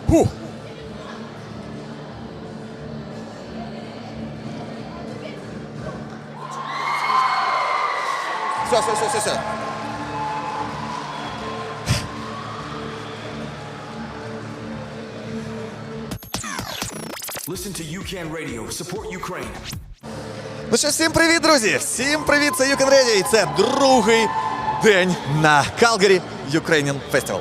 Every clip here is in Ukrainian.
Фух. Все. Listen to UCAN Radio. Support Ukraine. Ну що, всім привіт, друзі! Всім привіт, це UCAN Radio, і це другий день на Calgary Ukrainian Festival.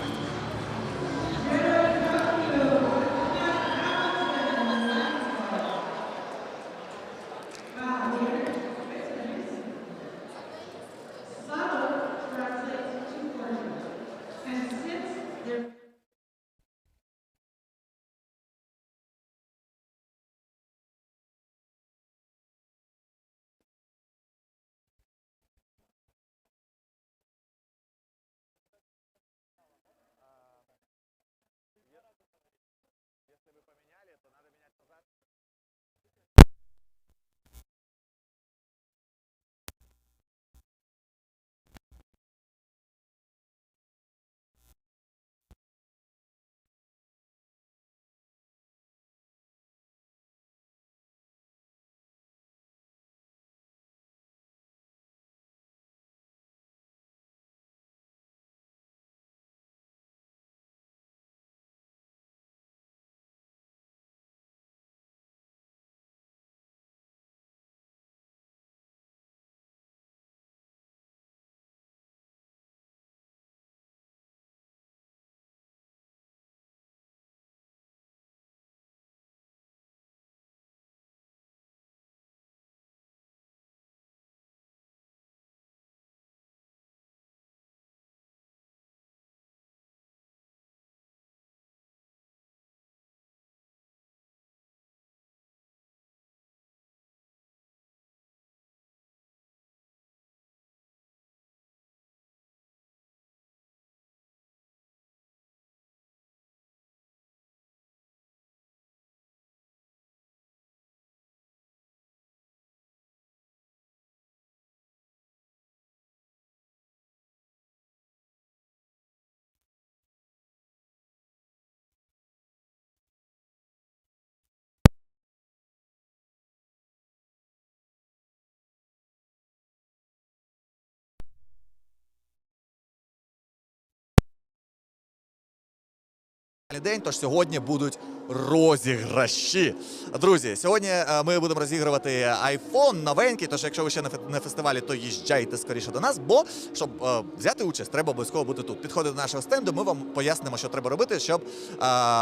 День, тож сьогодні будуть розіграші. Друзі, сьогодні ми будемо розігрувати iPhone новенький, тож якщо ви ще на фестивалі, то їжджайте скоріше до нас, бо щоб взяти участь, треба обов'язково бути тут. Підходите до нашого стенду, ми вам пояснимо, що треба робити, щоб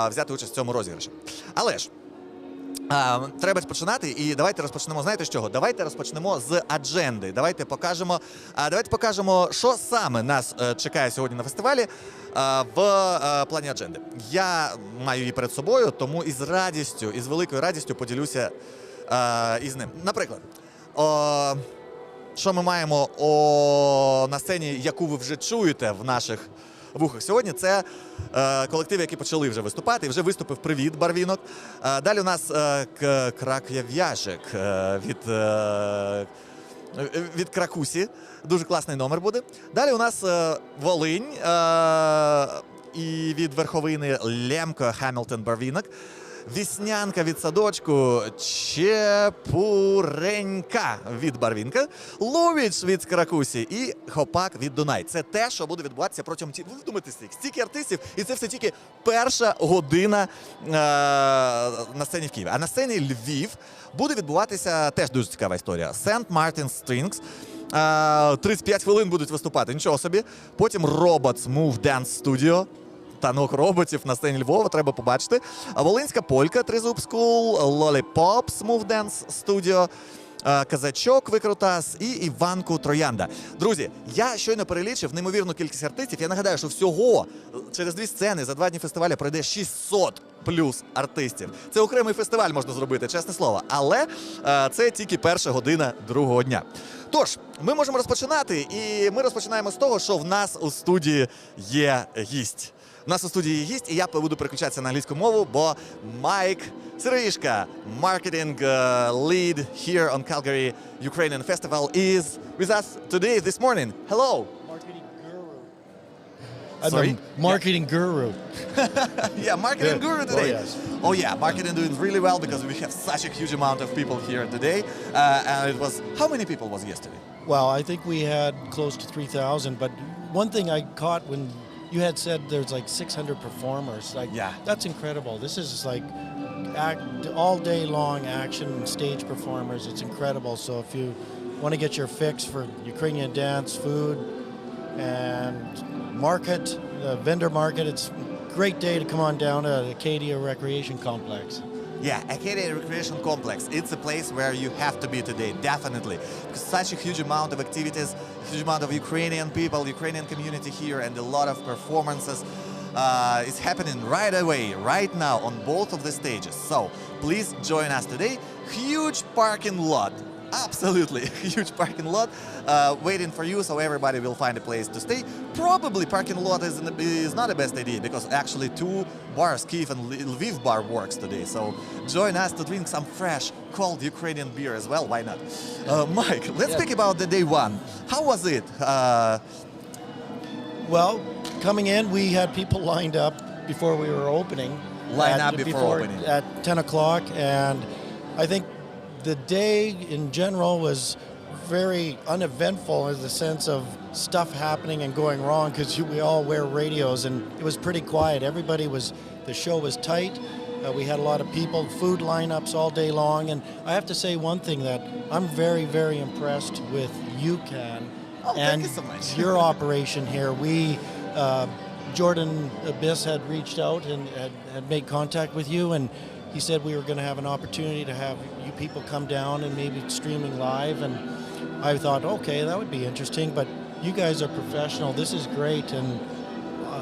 взяти участь в цьому розіграші. Але ж, треба починати, і давайте розпочнемо, знаєте з чого? Давайте розпочнемо з адженди. Давайте покажемо, що саме нас чекає сьогодні на фестивалі в плані адженди. Я маю її перед собою, тому із великою радістю поділюся із ним. Наприклад, що ми маємо на сцені, яку ви вже чуєте в наших вухах сьогодні, це колективи, які почали вже виступати, і вже виступив «Привіт, Барвінок». Далі у нас «Крак'яв'яжик» від Кракусі. Дуже класний номер буде. Далі у нас Волинь і від Верховини Лемко, Хамілтон, Барвінок. віснянка від садочку, чепуренька від Барвінка, Ловіч від Скаракусі і Хопак від Дунай. Це те, що буде відбуватися протягом ви думаєте, стільки артистів, і це все тільки перша година на сцені в Києві. А на сцені Львів буде відбуватися теж дуже цікава історія. St. Martin's Strings. 35 хвилин будуть виступати, нічого собі. Потім Robots Move Dance Studio. Танок роботів на сцені Львова, треба побачити. Волинська полька, Тризуб School, Lollipops Move Dance Studio, Казачок Викрутас і Іванку Троянда. Друзі, я щойно перелічив неймовірну кількість артистів. Я нагадаю, що всього через 2 сцени за 2 дні фестивалю пройде 600 плюс артистів. Це окремий фестиваль можна зробити, чесне слово. Але це тільки перша година другого дня. Тож, ми можемо розпочинати, і ми розпочинаємо з того, що в нас у студії є гість. У нас у студії є гість, і я буду переключатися на англійську мову, бо Майк Сироїшка, marketing lead here on Calgary Ukrainian Festival, is with us today, this morning. Hello. Marketing guru. Sorry? I'm the marketing guru. Yeah, marketing Yeah. guru today. Oh, yes. Oh yeah, marketing doing really well because we have such a huge amount of people here today. And it was, how many people was yesterday? Well, I think we had close to 3,000, but one thing I caught when you had said there's like 600 performers. Like, Yeah. that's incredible. This is like all day long action stage performers. It's incredible. So if you want to get your fix for Ukrainian dance, food, and market, the vendor market, it's a great day to come on down to Acadia Recreation Complex. Yeah, Acadia Recreation Complex. It's a place where you have to be today, definitely. Because such a huge amount of activities, huge amount of Ukrainian people, Ukrainian community here, and a lot of performances is happening right away, right now, on both of the stages. So, please join us today. Huge parking lot. Absolutely, huge parking lot waiting for you, so everybody will find a place to stay. Probably parking lot is not the best idea because actually 2 bars, Kyiv and Lviv bar works today. So join us to drink some fresh, cold Ukrainian beer as well. Why not? Mike, let's speak about the day one. How was it? Well, coming in, we had people lined up before we were opening. Opening. At 10 o'clock, and I think the day in general was very uneventful in the sense of stuff happening and going wrong because we all wear radios, and it was pretty quiet. The show was tight. We had a lot of people, food lineups all day long, and I have to say one thing that I'm very, very impressed with UCAN Thank you so much. your operation here. Jordan Abyss had reached out and had made contact with you, and he said we were going to have an opportunity to have you people come down and maybe streaming live, and I thought, okay, that would be interesting, but you guys are professional. This is great, and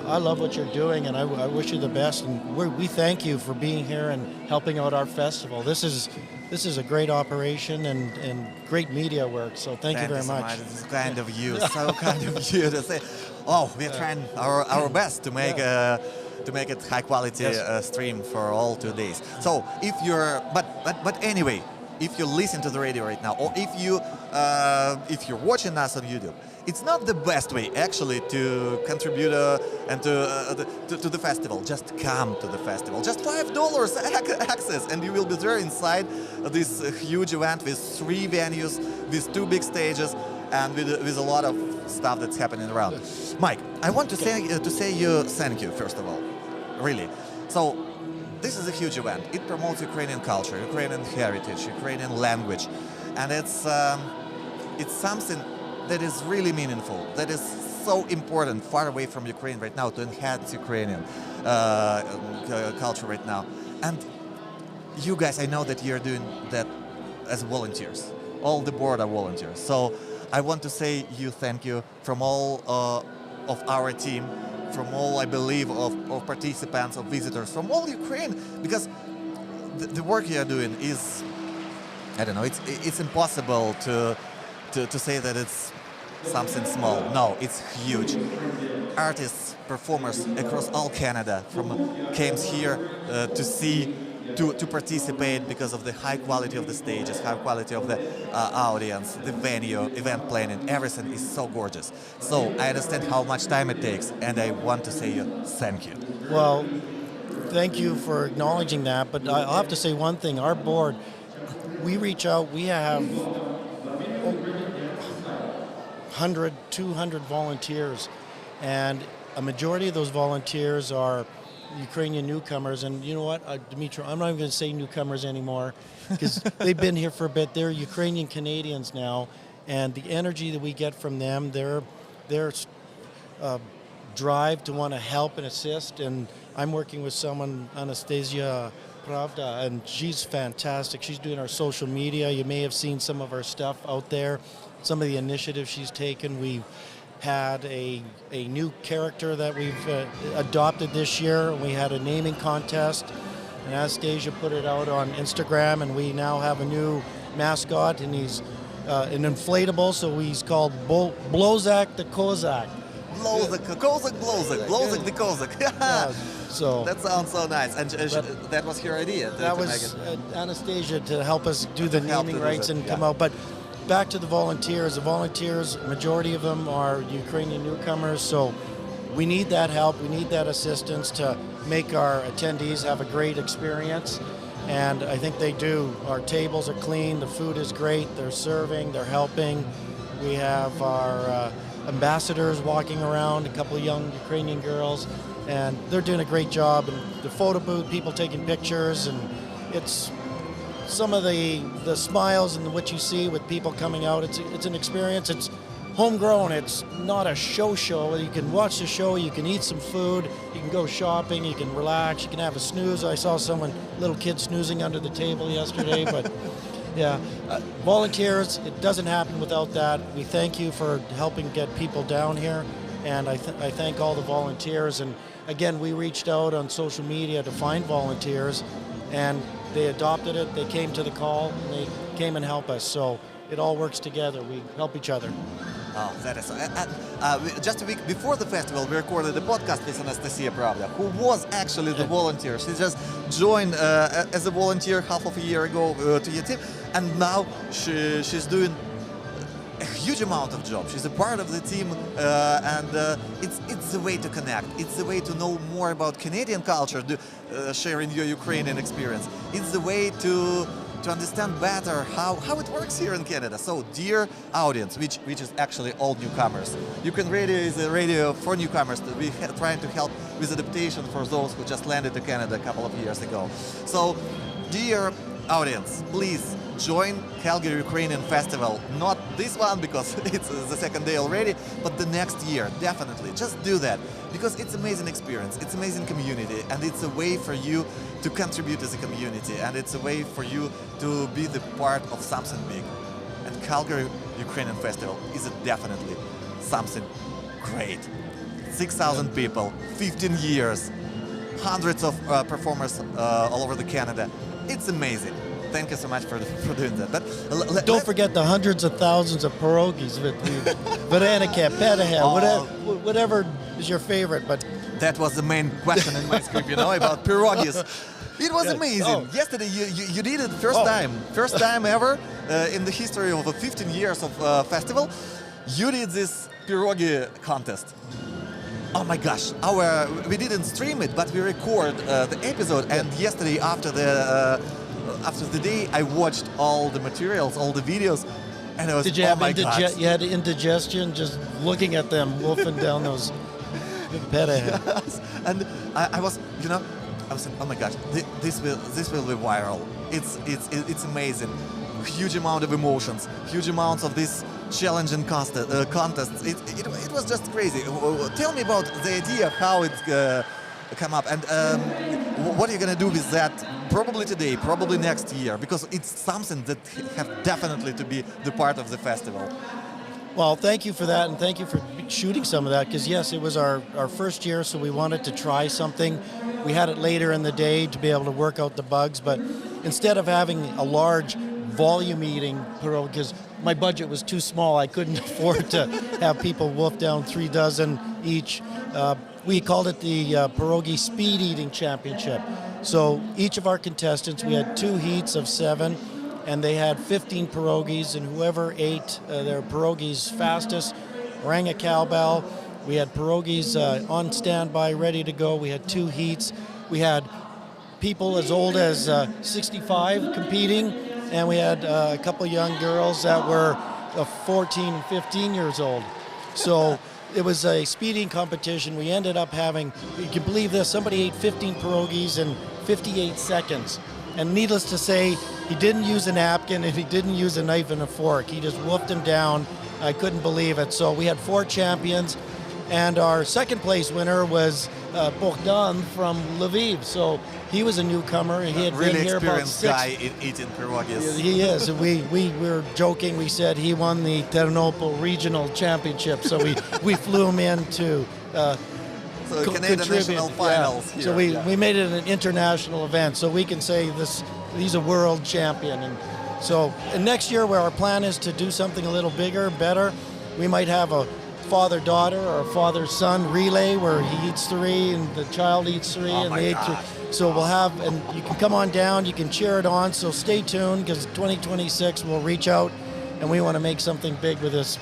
I love what you're doing, and I wish you the best, and we thank you for being here and helping out our festival. This is a great operation and great media work, so thank you very much. This is kind of you, so kind of you to say, oh, we're trying our best to make it high quality stream for all 2 days. So if you're, but anyway, if you listen to the radio right now, or if you're watching us on YouTube, it's not the best way actually to contribute and to the festival. Just come to the festival. Just $5 access, and you will be there inside this huge event with 3 venues, with 2 big stages, and with a lot of stuff that's happening around. Mike, I want to say you thank you first of all, really. So this is a huge event. It promotes Ukrainian culture, Ukrainian heritage, Ukrainian language, and it's something that is really meaningful, that is so important far away from Ukraine right now to enhance Ukrainian culture right now. And you guys, I know that you're doing that as volunteers. All the board are volunteers. So I want to say you thank you from all of our team, from all, I believe, of participants, of visitors, from all Ukraine, because the work you are doing is, I don't know, it's impossible to say that it's something small. No, it's huge. Artists, performers across all Canada came here to see, to participate because of the high quality of the stages, high quality of the audience, the venue, event planning, everything is so gorgeous. So I understand how much time it takes, and I want to say you thank you. Well, thank you for acknowledging that. But I'll have to say one thing. Our board, we reach out. We have 100, 200 volunteers, and a majority of those volunteers are Ukrainian newcomers. And you know what, Dmitry, I'm not even going to say newcomers anymore because they've been here for a bit. They're Ukrainian Canadians now, and the energy that we get from them, their drive to want to help and assist. And I'm working with someone, Anastasia Pravda, and she's fantastic. She's doing our social media. You may have seen some of our stuff out there, some of the initiatives she's taken. We've had a new character that we've adopted this year. We had a naming contest, and Anastasia put it out on Instagram, and we now have a new mascot, and he's an inflatable, so he's called Blozak the Kozak. Blozak the Kozak. Yeah, so that sounds so nice. And that was her idea. That was Anastasia to help us do the naming rights and come out. But back to the volunteers. The volunteers, majority of them are Ukrainian newcomers, so we need that help. We need that assistance to make our attendees have a great experience. And I think they do. Our tables are clean. The food is great. They're serving. They're helping. We have our ambassadors walking around, a couple of young Ukrainian girls, and they're doing a great job. And the photo booth, people taking pictures, and it's some of the smiles and what you see with people coming out. It's an experience. It's homegrown. It's not a show. You can watch the show. You can eat some food. You can go shopping. You can relax. You can have a snooze. I saw little kid snoozing under the table yesterday, but. Yeah, volunteers, it doesn't happen without that. We thank you for helping get people down here, and I thank all the volunteers. And again, we reached out on social media to find volunteers, and they adopted it. They came to the call, and they came and helped us. So it all works together. We help each other. Oh, that is just a week before the festival, we recorded a podcast with Anastasia Pravda, who was actually the volunteer. She just joined as a volunteer half of a year ago to your team, and now she's doing a huge amount of job. She's a part of the team, and it's the way to connect. It's the way to know more about Canadian culture, sharing your Ukrainian experience. It's the way to understand better how it works here in Canada. So, dear audience, which is actually all newcomers, Ukraine Radio is a radio for newcomers. We're trying to help with adaptation for those who just landed to Canada a couple of years ago. So, dear audience, please join Calgary Ukrainian Festival. Not this one because it's the second day already, but the next year, definitely. Just do that because it's amazing experience, it's amazing community, and it's a way for you to contribute as a community, and it's a way for you to be the part of something big. And Calgary Ukrainian Festival is definitely something great. 6,000 people, 15 years, hundreds of performers all over the Canada. It's amazing. Thank you so much for doing that. But don't forget the hundreds of thousands of pierogies with the Varenica, Perogi, whatever is your favorite. But that was the main question in my script, about pierogies. It was amazing. Oh. Yesterday you did it first time ever in the history of 15 years of festival. You did this pierogi contest. Oh my gosh! We didn't stream it, but we record the episode. And yesterday after the day, I watched all the materials, all the videos, and I was, did you have you had indigestion just looking at them wolfing down those peta. Yes. And I was saying, oh my gosh, this will be viral. It's amazing. Huge amount of emotions, huge amounts of this challenging contests. It was just crazy. Tell me about the idea, how it come up, and what are you gonna do with that? Probably today, probably next year, because it's something that have definitely to be the part of the festival. Well, thank you for that, and thank you for shooting some of that, because yes, it was our first year, so we wanted to try something. We had it later in the day to be able to work out the bugs, but instead of having a large volume eating pierogi, because my budget was too small, I couldn't afford to have people wolf down 3 dozen each. We called it the Perogi Speed Eating Championship. So each of our contestants, we had 2 heats of 7, and they had 15 pierogies, and whoever ate their pierogies fastest rang a cowbell. We had pierogies on standby, ready to go. We had 2 heats. We had people as old as 65 competing, and we had a couple young girls that were 14 and 15 years old. So it was a speeding competition. We ended up having, you can believe this, somebody ate 15 pierogies in 58 seconds. And needless to say, he didn't use a napkin and he didn't use a knife and a fork. He just wolfed him down. I couldn't believe it. So we had 4 champions, and our second place winner was Bogdan from Lviv. So he was a newcomer. He had Really been here about experienced 6. guy in eating pierogies. He is. We were joking. We said he won the Ternopil Regional Championship. So we flew him in to So Canadian national finals here. So we made it an international event. So we can say he's a world champion. And next year, where our plan is to do something a little bigger, better, we might have a father-daughter or a father-son relay where he eats 3 and the child eats 3 and they eat 3. So we'll have, and you can come on down, you can cheer it on. So stay tuned, because 2026 we'll reach out and we want to make something big with this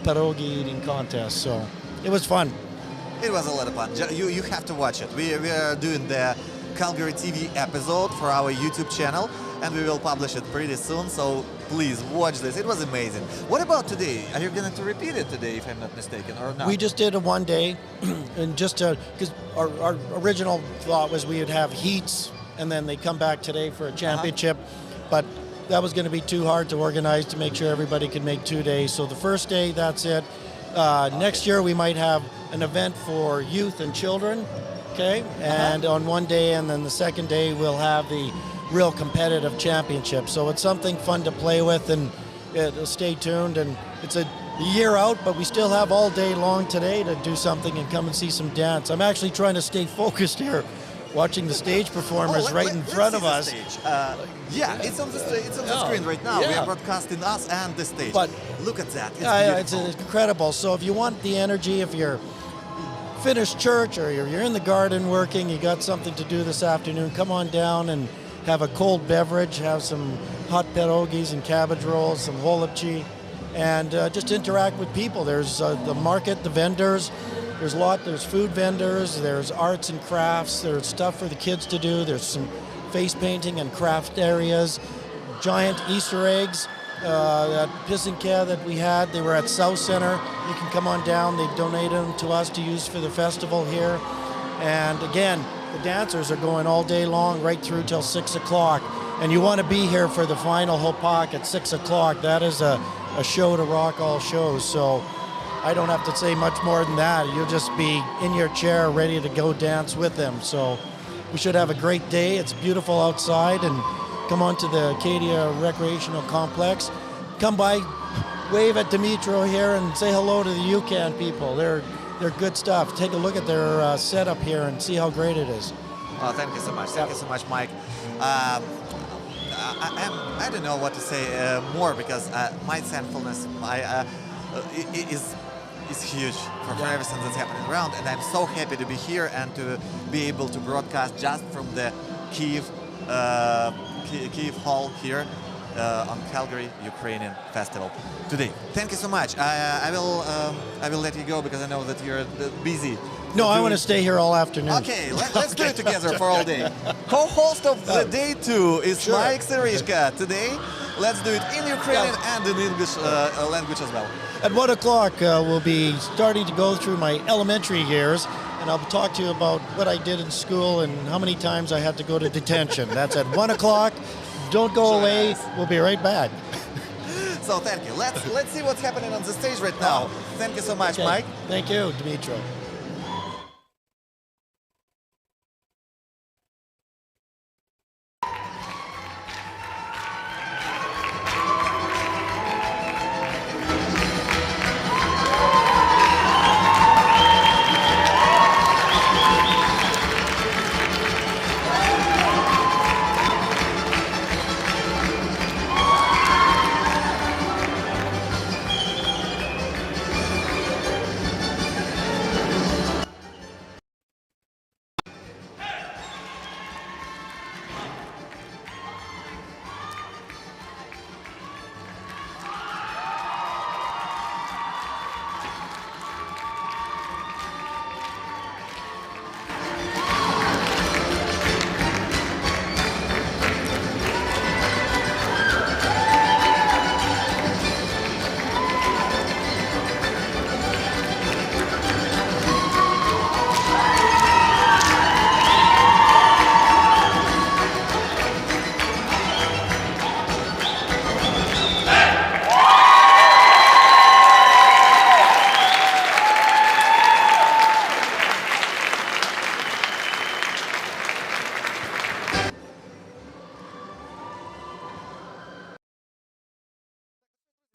pierogi eating contest. So it was fun. It was a lot of fun. You have to watch it. We are doing the Calgary TV episode for our YouTube channel, and we will publish it pretty soon. So please watch this. It was amazing. What about today? Are you going to repeat it today, if I'm not mistaken, or not? We just did a one day, and just because our original thought was we would have heats, and then they come back today for a championship, but that was going to be too hard to organize to make sure everybody could make 2 days. So the first day, that's it. Next year we might have an event for youth and children, okay? And on one day, and then the second day we'll have the real competitive championship. So it's something fun to play with, and stay tuned. And it's a year out, but we still have all day long today to do something and come and see some dance. I'm actually trying to stay focused here, watching the stage performers in front of us. It's on the screen right now. We are broadcasting us and the stage. But look at that. It's incredible. So if you want the energy, if you're finished church or you're in the garden working, you got something to do this afternoon, come on down and have a cold beverage, have some hot pierogis and cabbage rolls, some holubchi, and just interact with people. There's the market, the vendors. There's food vendors, there's arts and crafts, there's stuff for the kids to do, there's some face painting and craft areas, giant Easter eggs, that Pisinka that we had, they were at South Center. You can come on down, they donated them to us to use for the festival here. And again, the dancers are going all day long, right through till 6 o'clock. And you want to be here for the final hopak at 6 o'clock. That is a show to rock all shows. So I don't have to say much more than that. You'll just be in your chair ready to go dance with them. So we should have a great day. It's beautiful outside, and come on to the Acadia Recreational Complex. Come by, wave at Dimitro here and say hello to the UCAN people. They're good stuff. Take a look at their setup here and see how great it is. Oh, thank you so much. Thank you so much, Mike. I don't know what to say more, because my thankfulness is huge for everything that's happening around, and I'm so happy to be here and to be able to broadcast just from the Kyiv hall here on Calgary Ukrainian Festival today. Thank you so much. I will let you go, because I know that you're busy. No, I want to stay here all afternoon. Okay, let's do it together for all day. Co-host of the day 2 is Mike Serishka. Today, let's do it in Ukrainian and in English language as well. At 1 o'clock, we'll be starting to go through my elementary years, and I'll talk to you about what I did in school and how many times I had to go to detention. That's at 1 o'clock. Don't go away. We'll be right back. So thank you. Let's see what's happening on the stage right now. Thank you so much, Mike. Thank you, Dimitro.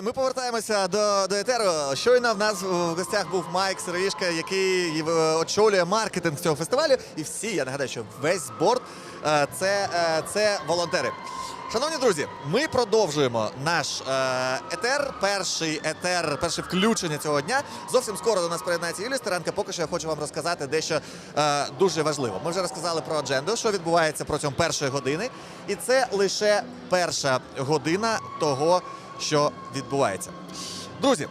Ми повертаємося до етеру. Щойно в нас в гостях був Майк Сироїшка, який очолює маркетинг цього фестивалю. І всі, я нагадаю, що весь борд це волонтери. Шановні друзі, ми продовжуємо наш перше включення цього дня. Зовсім скоро до нас приєднається Юлія Старенко. Поки що я хочу вам розказати дещо дуже важливо. Ми вже розказали про адженду, що відбувається протягом першої години. І це лише перша година того, що відбувається. Друзі,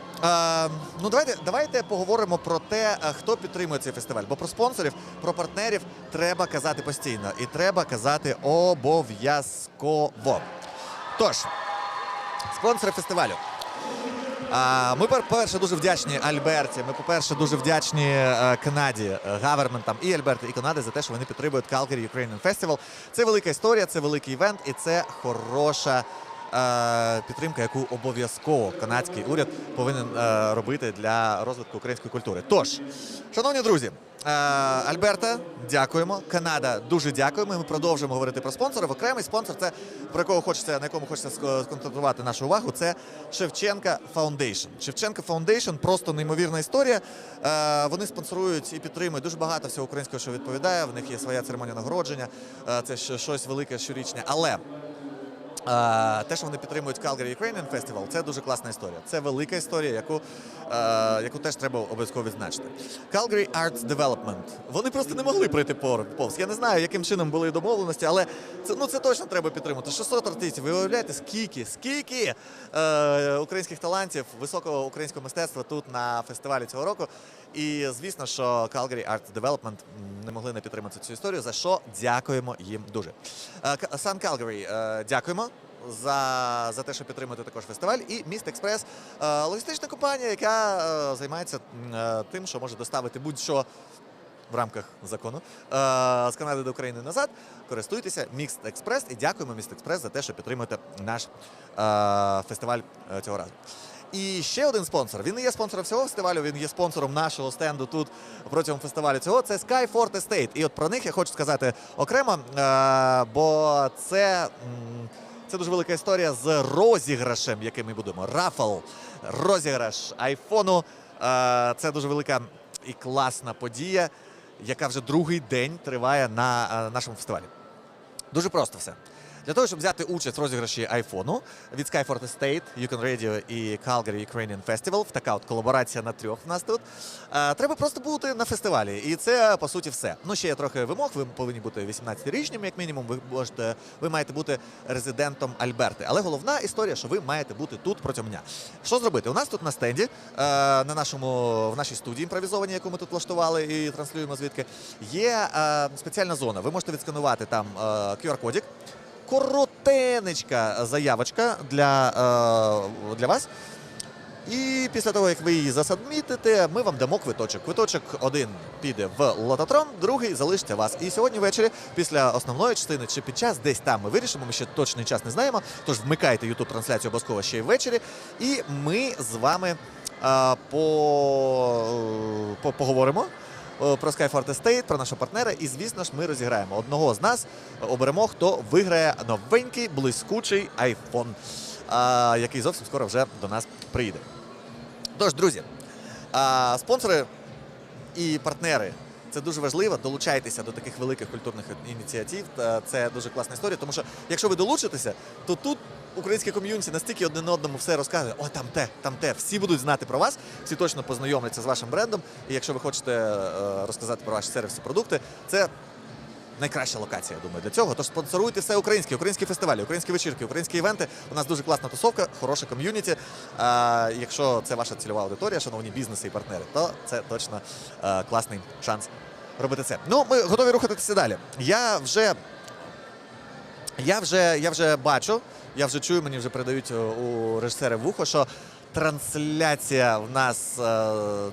ну давайте поговоримо про те, хто підтримує цей фестиваль. Бо про спонсорів, про партнерів треба казати постійно. І треба казати обов'язково. Тож, спонсори фестивалю. Ми, по-перше, дуже вдячні Альберті, ми, по-перше, дуже вдячні Канаді, гаверментам і Альберти, і Канади за те, що вони підтримують Calgary Ukrainian Festival. Це велика історія, це великий івент і це хороша підтримка, яку обов'язково канадський уряд повинен робити для розвитку української культури. Тож, шановні друзі, Альберта, дякуємо. Канада, дуже дякуємо. Ми продовжуємо говорити про спонсорів. Окремий спонсор, це на якому хочеться сконцентрувати нашу увагу, це Шевченка Фаундейшн. Шевченка Фаундейшн – просто неймовірна історія. Вони спонсорують і підтримують дуже багато всього українського, що відповідає. В них є своя церемонія нагородження. Це щось велике, щорічне. Але те, що вони підтримують Calgary Ukrainian Festival, це дуже класна історія. Це велика історія, яку теж треба обов'язково відзначити. Calgary Arts Development. Вони просто не могли пройти повз. Я не знаю, яким чином були домовленості, але це точно треба підтримати. 600 артистів. Ви уявляєте, скільки українських талантів, високого українського мистецтва тут на фестивалі цього року. І, звісно, що Calgary Arts Development не могли не підтримати цю історію, за що дякуємо їм дуже. Sun Calgary, дякуємо за те, що підтримуєте також фестиваль. І Міст Експрес – логістична компанія, яка займається тим, що може доставити будь-що в рамках закону з Канади до України назад. Користуйтеся Міст Експрес і дякуємо Міст Експрес за те, що підтримуєте наш фестиваль цього разу. І ще один спонсор. Він не є спонсором всього фестивалю, він є спонсором нашого стенду тут протягом фестивалю цього. Це Skyfort Estate. І от про них я хочу сказати окремо, бо це дуже велика історія з розіграшем, який ми будемо. Raffles, розіграш айфону. Це дуже велика і класна подія, яка вже другий день триває на нашому фестивалі. Дуже просто все. Для того, щоб взяти участь в розіграші айфону від Skyfort Estate, Radio і Calgary Ukrainian Festival, така от колаборація на трьох в нас тут, треба просто бути на фестивалі. І це, по суті, все. Ну, ще є трохи вимог, ви повинні бути 18-річними, як мінімум, ви маєте бути резидентом Альберти. Але головна історія, що ви маєте бути тут протягом дня. Що зробити? У нас тут на стенді, в нашій студії імпровізованій, яку ми тут влаштували і транслюємо звідки, є спеціальна зона. Ви можете відсканувати там QR-кодик, коротенечка заявочка для вас. І після того, як ви її засадмітите, ми вам дамо квиточок. Квиточок один піде в лототрон, другий залишиться вас. І сьогодні ввечері, після основної частини чи під час, десь там ми вирішимо, ми ще точний час не знаємо, тож вмикайте YouTube-трансляцію обов'язково ще й ввечері. І ми з вами поговоримо про Skyfort Estate, про нашого партнера, і, звісно ж, ми розіграємо. Одного з нас оберемо, хто виграє новенький, блискучий iPhone, який зовсім скоро вже до нас приїде. Тож, друзі, спонсори і партнери, це дуже важливо, долучайтеся до таких великих культурних ініціатив, це дуже класна історія, тому що, якщо ви долучитеся, то тут українське ком'юніті настільки один одному все розказує, о, там те, всі будуть знати про вас, всі точно познайомляться з вашим брендом, і якщо ви хочете розказати про ваші сервіси, продукти, це найкраща локація, я думаю, для цього. Тож спонсоруйте все українські фестивалі, українські вечірки, українські івенти. У нас дуже класна тусовка, хороша ком'юніті. Якщо це ваша цільова аудиторія, шановні бізнеси і партнери, то це точно класний шанс робити це. Ну, ми готові рухатися далі. Я вже бачу, я вже чую, мені вже передають у режисера вухо, що трансляція в нас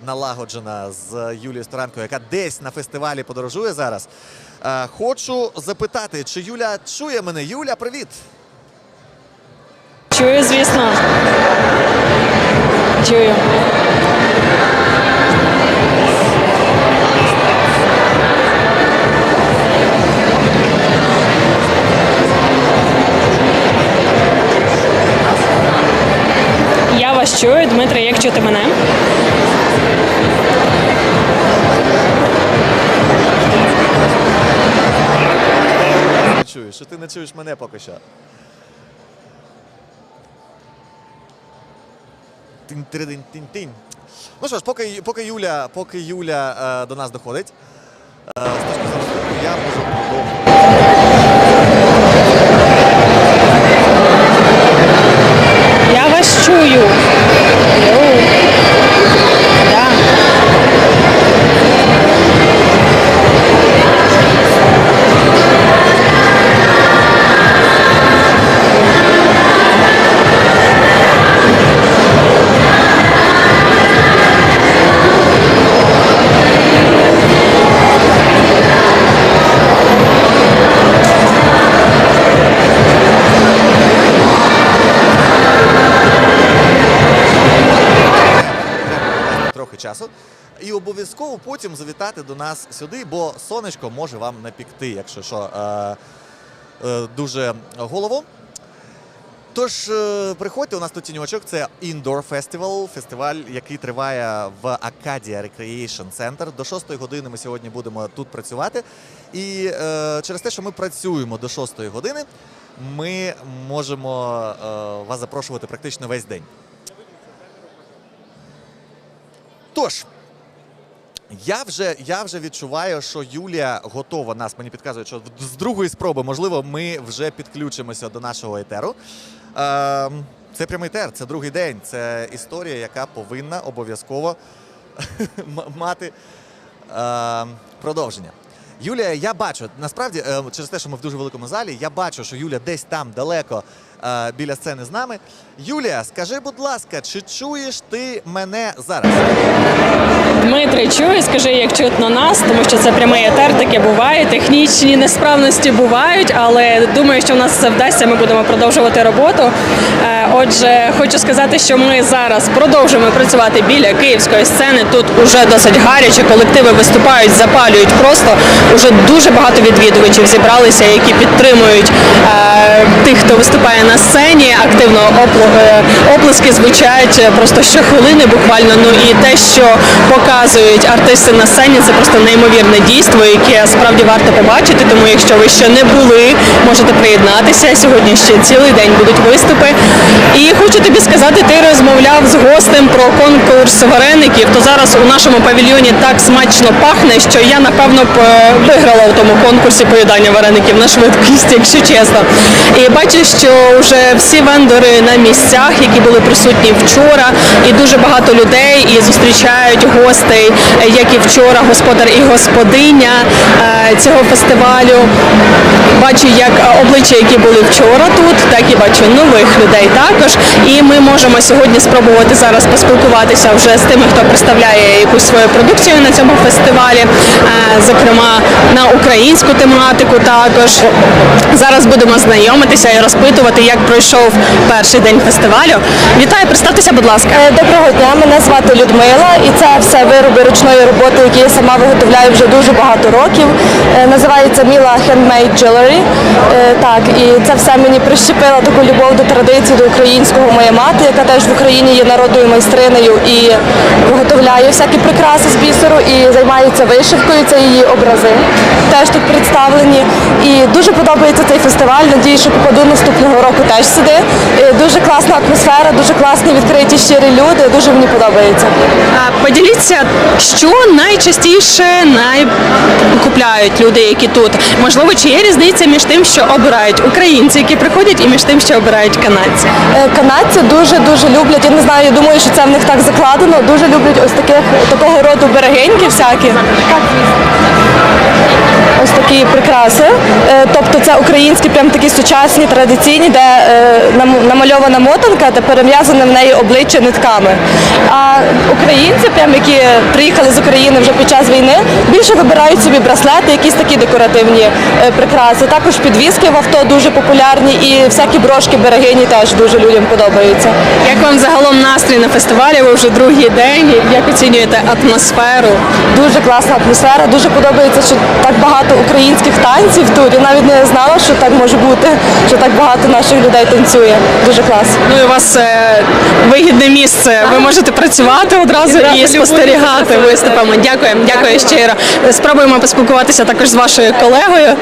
налагоджена з Юлією Старенко, яка десь на фестивалі подорожує зараз. Хочу запитати, чи Юля чує мене? Юля, привіт! Чую, звісно. Чую. Я вас чую. Дмитре, як чути мене? Не чуєш, що ти не чуєш мене поки що. Тин-тин-тин-тин. Ну що ж, поки Юля до нас доходить, з точки зору я можу продовжувати. Я вас чую. Да. Часу. І обов'язково потім завітати до нас сюди, бо сонечко може вам напікти, якщо що, дуже голову. Тож, приходьте, у нас тут тіньочок, це Indoor Festival, фестиваль, який триває в Acadia Recreation Center. До 6 години ми сьогодні будемо тут працювати. І через те, що ми працюємо до 6 години, ми можемо вас запрошувати практично весь день. Тож, я вже відчуваю, що Юлія готова нас, мені підказують, що з другої спроби, можливо, ми вже підключимося до нашого етеру. Це прямий етер, це другий день, це історія, яка повинна обов'язково мати продовження. Юлія, я бачу, насправді, через те, що ми в дуже великому залі, я бачу, що Юля десь там далеко біля сцени з нами. Юлія, скажи, будь ласка, чи чуєш ти мене зараз? Дмитре, чую, скажи, як чутно нас, тому що це прямий етер, таке буває, технічні несправності бувають, але думаю, що в нас це вдасться, ми будемо продовжувати роботу. Отже, хочу сказати, що ми зараз продовжуємо працювати біля київської сцени, тут уже досить гаряче, колективи виступають, запалюють просто, уже дуже багато відвідувачів зібралися, які підтримують тих, хто виступає на сцені, активно оплески звучать просто щохвилини буквально, ну і те, що показують артисти на сцені, це просто неймовірне дійство, яке справді варто побачити, тому якщо ви ще не були, можете приєднатися, сьогодні ще цілий день будуть виступи. І хочу тобі сказати, ти розмовляв з гостем про конкурс вареників, то зараз у нашому павільйоні так смачно пахне, що я, напевно, виграла у тому конкурсі поїдання вареників на швидкість, якщо чесно. І бачу, що вже всі вендори на місцях, які були присутні вчора, і дуже багато людей, і зустрічають гостей, як і вчора, господар і господиня цього фестивалю. Бачу як обличчя, які були вчора тут, так і бачу нових людей також. І ми можемо сьогодні спробувати зараз поспілкуватися вже з тими, хто представляє якусь свою продукцію на цьому фестивалі, зокрема на українську тематику також. Зараз будемо знайомитися і розпитувати, як пройшов перший день фестивалю. Вітаю, представтеся, будь ласка. Доброго дня, мене звати Людмила, і це все вироби ручної роботи, які я сама виготовляю вже дуже багато років. Називається Міла Handmade Jewelry. Так, і це все мені прищепила таку любов до традиції, до українського моя мати, яка теж в Україні є народною майстринею і виготовляє всякі прикраси з бісеру і займається вишивкою, це її образи. Теж тут представлені. І дуже подобається цей фестиваль, надію, що попаду наступного року теж сюди. Дуже класна атмосфера, дуже класні, відкриті, щирі люди, дуже мені подобається. Поділіться, що найчастіше купляють люди, які тут? Можливо, чи є різниця між тим, що обирають українці, які приходять, і між тим, що обирають канадці? Канадці дуже люблять, я не знаю, я думаю, що це в них так закладено, дуже люблять ось такого роду берегиньки всякі. Ось такі прикраси. Тобто це українські, прям такі сучасні, традиційні, де намальована мотанка та перев'язане в неї обличчя нитками. А українці, прям які приїхали з України вже під час війни, більше вибирають собі браслети, якісь такі декоративні прикраси. Також підвіски в авто дуже популярні і всякі брошки берегині теж дуже людям подобаються. Як вам загалом настрій на фестивалі? Ви вже другий день. Як оцінюєте атмосферу? Дуже класна атмосфера, дуже подобається, що так багато багато українських танців тут. Я навіть не знала, що так може бути, що так багато наших людей танцює. Дуже класно. Ну і у вас вигідне місце. Ви можете працювати одразу і спостерігати виступами. Дякую щиро. Спробуємо поспілкуватися також з вашою колегою.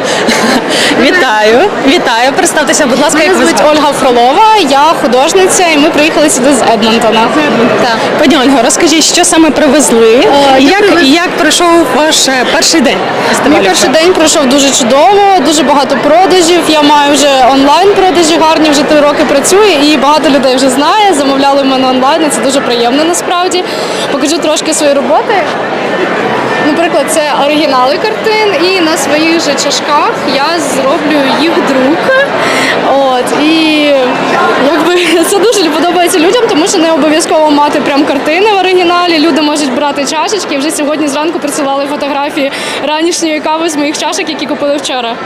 Вітаю. Представтеся, будь ласка, Мене як ви звуть звати? Ольга Фролова, я художниця, і ми приїхали сюди з Едмонтона. Так. Пані Ольго, розкажіть, що саме привезли і як пройшов ваш перший день фестивалю? Мій перший день пройшов дуже чудово, дуже багато продажів. Я маю вже онлайн-продажі гарні, вже 3 роки працюю, і багато людей вже знає, замовляли в мене онлайн, і це дуже приємно насправді. Покажу трошки свої роботи. Наприклад, це оригінали картин, і на своїх же чашках я зроблю їх друк. І якби це дуже подобається людям, тому що не обов'язково мати прям картини в оригіналі. Люди можуть брати чашечки. І вже сьогодні зранку присилали фотографії ранішньої кави з моїх чашок, які купили вчора.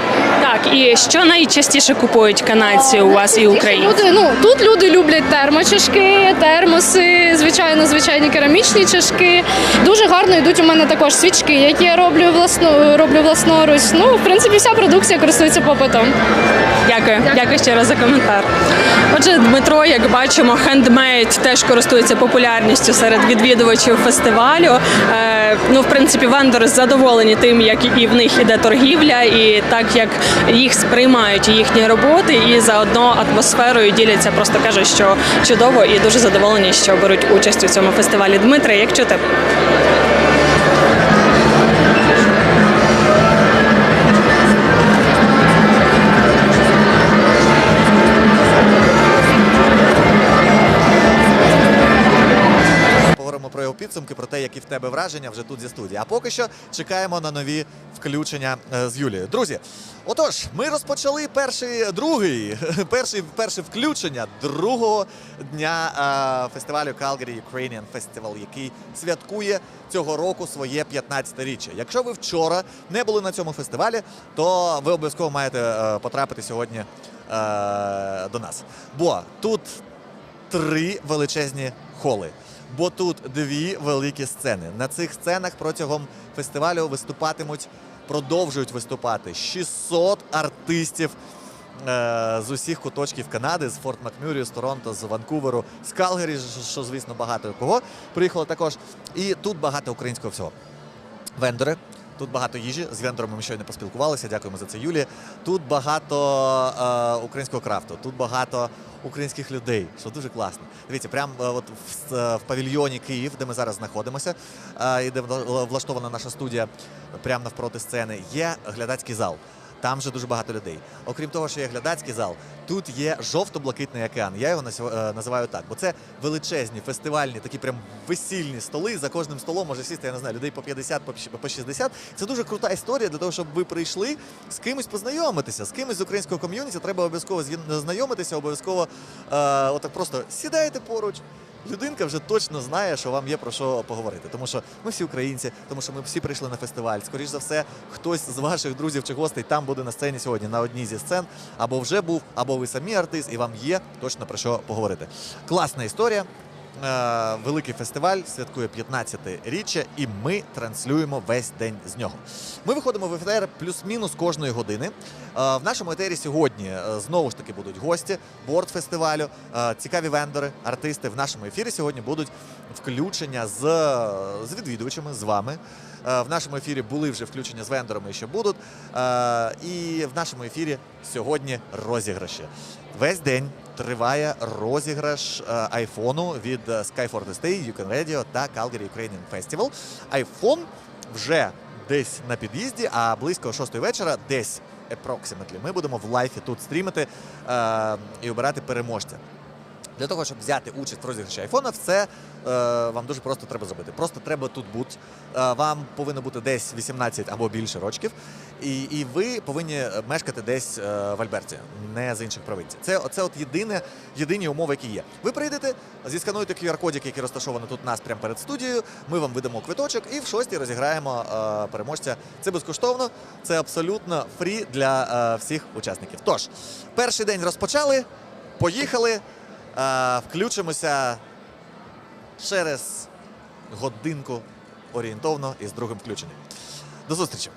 Так, і що найчастіше купують канадці у вас і українці? Тут люди люблять термочашки, термоси, звичайні керамічні чашки. Дуже гарно йдуть у мене також свічки, які я роблю власноруч. В принципі, вся продукція користується попитом. Дякую ще раз за коментар. Отже, Дмитро, як бачимо, хендмейд теж користується популярністю серед відвідувачів фестивалю. В принципі, вендори задоволені тим, як і в них іде торгівля, і так, як їх сприймають їхні роботи, і заодно атмосферою діляться, просто кажуть, що чудово і дуже задоволені, що беруть участь у цьому фестивалі. Дмитре, як чути? Про його підсумки, про те, які в тебе враження вже тут зі студії. А поки що чекаємо на нові включення з Юлією. Друзі, отож, ми розпочали перше включення другого дня фестивалю Calgary Ukrainian Festival, який святкує цього року своє 15-річчя. Якщо ви вчора не були на цьому фестивалі, то ви обов'язково маєте потрапити сьогодні до нас. Бо тут 3 величезні холи. Бо тут 2 великі сцени. На цих сценах протягом фестивалю продовжують виступати 600 артистів з усіх куточків Канади, з Форт Макмюрі, з Торонто, з Ванкуверу, з Калгарі, що, звісно, багато кого приїхало також. І тут багато українського всього. Вендори. Тут багато їжі, з вендорами ми щойно поспілкувалися, дякуємо за це Юлі. Тут багато українського крафту, тут багато українських людей, що дуже класно. Дивіться, прямо в павільйоні Київ, де ми зараз знаходимося, і де влаштована наша студія, прямо навпроти сцени, є глядацький зал. Там вже дуже багато людей. Окрім того, що є глядацький зал, тут є жовто-блакитний океан. Я його називаю так, бо це величезні, фестивальні, такі прям весільні столи. За кожним столом може сісти, я не знаю, людей по 50, по 60. Це дуже крута історія для того, щоб ви прийшли з кимось познайомитися. З кимось з українського ком'юніті треба обов'язково знайомитися, обов'язково отак просто сідаєте поруч. Людинка вже точно знає, що вам є про що поговорити. Тому що ми всі українці, тому що ми всі прийшли на фестиваль. Скоріш за все, хтось з ваших друзів чи гостей там буде на сцені сьогодні, на одній зі сцен. Або вже був, або ви самі артист, і вам є точно про що поговорити. Класна історія. Великий фестиваль святкує 15-річчя, і ми транслюємо весь день з нього. Ми виходимо в етер плюс-мінус кожної години. В нашому етері сьогодні знову ж таки будуть гості, борд фестивалю, цікаві вендори, артисти. В нашому ефірі сьогодні будуть включення з відвідувачами, з вами. В нашому ефірі були вже включення з вендорами і ще будуть. І в нашому ефірі сьогодні розіграші. Весь день триває розіграш айфону від Sky Forest Ukrainian Radio та Calgary Ukrainian Festival. Айфон вже десь на під'їзді, а близько 6 вечора, десь approximately, ми будемо в лайфі тут стрімити і обирати переможця. Для того, щоб взяти участь в розіграші айфона, все вам дуже просто треба зробити. Просто треба тут бути. Вам повинно бути десь 18 або більше років, і ви повинні мешкати десь в Альберті, не з інших провінцій. Це от єдині умови, які є. Ви прийдете, зіскануєте QR-кодик, який розташований тут у нас прямо перед студією, ми вам видамо квиточок і в 6-й розіграємо переможця. Це безкоштовно, це абсолютно фрі для всіх учасників. Тож, перший день розпочали, поїхали. Включимося через годинку орієнтовно із другим включенням. До зустрічі!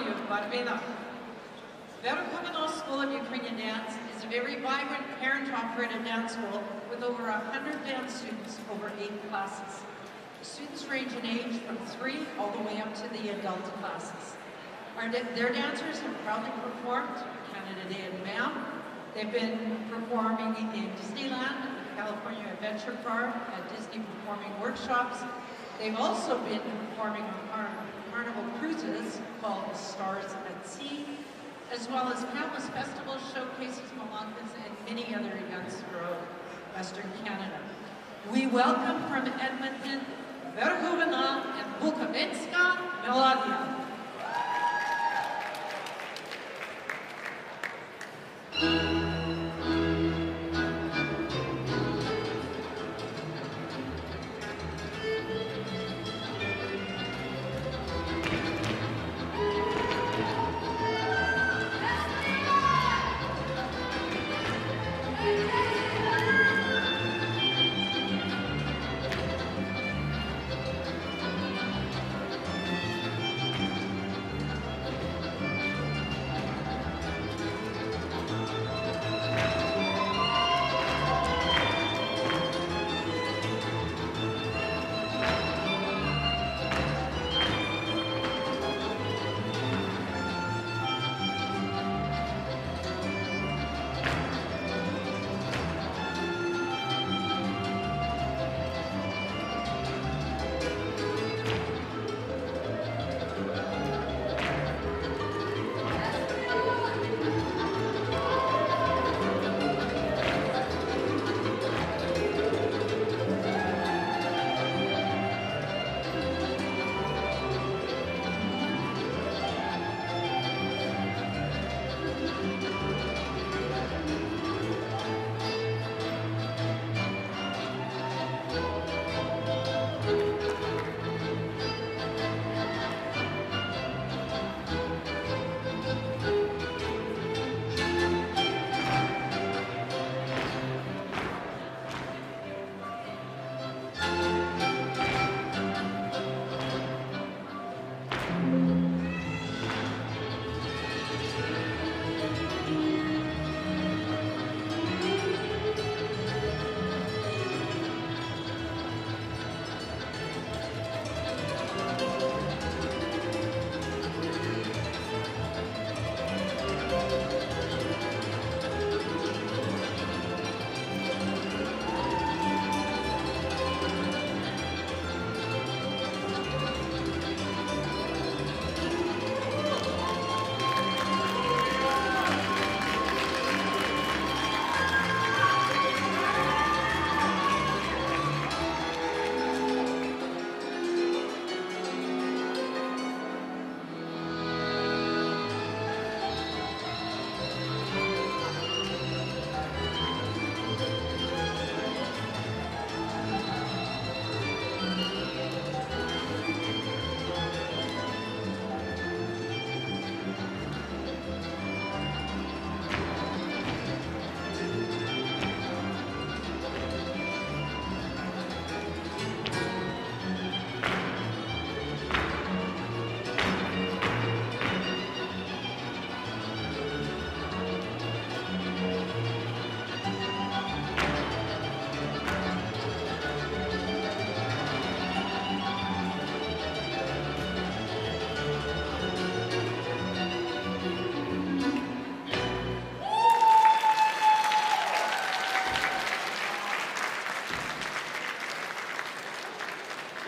Вітаю, Барвіна. Verkhovno School of Ukrainian Dance is a very vibrant parent-operated dance school with over 100 dance students over 8 classes. Students range in age from 3 all the way up to the adult classes. Their dancers have proudly performed Canada Day and BAM. They've been performing in Disneyland, California Adventure Park, at Disney Performing Workshops. They've also been performing on Carnival cruises called Stars at Sea, as well as countless festivals, showcases, malankas, and many other events throughout Western Canada. We welcome from Edmonton, Verkhovna and Bukovitska Melodia.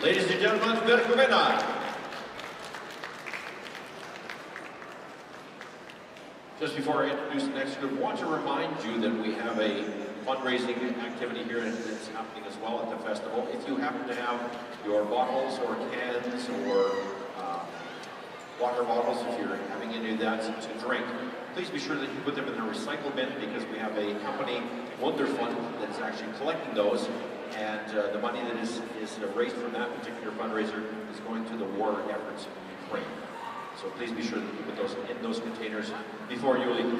Ladies and gentlemen, Verkhovna. Just before I introduce the next group, I want to remind you that we have a fundraising activity here that's happening as well at the festival. If you happen to have your bottles or cans or water bottles, if you're having any of that to drink, please be sure that you put them in the recycle bin, because we have a company, Wonderfund, that's actually collecting those. And the money that is raised from that particular fundraiser is going to the war efforts in Ukraine. So please be sure that you put those in those containers before you leave.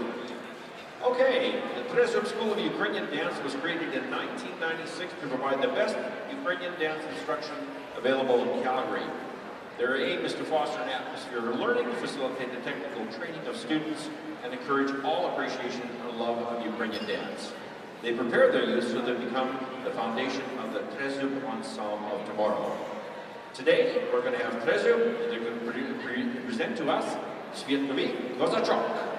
Okay, the Perogi School of Ukrainian Dance was created in 1996 to provide the best Ukrainian dance instruction available in Calgary. Their aim is to foster an atmosphere of learning, facilitate the technical training of students, and encourage all appreciation and love of Ukrainian dance. They prepare their youth so they become the foundation of the Trezub ensemble of tomorrow. Today, we're going to have Trezub, and they're going to present to us Svietlovi Kozachok.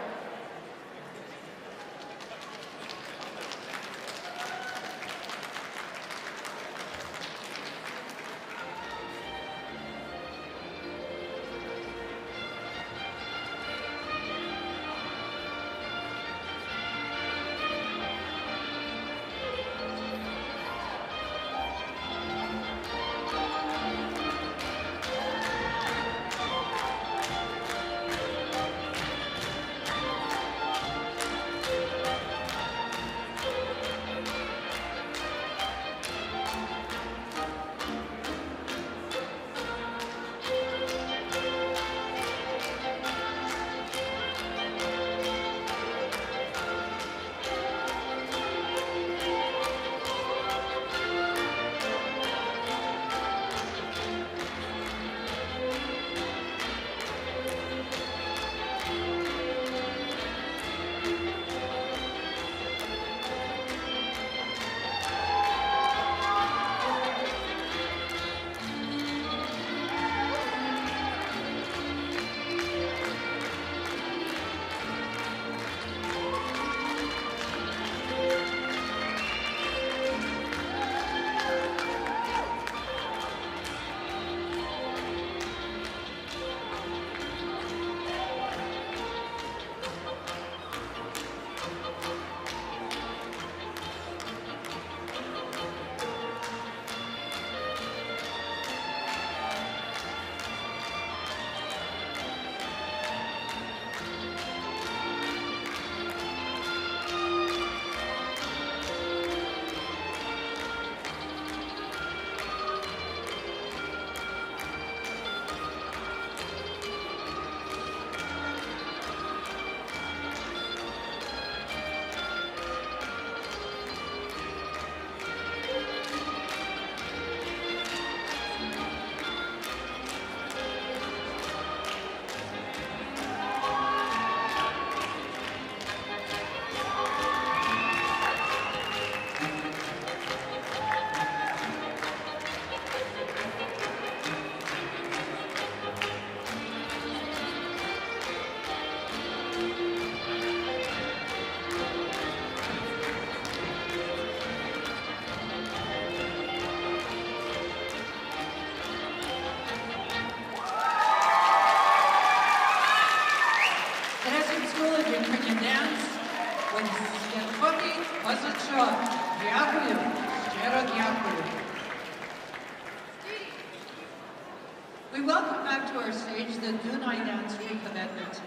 We welcome back to our stage the Dunai Dance Recommitment.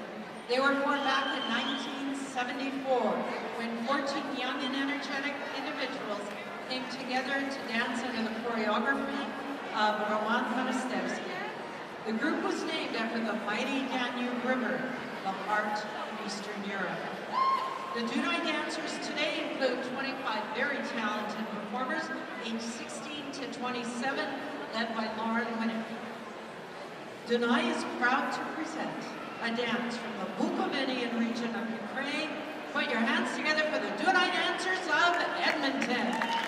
They were formed back in 1974 when 14 young and energetic individuals came together to dance under the choreography of Roman Monastevsky. The group was named after the mighty Danube River, the heart of Eastern Europe. The Dunai dancers today include 25 very talented performers, aged 16 to 27, led by Lauren Winnick. Dunai is proud to present a dance from the Bukovinian region of Ukraine. Put your hands together for the Dunai dancers of Edmonton.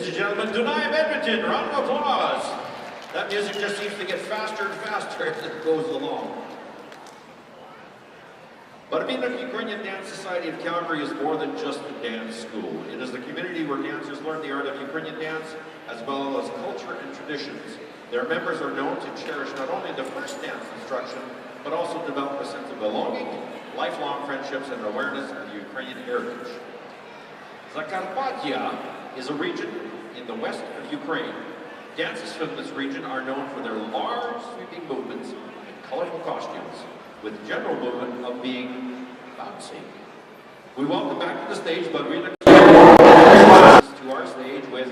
Ladies and gentlemen, Dunai of Edmonton, round of applause. That music just seems to get faster and faster as it goes along. But being the Ukrainian Dance Society of Calgary is more than just a dance school. It is the community where dancers learn the art of Ukrainian dance as well as culture and traditions. Their members are known to cherish not only the first dance instruction, but also develop a sense of belonging, lifelong friendships, and awareness of the Ukrainian heritage. Zakarpattia is a region in the west of Ukraine. Dances from this region are known for their large sweeping movements and colorful costumes, with general movement of being bouncy. We welcome back to the stage Ballerina to our stage with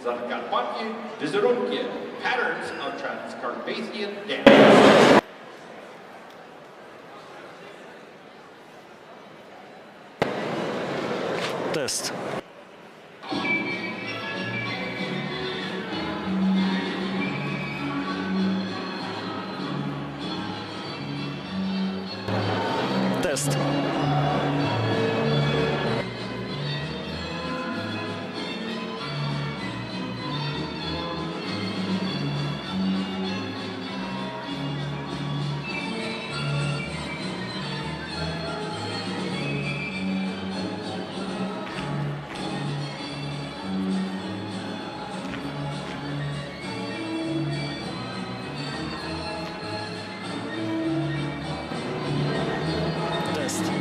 Zakarpattia Vizerunki, patterns of Transcarpathian dance. Тест. Тест. Тест.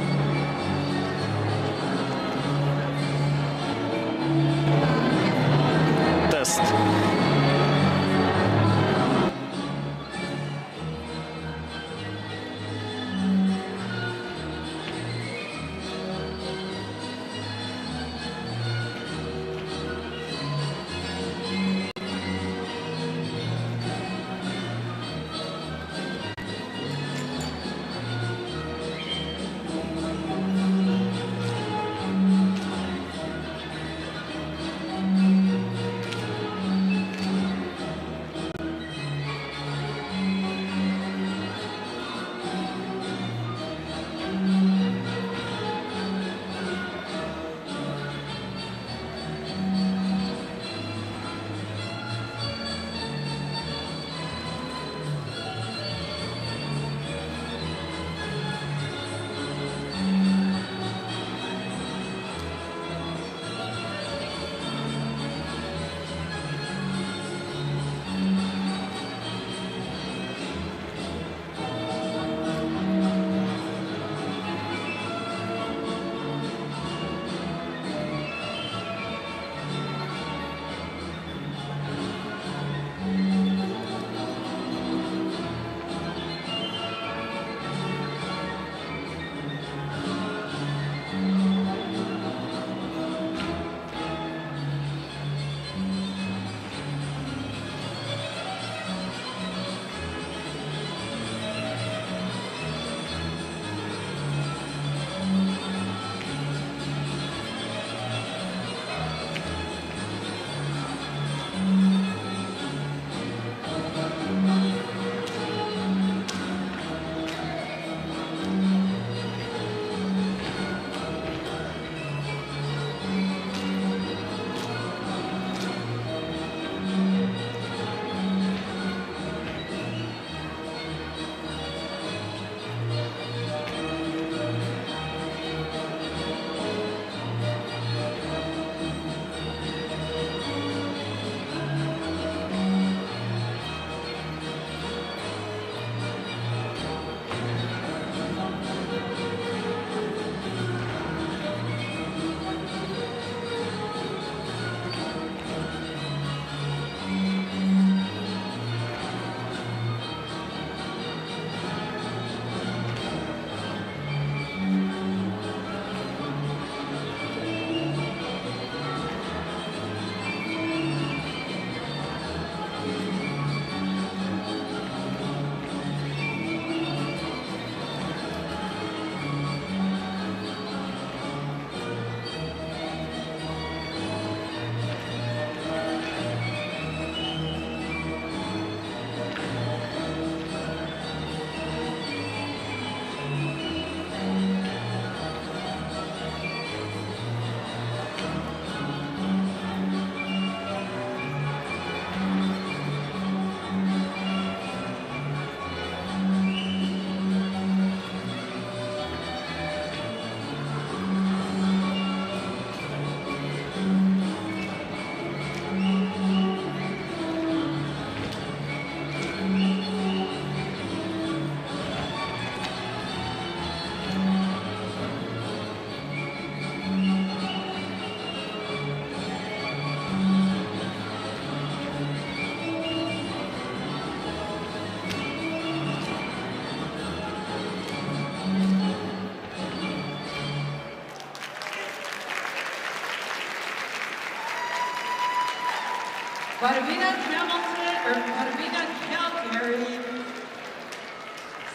Barabina Hamilton, or Barabina Calgary,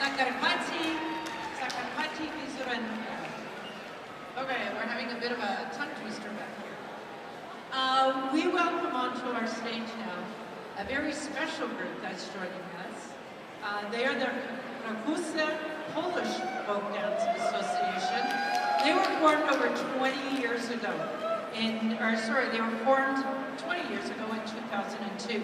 Sakarpati Visuran. Okay, we're having a bit of a tongue twister back here. We welcome onto our stage now a very special group that's joining us. They are the Raffles Polish Folk Dance Association. They were formed over 20 years ago. They were formed 20 years ago in 2002.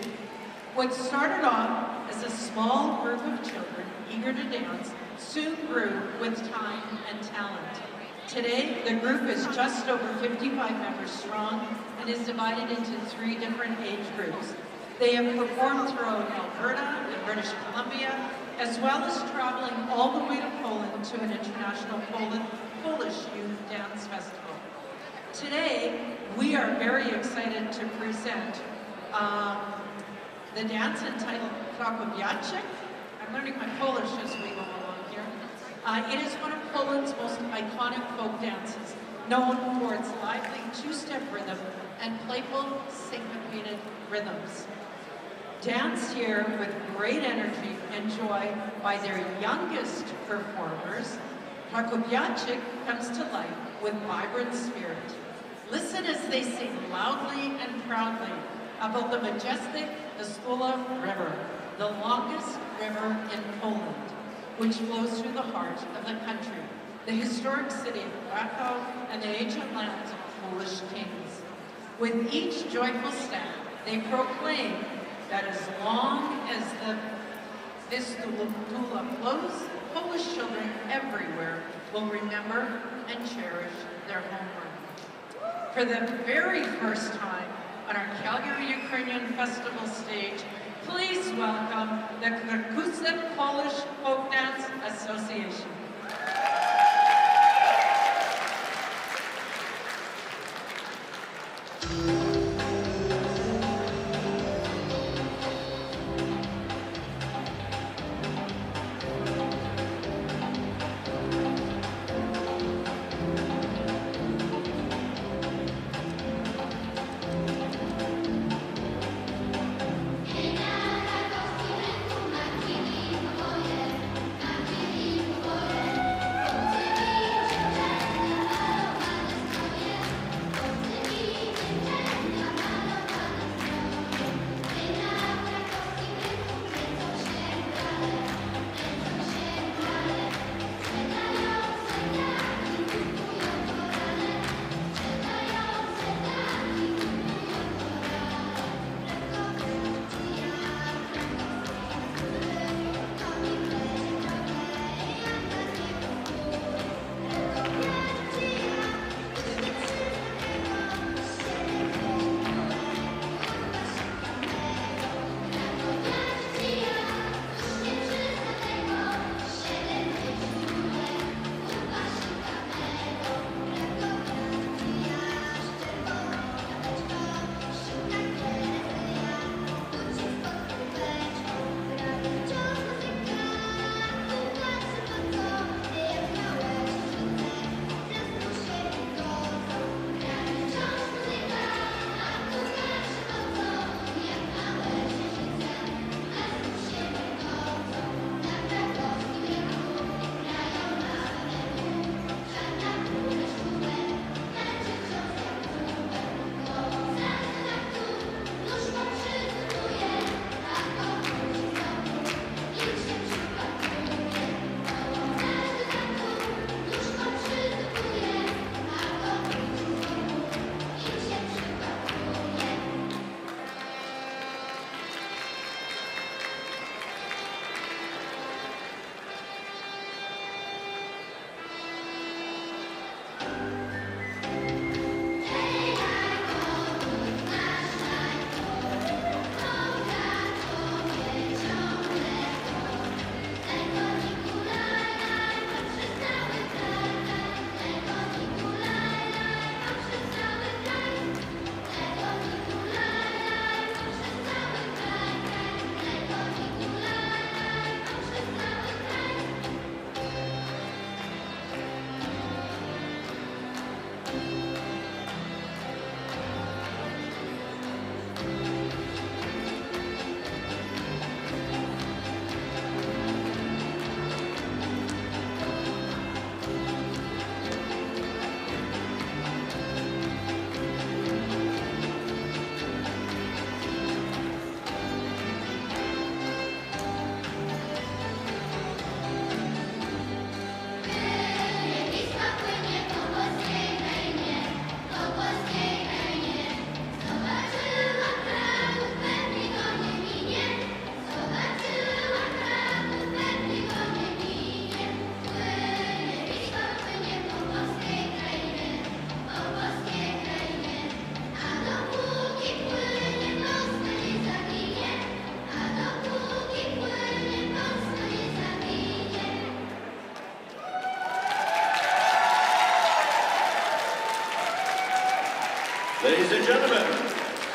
What started off as a small group of children eager to dance soon grew with time and talent. Today, the group is just over 55 members strong and is divided into 3 different age groups. They have performed throughout Alberta and British Columbia, as well as traveling all the way to Poland to an international Polish youth dance festival. Today, we are very excited to present the dance entitled Krakowiaczek. I'm learning my Polish as we go along here. It is one of Poland's most iconic folk dances, known for its lively 2-step rhythm and playful syncopated rhythms. Danced here with great energy and joy by their youngest performers, Krakowiaczek comes to life with vibrant spirit. Listen as they sing loudly and proudly about the majestic Vistula River, the longest river in Poland, which flows through the heart of the country, the historic city of Krakow, and the ancient lands of Polish kings. With each joyful step, they proclaim that as long as the Vistula flows, Polish children everywhere will remember and cherish their homeland. For the very first time on our Calgary Ukrainian Festival stage, please welcome the Krakowiaczek Polish Folk Dance Association. Ladies and gentlemen,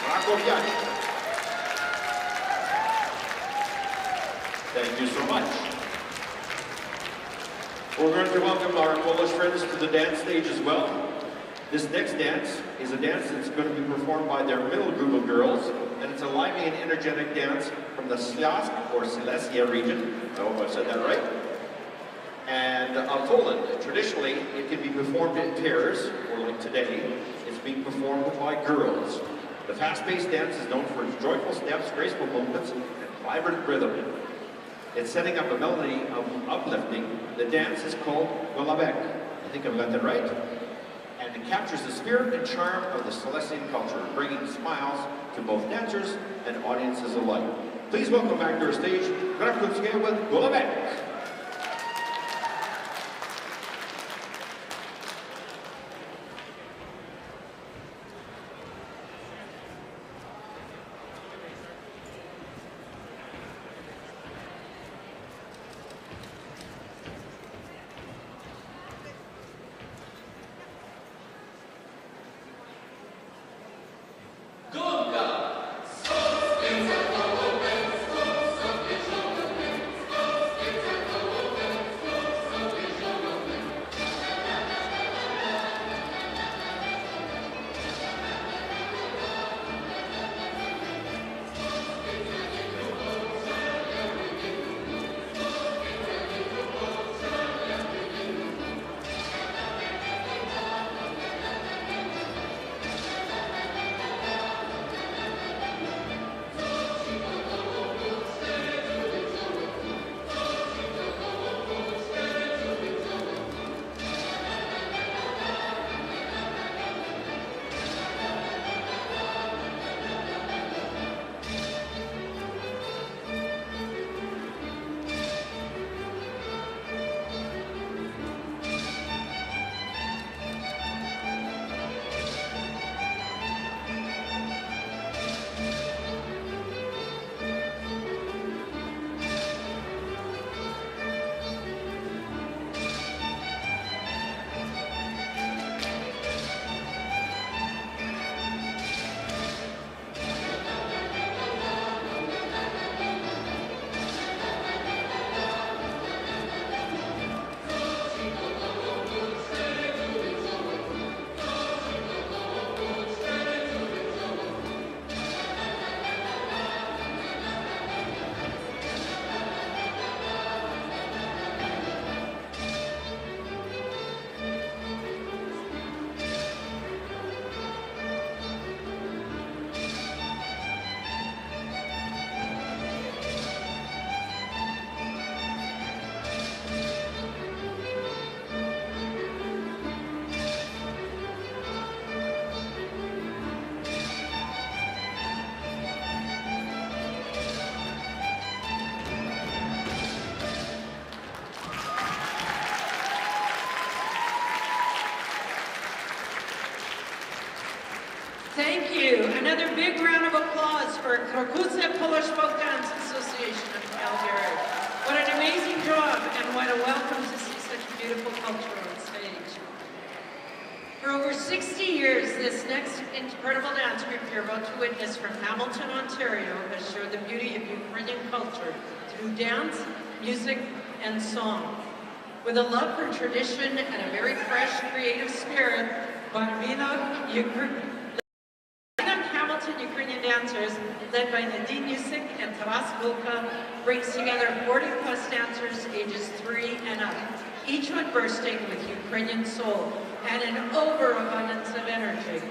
Rakowiak. Thank you so much. We're going to welcome our Polish friends to the dance stage as well. This next dance is a dance that's going to be performed by their middle group of girls, and it's a lively and energetic dance from the Śląsk or Silesia region. I hope I've said that right. And of Poland. Traditionally, it can be performed in pairs, or like today, it's being performed by girls. The fast-paced dance is known for its joyful steps, graceful movements, and vibrant rhythm. It's setting up a melody of uplifting. The dance is called Golabek. I think I've got that right. And it captures the spirit and charm of the Silesian culture, bringing smiles to both dancers and audiences alike. Please welcome back to our stage, Raffles with Golabek. Thank you. Another big round of applause for Krakowice Polish Folk Dance Association of Calgary. What an amazing job and what a welcome to see such beautiful culture on stage. For over 60 years, this next incredible dance group you're about to witness from Hamilton, Ontario has showed the beauty of Ukrainian culture through dance, music, and song. With a love for tradition and a very fresh, creative spirit, Ukrainian dancers, led by Nadine Yusik and Taras Volka, brings together 40-plus dancers ages 3 and up, each one bursting with Ukrainian soul and an overabundance of energy.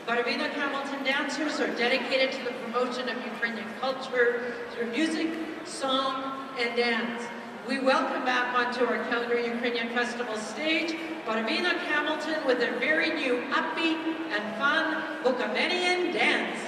Barvina Hamilton dancers are dedicated to the promotion of Ukrainian culture through music, song, and dance. We welcome back onto our Calgary Ukrainian Festival stage, Barvina Hamilton with their very new upbeat and fun Bukovinian dance.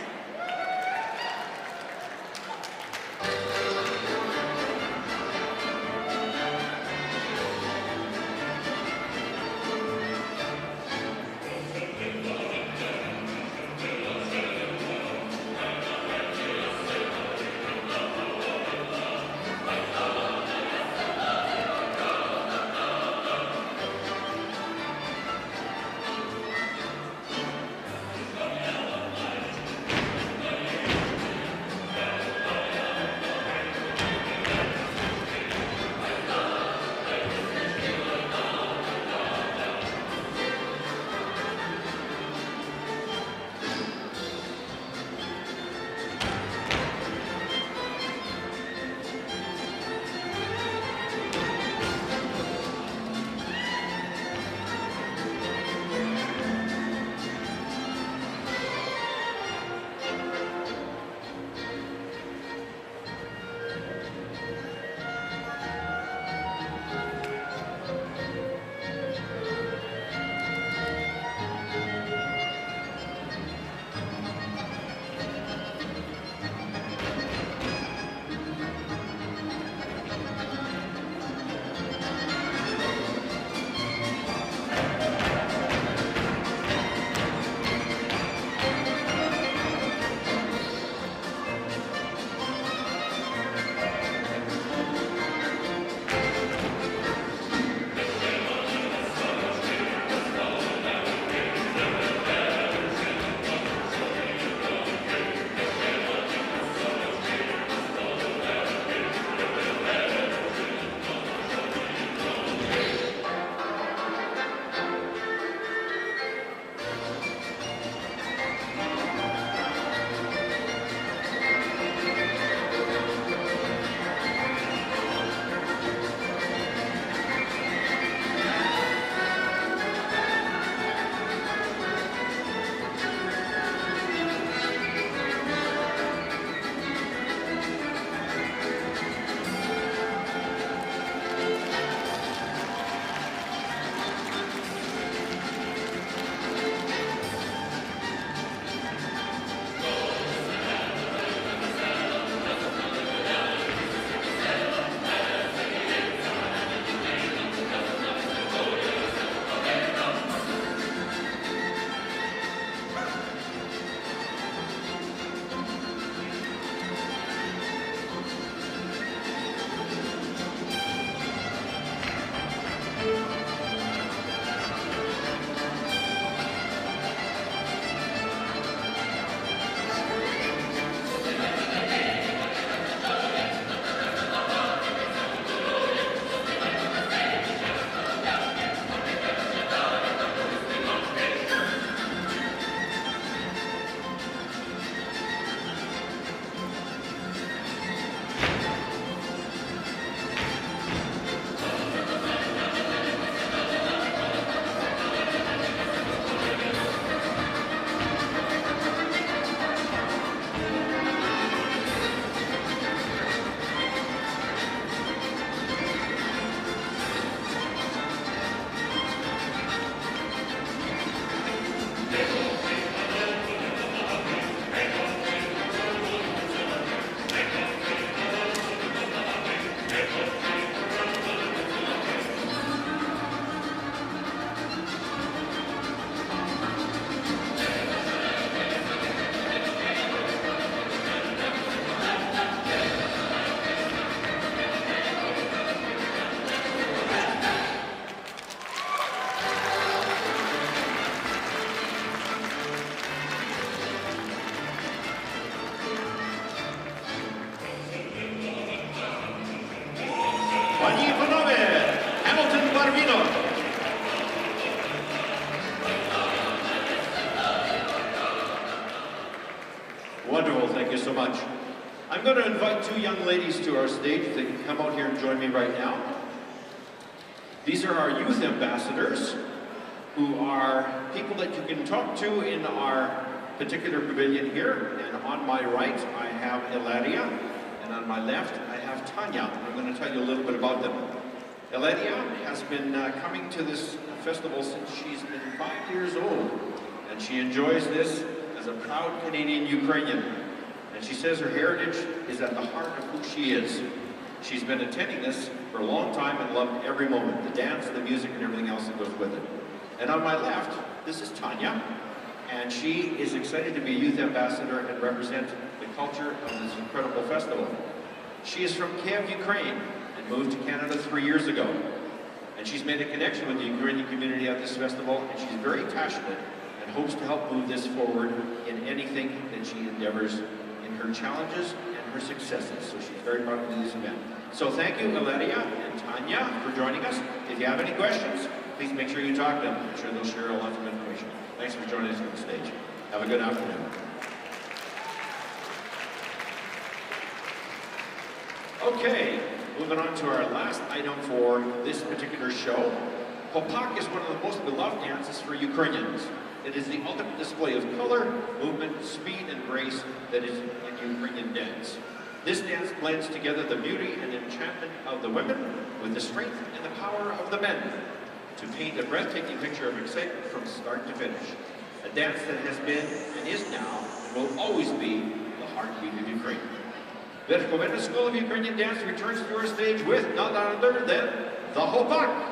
Marino. Wonderful, thank you so much. I'm going to invite two young ladies to our stage. They can come out here and join me right now. These are our youth ambassadors, who are people that you can talk to in our particular pavilion here. And on my right, I have Eladia, and on my left, I have Tanya. I'm going to tell you a little bit about them. Eladia has been coming to this festival since she's been 5 years old, and she enjoys this as a proud Canadian Ukrainian. And she says her heritage is at the heart of who she is. She's been attending this for a long time and loved every moment, the dance, the music, and everything else that goes with it. And on my left, this is Tanya, and she is excited to be a youth ambassador and represent the culture of this incredible festival. She is from Kiev, Ukraine, and moved to Canada 3 years ago. And she's made a connection with the Ukrainian community at this festival, and she's very passionate and hopes to help move this forward in anything that she endeavors in her challenges and her successes. So she's very proud to do this event. So thank you, Eladia and Tanya, for joining us. If you have any questions, please make sure you talk to them. I'm sure they'll share a lot of information. Thanks for joining us on the stage. Have a good afternoon. Okay, moving on to our last item for this particular show. Popak is one of the most beloved dances for Ukrainians. It is the ultimate display of color, movement, speed, and grace that is in Ukrainian dance. This dance blends together the beauty and enchantment of the women with the strength and the power of the men to paint a breathtaking picture of excitement from start to finish. A dance that has been and is now and will always be the heartbeat of Ukraine. Verkhovna School of Ukrainian Dance returns to our stage with none other than the Hopak.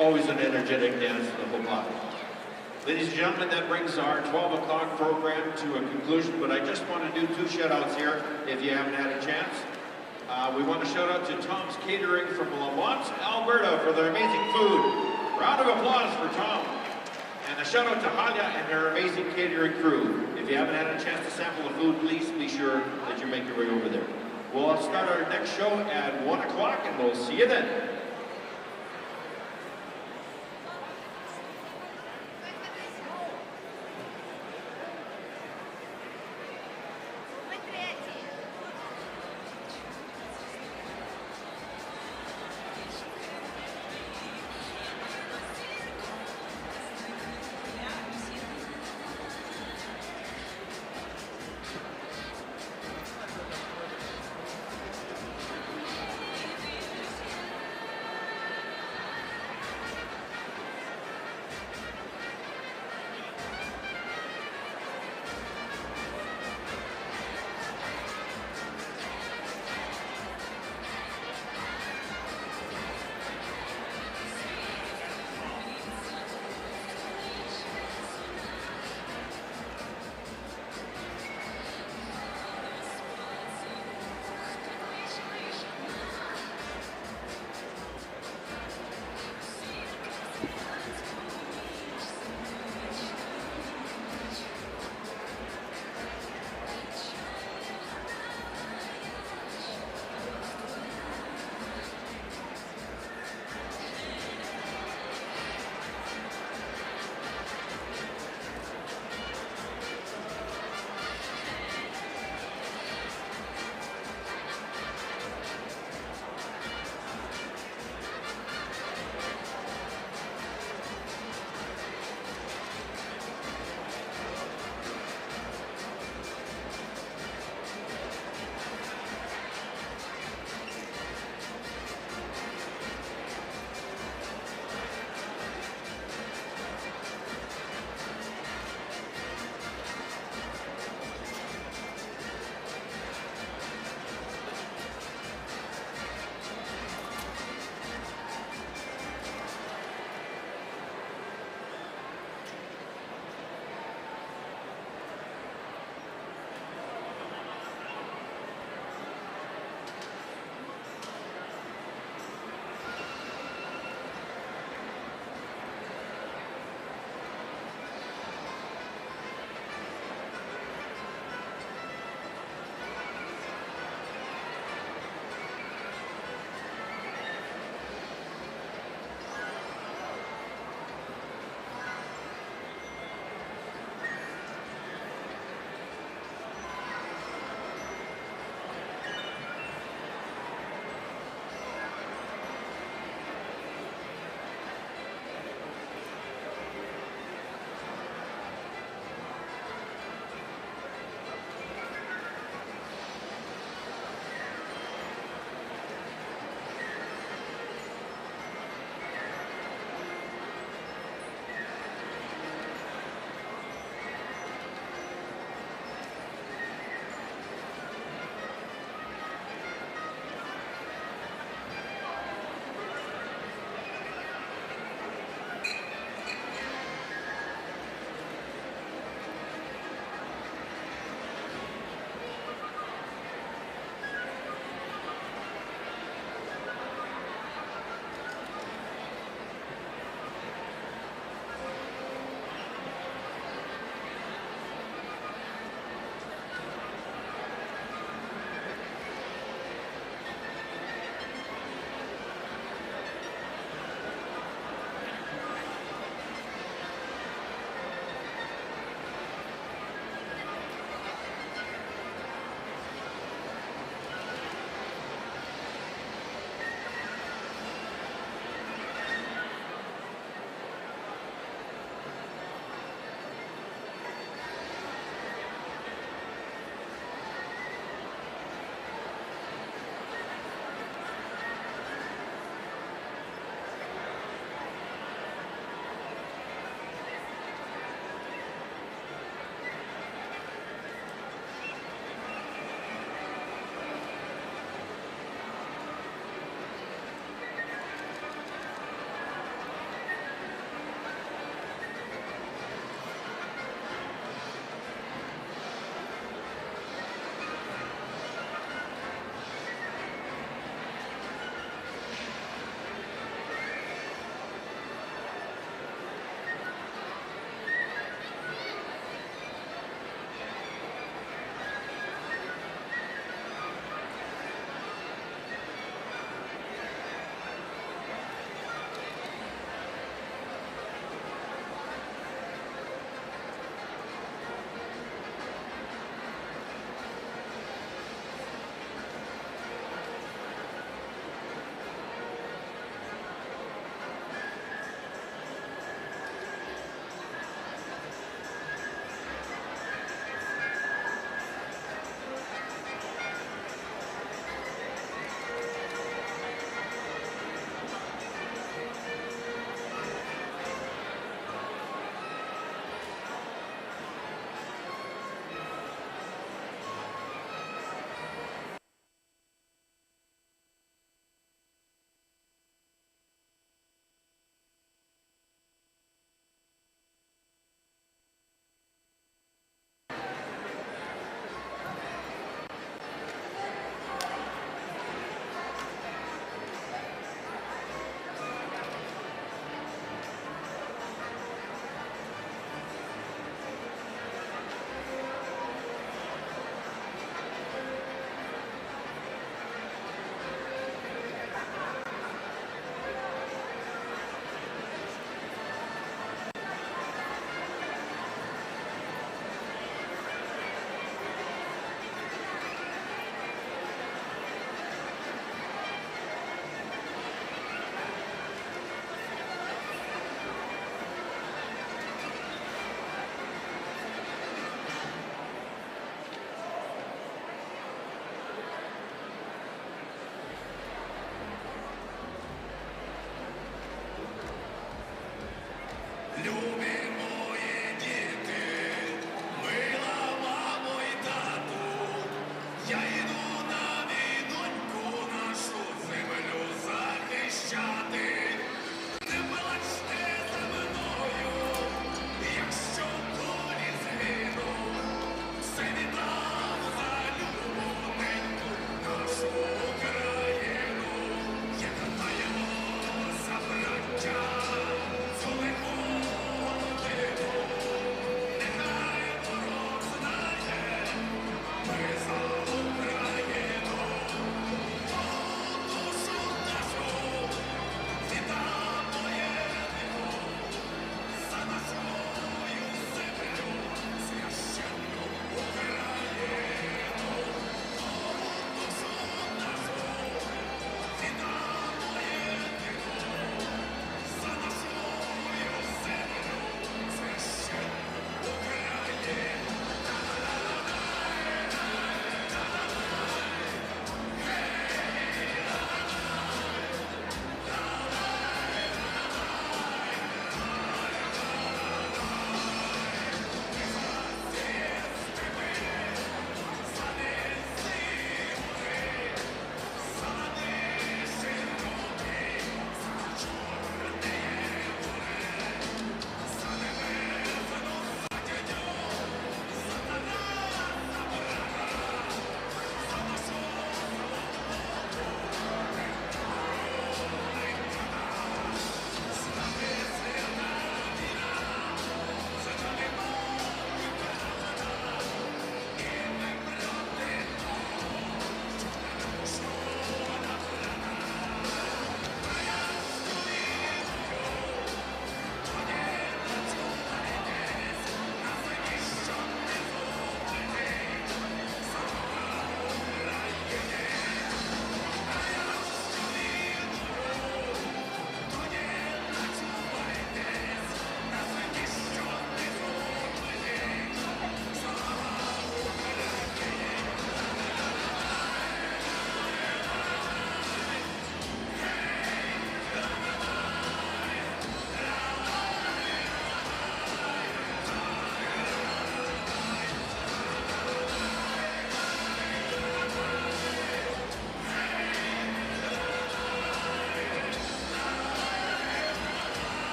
Always an energetic dance to the whole body. Ladies and gentlemen, that brings our 12 o'clock program to a conclusion, but I just want to do 2 shout-outs here if you haven't had a chance. We want to shout out to Tom's Catering from Lamont, Alberta for their amazing food. Round of applause for Tom. And a shout out to Halia and their amazing catering crew. If you haven't had a chance to sample the food, please be sure that you make your way over there. We'll start our next show at 1 o'clock and we'll see you then.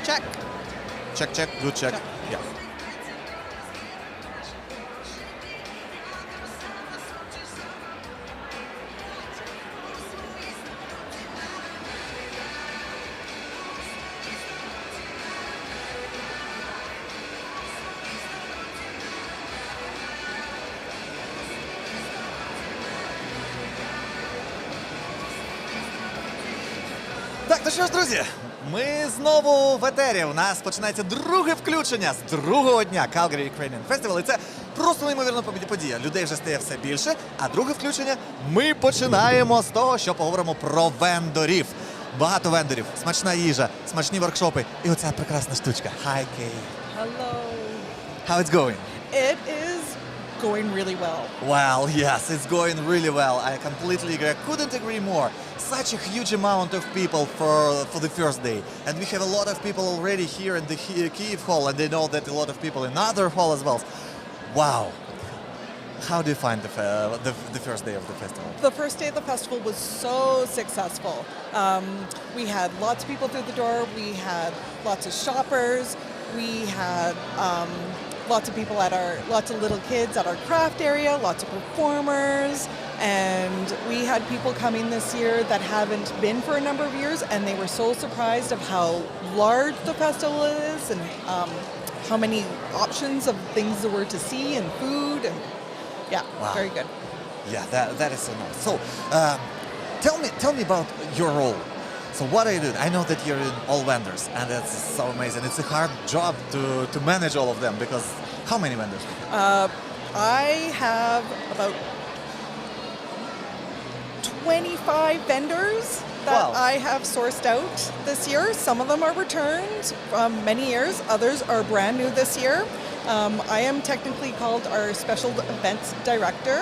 Check. Check, good check. Yeah. Так, ну що ж, друзі, ми знову в етері. У нас починається друге включення з другого дня Calgary Ukrainian Festival. І це просто неймовірна подія. Людей вже стає все більше. А друге включення ми починаємо з того, що поговоримо про вендорів. Багато вендорів, смачна їжа, смачні воркшопи. І оця прекрасна штучка. Hi, Kay. Hello. How it's going? It is going really well. Well, yes, it's going really well. I completely agree. I couldn't agree more. Such a huge amount of people for the first day. And we have a lot of people already here in the Kyiv hall, and they know that a lot of people in other hall as well. Wow. How do you find the first day of the festival? The first day of the festival was so successful. We had lots of people through the door. We had lots of shoppers. We had lots of people lots of little kids at our craft area, lots of performers. And we had people coming this year that haven't been for a number of years, and they were so surprised of how large the festival is and how many options of things there were to see and food. And yeah, wow. Very good. Yeah, that is so nice. So, tell me about your role. So what are you doing? I know that you're in all vendors, and that's so amazing. It's a hard job to manage all of them, because how many vendors? I have about 25 vendors that Wow. I have sourced out this year. Some of them are returned from many years. Others are brand new this year. I am technically called our special events director,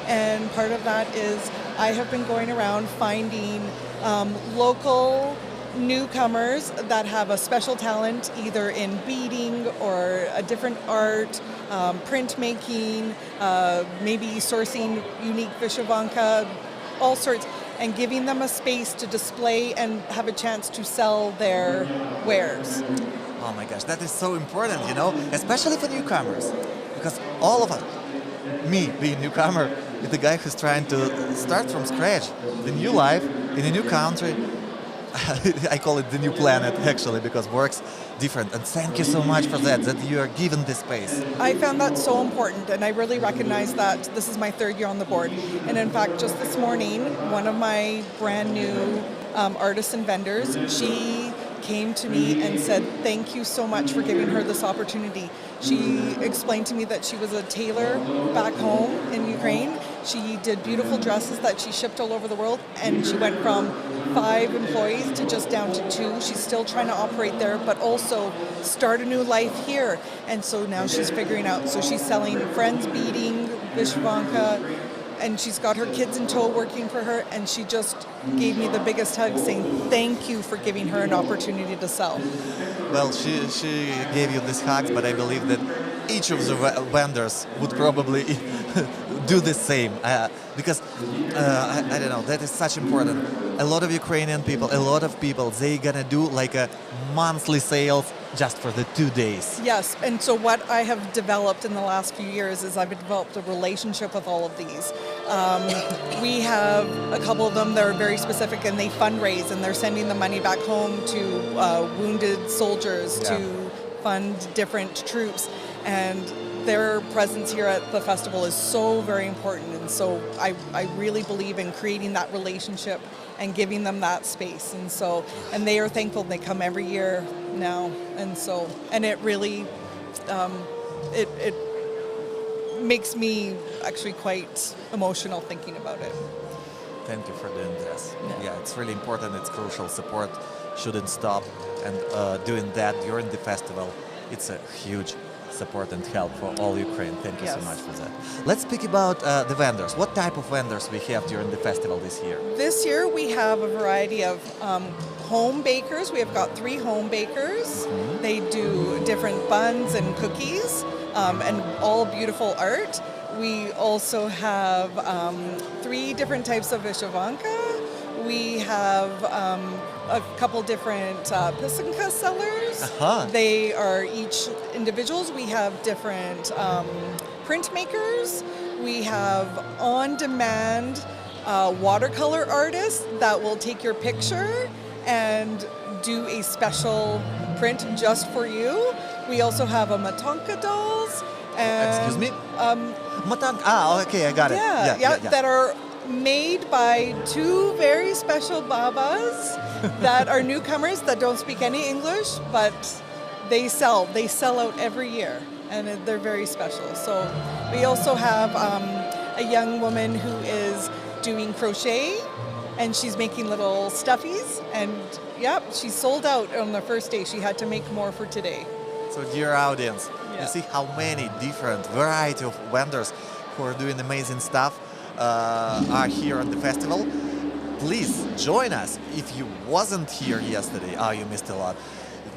and part of that is I have been going around finding local newcomers that have a special talent either in beading or a different art, printmaking, maybe sourcing unique vyshyvanka, all sorts, and giving them a space to display and have a chance to sell their wares. Oh my gosh, that is so important, you know, especially for newcomers, because all of us, me being a newcomer, is the guy who's trying to start from scratch, the new life in a new country. I call it the new planet, actually, because work's different. And thank you so much for that you are given this space. I found that so important, and I really recognize that this is my third year on the board. And in fact, just this morning, one of my brand new artists and vendors, she came to me and said, thank you so much for giving her this opportunity. She explained to me that she was a tailor back home in Ukraine. She did beautiful dresses that she shipped all over the world, and she went from 5 employees to just down to 2. She's still trying to operate there, but also start a new life here. And so now she's figuring out, so she's selling friends beading, vyshyvanka, and she's got her kids in tow working for her, and she just gave me the biggest hug saying thank you for giving her an opportunity to sell. Well, she gave you this hug, but I believe that each of the vendors would probably do the same, because I don't know, that is such important. A lot of Ukrainian people, they gonna do like a monthly sales just for the 2 days. Yes, and so what I have developed in the last few years is I've developed a relationship with all of these. We have a couple of them that are very specific, and they fundraise, and they're sending the money back home to wounded soldiers to fund different troops. And their presence here at the festival is so very important, and so I really believe in creating that relationship and giving them that space, and they are thankful. They come every year now, and it really it makes me actually quite emotional thinking about it. Thank you for doing this. Yeah, it's really important. It's crucial. Support shouldn't stop, and doing that during the festival, it's a huge support and help for all Ukraine. Thank you so much for that. Let's speak about the vendors. What type of vendors we have during the festival this year? This year we have a variety of home bakers. We have got 3 home bakers. Mm-hmm. They do different buns and cookies and all beautiful art. We also have 3 different types of vyshyvanka. We have a couple different pisanka sellers. Uh-huh. They are each individuals. We have different printmakers. We have on-demand watercolor artists that will take your picture and do a special print just for you. We also have a matanka dolls. And, Excuse me? Okay, I got it. Yeah, that are made by two very special babas that are newcomers that don't speak any English, but they sell out every year, and they're very special. So we also have a young woman who is doing crochet, and she's making little stuffies, and she's sold out on the first day. She had to make more for today. So dear audience, you see how many different variety of vendors who are doing amazing stuff are here at the festival. Please join us. If you wasn't here yesterday, you missed a lot.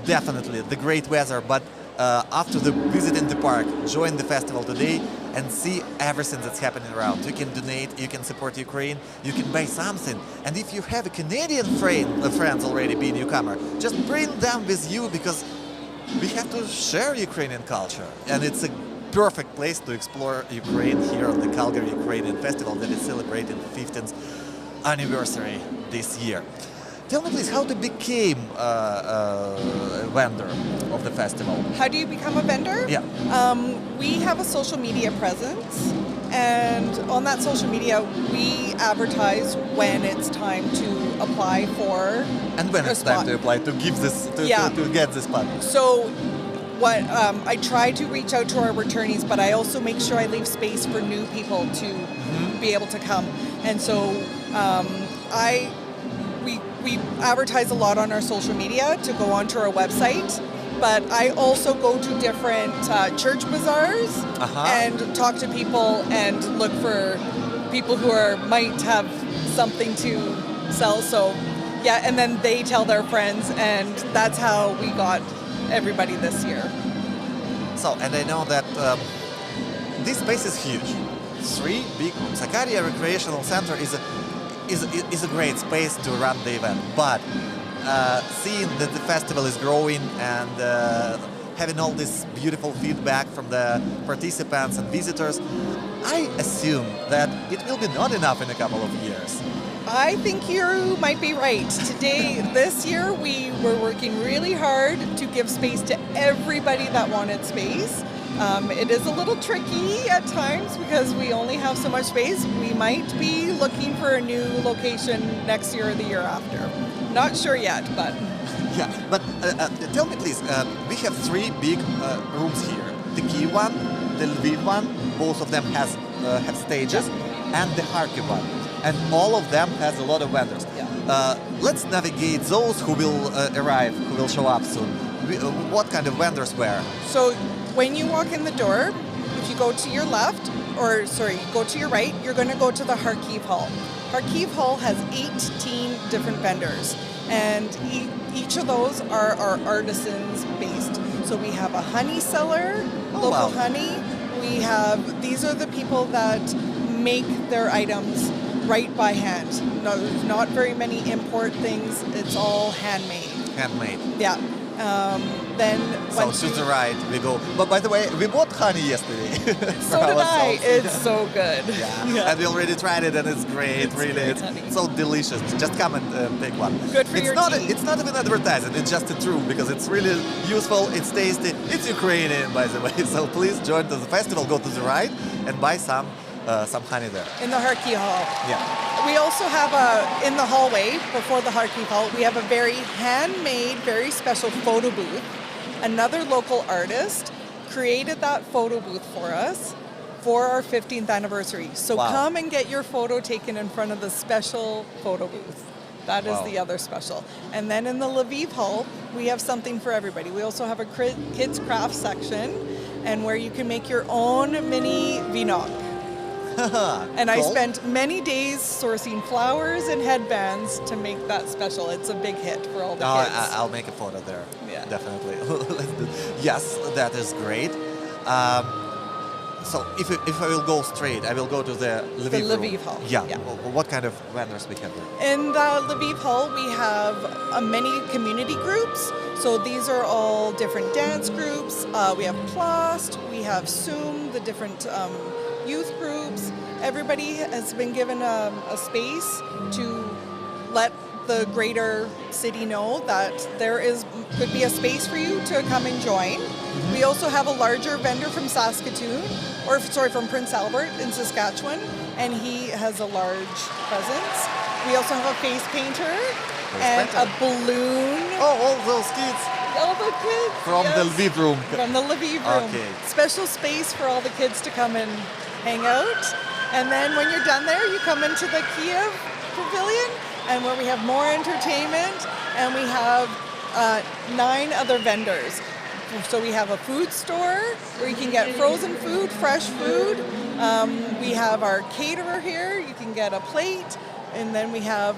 Definitely the great weather, but after the visit in the park, join the festival today and see everything that's happening around. You can donate, you can support Ukraine, you can buy something. And if you have a Canadian friends already being newcomer, just bring them with you, because we have to share Ukrainian culture. And it's a perfect place to explore Ukraine here on the Calgary Ukrainian Festival that is celebrating 15th anniversary this year. Tell me please, how to become a vendor of the festival? How do you become a vendor? Yeah. We have a social media presence, and on that social media, we advertise when it's time to apply for And when a it's spot. time to apply to give this to get this spot. So what I try to reach out to our returnees, but I also make sure I leave space for new people to be able to come. And so we advertise a lot on our social media to go onto our website, but I also go to different church bazaars and talk to people and look for people who might have something to sell. So and then they tell their friends, and that's how we got everybody this year. So, and I know that this space is huge. 3 big rooms. Sakaria Recreational Center is a great space to run the event, but seeing that the festival is growing and having all this beautiful feedback from the participants and visitors, I assume that it will be not enough in a couple of years. I think you might be right. This year, we were working really hard to give space to everybody that wanted space. It is a little tricky at times because we only have so much space. We might be looking for a new location next year or the year after. Not sure yet, but... Yeah, but tell me please, we have 3 big rooms here. The Kyiv one, the Lviv one, both of them have stages, and the Kharkiv one. And all of them has a lot of vendors. Let's navigate those who will arrive, who will show up soon. What kind of vendors were? So when you walk in the door, if you go to your left, go to your right, you're going to go to the Kharkiv Hall. Kharkiv Hall has 18 different vendors, and each of those are our artisans based. So we have a honey seller, local honey. These are the people that make their items right by hand. No, there's not very many import things. It's all handmade. Handmade. Yeah. Then so to the right we go. But by the way, we bought honey yesterday. So did I. It's so good. Yeah. And we already tried it, and it's great. Really, it's so delicious. Just come and take one. Good for your tea. It's not even advertising. It's just the truth, because it's really useful. It's tasty. It's Ukrainian, by the way. So please join the festival. Go to the right and buy some honey there. In the Kharkiv Hall. Yeah. We also have in the hallway before the Kharkiv Hall, we have a very handmade, very special photo booth. Another local artist created that photo booth for us for our 15th anniversary. So come and get your photo taken in front of the special photo booth. That is the other special. And then in the Lviv Hall, we have something for everybody. We also have a kids craft section, and where you can make your own mini vinok. And I spent many days sourcing flowers and headbands to make that special. It's a big hit for all the kids. I'll make a photo there. Yeah. Definitely. Yes, that is great. So if I will go straight, I will go to the Lviv room. Lviv hall, Yeah. yeah. What kind of vendors we have there? In the Lviv Hall, we have many community groups. So these are all different dance groups. We have Plast, we have Zoom, the different youth groups. Everybody has been given a space to let the greater city know that there could be a space for you to come and join. We also have a larger vendor from Saskatoon, from Prince Albert in Saskatchewan, and he has a large presence. We also have a face painter and a balloon. Oh, all those kids All the kids. from the Lviv room. From the Lviv room. Okay. Special space for all the kids to come and hang out. And then when you're done there, you come into the Kiev Pavilion, and where we have more entertainment, and we have 9 other vendors. So we have a food store where you can get frozen food, fresh food. We have our caterer here. You can get a plate. And then we have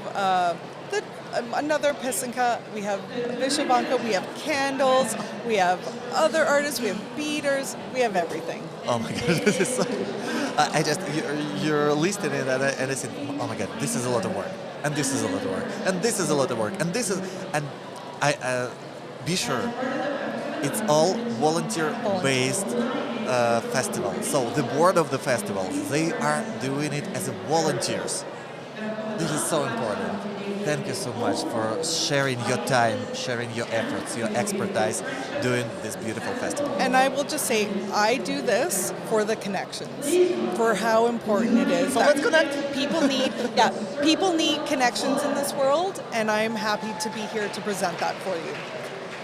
another pisanka. We have Vishavanka. We have candles. We have other artists. We have beaters. We have everything. Oh my god, this is so. I just you're listing it and I said, oh my god, this is a lot of work, and this is a lot of work, and this is a lot of work, and this is, and I be sure, it's all volunteer-based festival. So the board of the festival, they are doing it as a volunteers. This is so important. Thank you so much for sharing your time, sharing your efforts, your expertise, doing this beautiful festival. And I will just say, I do this for the connections, for how important it is. So let's connect. People need connections in this world, and I'm happy to be here to present that for you.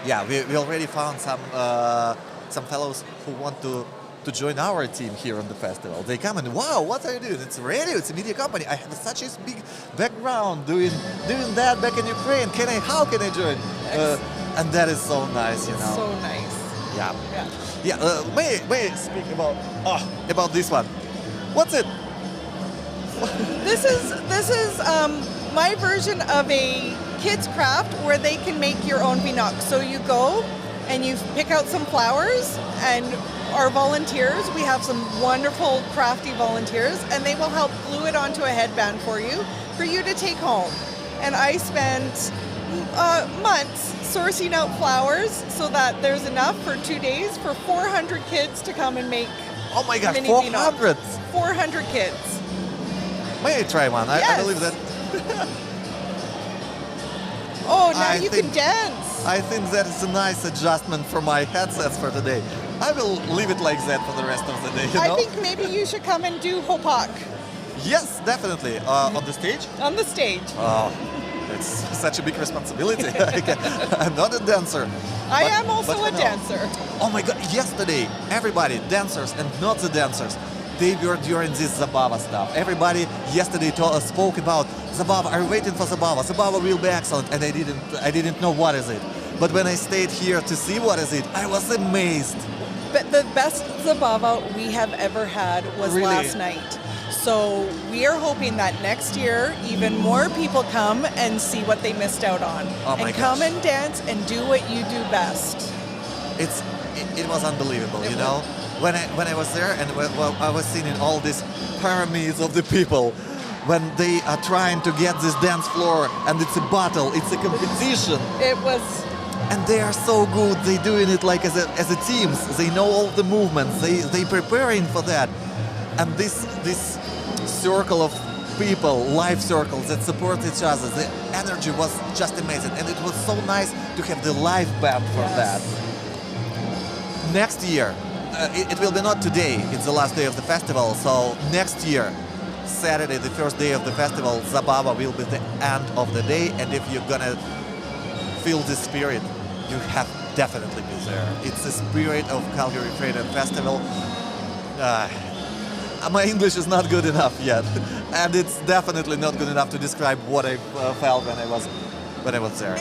Yeah, we already found some fellows who want to join our team here on the festival. They come and, wow, what are you doing? It's radio, it's a media company. I have such a big background doing that back in Ukraine. How can I join? And that is so nice, you know. So nice. Yeah. May I speak about this one? What's it? This is my version of a kids craft where they can make your own vinok. So you go and you pick out some flowers, and our volunteers, we have some wonderful crafty volunteers, and they will help glue it onto a headband for you to take home. And I spent months sourcing out flowers so that there's enough for 2 days for 400 kids to come and make. Oh my God, mini 400! 400 kids. May I try one? Yes. I believe that. Oh, now you can dance. I think that is a nice adjustment for my headsets for today. I will leave it like that for the rest of the day, you know? I think maybe you should come and do hopak Yes, definitely. On the stage? on the stage. Oh, it's such a big responsibility. I'm not a dancer. I But- am also but a you know. dancer. Oh my god, yesterday, everybody, dancers and not the dancers, they were during this Zabava stuff. Everybody yesterday spoke about Zabava, are you waiting for Zabava? Zabava will be excellent, and I didn't know what is it. But when I stayed here to see what is it, I was amazed. But the best Zabava we have ever had was Really? last night. So we are hoping that next year even more people come and see what they missed out on. Oh my and come gosh. and dance and do what you do best. It was unbelievable, you know? When I was there and I was seeing all these pyramids of the people, when they are trying to get this dance floor, and it's a battle, it's a competition. It was And they are so good. They doing it like as a teams. They know all the movements. They preparing for that. And this circle of people, live circles that support each other. The energy was just amazing, and it was so nice to have the live band for that. Next year, it will be not today. It's the last day of the festival. So next year, Saturday, the first day of the festival, Zabava will be the end of the day. And if you're gonna feel the spirit, you have definitely be there. It's the spirit of Calgary Ukrainian Festival. My English is not good enough yet, and it's definitely not good enough to describe what I felt when I was there.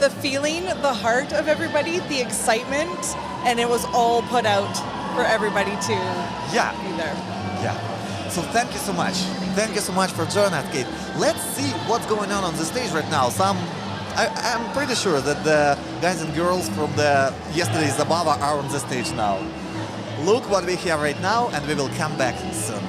the feeling, the heart of everybody, the excitement, and it was all put out for everybody to Yeah. be there. Yeah. So thank you so much. Thank you so much for joining us, Kate. Let's see what's going on the stage right now. I'm pretty sure that the guys and girls from the yesterday's Zabava are on the stage now. look what we have right now, and we will come back soon.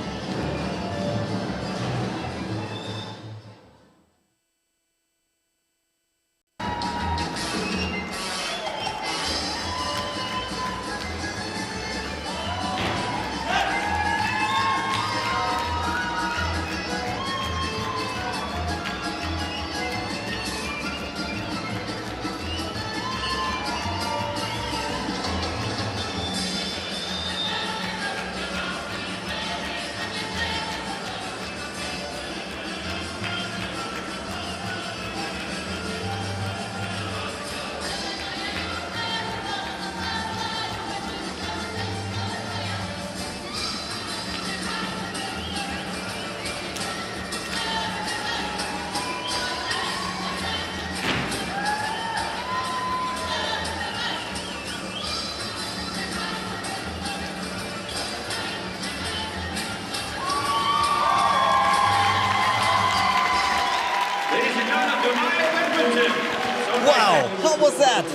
Wow, how was that?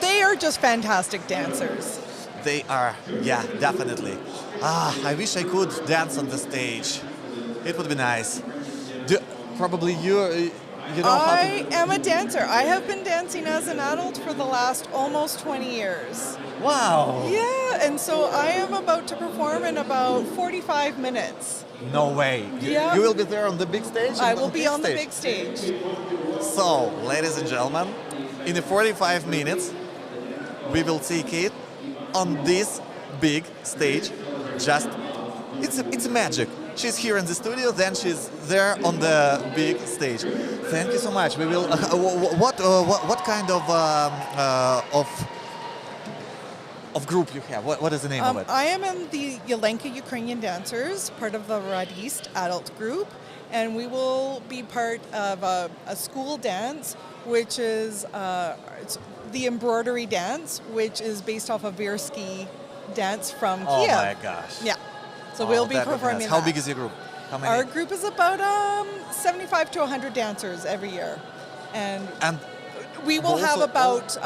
They are just fantastic dancers. They are, yeah, definitely. I wish I could dance on the stage. It would be nice. Probably you know how to... I am a dancer. I have been dancing as an adult for the last almost 20 years. Wow! Yeah, and so I am about to perform in about 45 minutes. No way. Yeah. You will be there on the big stage? I will be on the big stage. So, ladies and gentlemen, in the 45 minutes, we will see Kate on this big stage. Just, it's magic. She's here in the studio, then she's there on the big stage. Thank you so much. We will. What kind of group you have? What is the name of it? I am in the Yelenka Ukrainian Dancers, part of the Radist adult group, and we will be part of a school dance, which is it's the embroidery dance, which is based off of Virsky dance from Kiev. Oh my gosh! Yeah, so we'll be performing. How that. big is your group? How many? Our group is about 75 to 100 dancers every year, and we will have about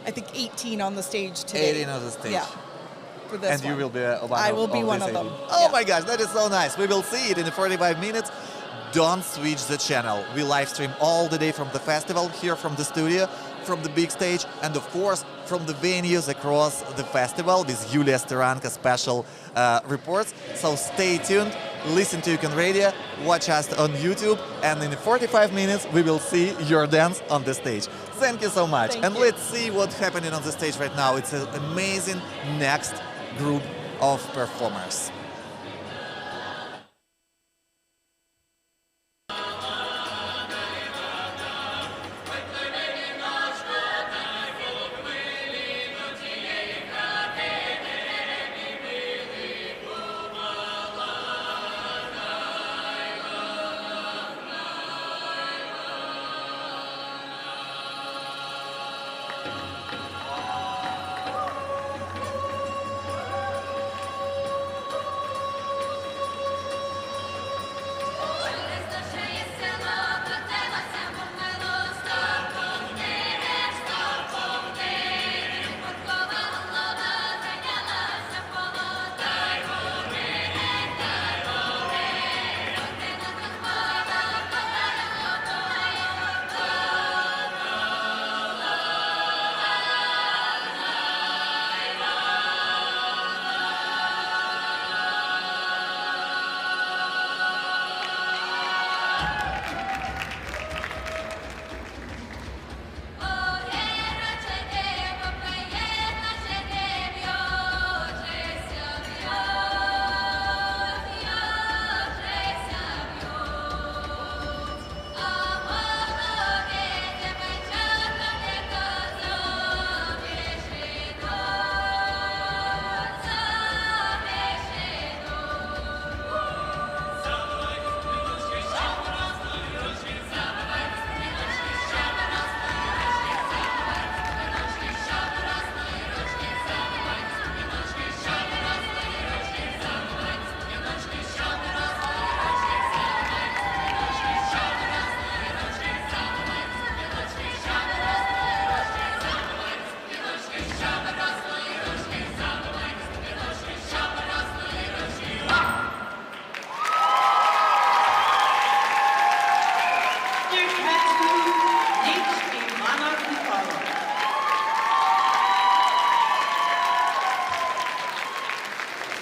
I think 18 on the stage today. 18 on the stage. Yeah. For this and one. you will be one I of will be of one these of them. 18. Oh my gosh, that is so nice. We will see it in the 45 minutes. Don't switch the channel. We live stream all the day from the festival, here from the studio, from the big stage, and of course from the venues across the festival with Yulia Steranka special reports. So stay tuned, listen to Ukrainian Radio, watch us on YouTube, and in the 45 minutes we will see your dance on the stage. Thank you so much. Thank and you. let's see what's happening on the stage right now. It's an amazing next group of performers.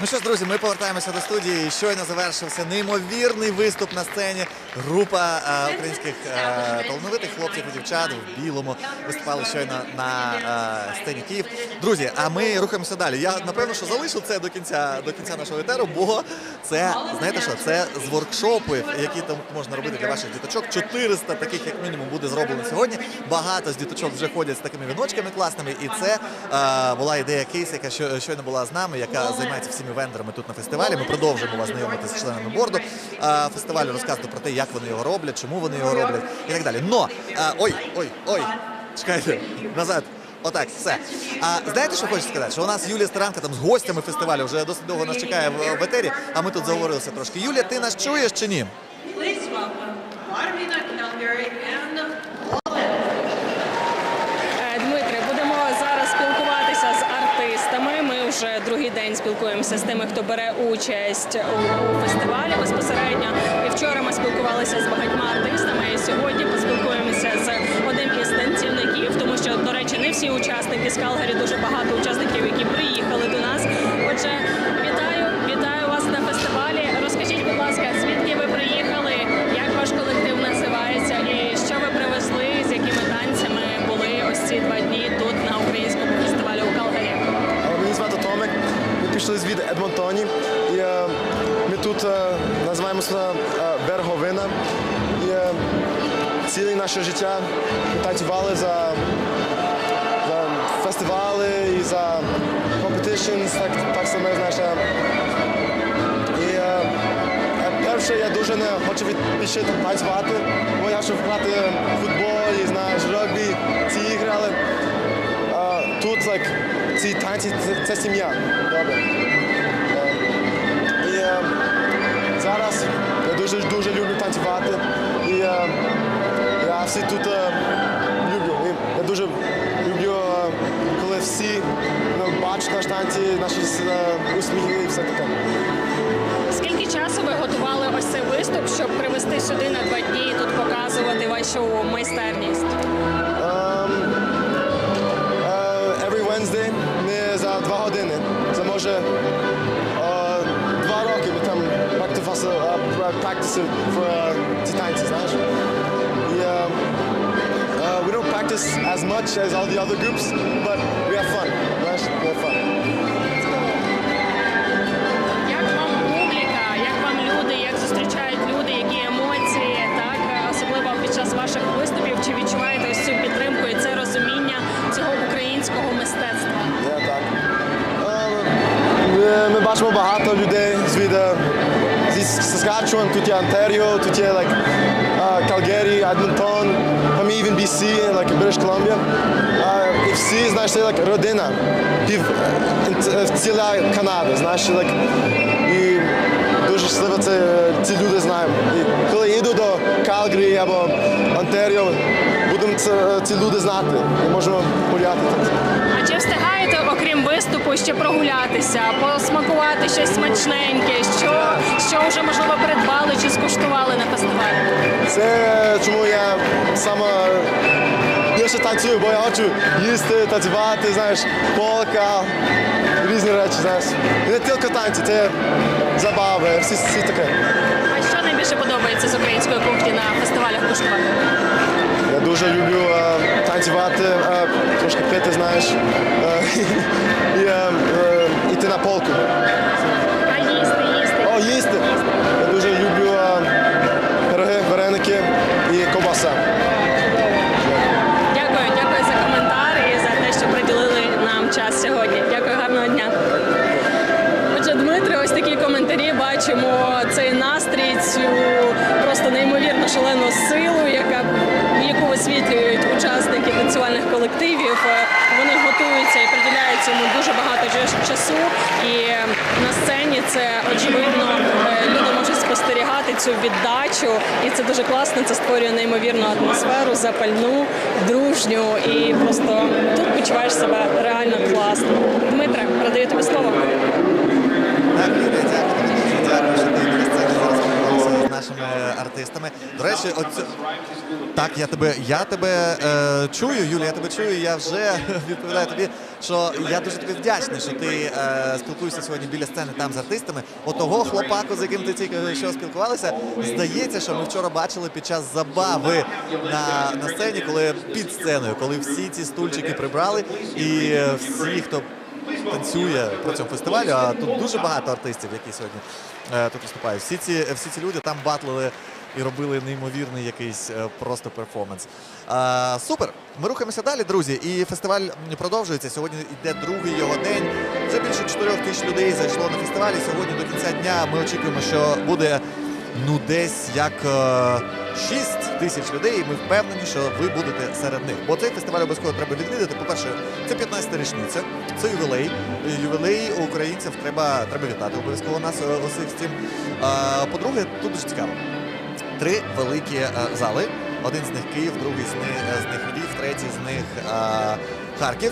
Ну що ж, друзі, ми повертаємося до студії. Щойно завершився неймовірний виступ на сцені. Група українських талановитих хлопців і дівчат в білому виступали щойно на сцені Київ. Друзі, а ми рухаємося далі. Я, напевно, що залишу це до кінця нашого етеру, бо це, знаєте що, це з воркшопів, які там можна робити для ваших діточок. 400 таких, як мінімум, буде зроблено сьогодні. Багато з діточок вже ходять з такими віночками класними. І це була ідея Кейс, яка щойно була з нами, яка займається всіми вендорами тут на фестивалі. Ми продовжуємо вас знайомити з членами борду фестивалю, розказувати про те, як вони його роблять, чому вони його роблять і так далі. Но, ой, чекайте, назад. Отак, все. Знаєте, що хочу сказати? Що у нас Юлія Старанка там з гостями фестивалю вже досить довго нас чекає в етері, а ми тут заговорилися трошки. Юлія, ти нас чуєш чи ні? Дмитре, будемо зараз спілкуватися з артистами. Ми вже другий день спілкуємося з тими, хто бере участь у фестивалі безпосередньо. І вчора ми спілкувалися з багатьма артистами, і сьогодні поспілкуємося з одним із танцівників, тому що, до речі, не всі учасники з Calgary, дуже багато учасників, які приїхали до нас. Отже, вітаю вас на фестивалі. Розкажіть, будь ласка, звідки ви приїхали, як ваш колектив називається і що ви привезли, з якими танцями були ось ці 2 дні тут на Українському фестивалі у Calgary? Мені звати Томик, ми пішли з від Едмонтоні і ми тут називаємося Верховина. І ціле наше життя ми танцювали за фестивалі і за competitions, так само, знаєш. І перше, я дуже не хочу більше танцювати, бо я хочу грати в футбол, і, знаєш, регбі, ці ігри, але тут ці танці – це сім'я. Добре. І зараз я дуже люблю танцювати. І я всі тут люблю. І я дуже люблю, коли всі бачать наші танці, наші усміхи і все таке. Скільки часу ви готували ось цей виступ, щоб привезти сюди на 2 дні і тут показувати вашу майстерність? Every Wednesday ми за 2 години. Це може 2 роки ми там практикуємо ці танці, знаєш. We don't practice as much as all the other groups, but we have fun. Знаєш, we have fun. Як вам публіка, як вам люди, як зустрічають люди, які емоції, так? Особливо під час ваших виступів, чи відчуваєте ось цю підтримку і це розуміння цього українського мистецтва? Так. Ми бачимо багато людей зі Saskatchewan, тут є Ontario, тут є Calgary, Edmonton, там є even BC, British Columbia. І всі, знаєш, це родина, ціла Канади, знаєш, і дуже щасливо ці люди знаємо. І коли їду до Calgary або Ontario, будемо ці люди знати, і можемо гуляти. А чи встигаєте, окрім виступу, ще прогулятися, посмакувати щось смачненьке, що вже, можливо, придбали чи скуштували на фестивалі? Це чому я саме більше танцюю, бо я хочу їсти, танцювати, знаєш, полка, різні речі, знаєш. І не тільки танці, це забави, всі таке. А що найбільше подобається з української кухні на фестивалях куштувати? Я дуже люблю танцювати, трошки пити, знаєш, і йти на полку. А їсти? Їсти. Я дуже люблю пироги, вареники і ковбаса. Дякую за коментар і за те, що приділили нам час сьогодні. Дякую, гарного дня. Отже, Дмитре, ось такі коментарі, бачимо цей настрій, цю просто неймовірно шалену силу, яку висвітлюють учасники танцювальних колективів. Вони готуються і приділяють цьому дуже багато часу. І на сцені це, очевидно, люди можуть спостерігати цю віддачу. І це дуже класно, це створює неймовірну атмосферу, запальну, дружню. І просто тут почуваєш себе реально класно. Дмитре, передаю тобі слово. Дякую, що ти на сцені зараз спілкувалися з нашими артистами. артистами. До речі, так, я тебе чую, Юлія, я тебе чую, я вже відповідаю тобі, що я дуже тобі вдячний, що ти спілкуєшся сьогодні біля сцени там з артистами. Отого хлопаку, з яким ти тільки що спілкувалися, здається, що ми вчора бачили під час забави на сцені, коли під сценою, коли всі ці стульчики прибрали і всі, хто танцює про цьому фестивалю, а тут дуже багато артистів, які сьогодні тут виступають. Всі ці люди там батлили і робили неймовірний якийсь просто перформанс. Супер! Ми рухаємося далі, друзі, і фестиваль продовжується. Сьогодні йде другий його день. Вже більше 4 тисяч людей зайшло на фестивалі. Сьогодні до кінця дня ми очікуємо, що буде десь як 6 тисяч людей, і ми впевнені, що ви будете серед них. Бо цей фестиваль обов'язково треба відвідати. По-перше, це 15-та річниця, це ювілей. Ювілей українців треба вітати обов'язково нас усіх з цим. По-друге, тут дуже цікаво. 3 великі зали. Один з них Київ, другий з них Львів, третій з них Харків.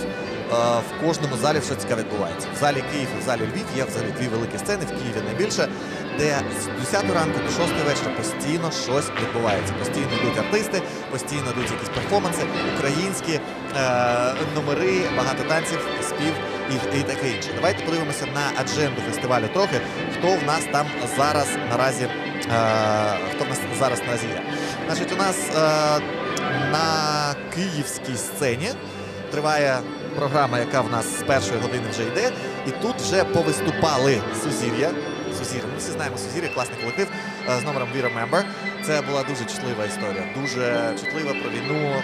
В кожному залі все цікаве відбувається. В залі Київ і в залі Львів є взагалі 2 великі сцени, в Києві найбільше, де з 10 ранку до 6 вечора постійно щось відбувається. Постійно йдуть артисти, постійно йдуть якісь перформанси, українські номери, багато танців, спів і таке інше. Давайте подивимося на адженду фестивалю трохи, хто в нас там зараз наразі є. Значить, у нас на київській сцені триває програма, яка в нас з першої години вже йде. І тут вже повиступали Сузір'я. Ми всі знаємо Сузір'я, класний колектив з номером We Remember. Це була дуже чутлива історія. Дуже чутлива про війну,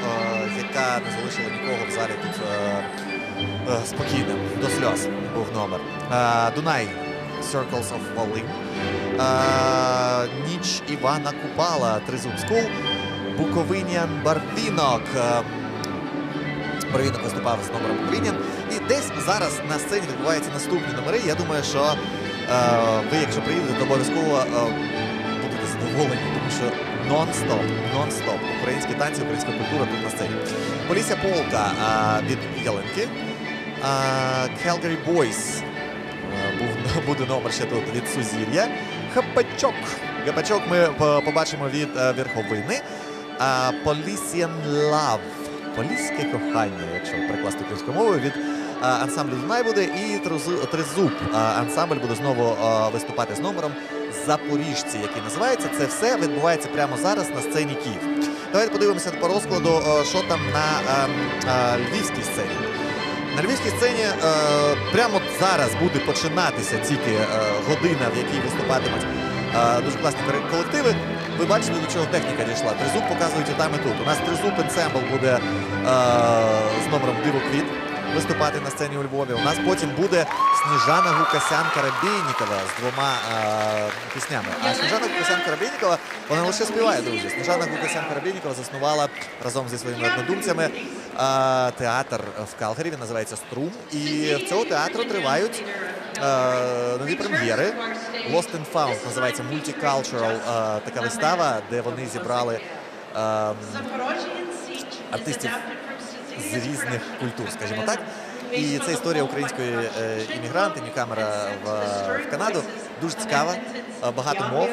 яка не залишила нікого в залі тут спокійним. До сльоз був номер. Дунай, Circles of Волинь. Ніч Івана Купала, Тризуб Скул. Буковинян Барвінок. Барвінок виступав з номером Буковинян. І десь зараз на сцені відбуваються наступні номери. Я думаю, що ви, якщо приїдете, то обов'язково будете задоволені, тому що нон-стоп. Українські танці, українська культура тут на сцені. Полісся Полка від Ялинки. Calgary Boys буде номер ще тут від Сузір'я. Гапачок ми побачимо від Верховини. Polisian Love. Поліське кохання, якщо прикласти українською мовою, від ансамблю Дунай буде. І Тризуб ансамбль буде знову виступати з номером Запоріжці, який називається. Це все відбувається прямо зараз на сцені Київ. Давайте подивимося по розкладу, що там на львівській сцені. На львівській сцені прямо зараз буде починатися тільки година, в якій виступатимуть дуже класні колективи. Ви бачите, до чого техніка дійшла. Тризуб показують і там, і тут. У нас Тризуб енсембл буде з номером Дивоквіт виступати на сцені у Львові. У нас потім буде Сніжана Гукасян-Карабєйнікова з 2 піснями. А Сніжана Гукасян-Карабєйнікова, вона не лише співає, друзі. Сніжана Гукасян-Карабєйнікова заснувала разом зі своїми однодумцями театр в Калгарі, він називається «Струм». І в цього театру тривають нові прем'єри. Lost and Found називається multicultural така вистава, де вони зібрали артистів з різних культур, скажімо так. І це історія української іммігранти, ньюкамера в Канаду. Дуже цікава, багато мов.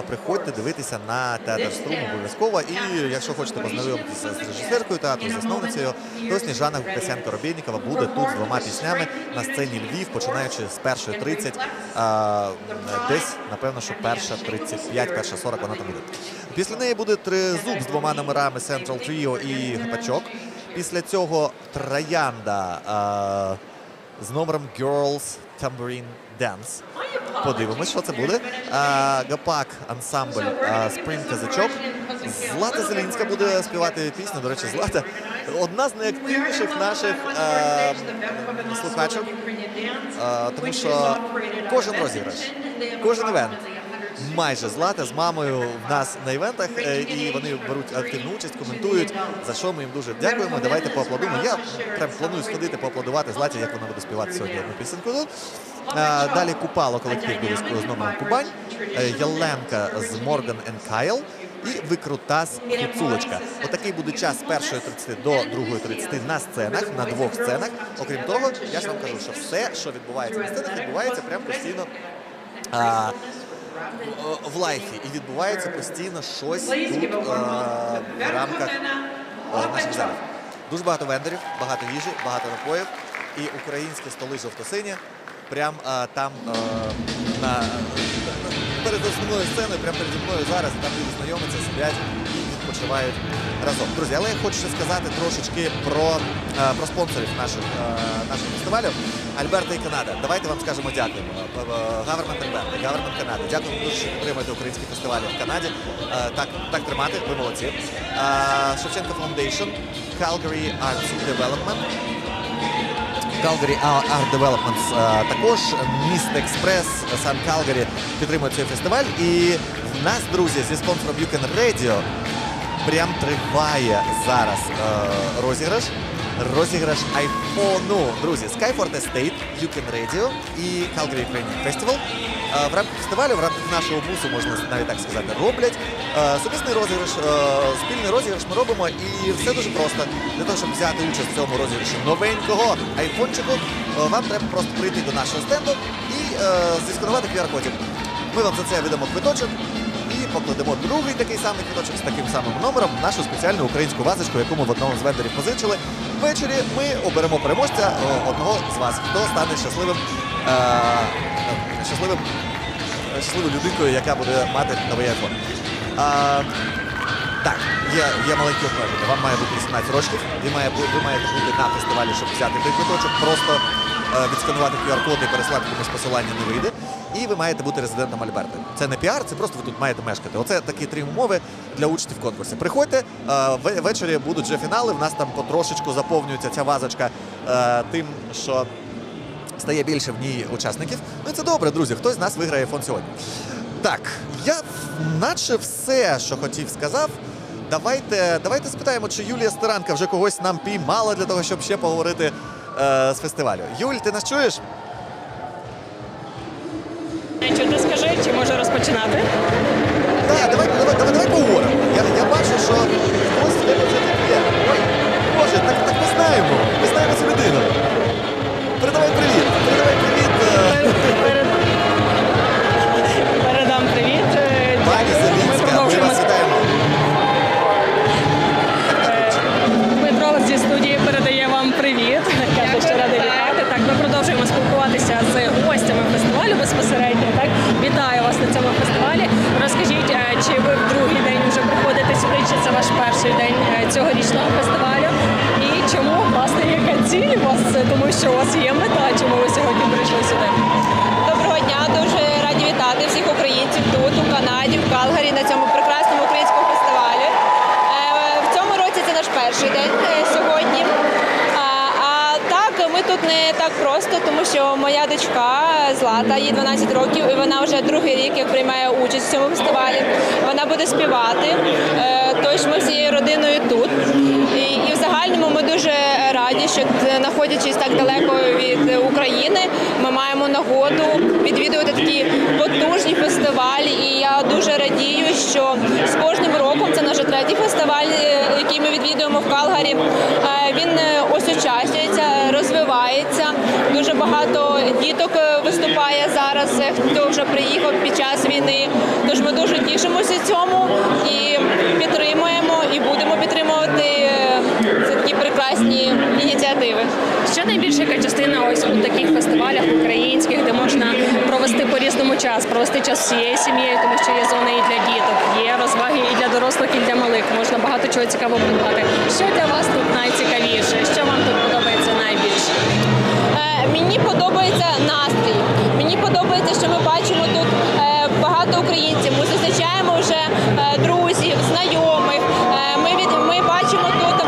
Приходьте дивитися на театр «Струм» обов'язково. І якщо хочете познайомитися з режисеркою театру, засновницею, то Сніжана Гукасян-Карабєйнікова буде тут з 2 піснями на сцені Львів, починаючи з 1:30. Десь, напевно, що 1:35, 1:40 вона там буде. Після неї буде Тризуб з 2 номерами Central Trio і Гапачок. Після цього Троянда з номером Girls Tambourine Dance. Подивимось, що це буде. Гапак ансамбль Спринг Казачок. Злата Зелінська буде співати пісню. До речі, Злата одна з найактивніших наших слухачок. Тому що кожен розіграш, кожен івент. Майже Злата з мамою в нас на івентах, і вони беруть активну участь, коментують, за що ми їм дуже дякуємо. Давайте поаплодуємо. Я прям планую сходити, поаплодувати Златі, як вона буде співати сьогодні одну пісеньку тут. Далі Купало колектив буде з номером Кубань, Яленка з Морган & Кайл і Викрутас Гуцулочка. Отакий буде час з 1:30 до 2:30 на сценах, на 2 сценах. Окрім того, я ж вам кажу, що все, що відбувається на сценах, відбувається прямо постійно в лайфі, і відбувається постійно щось тут в рамках наших залів. Дуже багато вендорів, багато їжі, багато напоїв, і українські столи жовто-сині прям там перед основною сценою, прямо переді мною зараз, там люди знайомляться, сидять і відпочивають разом. Друзі, але я хочу ще сказати трошечки про спонсорів нашого фестивалю. Альберта і Канада. Давайте вам скажемо дякуємо. Government Альберта, Government Канади. Дякуємо дуже, що підтримуєте українські фестивалі в Канаді. Так тримати, ви молодці. Шевченко Foundation, Calgary Arts Development. Calgary Art Developments також, Міст Експрес, сам Calgary підтримує цей фестиваль. І в нас, друзі, зі спонсором Radio прям триває зараз розіграш айфону. Друзі, Skyford Estate, Radio і Calgary Ukrainian Festival в рамках фестивалю, в рамках нашого бусу, можна навіть так сказати, роблять сумісний розіграш, спільний розіграш ми робимо, і все дуже просто. Для того, щоб взяти участь в цьому розіграші новенького айфончику, вам треба просто прийти до нашого стенду і зісканувати QR-кодик. Ми вам за це видамо квиточок і покладемо другий такий самий квиточок з таким самим номером в нашу спеціальну українську вазочку, яку ми в одному з вендорів позичили. Ввечері ми оберемо переможця одного з вас, хто стане щасливою людинкою, яка буде мати новий айфон. Так, є маленькі обмеження. Вам має бути 18 років, ви маєте бути на фестивалі, щоб взяти той квиточок, просто відсканувати QR-код і переслати комусь посилання не вийде. І ви маєте бути резидентом Альберти. Це не піар, це просто ви тут маєте мешкати. Оце такі 3 умови для участі в конкурсі. Приходьте, ввечері будуть вже фінали, в нас там потрошечку заповнюється ця вазочка тим, що стає більше в ній учасників. Ну і це добре, друзі, хтось з нас виграє айфон сьогодні. Так, я наче все, що хотів, сказав. Давайте спитаємо, чи Юлія Стеранка вже когось нам піймала для того, щоб ще поговорити з фестивалю. Юль, ти нас чуєш? Що ти скажи, чи може розпочинати? Так, давай поговоримо. Я бачу, що хтось вже є. Ой, Боже, так ми знаємо. Ми знаємо цю людину. Передавай привіт. Передам привіт. Пані Зелінська, ми вас вітаємо. Дмитро зі студії передає вам привіт. Каже, що радий вітати. Так, ми продовжуємо спілкуватися з гостями фестивалю безпосередньо. Так, вітаю вас на цьому фестивалі. Розкажіть, чи ви в другий день вже приходите сюди, чи це ваш перший день цьогорічного фестивалю? І чому, власне, яка ціль у вас? Тому що у вас є мета, чому ви сьогодні прийшли сюди? Доброго дня, дуже раді вітати всіх українців тут, у Канаді, в Калгарі, на цьому прекрасному українському фестивалі. В цьому році це наш перший день сьогодні. Ми тут не так просто, тому що моя дочка Злата, їй 12 років, і вона вже другий рік як приймає участь в цьому фестивалі. Вона буде співати, тож ми всією родиною тут. І в загальному ми дуже раді, що знаходячись так далеко від України, ми маємо нагоду відвідувати такі потужні фестивалі. І я дуже радію, що з кожним роком, це наш третій фестиваль, який ми відвідуємо в Калгарі, він осучаснюється, розвивається. Дуже багато діток виступає зараз, хто вже приїхав під час війни. Тож ми дуже тішимося цьому і підтримуємо, і будемо підтримувати такі прекрасні ініціативи. Що найбільша яка частина ось у таких фестивалях українських, де можна провести по-різному час, провести час всією сім'єю, тому що є зони і для діток, є розваги і для дорослих, і для малих, можна багато чого цікавого придбати. Що для вас тут найцікавіше? Що вам тут подобається найбільше? Мені подобається настрій. Мені подобається, що ми бачимо тут багато українців. Ми зустрічаємо вже друзів, знайомих. Ми бачимо тут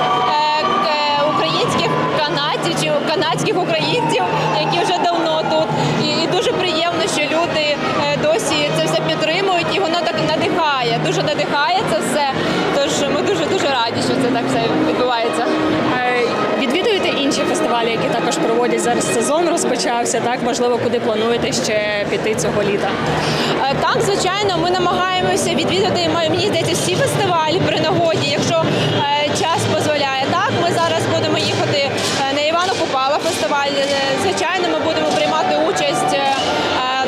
українських канадців чи канадських українців, які вже давно тут. І дуже приємно, що люди досі це все підтримують, і воно так надихає. Дуже надихає це все. Тож ми дуже раді, що це так все відбувається. Відвідуєте інші фестивалі, які також проводять зараз сезон, розпочався, так? Можливо, куди плануєте ще піти цього літа? Так, звичайно, ми намагаємося відвідати, мені здається, всі фестивалі при нагоді, якщо час дозволяє. Так, ми зараз будемо їхати на Івана Купала фестиваль. Звичайно, ми будемо приймати участь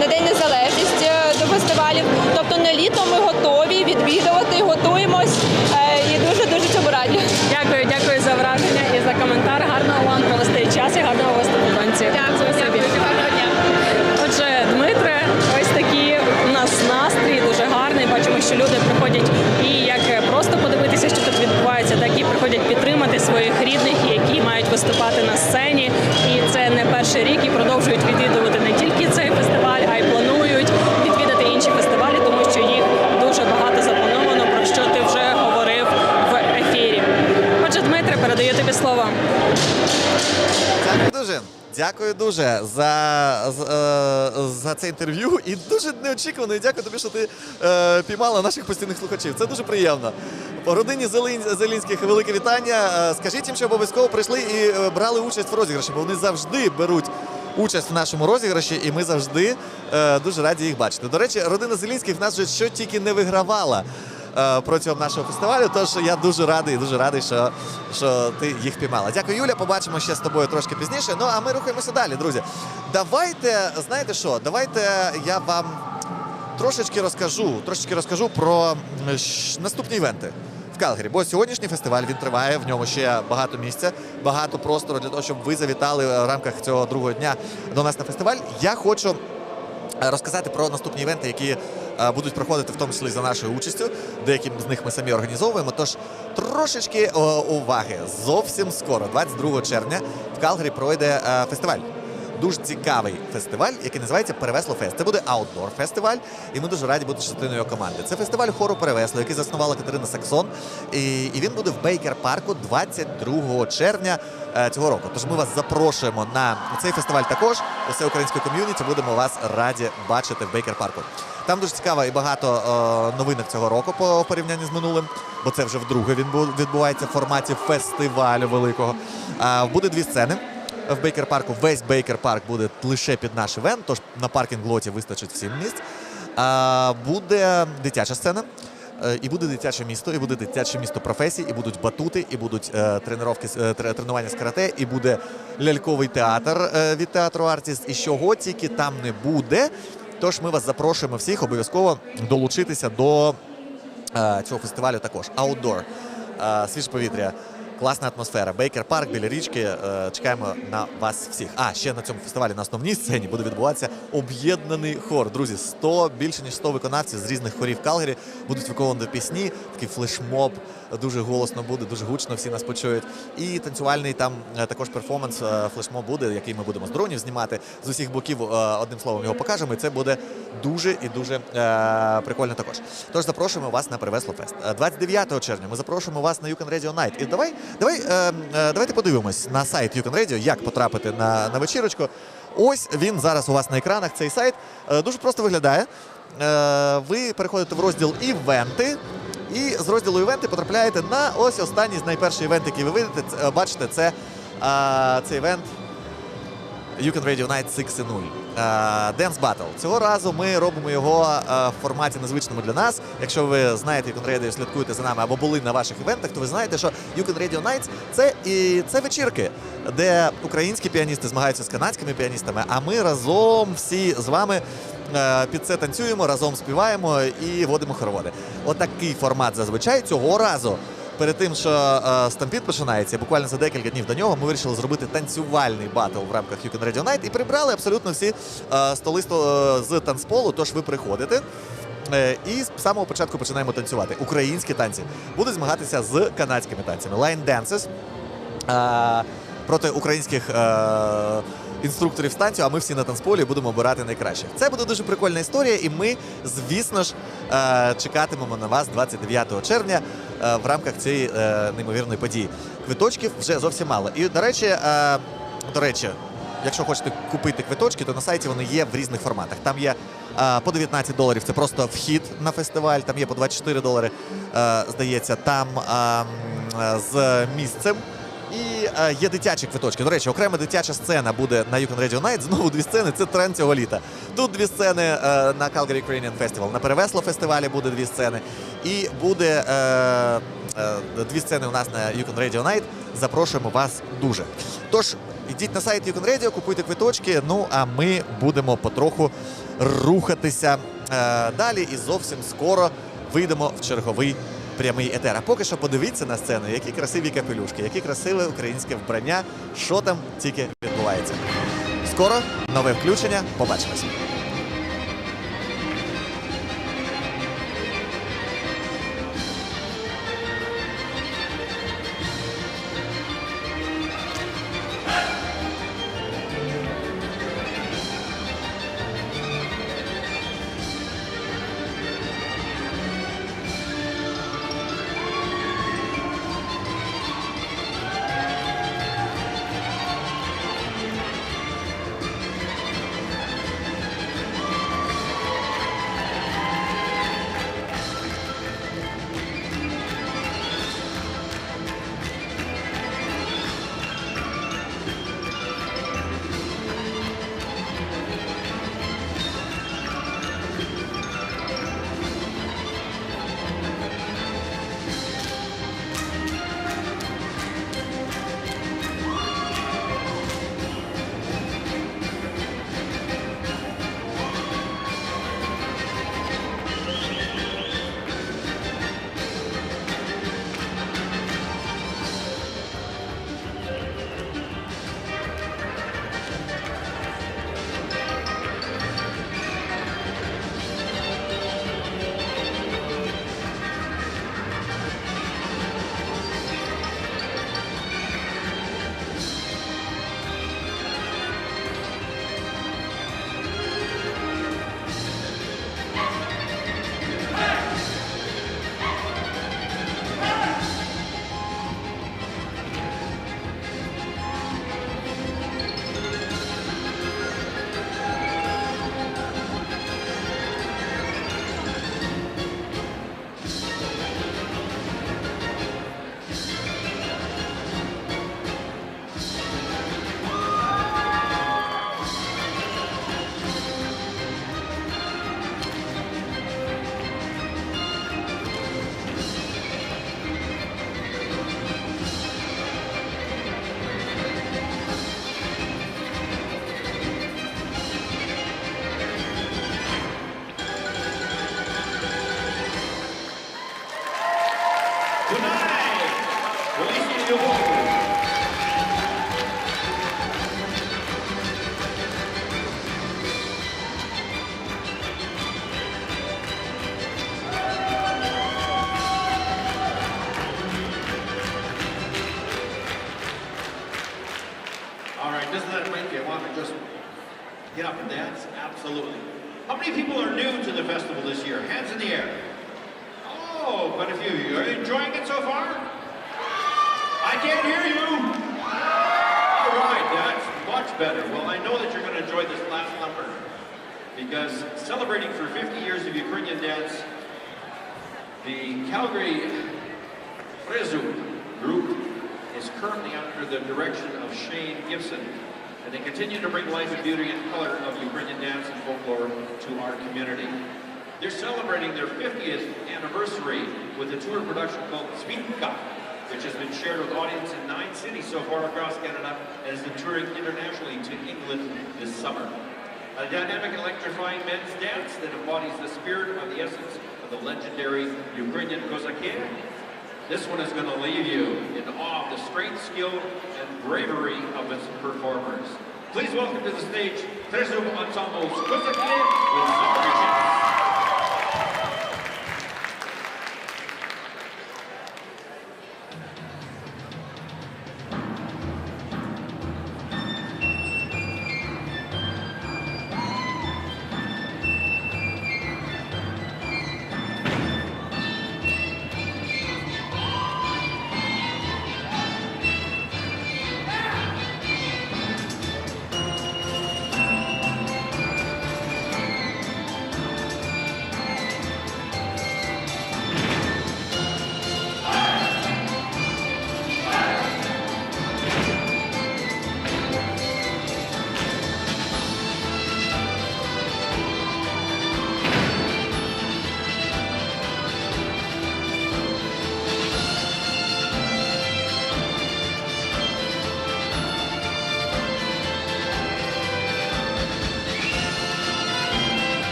на День Незалежності до фестивалів. літо ми готові відвідувати, готуємось і дуже-дуже цьому раді. Дякую за враження і за коментар. Гарного вам провести час і гарного виступу танців. Дякую. Гарного дня. Отже, Дмитре, ось такі у нас настрій, дуже гарний. Бачимо, що люди приходять і як просто подивитися, що тут відбувається, так і приходять підтримати своїх рідних, які мають виступати на сцені. І це не перший рік, і продовжують відвідувати не тільки цей фестиваль, а й планують відвідати інші фестивалі, тому що їх дуже багато заплановано, про що ти вже говорив в ефірі. Отже, Дмитре, передаю тобі слово. Дякую дуже за це інтерв'ю і дуже неочікувано. І дякую тобі, що ти піймала наших постійних слухачів. Це дуже приємно. По родині Зелінських велике вітання. Скажіть їм, що обов'язково прийшли і брали участь в розіграші, бо вони завжди беруть участь в нашому розіграші, і ми завжди дуже раді їх бачити. До речі, родина Зелінських в нас вже що тільки не вигравала протягом нашого фестивалю, тож я дуже радий, що ти їх піймала. Дякую, Юля, побачимо ще з тобою трошки пізніше. Ну, а ми рухаємося далі, друзі. Давайте, знаєте що, я вам трошечки розкажу про наступні івенти в Калгарі, бо сьогоднішній фестиваль, він триває, в ньому ще багато місця, багато простору для того, щоб ви завітали в рамках цього другого дня до нас на фестиваль. Я хочу розказати про наступні івенти, які будуть проходити в тому числі за нашою участю. Деякі з них ми самі організовуємо. Тож трошечки уваги. Зовсім скоро, 22 червня, в Калгарі пройде фестиваль. Дуже цікавий фестиваль, який називається Перевесло Фест. Це буде аутдор-фестиваль, і ми дуже раді бути частиною його команди. Це фестиваль хору Перевесло, який заснувала Катерина Саксон, і він буде в Бейкер-парку 22 червня цього року. Тож ми вас запрошуємо на цей фестиваль також. Усе українське ком'юніті, будемо вас раді бачити в Бейкер-парку. Там дуже цікаво і багато новинок цього року по порівнянні з минулим, бо це вже вдруге він відбувається в форматі фестивалю великого. Буде дві сцени. В Бейкер-парку, весь Бейкер-парк буде лише під наш івент, тож на паркінг-лоті вистачить всім місць. Буде дитяча сцена, і буде дитяче місто, і буде дитяче місто професій, і будуть батути, і будуть тренування з карате, і буде ляльковий театр від театру Артіст, і чого тільки там не буде. Тож ми вас запрошуємо всіх обов'язково долучитися до цього фестивалю також. Аутдор, свіже повітря. Класна атмосфера. Бейкер-парк, біля річки. Чекаємо на вас всіх. Ще на цьому фестивалі на основній сцені буде відбуватися об'єднаний хор. Друзі, більше ніж 100 виконавців з різних хорів Калгарі будуть виконувати пісні. Такий флешмоб, дуже голосно буде, дуже гучно, всі нас почують. І танцювальний там також перформанс, флешмоб буде, який ми будемо з дронів знімати. З усіх боків, одним словом, його покажемо. І це буде дуже і дуже прикольно також. Тож запрошуємо вас на Перевесло Фест. 29 червня ми запрошуємо вас на Ukrainian Radio Night. І давайте подивимось на сайт Ukrainian Radio, як потрапити на вечірочку. Ось він зараз у вас на екранах, цей сайт. Дуже просто виглядає. Ви переходите в розділ «Івенти», і з розділу «Івенти» потрапляєте на ось останній найперший івент, який ви бачите, це івент Ukrainian Radio Night 6.0. Dance Battle. Цього разу ми робимо його в форматі незвичному для нас. Якщо ви знаєте Ukrainian Radio, слідкуєте за нами або були на ваших івентах, то ви знаєте, що Ukrainian Radio Nights це вечірки, де українські піаністи змагаються з канадськими піаністами, а ми разом всі з вами під це танцюємо, разом співаємо і водимо хороводи. Отакий формат зазвичай. Цього разу, перед тим, що стампід починається, буквально за декілька днів до нього, ми вирішили зробити танцювальний батл в рамках Ukrainian Radio Night і прибрали абсолютно всі столи з танцполу, тож ви приходите і з самого початку починаємо танцювати. Українські танці будуть змагатися з канадськими танцями. Line dances проти українських інструкторів з танцю, а ми всі на танцполі будемо обирати найкращих. Це буде дуже прикольна історія, і ми, звісно ж, чекатимемо на вас 29 червня в рамках цієї неймовірної події. Квиточків вже зовсім мало. І, до речі, якщо хочете купити квиточки, то на сайті вони є в різних форматах. Там є по $19, це просто вхід на фестиваль, там є по $24, здається, там з місцем. І є дитячі квиточки. До речі, окрема дитяча сцена буде на Ukrainian Radio Night. Знову дві сцени, це тренд цього літа. Тут дві сцени на Calgary Ukrainian Festival. На Перевесло фестивалі буде дві сцени. І буде дві сцени у нас на Ukrainian Radio Night. Запрошуємо вас дуже. Тож, йдіть на сайт Ukrainian Radio, купуйте квиточки, ну а ми будемо потроху рухатися далі і зовсім скоро вийдемо в черговий прямий етер. А поки що подивіться на сцену, які красиві капелюшки, які красиве українське вбрання, що там тільки відбувається. Скоро нове включення, побачимось. Get up and dance? Absolutely. How many people are new to the festival this year? Hands in the air. Oh, quite a few of you. Are you enjoying it so far? I can't hear you. All right, that's much better. Well, I know that you're going to enjoy this last number because celebrating for 50 years of Ukrainian dance, the Calgary Perogi group is currently under the direction of Shane Gibson, and they continue to bring life and beauty and color of Ukrainian dance and folklore to our community. They're celebrating their 50th anniversary with a tour production called Svitka, which has been shared with audiences in 9 cities so far across Canada and has been touring internationally to England this summer. A dynamic, electrifying men's dance that embodies the spirit of the essence of the legendary Ukrainian Kozake. This one is going to leave you in awe of the strength, skill, and bravery of its performers. Please welcome to the stage Trezub Ensemble's Kozake with celebrations.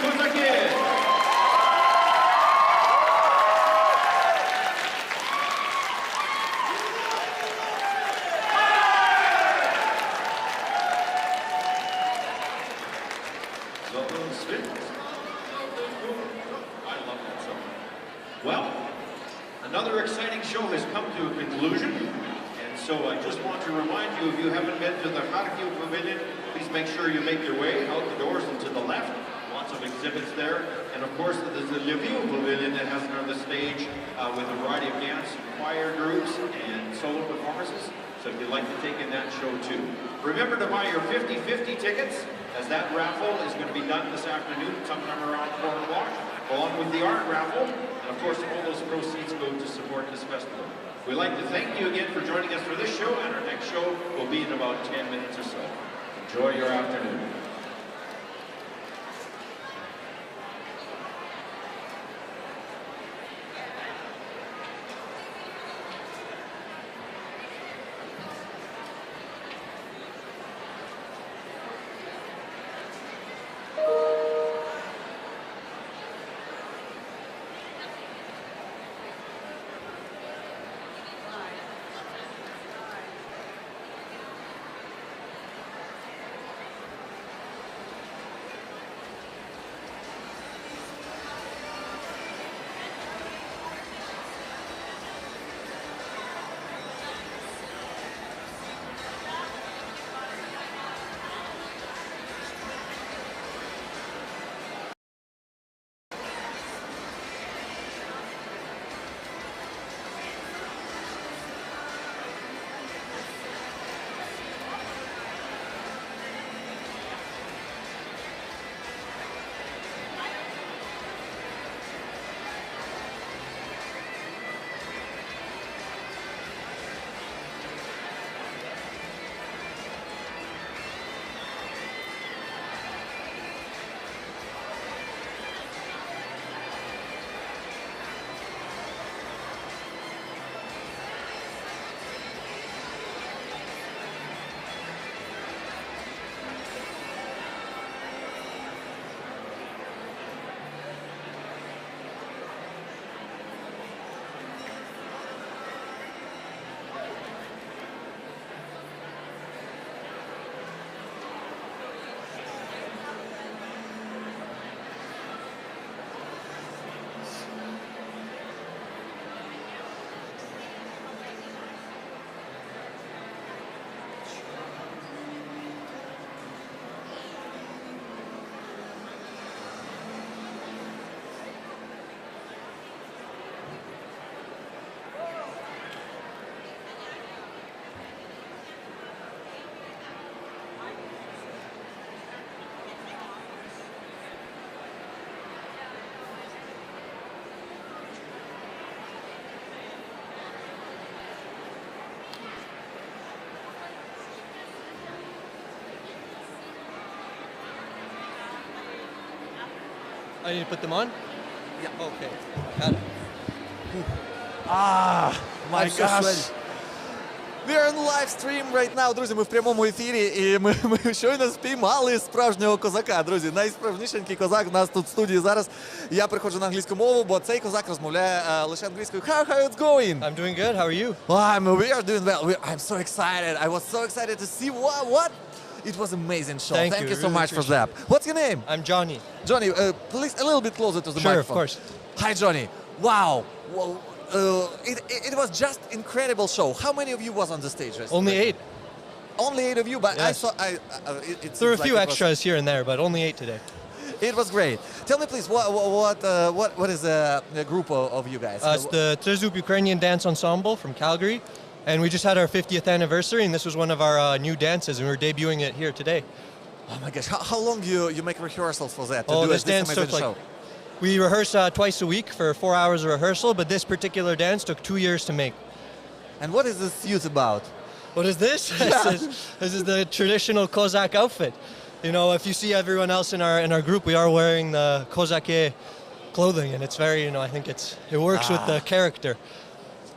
козаки! I love that song. Well, another exciting show has come to a conclusion, and so I just want to remind you, if you haven't been to the Kharkiv Pavilion, please make sure you make your way out the doors and to the left. Lots of exhibits there, and of course there's the Lviv Pavilion that has another stage with a variety of dance, choir groups, and solo performances. So if you'd like to take in that show too. Remember to buy your 50-50 tickets, as that raffle is going to be done this afternoon sometime around 4 o'clock, along with the art raffle. And of course, all those proceeds go to support this festival. We'd like to thank you again for joining us for this show, and our next show will be in about 10 minutes or so. Enjoy your afternoon. I need to put them on? Yeah. Okay. Got it. My I'm so gosh. sweaty. We are on live stream right now, друзі, ми в прямому ефірі, і ми щойно спіймали справжнього козака, друзі. Найсправжнішенький козак в нас тут в студії зараз. Я приходжу на англійську мову, бо цей козак розмовляє лише англійською. How it's going? I'm doing good. How are you? We are doing well. I'm so excited. I was so excited to see what? It was an amazing show. Thank you you. so Really much for that. What's your name? I'm Johnny. Johnny, please a little bit closer to the Sure, microphone. of course. Hi, Johnny. Wow. Well, it was just incredible show. How many of you was on the stage? Only 8. Only 8 of you, but I Yes. saw. There were a few extras here and there, but only 8 today. It was great. Tell me, please, what is the group of you guys? It's the Trezub Ukrainian Dance Ensemble from Calgary, and we just had our 50th anniversary, and this was one of our new dances, and we're debuting it here today. Oh my gosh! How long you make rehearsals for that? This dance took we rehearse twice a week for 4 hours of rehearsal, but this particular dance took 2 years to make. And what is this suit about? What is this? This is the traditional Cossack outfit. You know, if you see everyone else in our group, we are wearing the Cossack clothing, and it's very, I think it works with the character.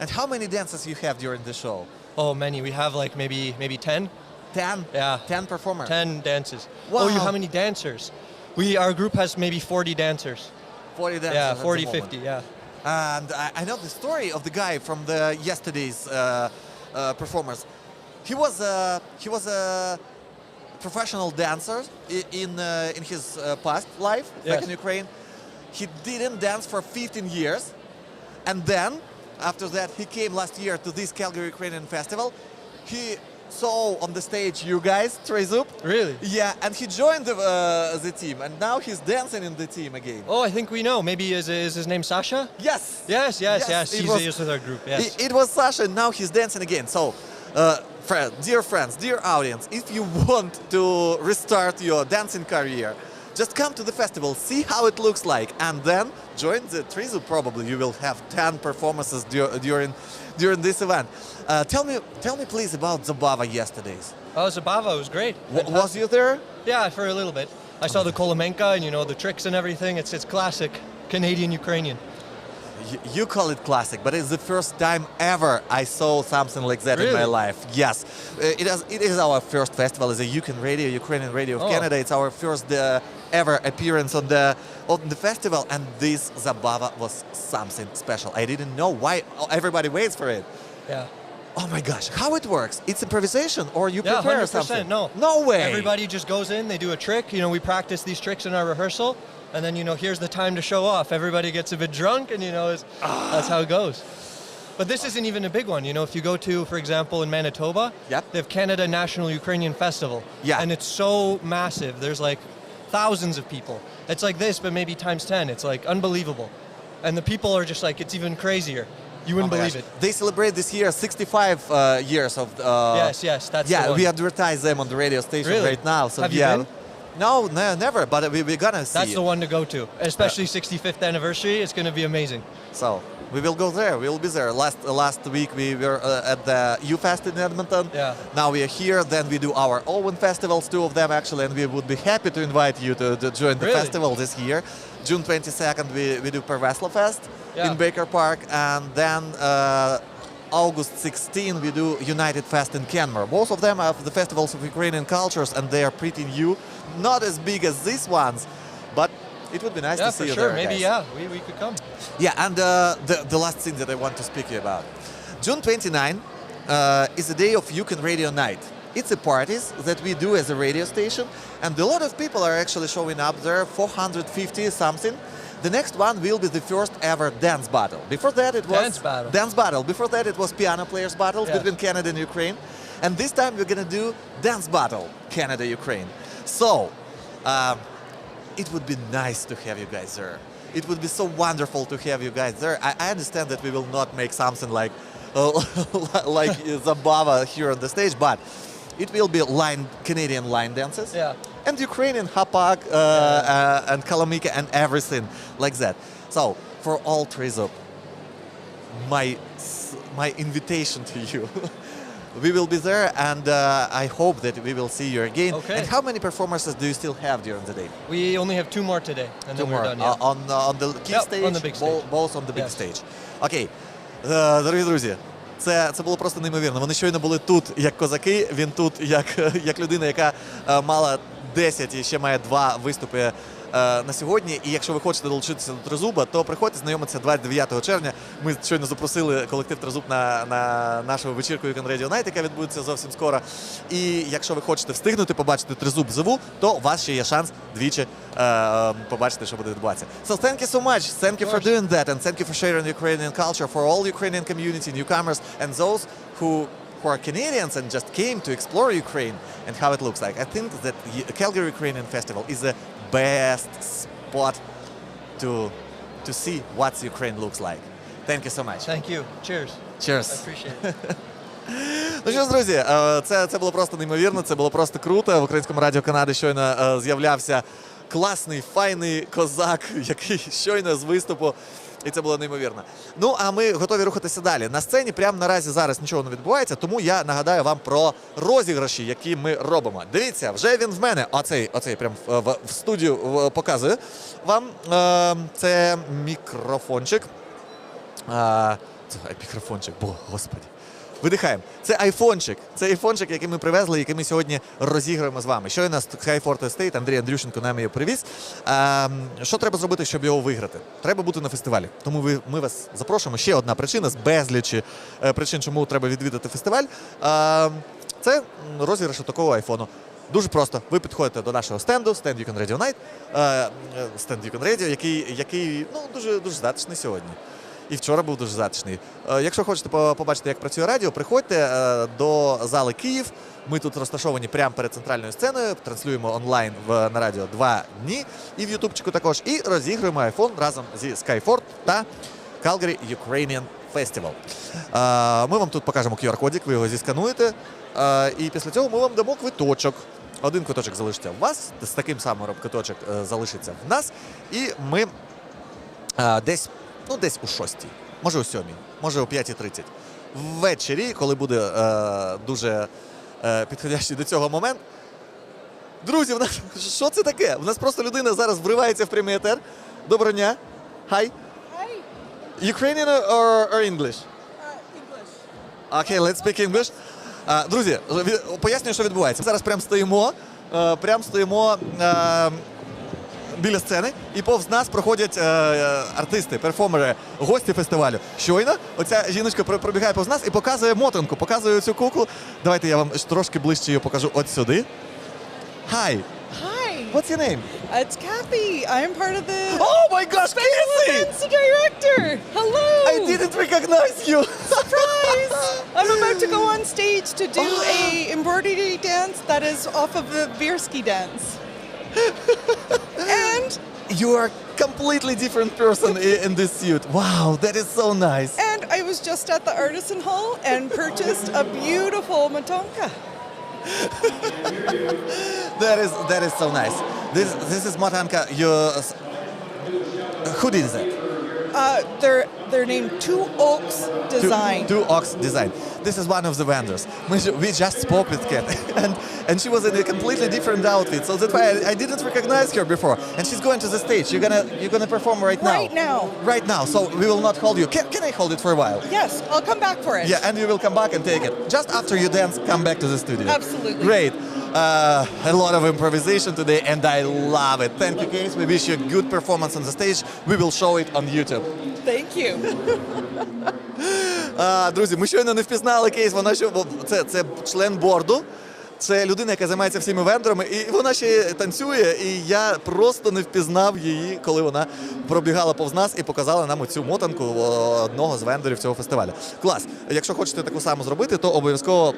And how many dances you have during the show? Oh, many. We have like maybe 10. 10? Yeah. 10 performers? 10 dances. Wow. Oh, how many dancers? Our group has maybe 40 dancers. 40 dancers. Yeah, at the 40, moment. 50, yeah. And I know the story of the guy from the yesterday's performance. He was a professional dancer in his past life back Yes. in Ukraine. He didn't dance for 15 years, and then after that he came last year to this Calgary Ukrainian festival. He saw on the stage you guys, Trezup. Really? Yeah, and he joined the team, and now he's dancing in the team again. Oh, I think we know. Maybe is his name Sasha? Yes. Yes. it was- He's with our group. Yes. It was Sasha, and now he's dancing again. So, dear friends, dear audience, if you want to restart your dancing career, just come to the festival, see how it looks like, and then join the Trezup. Probably you will have 10 performances during this event. Tell me please about Zabava yesterday's. Oh, Zabava was great. Was you there? Yeah, for a little bit. I saw the Kolomenka and the tricks and everything. It's classic Canadian Ukrainian. You call it classic, but it's the first time ever I saw something like that in my Really? life. Yes, it is our first festival as a Ukrainian radio of Oh. Canada. It's our first ever appearance on the festival, and this Zabava was something special. I didn't know why everybody waits for it. Yeah. Oh my gosh, how it works? It's improvisation, or you Yeah, prepare 100%. something? No. No way. Everybody just goes in, they do a trick. We practice these tricks in our rehearsal, and then here's the time to show off. Everybody gets a bit drunk, and that's how it goes. But this isn't even a big one. If you go to, for example, in Manitoba, Yep. they have Canada National Ukrainian Festival. Yeah. And it's so massive. There's like thousands of people. It's like this, but maybe times 10. It's like unbelievable. And the people are just like, it's even crazier. You wouldn't Oh my believe gosh. it. They celebrate this year 65 years of. Yes, that's the Yeah, one. we advertise them on the radio station Really? right now. So Have you yeah. been? No, never. But we're gonna see. That's the one to go to, especially 65th anniversary. It's going to be amazing. So we will go there. We'll be there. Last week we were at the U-Fest in Edmonton. Yeah. Now we are here. Then we do our own festivals, 2 of them actually, and we would be happy to invite you to join the Really? festival this year. June 22nd we do Pervesla Fest Yeah. in Baker Park, and then August 16 we do United Fest in Canmore. Both of them are the festivals of Ukrainian cultures, and they are pretty new, not as big as these ones, but it would be nice Yeah, to see for you sure. there, Maybe, guys. yeah, we could come. Yeah, and the last thing that I want to speak to you about. June 29 is the day of Yukon Radio Night. It's a parties that we do as a radio station, and a lot of people are actually showing up there, 450 something. The next one will be the first ever dance battle. Before that it was... Dance battle. Before that it was piano players battles Yes. between Canada and Ukraine. And this time we're gonna do dance battle, Canada-Ukraine. So, it would be nice to have you guys there. It would be so wonderful to have you guys there. I understand that we will not make something like like Zabava here on the stage, but it will be Canadian line dances. Yeah. And Ukrainian hapak and kalamika and everything like that. So for all Trezup, my invitation to you. We will be there, and I hope that we will see you again. Okay. And how many performances do you still have during the day? We only have 2 more today, and then we're done. Yeah. On the key Yep, stage? on the big stage. Both on the big Yes. stage. Окей. Дорогі друзі, це було просто неймовірно. Вони щойно були тут як козаки, він тут як людина, яка мала 10 і ще має 2 виступи на сьогодні. І якщо ви хочете долучитися до Трезуба, то приходьте знайомитися 29 червня. Ми щойно запросили колектив Трезуб на нашу вечірку Ukrainian Radio Night, яка відбудеться зовсім скоро. І якщо ви хочете встигнути побачити Трезуб вживу, то у вас ще є шанс двічі побачити, що буде відбуватися. So thank you so much. Thank you for doing that, and thank you for sharing Ukrainian culture for all Ukrainian community, newcomers, and those who are Canadians and just came to explore Ukraine and how it looks like. I think that Calgary Ukrainian Festival is the best spot to see what Ukraine looks like. Thank you so much. Thank you. Cheers. Cheers. I appreciate it. Ну що ж, друзі, це було просто неймовірно, це було просто круто. В Українському радіо Канади щойно з'являвся класний, файний козак, який щойно з виступу. І це було неймовірно. Ну, а ми готові рухатися далі. На сцені прямо наразі зараз нічого не відбувається, тому я нагадаю вам про розіграші, які ми робимо. Дивіться, вже він в мене, оцей прям в студію показує вам. Це мікрофончик. Мікрофончик, господи. Видихаємо. Це айфончик. Це айфончик, який ми привезли, який ми сьогодні розіграємо з вами. Щойно з Skyfort Estate Андрій Андрющенко нам його привіз. Що треба зробити, щоб його виграти? Треба бути на фестивалі. Тому ми вас запрошуємо. Ще одна причина з безлічі причин, чому треба відвідати фестиваль. Це розіграш такого айфону. Дуже просто. Ви підходите до нашого стенду, стенд You Can Radio Night, стенд You Can Radio, який дуже затишний сьогодні. І вчора був дуже затишний. Якщо хочете побачити, як працює радіо, приходьте до зали Київ. Ми тут розташовані прямо перед центральною сценою, транслюємо онлайн на радіо 2 дні і в ютубчику також. І розігруємо iPhone разом зі Skyfort та Calgary Ukrainian Festival. Ми вам тут покажемо QR-кодик, ви його зіскануєте. І після цього ми вам дамо квиточок. Один квиточок залишиться у вас, з таким самим квиточок залишиться в нас. І ми десь у 6, може у 7, може о 5:30. Ввечері, коли буде дуже підходящий до цього момент. Друзі, що це таке? У нас просто людина зараз вривається в прямий етер. Доброго дня. Hi. Hi. Ukrainian or English? English. Okay, let's speak English. Друзі, пояснюю, що відбувається. Зараз прямо стоїмо біля сцени, і повз нас проходять артисти, перформери, гості фестивалю. Щойно оця жіночка пробігає повз нас і показує мотанку, показує цю куклу. Давайте я вам трошки ближче її покажу от сюди. Hi. Hi. What's your name? It's Kathy. I'm part of the Oh my gosh, Casey! events director. Hello. I didn't recognize you. Surprise! I'm about to go on stage to do a embroidery dance that is off of the Veersky dance. And You are completely different person in this suit. Wow, that is so nice. And I was just at the Artisan Hall and purchased a beautiful matonka. That is so nice. This is Motanka. Who did that? They're named Two Oaks Design. Two Oaks Design. This is one of the vendors. We just spoke with Kat, and she was in a completely different outfit, so that's why I didn't recognize her before. And she's going to the stage. You're gonna perform right now. Right now. Right now. So we will not hold you. Can I hold it for a while? Yes, I'll come back for it. Yeah, and you will come back and take it. Just after you dance, come back to the studio. Absolutely. Great. A lot of improvisation today, and I love it. Thank you, Case. We wish you a good performance on the stage. We will show it on YouTube. Thank you. Друзі, ми щойно не впізнали Кейс, це член борду, це людина, яка займається всіми вендорами, і вона ще танцює, і я просто не впізнав її, коли вона пробігала повз нас і показала нам оцю мотанку одного з вендорів цього фестивалю. Клас! Якщо хочете таку саму зробити, то обов'язково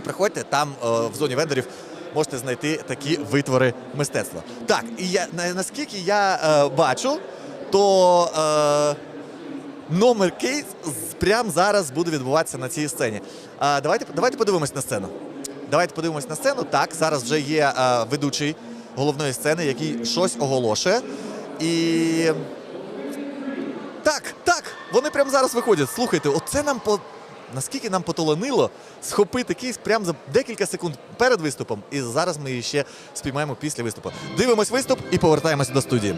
приходьте, там в зоні вендорів можете знайти такі витвори мистецтва. Так, і наскільки я бачу, то номер Кейс прямо зараз буде відбуватися на цій сцені. Давайте подивимось на сцену. Так, зараз вже є ведучий головної сцени, який щось оголошує. І так, вони прямо зараз виходять. Слухайте, оце наскільки нам поталанило схопити Кейс прямо за декілька секунд перед виступом. І зараз ми її ще спіймаємо після виступу. Дивимось виступ і повертаємося до студії.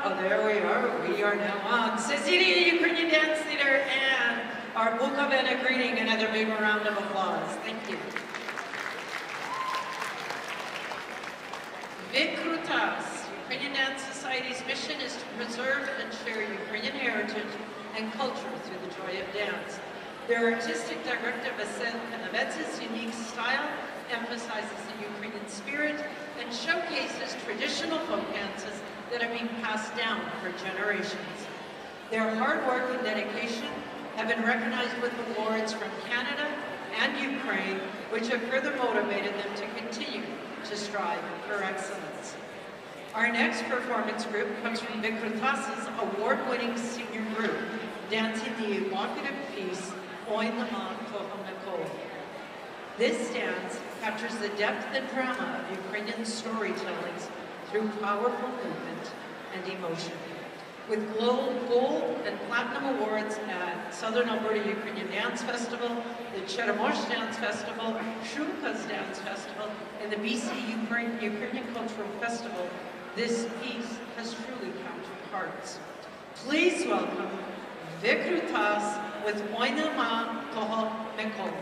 Oh, there we are. We are now on. Cecilia, Ukrainian dance leader, and our Bukovina greeting. Another big round of applause. Thank you. Vikrutas, Ukrainian Dance Society's mission is to preserve and share Ukrainian heritage and culture through the joy of dance. Their artistic director, Vasil Kanavet's unique style emphasizes the Ukrainian spirit and showcases traditional folk dances that are being passed down for generations. Their hard work and dedication have been recognized with awards from Canada and Ukraine, which have further motivated them to continue to strive for excellence. Our next performance group comes from Vikrutas's award-winning senior group, dancing the evocative piece, Oi Lama Kohomeko. This dance captures the depth and drama of Ukrainian storytellings through powerful movement and emotion. With gold and platinum awards at Southern Alberta Ukrainian Dance Festival, the Cheremosh Dance Festival, Shumka's Dance Festival, and the BC Ukrainian Cultural Festival, this piece has truly captured hearts. Please welcome Vikrutas with Oinama Koho Meko.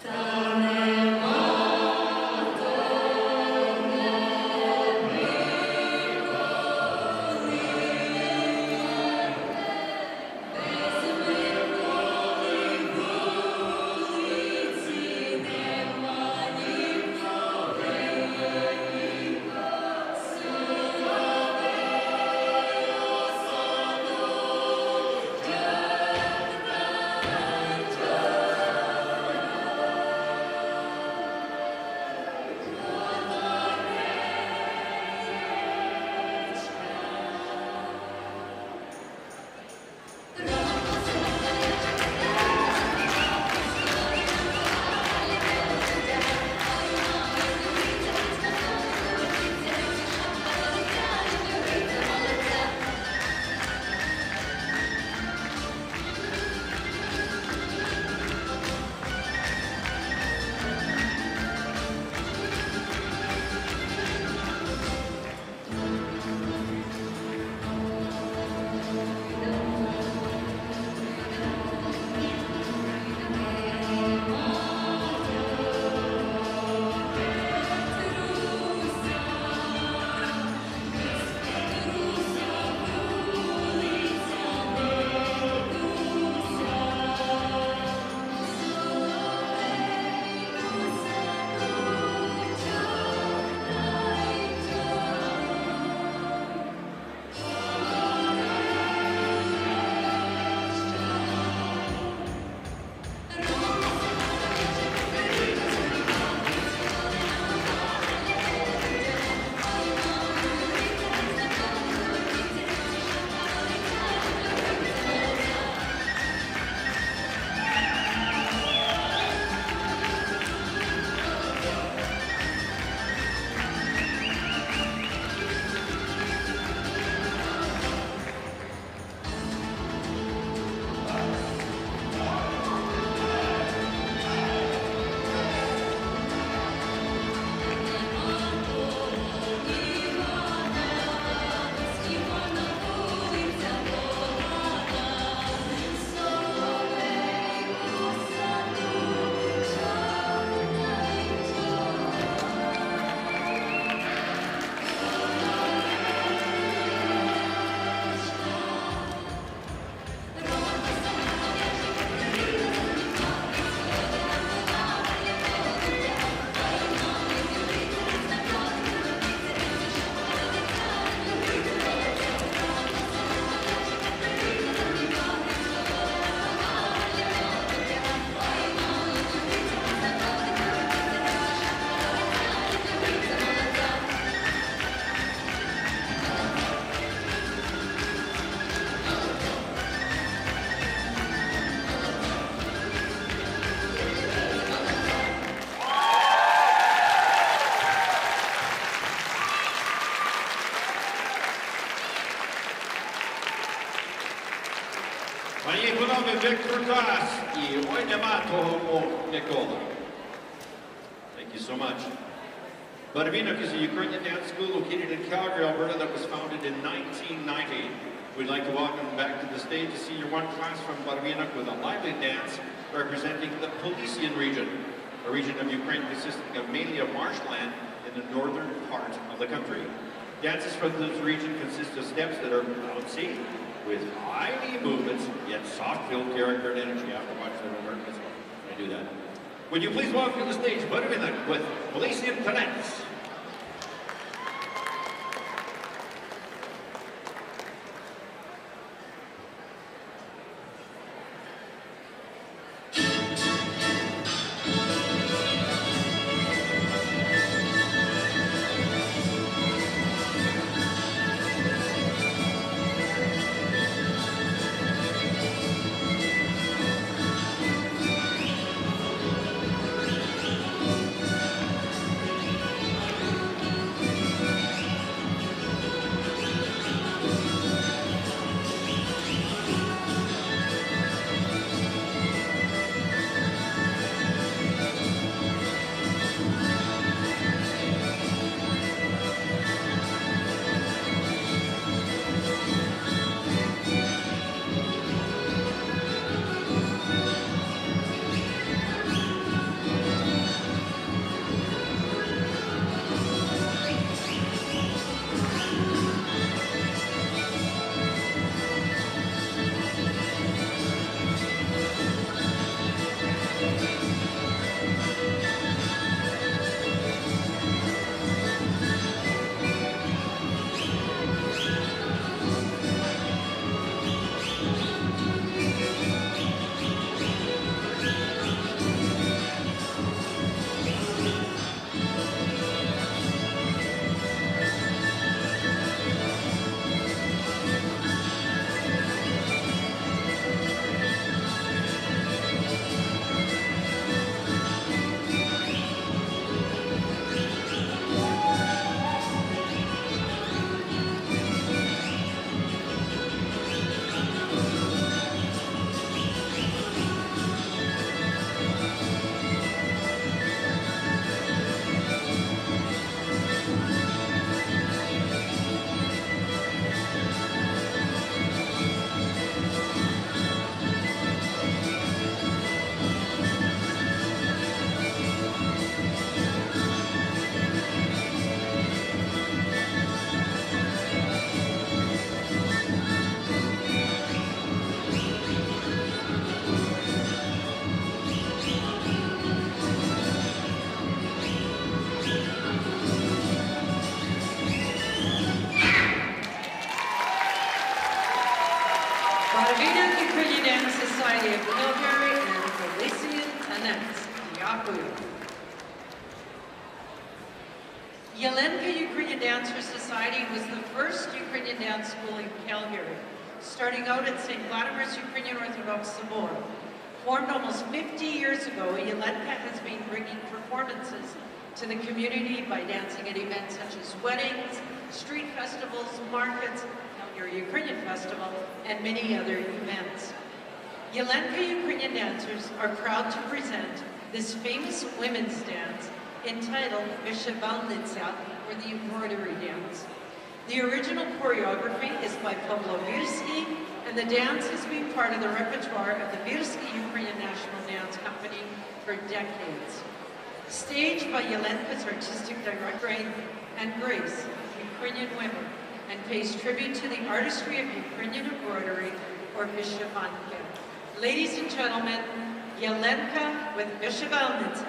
Thank you. Пані і панове, Віктор Тас і ой нема того Микола. Thank you so much. Barvinok is a Ukrainian dance school located in Calgary, Alberta that was founded in 1990. We'd like to welcome back to the stage a senior one class from Barvinok with a lively dance representing the Polesian region, a region of Ukraine consisting of mainly of marshland in the northern part of the country. Dances from this region consist of steps that are bouncy, with highly movements, yet soft-filled character and energy. After watching the work, let's go. I do that. Would you please welcome to the stage Barvinok with Polesian Talents. Ukrainian Society of Calgary and Polesian Talents. Дякую. Yelenka Ukrainian Dancer Society was the first Ukrainian dance school in Calgary, starting out at St. Vladimir's Ukrainian Orthodox Sabor. Formed almost 50 years ago, Yelenka has been bringing performances to the community by dancing at events such as weddings, street festivals, markets, Calgary Ukrainian Festival, and many other events. Yelenka Ukrainian dancers are proud to present this famous women's dance entitled Vyshyvalnitsa, or the embroidery dance. The original choreography is by Pavlo Birsky, and the dance has been part of the repertoire of the Birsky Ukrainian National Dance Company for decades. Staged by Yelenka's artistic director and grace of Ukrainian women, and pays tribute to the artistry of Ukrainian embroidery, or Vyshyvanka. Ladies and gentlemen, Yelenka with Vyshyvalnitsa.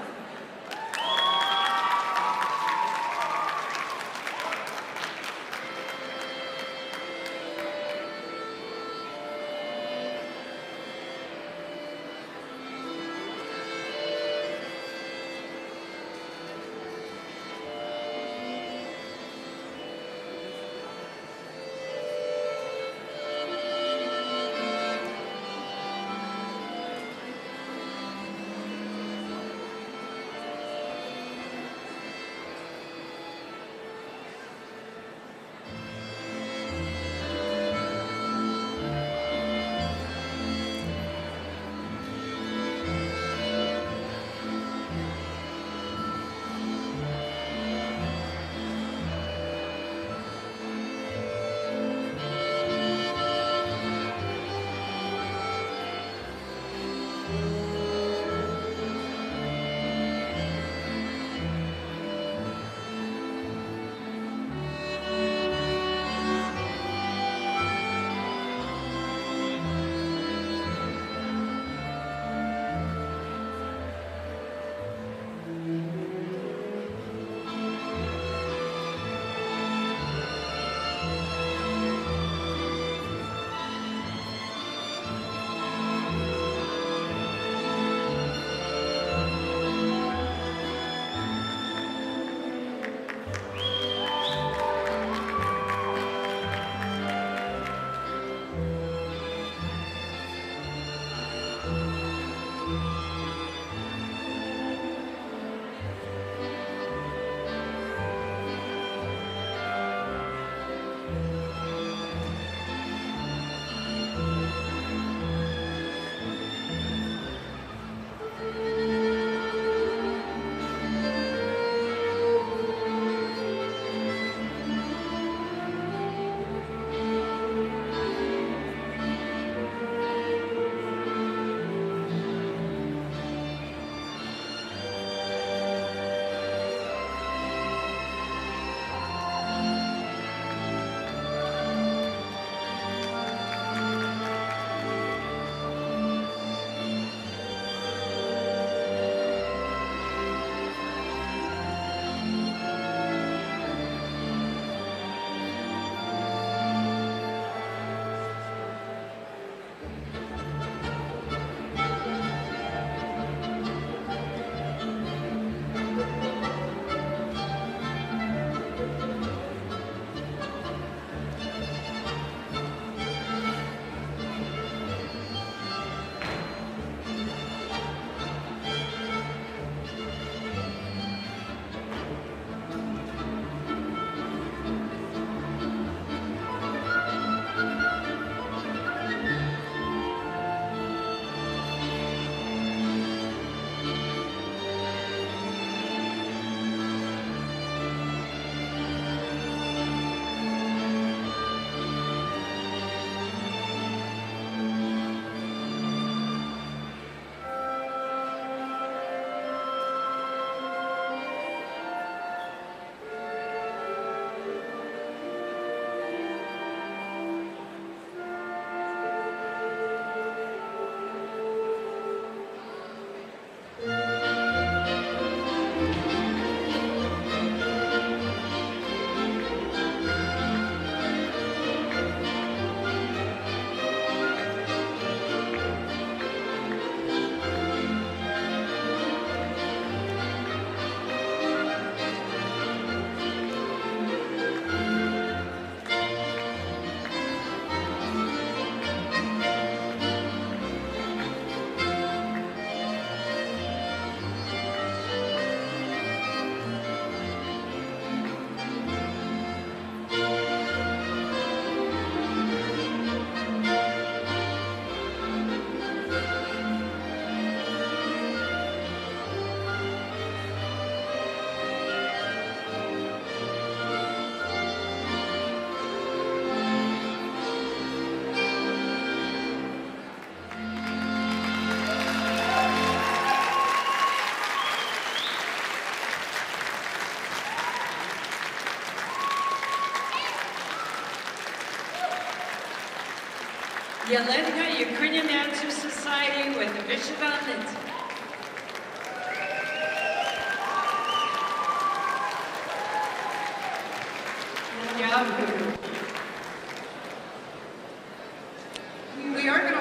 Yelenka Ukrainian Answer Society with Vishvanet.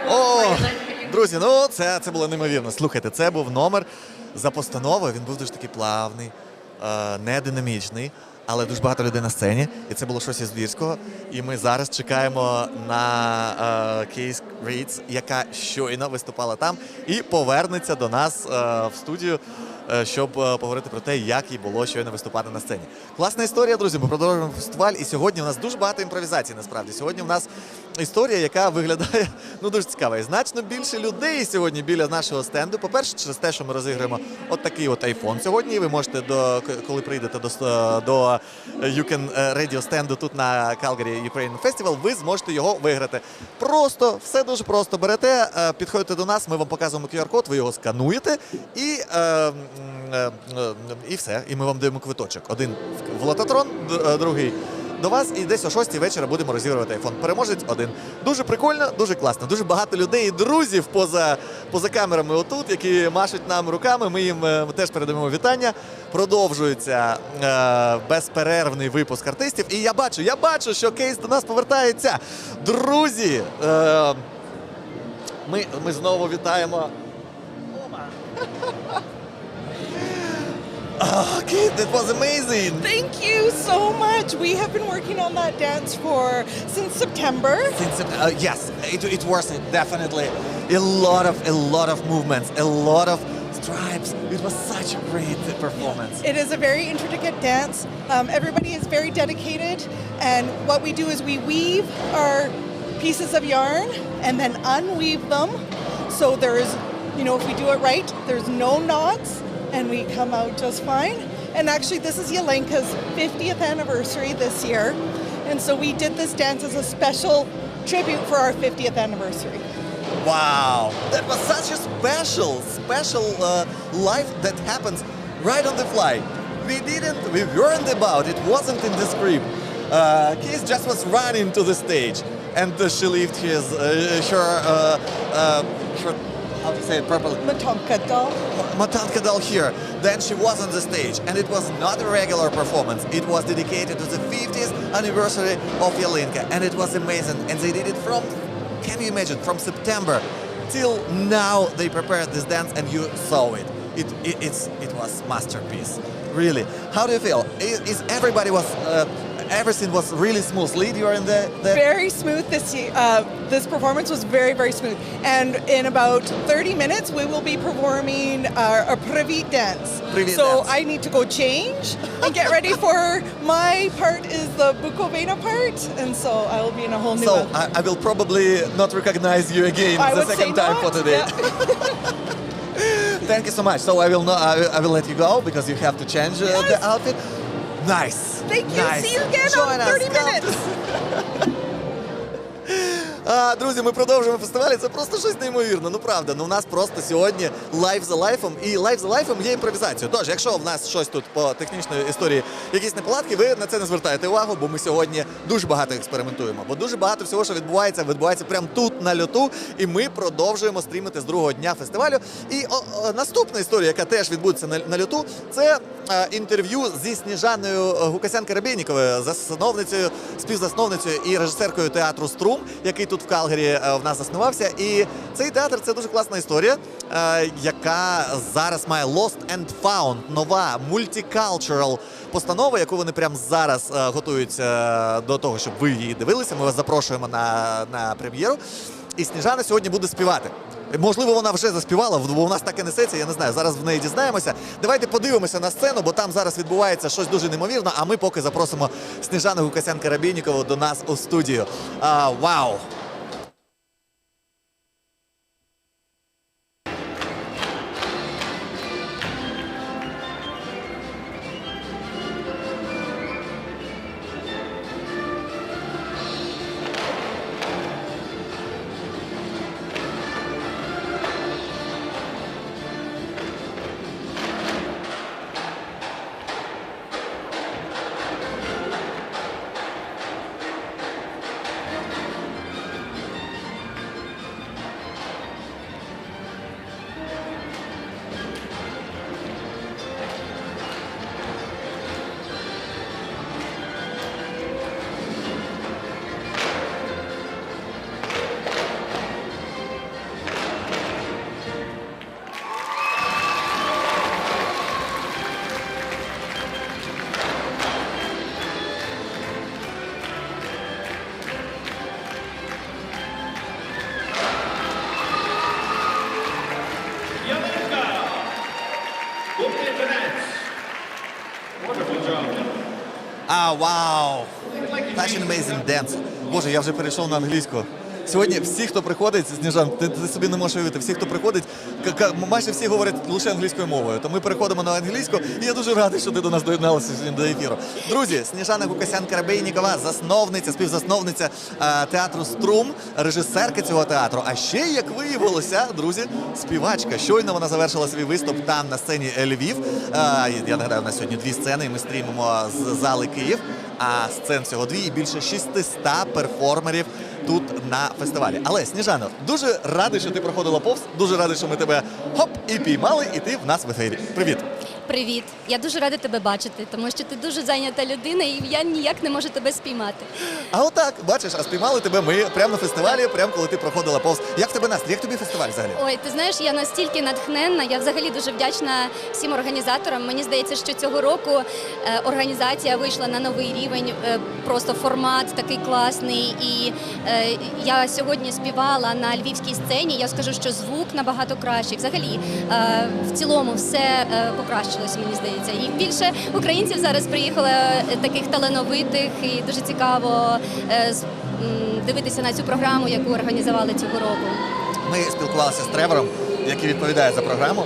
О, друзі, ну це було неймовірно. Слухайте, це був номер за постановою. Він був дуже такий плавний, не динамічний, але дуже багато людей на сцені. І це було щось із Львівського. І ми зараз чекаємо на Кейс Ріц, яка щойно виступала там і повернеться до нас в студію, щоб поговорити про те, як їй було щойно виступати на сцені. Класна історія, друзі, ми продовжуємо фестиваль, і сьогодні у нас дуже багато імпровізацій, насправді. Сьогодні у нас історія, яка виглядає, ну, дуже цікава. І значно більше людей сьогодні біля нашого стенду. По-перше, через те, що ми розіграємо от такий от iPhone сьогодні. Ви можете, коли прийдете до Radio стенду тут на Calgary Ukrainian Festival, ви зможете його виграти. Просто, все дуже просто. Берете, підходите до нас, ми вам показуємо QR-код, ви його скануєте і все. І ми вам даємо квиточок. Один в лототрон, другий до вас, і десь о 6-й вечора будемо розігрувати iPhone. Переможець один. Дуже прикольно, дуже класно. Дуже багато людей і друзів поза камерами отут, які машуть нам руками. Ми їм теж передаємо вітання. Продовжується безперервний випуск артистів. І я бачу, що Кейс до нас повертається. Друзі, ми знову вітаємо. Oh, Kate, that was amazing! Thank you so much. We have been working on that dance since September. Yes, it was definitely a lot of movements, a lot of stripes. It was such a great performance. It is a very intricate dance. Everybody is very dedicated, and what we do is we weave our pieces of yarn and then unweave them. So there is, if we do it right, there's no knots. And we come out just fine. And actually, this is Yelenka's 50th anniversary this year. And so we did this dance as a special tribute for our 50th anniversary. Wow, that was such a special life that happens right on the fly. We weren't about, it wasn't in the script. Keith just was running to the stage, and she left her how to say it properly? Matanka doll here. Then she was on the stage, and it was not a regular performance. It was dedicated to the 50th anniversary of Yelenka, and it was amazing. And they did it can you imagine, from September till now they prepared this dance, and you saw it. It was masterpiece, really. How do you feel? Everything was really smoothly during the... Very smooth this performance was very, very smooth. And in about 30 minutes, we will be performing a Privit dance. I need to go change and get ready for my part is the Bukovina part. And so I will be in a whole new... So I will probably not recognize you again the second time for today. Yeah. Thank you so much. So I will let you go because you have to change the outfit. Nice. Thank you. Nice. See you again in 30 minutes. Друзі, ми продовжуємо фестиваль, це просто щось неймовірне, ну правда. У нас просто сьогодні лайв за лайфом, і лайв за лайфом є імпровізацією. Тож, якщо в нас щось тут по технічної історії, якісь неполадки, ви на це не звертаєте увагу, бо ми сьогодні дуже багато експериментуємо. Бо дуже багато всього, що відбувається прямо тут, на льоту, і ми продовжуємо стрімити з другого дня фестивалю. І наступна історія, яка теж відбудеться на льоту, це інтерв'ю зі Сніжаною Гукасян-Карабєніковою, співзасновницею і режисеркою театру «Струм», який тут в Калгарі в нас заснувався. І цей театр – це дуже класна історія, яка зараз має Lost and Found, нова мультикалчурал постанова, яку вони прямо зараз готуються до того, щоб ви її дивилися. Ми вас запрошуємо на прем'єру. І Сніжана сьогодні буде співати. Можливо, вона вже заспівала, бо у нас так і несеться, я не знаю, зараз в неї дізнаємося. Давайте подивимося на сцену, бо там зараз відбувається щось дуже неймовірне, а ми поки запросимо Сніжану Гукасян-Карабєнікову до нас у студію. Вау! Wow. Such an amazing dance. Боже, я вже перейшов на англійську. Сьогодні всі, хто приходить, Сніжан, ти собі не можеш уявити, всі, хто приходить, майже всі говорять лише англійською мовою. То ми переходимо на англійську, і я дуже радий, що ти до нас доєдналася до ефіру. Друзі, Сніжана Гукасян-Карабейнікова, засновниця, співзасновниця театру «Струм», режисерка цього театру. А ще, як виявилося, друзі, співачка. Щойно вона завершила свій виступ там, на сцені Львів. Я нагадаю, у нас сьогодні 2 сцени, і ми стрімимо з зали Київ. А сцен всього 2 і більше 600 перформерів тут на фестивалі. Але, Сніжано, дуже радий, що ти проходила повз, дуже радий, що ми тебе хоп і піймали, і ти в нас в ефірі. Привіт! Привіт! Я дуже рада тебе бачити, тому що ти дуже зайнята людина, і я ніяк не можу тебе спіймати. А отак, бачиш, а спіймали тебе ми прямо на фестивалі, прямо коли ти проходила повз. Як в тебе настрій? Як тобі фестиваль взагалі? Ой, ти знаєш, я настільки натхненна, я взагалі дуже вдячна всім організаторам. Мені здається, що цього року організація вийшла на новий рівень, просто формат такий класний. І я сьогодні співала на львівській сцені, я скажу, що звук набагато кращий. Взагалі, в цілому все покращилось, мені здається. І більше українців зараз приїхало таких талановитих, і дуже цікаво дивитися на цю програму, яку організували цього року. Ми спілкувалися з Тревором, який відповідає за програму.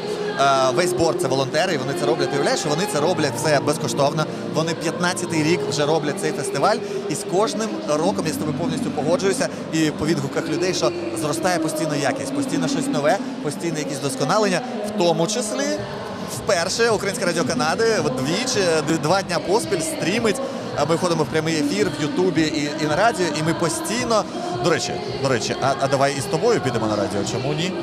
Весь борд – це волонтери, і вони це роблять. Ти уявляєш, що вони це роблять все безкоштовно. Вони 15-й рік вже роблять цей фестиваль. І з кожним роком я з тобою повністю погоджуюся. І по відгуках людей, що зростає постійно якість, постійно щось нове, постійно якісь досконалення. В тому числі вперше Українське Радіо Канади вдвічі, 2 дня поспіль стрімить. Ми входимо в прямий ефір в Ютубі і на радіо, і ми постійно... До речі, а давай і з тобою підемо на радіо, чому ні?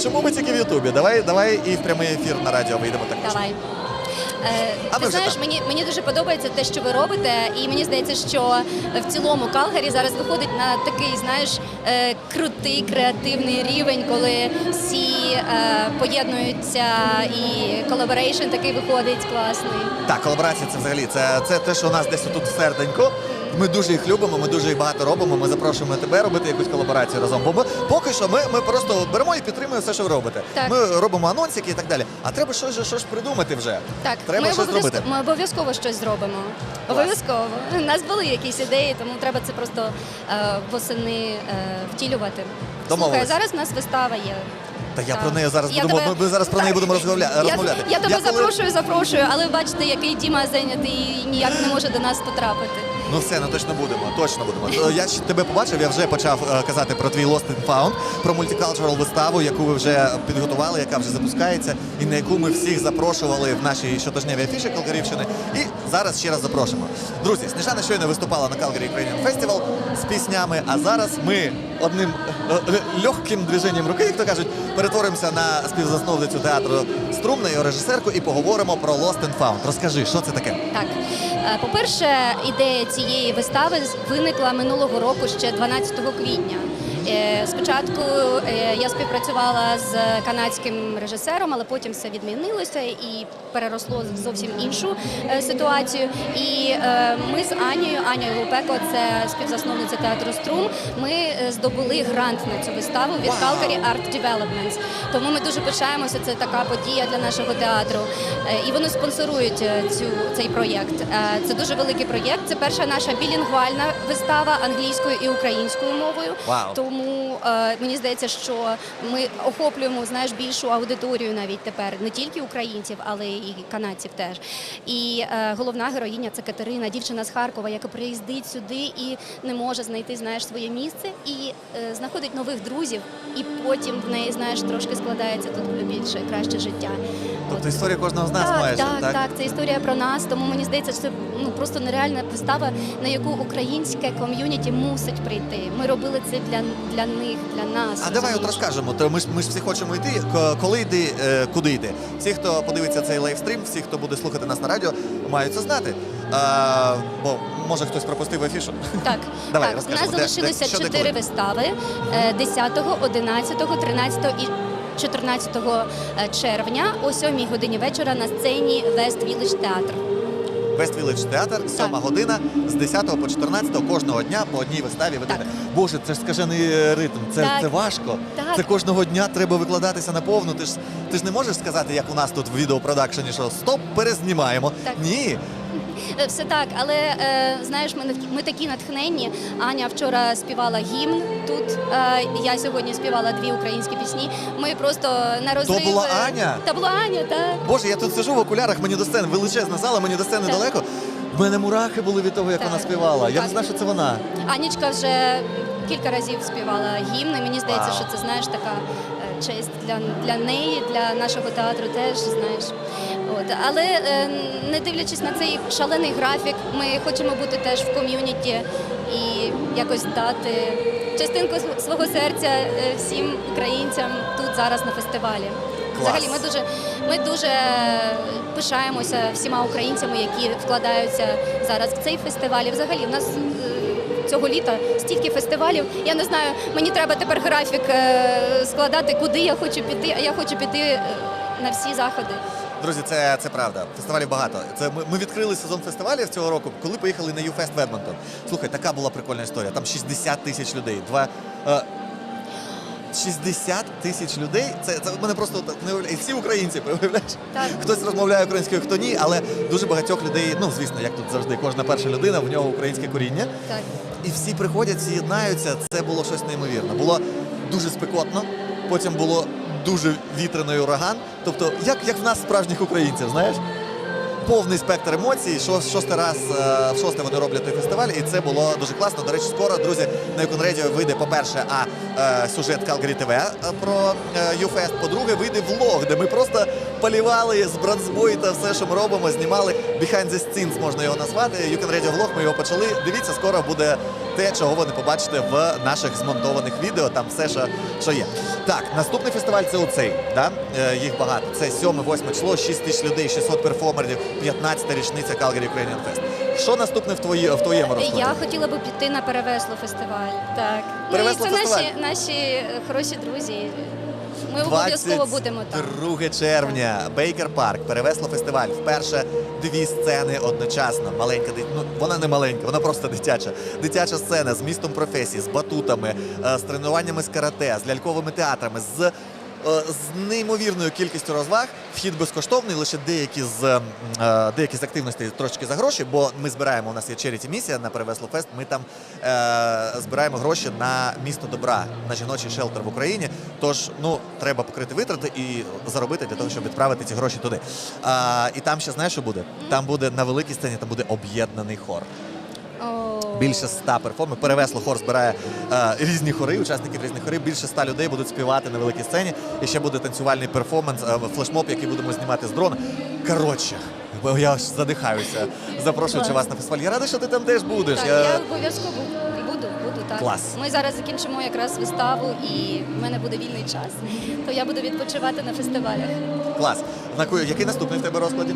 Чому ми тільки в Ютубі? Давай і в прямий ефір на радіо вийдемо також. Давай. Ти знаєш, мені дуже подобається те, що ви робите, і мені здається, що в цілому Калгарі зараз виходить на такий, знаєш, крутий, креативний рівень, коли всі поєднуються, і колаборейшн такий виходить класний. Так, колаборація це взагалі, це те, що у нас десь тут в серденьку. Ми дуже їх любимо, ми дуже їх багато робимо, ми запрошуємо тебе робити якусь колаборацію разом. Бо поки що ми просто беремо і підтримуємо все, що ви робите. Так. Ми робимо анонсики і так далі. А треба щось придумати вже. Так, треба щось зробити. Ми обов'язково щось зробимо. Обов'язково. У нас були якісь ідеї, тому треба це просто восени втілювати. Слухай, зараз у нас вистава є. Та я про неї зараз ми зараз про неї будемо розмовляти. Я тебе запрошую, але бачите, який Діма зайнятий і ніяк не може до нас потрапити. Ну все, точно будемо. Я тебе побачив, я вже почав казати про твій Lost and Found, про мультикалчурал виставу, яку ви вже підготували, яка вже запускається, і на яку ми всіх запрошували в нашій щотижневій афіші Калгарівщини. І зараз ще раз запрошуємо. Друзі, Сніжана щойно виступала на Calgary Ukrainian Festival з піснями, а зараз ми одним легким движенням руки, як то кажуть, перетворимося на співзасновницю театру «Струм», на його режисерку, і поговоримо про Lost and Found. Розкажи, що це таке? Так. По-перше, ідея цієї вистави виникла минулого року, ще 12 квітня. Спочатку я співпрацювала з канадським режисером, але потім все відмінилося і переросло в зовсім іншу ситуацію. І ми з Анією Лупеко, це співзасновниця театру «Струм», ми здобули грант на цю виставу від Calgary Art Developments. Тому ми дуже пишаємося, це така подія для нашого театру. І вони спонсорують цей проєкт. Це дуже великий проєкт, це перша наша білінгвальна вистава англійською і українською мовою. Тому мені здається, що ми охоплюємо, знаєш, більшу аудиторію навіть тепер, не тільки українців, але і канадців теж. І головна героїня – це Катерина, дівчина з Харкова, яка приїздить сюди і не може знайти, знаєш, своє місце, і знаходить нових друзів, і потім в неї, знаєш, трошки складається тут більше, краще життя. Тобто історія кожного з нас майже, так? Так, це історія про нас, тому мені здається, що це просто нереальна вистава, на яку українське ком'юніті мусить прийти. Ми робили це для них, для нас. А давай от розкажемо, ми ж всі хочемо йти, коли йти, куди йти. Всі, хто подивиться цей лайвстрім, всі, хто буде слухати нас на радіо, мають це знати. Бо може хтось пропустив афішу. Так, давай, у нас залишилися 4 вистави 10, 11, 13 і 14 червня о 7 годині вечора на сцені West Village театр. West Village театр, 7 година, з 10 по 14 кожного дня по одній виставі ведете. Боже, це ж скажений ритм, це важко. Так. Це кожного дня треба викладатися наповну. Ти ж не можеш сказати, як у нас тут в відеопродакшені, що стоп, перезнімаємо. Так. Ні. Все так, але знаєш, ми такі натхненні. Аня вчора співала гімн тут, я сьогодні співала 2 українські пісні. Ми просто на розрив... То була Аня? Та була Аня, так. Боже, я тут сижу в окулярах, мені до сцени, величезна зала, мені до сцени далеко. В мене мурахи були від того, як вона співала. Я не знав, що це вона. Анічка вже кілька разів співала гімн, і мені здається, що це, знаєш, така честь для неї, для нашого театру теж, знаєш. Але не дивлячись на цей шалений графік, ми хочемо бути теж в ком'юніті і якось дати частинку свого серця всім українцям тут зараз на фестивалі. Взагалі, ми дуже пишаємося всіма українцями, які вкладаються зараз в цей фестиваль. І взагалі, в нас цього літа стільки фестивалів. Я не знаю, мені треба тепер графік складати, куди я хочу піти, а я хочу піти на всі заходи. Друзі, це правда. Фестивалів багато. Ми відкрили сезон фестивалів цього року, коли поїхали на YouFest в Едмонтон. Слухай, така була прикольна історія. Там 60 тисяч людей. 60 тисяч людей. Це мене просто не уявляє. І всі українці, уявляєш? Хтось розмовляє українською, хто ні, але дуже багатьох людей, ну, звісно, як тут завжди, кожна перша людина, в нього українське коріння. Так. І всі приходять, всі єднаються. Це було щось неймовірне. Було дуже спекотно, потім було дуже вітряний ураган. Тобто, як в нас справжніх українців, знаєш? Повний спектр емоцій. Шостий раз в шосте вони роблять той фестиваль, і це було дуже класно. До речі, скоро, друзі, на Ukrainian Radio вийде, по-перше, сюжет Calgary TV про YouFest, по-друге, вийде влог, де ми просто полівали з бронзбою та все, що ми робимо, знімали behind the scenes, можна його назвати. Ukrainian Radio влог, ми його почали. Дивіться, скоро буде те, чого ви не побачите в наших змонтованих відео, там все, що є. Так, наступний фестиваль це оцей, да? Їх багато. Це 7-8 число, 6 тисяч людей, 600 перформерів, 15-та річниця Calgary Ukrainian Fest. Що наступне в твоєму розкладі? Я хотіла би піти на Перевесло фестиваль. Так. Перевесло це фестиваль? Наші хороші друзі. Ми обов'язково будемо там. 2 червня, Бейкер Парк, Перевесло фестиваль. Вперше 2 сцени одночасно. Маленька, вона не маленька, вона просто дитяча. Дитяча сцена з містом професій, з батутами, з тренуваннями з карате, з ляльковими театрами, з неймовірною кількістю розваг. Вхід безкоштовний, лише деякі з активностей трошки за гроші, бо ми збираємо, у нас є charity-місія на Перевесло Фест, ми там збираємо гроші на місто добра, на жіночий шелтер в Україні. Тож, треба покрити витрати і заробити для того, щоб відправити ці гроші туди. І там ще, знаєш, що буде? Там буде на великій сцені, там буде об'єднаний хор. Більше 100 перформерів. Перевесло хор збирає різні хори, учасників різних хорів. Більше 100 людей будуть співати на великій сцені. І ще буде танцювальний перформанс, флешмоб, який будемо знімати з дрона. Коротше, я аж задихаюся, запрошуючи вас на фестиваль. Я радий, що ти там теж будеш. Так, я обов'язково буду, так. Клас. Ми зараз закінчимо якраз виставу, і в мене буде вільний час. То я буду відпочивати на фестивалях. Клас. Який наступний в тебе розкладі?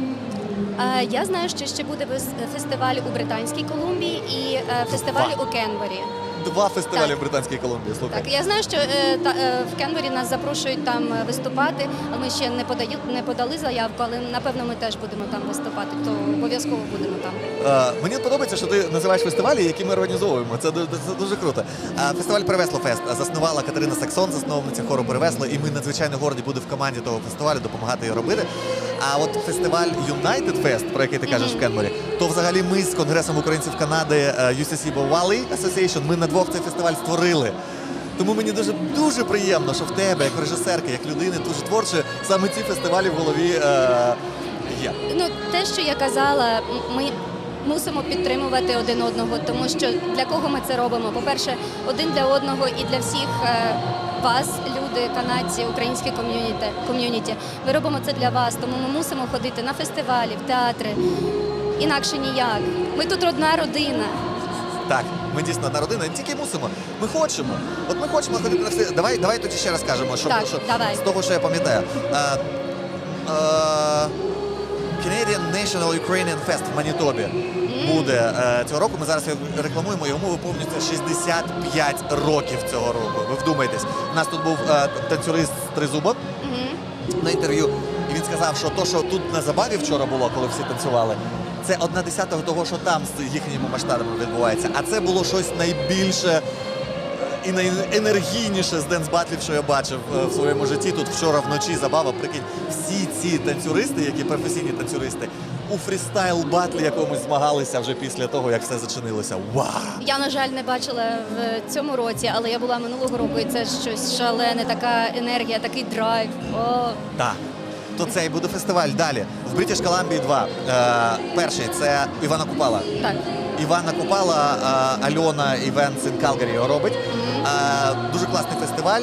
Я знаю, що ще буде фестиваль у Британській Колумбії і фестиваль у Кенбері. 2 фестивалі в Британській Колумбії, слухай. Так, я знаю, що в Кенбері нас запрошують там виступати, але ми ще не подали заявку, але напевно ми теж будемо там виступати, то обов'язково будемо там. Мені подобається, що ти називаєш фестивалі, які ми організовуємо. Це дуже круто. Фестиваль Перевесло Фест заснувала Катерина Саксон, засновниця хору Перевесло, і ми надзвичайно горді бути в команді того фестивалю, допомагати її робити. А от фестиваль United Fest, про який ти кажеш в Кенбері, то взагалі ми з Конгресом українців Канади UCC Valley Association, ми на 2 цей фестиваль створили. Тому мені дуже приємно, що в тебе, як режисерки, як людини дуже творчої, саме ці фестивалі в голові є. Те, що я казала, ми мусимо підтримувати один одного, тому що для кого ми це робимо? По-перше, один для одного і для всіх вас, люди, канадці, українське ком'юніті. Ми робимо це для вас, тому ми мусимо ходити на фестивалі, в театри. Інакше ніяк. Ми тут одна родина. Так, ми дійсно одна родина, не тільки мусимо, ми хочемо. От ми хочемо ходити на все. Давай тоді ще раз скажемо, що з того, що я пам'ятаю. Canadian National Ukrainian Fest в Манітобі буде цього року. Ми зараз його рекламуємо, йому виповнюється 65 років цього року. Ви вдумайтесь. У нас тут був танцюрист Тризуба на інтерв'ю, і він сказав, що що тут на забаві вчора було, коли всі танцювали, це 1/10 того, що там з їхніми масштабами відбувається. А це було щось найбільше і найенергійніше з денс-батлів, що я бачив в своєму житті. Тут вчора вночі забава, прикинь, всі ці танцюристи, які професійні танцюристи, у фрістайл-батлі якомусь змагалися вже після того, як все зачинилося. Вау! Я, на жаль, не бачила в цьому році, але я була минулого року, і це щось шалене, така енергія, такий драйв. О. Так. То це і буде фестиваль далі. В British Columbia 2. Перший – це Івана Купала. Так. Івана Купала, Альона Events in Calgary його робить. Дуже класний фестиваль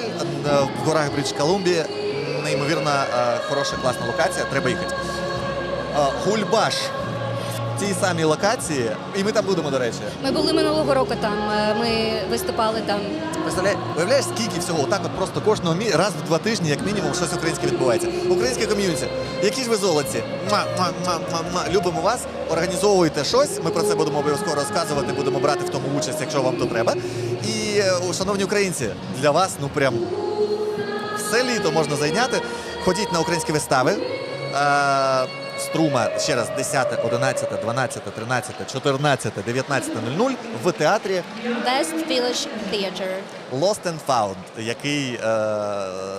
в горах British Columbia. Неймовірно хороша, класна локація. Треба їхати. Гульбаш. В тій самій локації. І ми там будемо, до речі. Ми були минулого року там, ми виступали там. Виявляєш, скільки всього? Отак от просто кожного раз в 2 тижні, як мінімум, щось українське відбувається. Українське ком'юніті. Які ж ви золоті? Любимо вас, організовуйте щось. Ми про це будемо обов'язково розказувати, будемо брати в тому участь, якщо вам то треба. І, шановні українці, для вас, ну прям, все літо можна зайняти. Ходіть на українські вистави. Струма, ще раз, 10, 11, 12, 13, 14, 19:00 в театрі West Village Theatre. Lost and Found, який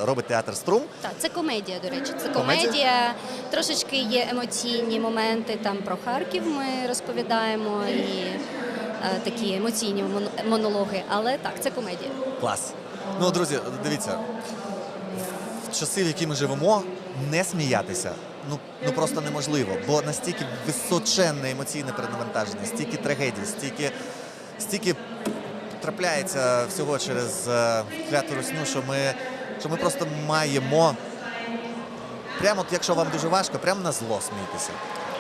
робить театр Струм. Так, це комедія, до речі. Це комедія. Трошечки є емоційні моменти, там про Харків ми розповідаємо і такі емоційні монологи, але так, це комедія. Клас. Ну, друзі, дивіться, в часи, в які ми живемо, не сміятися. Ну просто неможливо, бо настільки височенне емоційне перенавантаження, стільки трагедій, стільки трапляється всього через кляту русню, що ми просто маємо, прямо от, якщо вам дуже важко, прямо на зло смійтеся.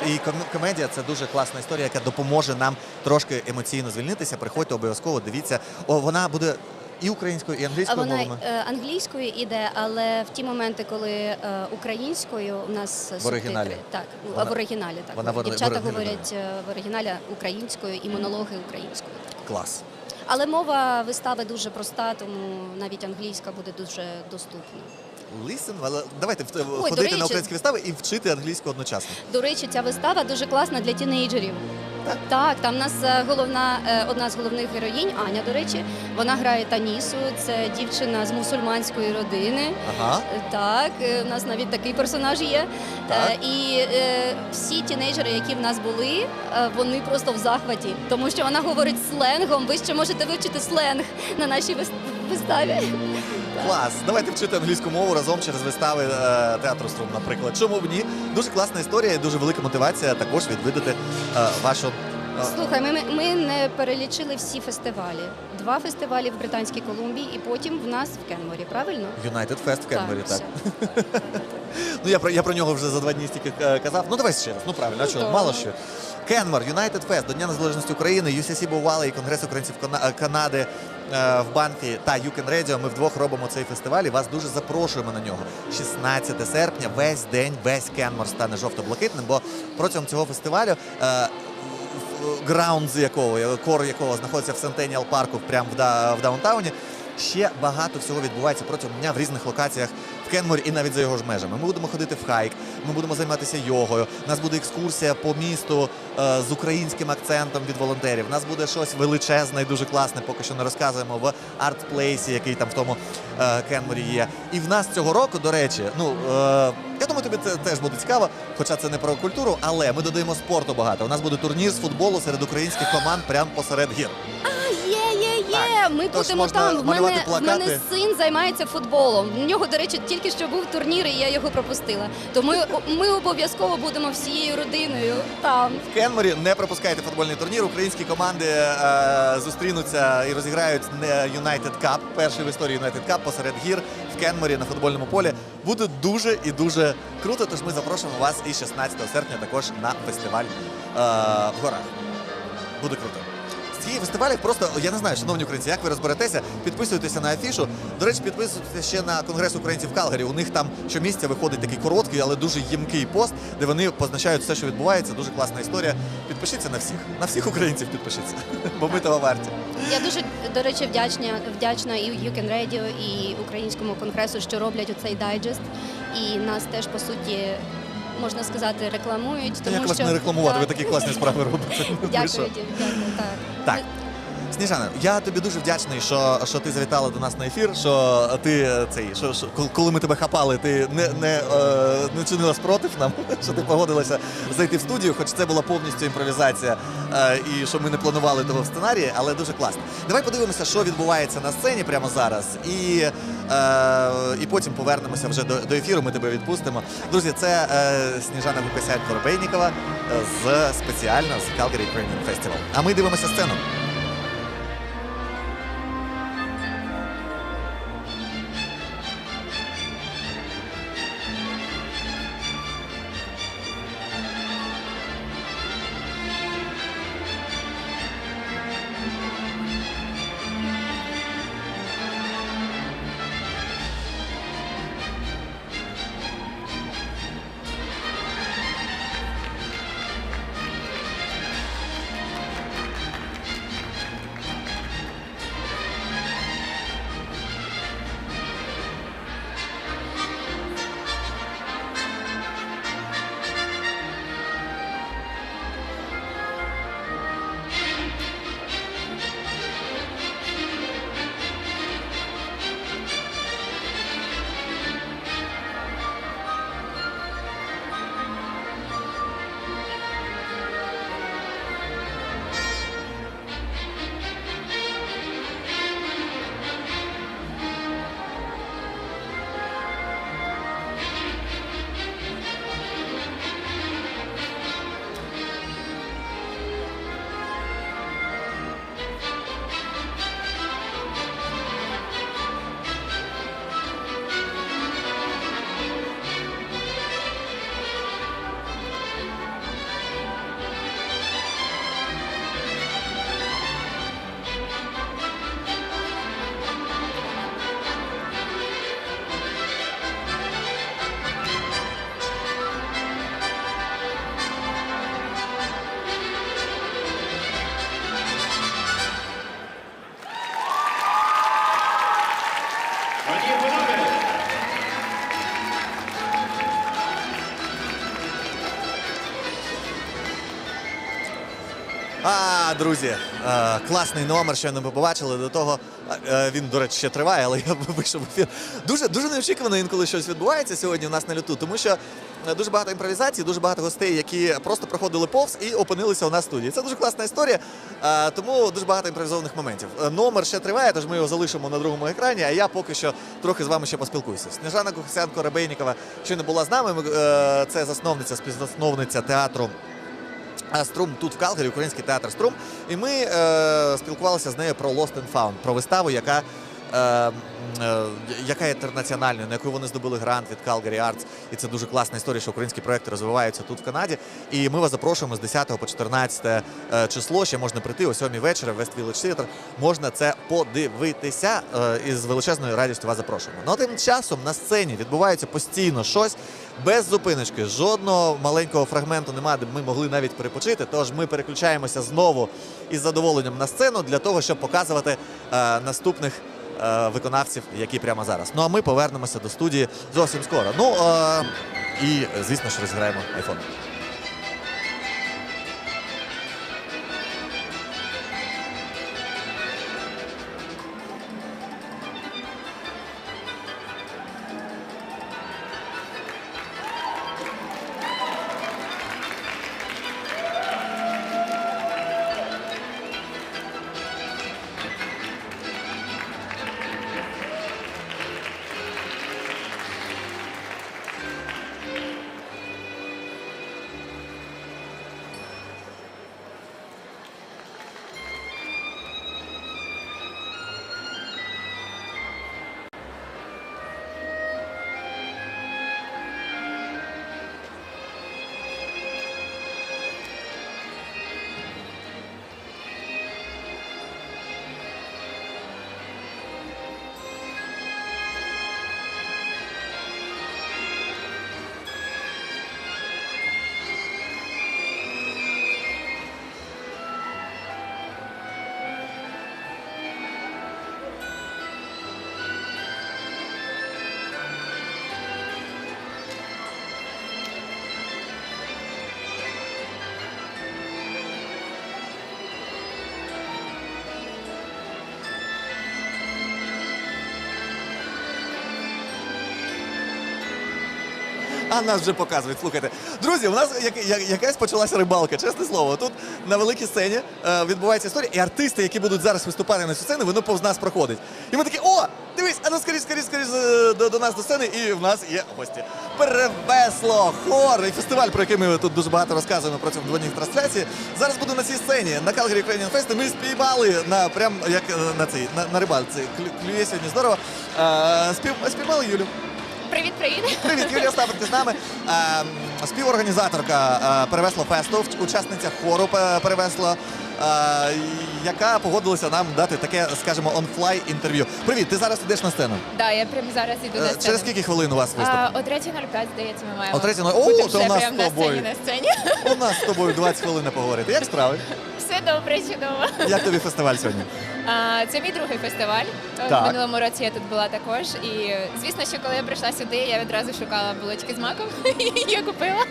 І комедія – це дуже класна історія, яка допоможе нам трошки емоційно звільнитися. Приходьте обов'язково, дивіться. О, вона буде і українською, і англійською мовами? Вона англійською іде, але в ті моменти, коли українською, у нас в оригіналі. Так, в оригіналі. Так. Вона дівчата говорять в оригіналі українською і монологи українською. Клас. Але мова вистави дуже проста, тому навіть англійська буде дуже доступна. Давайте ходити на українські вистави і вчити англійську одночасно. До речі, ця вистава дуже класна для тінейджерів. Так, там у нас одна з головних героїнь, Аня, до речі, вона грає Танісу, це дівчина з мусульманської родини. Ага. Так, у нас навіть такий персонаж є. І всі тінейджери, які в нас були, вони просто в захваті, тому що вона говорить сленгом, ви ще можете вивчити сленг на нашій виставі. Клас! Давайте вчити англійську мову разом через вистави театру Струм, наприклад. Чому б ні? Дуже класна історія і дуже велика мотивація також відвідати вашу... Слухай, ми не перелічили всі фестивалі. 2 фестивалі в Британській Колумбії і потім в нас в Кенморі, правильно? United Fest в Кенморі, так. Ну, я про нього вже за 2 дні стільки казав. Ну, давай ще раз. Ну, правильно, а чого? Мало що. Кенмор, United Fest, до Дня Незалежності України, UCC бували і Конгрес українців Канади в Банфі та You Can Radio. Ми вдвох робимо цей фестиваль і вас дуже запрошуємо на нього. 16 серпня, весь день, весь Кенмор стане жовто-блакитним, бо протягом цього фестивалю граунд якого, кор якого знаходиться в Сентеніал парку прямо в даунтауні, ще багато всього відбувається протягом дня в різних локаціях в Кенморі і навіть за його ж межами. Ми будемо ходити в хайк, ми будемо займатися йогою, у нас буде екскурсія по місту з українським акцентом від волонтерів, у нас буде щось величезне і дуже класне, поки що не розказуємо, в арт-плейсі, який там в тому Кенморі є. І в нас цього року, до речі, я думаю, тобі це теж буде цікаво, хоча це не про культуру, але ми додаємо спорту багато. У нас буде турнір з футболу серед українських команд прямо посеред гір. Є, ми будемо там. В мене син займається футболом. У нього, до речі, тільки що був турнір, і я його пропустила. Тому ми обов'язково будемо всією родиною там. В Кенморі не пропускайте футбольний турнір. Українські команди зустрінуться і розіграють United Cup, перший в історії United Cup посеред гір в Кенморі на футбольному полі. Буде дуже і дуже круто, тож ми запрошуємо вас і 16 серпня також на фестиваль в горах. Буде круто. Ці фестивалі просто, я не знаю, шановні українці, як ви розберетеся, підписуйтеся на афішу. До речі, підписуйтеся ще на Конгрес українців в Калгарі. У них там щомісяця виходить такий короткий, але дуже ємкий пост, де вони позначають все, що відбувається. Дуже класна історія. Підпишіться на всіх українців підпишіться, бо ми того варті. Я дуже, до речі, вдячна і You Can Radio, і Українському конгресу, що роблять оцей дайджест. І нас теж, по суті, можна сказати, рекламують. Тому як вас що... не рекламувати, ви такі класні справи робите. Дякую, так. Сніжана, я тобі дуже вдячний, що ти завітала до нас на ефір, що ти коли ми тебе хапали, ти не чинила спротив нам, що ти погодилася зайти в студію, хоч це була повністю імпровізація і що ми не планували того в сценарії, але дуже класно. Давай подивимося, що відбувається на сцені прямо зараз, і потім повернемося вже до ефіру, ми тебе відпустимо. Друзі, це Сніжана Гукасянко-Рабейнікова спеціально з Calgary Ukrainian Festival. А ми дивимося сцену. Друзі, класний номер, що ми побачили. До того він, до речі, ще триває, але я вийшов в ефір. Дуже неочікувано інколи щось відбувається сьогодні у нас на люту, тому що дуже багато імпровізацій, дуже багато гостей, які просто проходили повз і опинилися у нас в студії. Це дуже класна історія, тому дуже багато імпровізованих моментів. Номер ще триває, тож ми його залишимо на другому екрані, а я поки що трохи з вами ще поспілкуюся. Сніжана Гукасянко-Рабейнікова ще не була з нами, це засновниця, співзасновниця театру Струм тут в Калгарі, Український театр Струм. І ми спілкувалися з нею про Lost and Found, про виставу, яка є інтернаціональною, на яку вони здобули грант від Calgary Arts. І це дуже класна історія, що українські проекти розвиваються тут в Канаді. І ми вас запрошуємо з 10 по 14 число, ще можна прийти о 7 вечора в West Village Theatre. Можна це подивитися і з величезною радістю вас запрошуємо. Ну, тим часом на сцені відбувається постійно щось, без зупиночки, жодного маленького фрагменту немає, де б ми могли навіть перепочити, тож ми переключаємося знову із задоволенням на сцену для того, щоб показувати наступних виконавців, які прямо зараз. Ну, а ми повернемося до студії зовсім скоро. Ну, і, звісно ж, розіграємо iPhone. А нас вже показують, слухайте. Друзі, у нас якась почалася рибалка, чесне слово. Тут на великій сцені відбувається історія, і артисти, які будуть зараз виступати на цю сцену, вони повз нас проходять. І ми такі, о, дивись, а ну скоріш до нас до сцени, і в нас є гості. Перевесло, хор і фестиваль, про який ми тут дуже багато розказуємо протягом дводніх трансляцій. Зараз буду на цій сцені, на Calgary Ukrainian Fest, і ми спіймали прям як на рибалці. Клює сьогодні здорово. Спіймали Юлю. Привіт-привіт. Привіт, Юлія Остапенко з нами. Співорганізаторка Перевесло фесту, учасниця хору Перевесло, яка погодилася нам дати таке, скажімо, on-fly інтерв'ю. Привіт, ти зараз йдеш на сцену? Так, я прямо зараз йду на сцену. Через скільки хвилин у вас виступ? О 3:05, здається, ми маємо. О 3:05? Бути О, то вже у нас прямо з тобою. на сцені. У нас з тобою 20 хвилин поговорити. Як справи? Все добре, чудово. Як тобі фестиваль сьогодні? Це мій другий фестиваль. Так. В минулому році я тут була також. І, звісно, що коли я прийшла сюди, я відразу шукала булочки з маком. І я купила.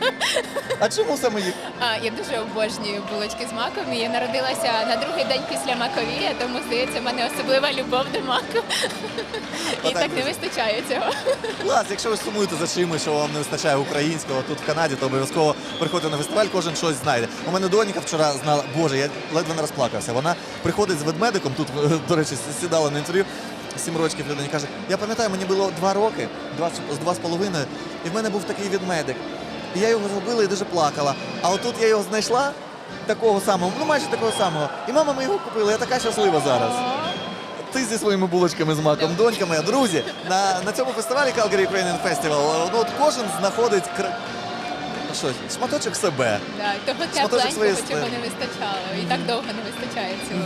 А чому саме їх? Я дуже обожнюю булочки з маком. І я народилася на другий день після Маковія, тому, здається, в мене особлива любов до маку. І так не вистачає цього. Клас, якщо ви сумуєте за чимось, що вам не вистачає українського тут в Канаді, то обов'язково приходьте на фестиваль, кожен щось знайде. У мене донька вчора знала, боже, я ледве не розплакався. Вона приходить з ведмедиком, тут, до речі, сідала на інтерв'ю, 7 років людині каже, я пам'ятаю, мені було 2 роки, 2,5, і в мене був такий ведмедик. І я його зробила і дуже плакала. А отут я його знайшла, такого самого, ну майже такого самого. І мама ми його купила, я така щаслива зараз. Ти зі своїми булочками з маком, донька моя. Друзі, на цьому фестивалі Calgary Ukrainian Festival, ну, от кожен знаходить шматочок себе. Так, того тепленького, чого не вистачало. І так довго не вистачає цього.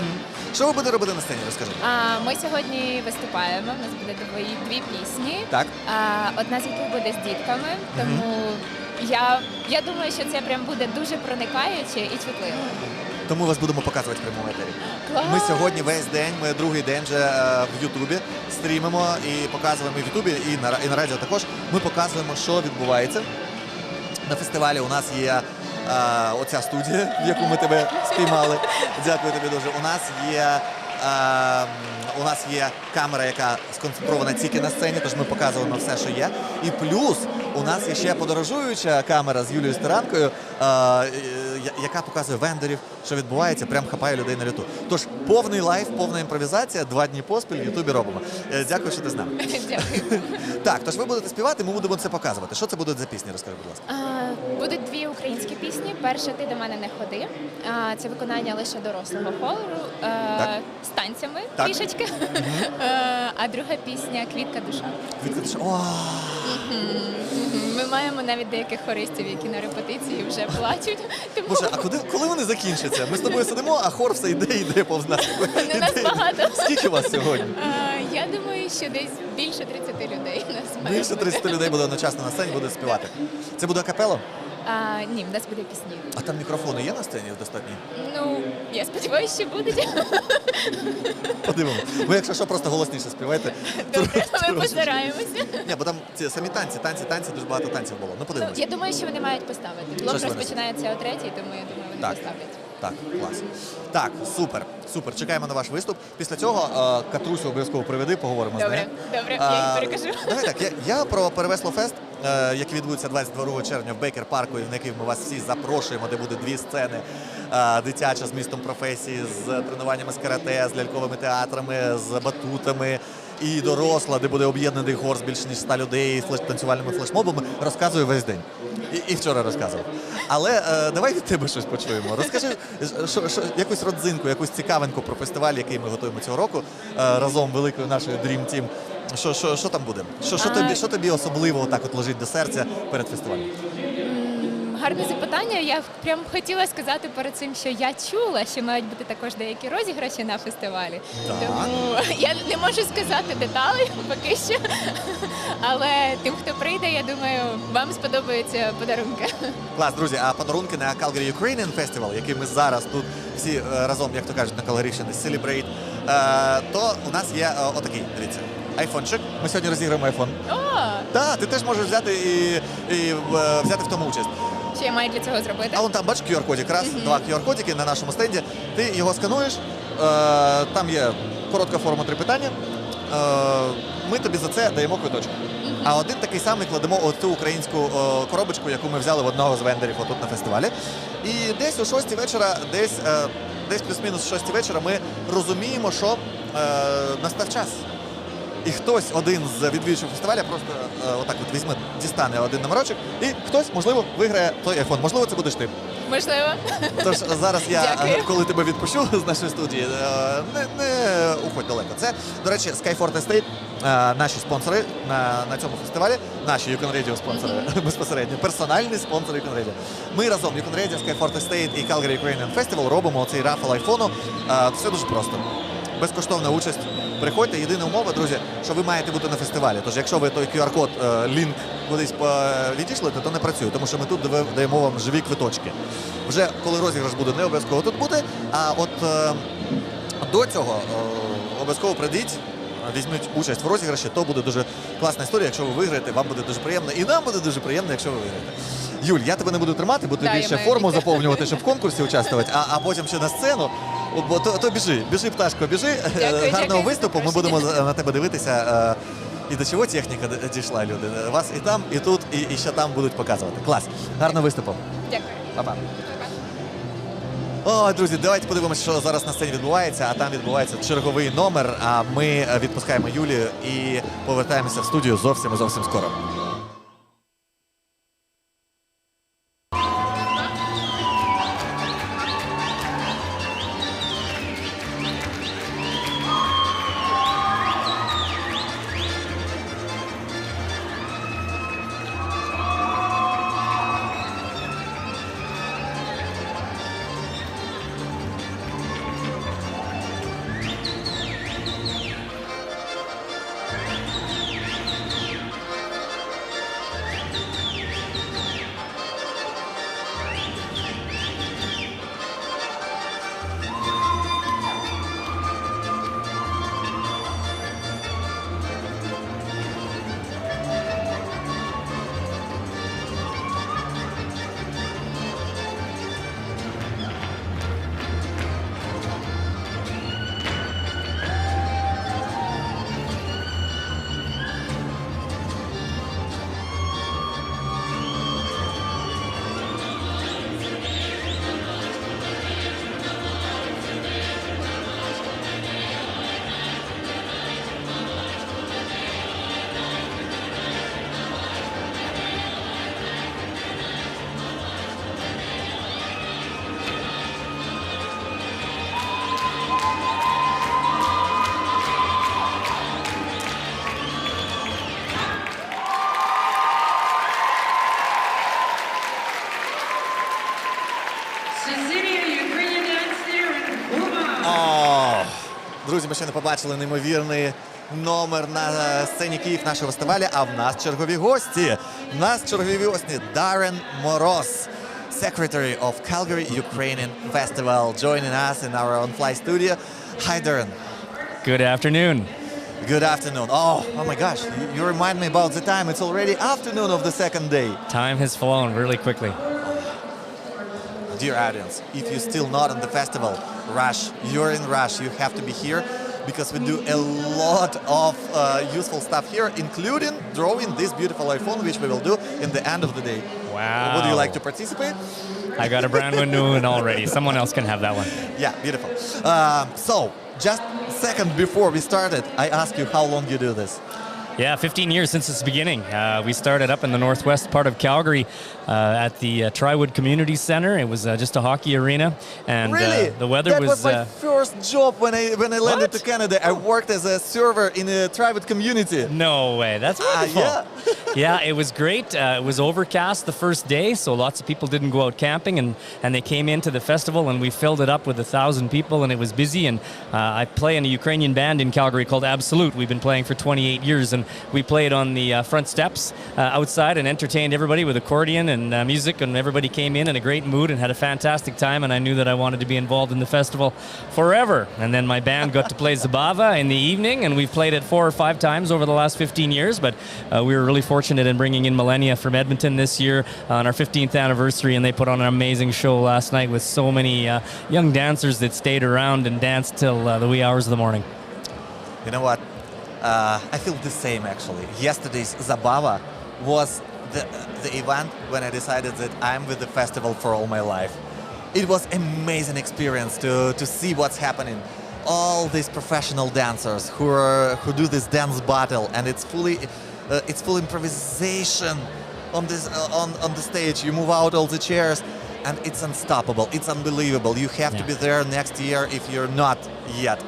Що ви будете робити на сцені, розкажи? Ми сьогодні виступаємо, у нас буде дві пісні. Так. Одна з яких буде з дітками, тому я думаю, що це прям буде дуже проникаюче і чутливо. Тому вас будемо показувати в прямому етері. Клас! Ми сьогодні весь день, ми другий день вже в Ютубі стрімимо і показуємо в Ютубі, і на радіо також. Ми показуємо, що відбувається. На фестивалі у нас є оця студія, в яку ми тебе спіймали. Дякую тобі дуже. У нас є камера, яка сконцентрована тільки на сцені, тож ми показуємо все, що є. І плюс у нас є ще подорожуюча камера з Юлією Старанкою, яка показує вендорів, що відбувається, прям хапає людей на люту. Тож повний лайф, повна імпровізація, 2 дні поспіль в Ютубі робимо. Дякую, що ти з нами. Дякую. Так, тож ви будете співати, ми будемо це показувати. Що це будуть за пісні, розкажи, будь ласка. Будуть 2 українські пісні. Перша «Ти до мене не ходи». Це виконання лише дорослого хору з танцями трішечки. А друга пісня «Квітка душа». Квітка душа. Ми маємо навіть деяких хористів, які на репетиції вже плачуть. Тому... Боже, а коли вони закінчаться? Ми з тобою сидимо, а хор все йде повз нас. Нас багато. Скільки вас сьогодні? Я думаю, що десь більше 30 людей нас має. Більше 30 людей буде одночасно на сцені, буде співати. Це буде акапелла? Ні, в нас буде пісні. А там мікрофони є на сцені достатньо? Ну, я сподіваюся, що будуть. Подивимося. Ви, якщо що, просто голосніше співайте. Добре, ми постараємося. Ні, бо там ці самі танці, дуже багато танців було. Ну, подивимося. Я думаю, що вони мають поставити. Блок розпочинається о 3:00, тому я думаю, вони поставлять. Так, клас. Так, супер. Чекаємо на ваш виступ. Після цього Катрусю обов'язково приведи, поговоримо з нею. Добре, я їй перекажу. Давай так, я про Перевесло фест, який відбудеться 22 червня в Бейкер парку, на який ми вас всі запрошуємо, де буде 2 сцени. Дитяча з містом професії, з тренуваннями з карате, з ляльковими театрами, з батутами. І доросла, де буде об'єднаний хор з більше ніж 100 людей, з танцювальними флешмобами, розказую весь день. І вчора розказував. Але давай від тебе щось почуємо. Розкажи якусь родзинку, якусь цікавинку про фестиваль, який ми готуємо цього року разом великою нашою Dream Team. Що там буде? Що тобі особливо так от лежить до серця перед фестивалем? Гарне запитання. Я прям хотіла сказати перед цим, що я чула, що мають бути також деякі розіграші на фестивалі. Так. Тому я не можу сказати деталі поки що. Але тим, хто прийде, я думаю, вам сподобаються подарунки. Клас, друзі, а подарунки на Calgary Ukrainian Festival, який ми зараз тут всі разом, як то кажуть, на Calgary Celebrate, то у нас є отакий, дивіться, айфончик. Ми сьогодні розіграємо айфон. Так, ти теж можеш взяти і взяти в тому участь. Що я маю для цього зробити? А вон там, бачиш, QR-кодик, раз, 2 QR-кодики на нашому стенді. Ти його скануєш, там є коротка форма 3 питання. Ми тобі за це даємо квиточок. а один такий самий кладемо оцю українську коробочку, яку ми взяли в одного з вендорів отут на фестивалі. І десь о 6 вечора, десь плюс-мінус о 6 вечора ми розуміємо, що настав час. І хтось, один з відвідувачів фестиваля, просто отак от візьме, дістане один номерочок, і хтось, можливо, виграє той iPhone. Можливо, це будеш ти. Можливо. Тож зараз я, Дякую. коли тебе відпущу з нашої студії, не уходь далеко. Це, до речі, Skyfort Estate, наші спонсори на цьому фестивалі, наші You Can Radio спонсори, безпосередньо, персональні спонсори You Can Radio. Ми разом, You Can Radio, Skyfort Estate і Calgary Ukrainian Festival робимо цей рафл айфону. Все дуже просто. Безкоштовна участь. Приходьте. Єдина умова, друзі, що ви маєте бути на фестивалі. Тож, якщо ви той QR-код, лінк кудись відійшлете, то не працює, тому що ми тут даємо вам живі квиточки. Вже коли розіграш буде, не обов'язково тут буде, а от до цього обов'язково прийдіть, візьміть участь в розіграші, то буде дуже класна історія. Якщо ви виграєте, вам буде дуже приємно, і нам буде дуже приємно, якщо ви виграєте. Юль, я тебе не буду тримати, бо тобі ще форму заповнювати, щоб в конкурсі участвувати, а потім ще на сцену. То біжи, пташко, біжи. Гарного виступу, ми будемо на тебе дивитися. І до чого техніка дійшла, люди. Вас і там, і тут, і ще там будуть показувати. Клас. Гарного виступу. Дякую. Па-па. О, друзі, давайте подивимося, що зараз на сцені відбувається, а там відбувається черговий номер, а ми відпускаємо Юлію і повертаємося в студію зовсім скоро. Друзі, ми ще не побачили неймовірний номер на сцені Київ нашого фестивалю, а в нас чергові гості. В нас чергові гості Darren Moroz, Secretary of Calgary Ukrainian Festival, joining us in our on-fly studio. Hi, Darren. Good afternoon. Good afternoon. Oh my gosh, you remind me about the time. It's already afternoon of the second day. Time has flown really quickly. Dear audience, if you're still not on the festival, rush. You're in rush. You have to be here because we do a lot of useful stuff here, including drawing this beautiful iPhone, which we will do in the end of the day. Wow. Would you like to participate? I got a brand new one already. Someone else can have that one. Yeah, beautiful. So, just a second before we started, I asked you how long you do this. Yeah, 15 years since its beginning. We started up in the northwest part of Calgary at the Trywood Community Center. It was just a hockey arena, and really? The weather that was my first job when I landed to Canada. I worked as a server in a Trywood community. No way, that's wonderful. Yeah. Yeah, it was great. It was overcast the first day, so lots of people didn't go out camping, and they came into the festival, and we filled it up with 1,000 people, and it was busy. And I play in a Ukrainian band in Calgary called Absolute. We've been playing for 28 years, and we played on the front steps outside and entertained everybody with accordion and music, and everybody came in a great mood and had a fantastic time, and I knew that I wanted to be involved in the festival forever. And then my band got to play Zabava in the evening, and we've played it 4 or 5 times over the last 15 years, but we were really fortunate in bringing in Millennia from Edmonton this year on our 15th anniversary, and they put on an amazing show last night with so many young dancers that stayed around and danced till the wee hours of the morning. You know what? I feel the same actually. Yesterday's Zabava was the event when I decided that I'm with the festival for all my life. It was amazing experience to see what's happening. All these professional dancers who do this dance battle, and it's full improvisation on the stage. You move out all the chairs, and it's unstoppable. It's unbelievable. You have to be there next year if you're not yet.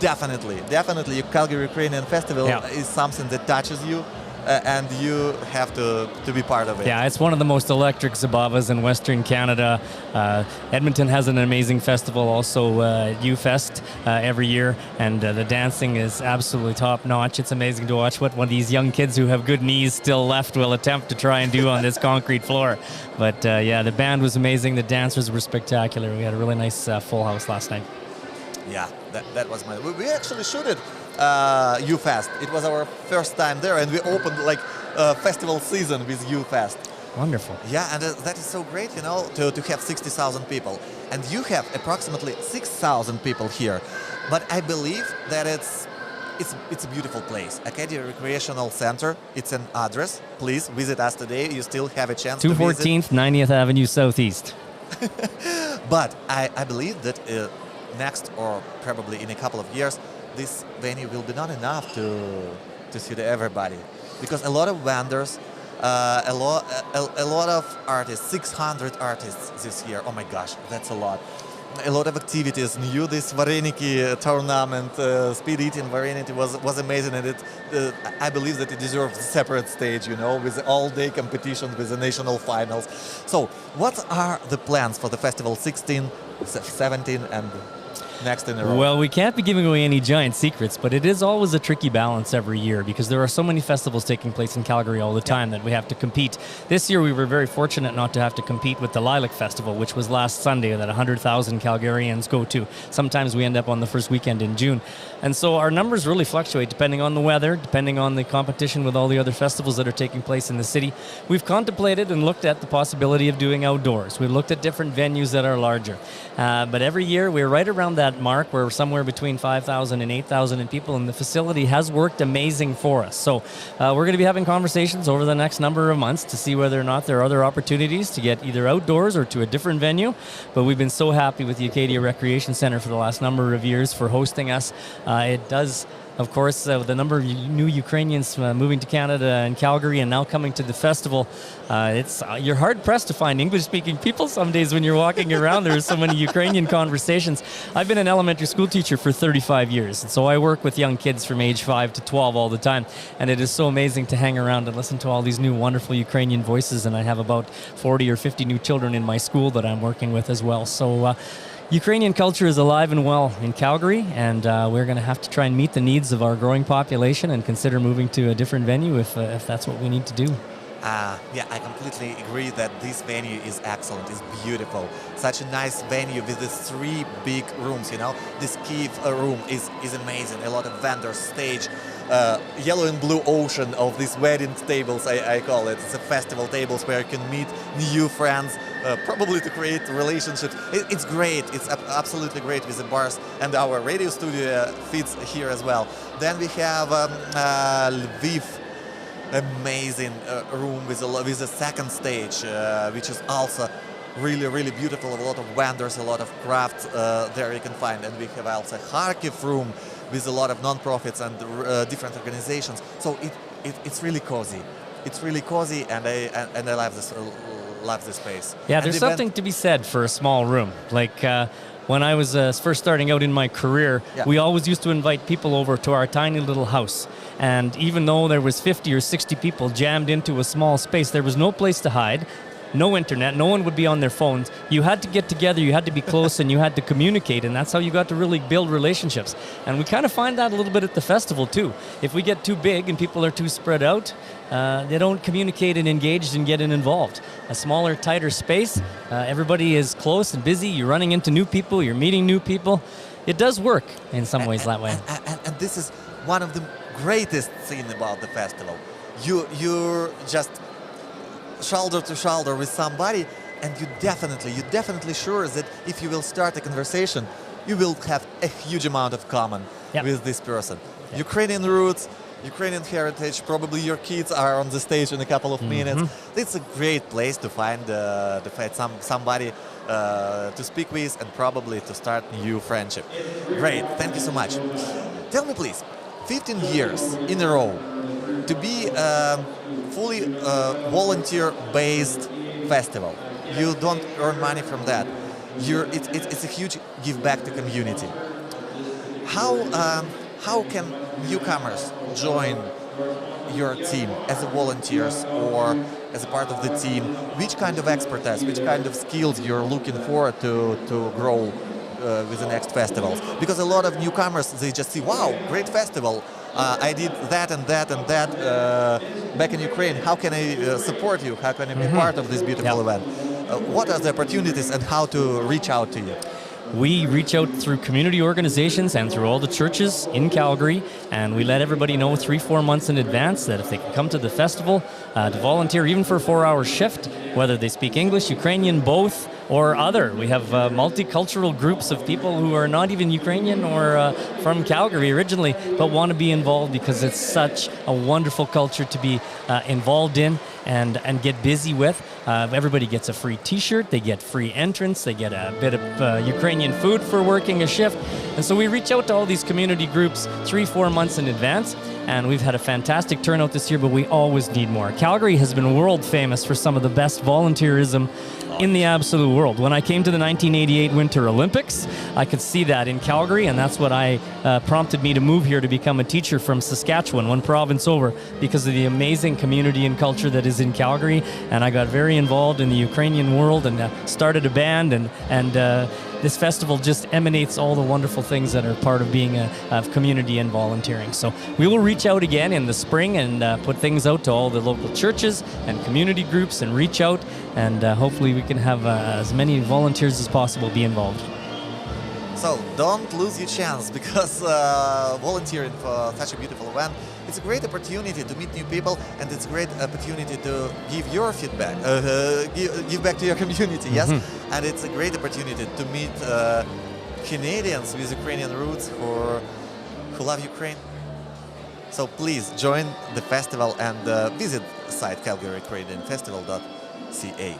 Definitely, Calgary Ukrainian Festival is something that touches you. And you have to be part of it. Yeah, it's one of the most electric Zabavas in Western Canada. Edmonton has an amazing festival, also U-Fest every year, and the dancing is absolutely top-notch. It's amazing to watch what one of these young kids who have good knees still left will attempt to try and do on this concrete floor. But yeah, the band was amazing. The dancers were spectacular. We had a really nice full house last night. Yeah, that was my... We actually shooted U-Fest. It was our first time there, and we opened like festival season with U-Fest. Wonderful. Yeah, and that is so great, you know, to have 60,000 people. And you have approximately 6,000 people here. But I believe that it's a beautiful place. Acadia Recreational Center, it's an address. Please visit us today. You still have a chance to visit. 214th, 90th Avenue Southeast. But I believe that next, or probably in a couple of years, this venue will be not enough to suit everybody, because a lot of vendors, a lot of artists, 600 artists this year. Oh my gosh, that's a lot. A lot of activities. New this Vareniki tournament, speed eating Vareniki was amazing, and I believe that it deserves a separate stage, you know, with all-day competition, with the national finals. So, what are the plans for the festival 16, 17, and next in a row? Well, we can't be giving away any giant secrets, but it is always a tricky balance every year because there are so many festivals taking place in Calgary all the time that we have to compete. This year we were very fortunate not to have to compete with the Lilac Festival, which was last Sunday that 100,000 Calgarians go to. Sometimes we end up on the first weekend in June. And so our numbers really fluctuate depending on the weather, depending on the competition with all the other festivals that are taking place in the city. We've contemplated and looked at the possibility of doing outdoors. We've looked at different venues that are larger. But every year we're right around that mark. We're somewhere between 5,000 and 8,000 people, and the facility has worked amazing for us. So we're going to be having conversations over the next number of months to see whether or not there are other opportunities to get either outdoors or to a different venue. But we've been so happy with the Acadia Recreation Center for the last number of years for hosting us. It does, of course, the number of new Ukrainians moving to Canada and Calgary and now coming to the festival, you're hard-pressed to find English-speaking people some days when you're walking around. There's so many Ukrainian conversations. I've been an elementary school teacher for 35 years, and so I work with young kids from age 5 to 12 all the time, and it is so amazing to hang around and listen to all these new wonderful Ukrainian voices, and I have about 40 or 50 new children in my school that I'm working with as well. So Ukrainian culture is alive and well in Calgary, and we're going to have to try and meet the needs of our growing population and consider moving to a different venue if that's what we need to do. Yeah, I completely agree that this venue is excellent, it's beautiful. Such a nice venue with these 3 big rooms, you know. This Kiev room is amazing. A lot of vendors, stage, yellow and blue ocean of these wedding tables, I call it. It's a festival tables where you can meet new friends, probably to create relationships. It's great. It's absolutely great with the bars, and our radio studio fits here as well. Then we have Lviv, amazing room with a second stage, which is also really beautiful. A lot of vendors, a lot of crafts there you can find. And we have also Kharkiv room with a lot of non-profits and different organizations. So it's really cozy. It's really cozy, and I love this space. Yeah, and there's something to be said for a small room. Like when I was first starting out in my career, we always used to invite people over to our tiny little house. And even though there was 50 or 60 people jammed into a small space, there was no place to hide, no internet, no one would be on their phones. You had to get together, you had to be close, and you had to communicate, and that's how you got to really build relationships. And we kind of find that a little bit at the festival too. If we get too big and people are too spread out, they don't communicate and engage and get involved. A smaller, tighter space, everybody is close and busy, you're running into new people, you're meeting new people. It does work in some ways that way. And this is one of the greatest thing about the festival. You're just shoulder to shoulder with somebody, and you're definitely sure that if you will start a conversation, you will have a huge amount of common. with this person. Ukrainian roots, Ukrainian heritage, probably your kids are on the stage in a couple of minutes. It's a great place to find somebody to speak with and probably to start new friendship. Great, thank you so much. Tell me please, 15 years in a row to be a fully volunteer-based festival. You don't earn money from that. It's a huge give back to community. How can newcomers join your team as a volunteers or as a part of the team? Which kind of expertise, which kind of skills you're looking for to grow with the next festivals? Because a lot of newcomers, they just see, wow, great festival. I did that and that and that back in Ukraine. How can I support you? How can I be part of this beautiful event? What are the opportunities and how to reach out to you? We reach out through community organizations and through all the churches in Calgary, and we let everybody know 3-4 months in advance that if they can come to the festival to volunteer even for a 4-hour shift, whether they speak English, Ukrainian, both, or other. We have multicultural groups of people who are not even Ukrainian or from Calgary originally, but want to be involved because it's such a wonderful culture to be involved in and get busy with. Everybody gets a free t-shirt, they get free entrance, they get a bit of Ukrainian food for working a shift. And so we reach out to all these community groups 3-4 months in advance, and we've had a fantastic turnout this year, but we always need more. Calgary has been world famous for some of the best volunteerism in the absolute world. When I came to the 1988 Winter Olympics, I could see that in Calgary, and that's what prompted me to move here to become a teacher from Saskatchewan, one province over, because of the amazing community and culture that is in Calgary. And I got very involved in the Ukrainian world and started a band, and this festival just emanates all the wonderful things that are part of being a community and volunteering. So we will reach out again in the spring and put things out to all the local churches and community groups and reach out, and hopefully we can have as many volunteers as possible be involved. So don't lose your chance, because volunteering for such a beautiful event, it's a great opportunity to meet new people, and it's a great opportunity to give your feedback, give back to your community, yes? And it's a great opportunity to meet Canadians with Ukrainian roots who love Ukraine. So please join the festival and visit the site calgaryukrainianfestival.ca.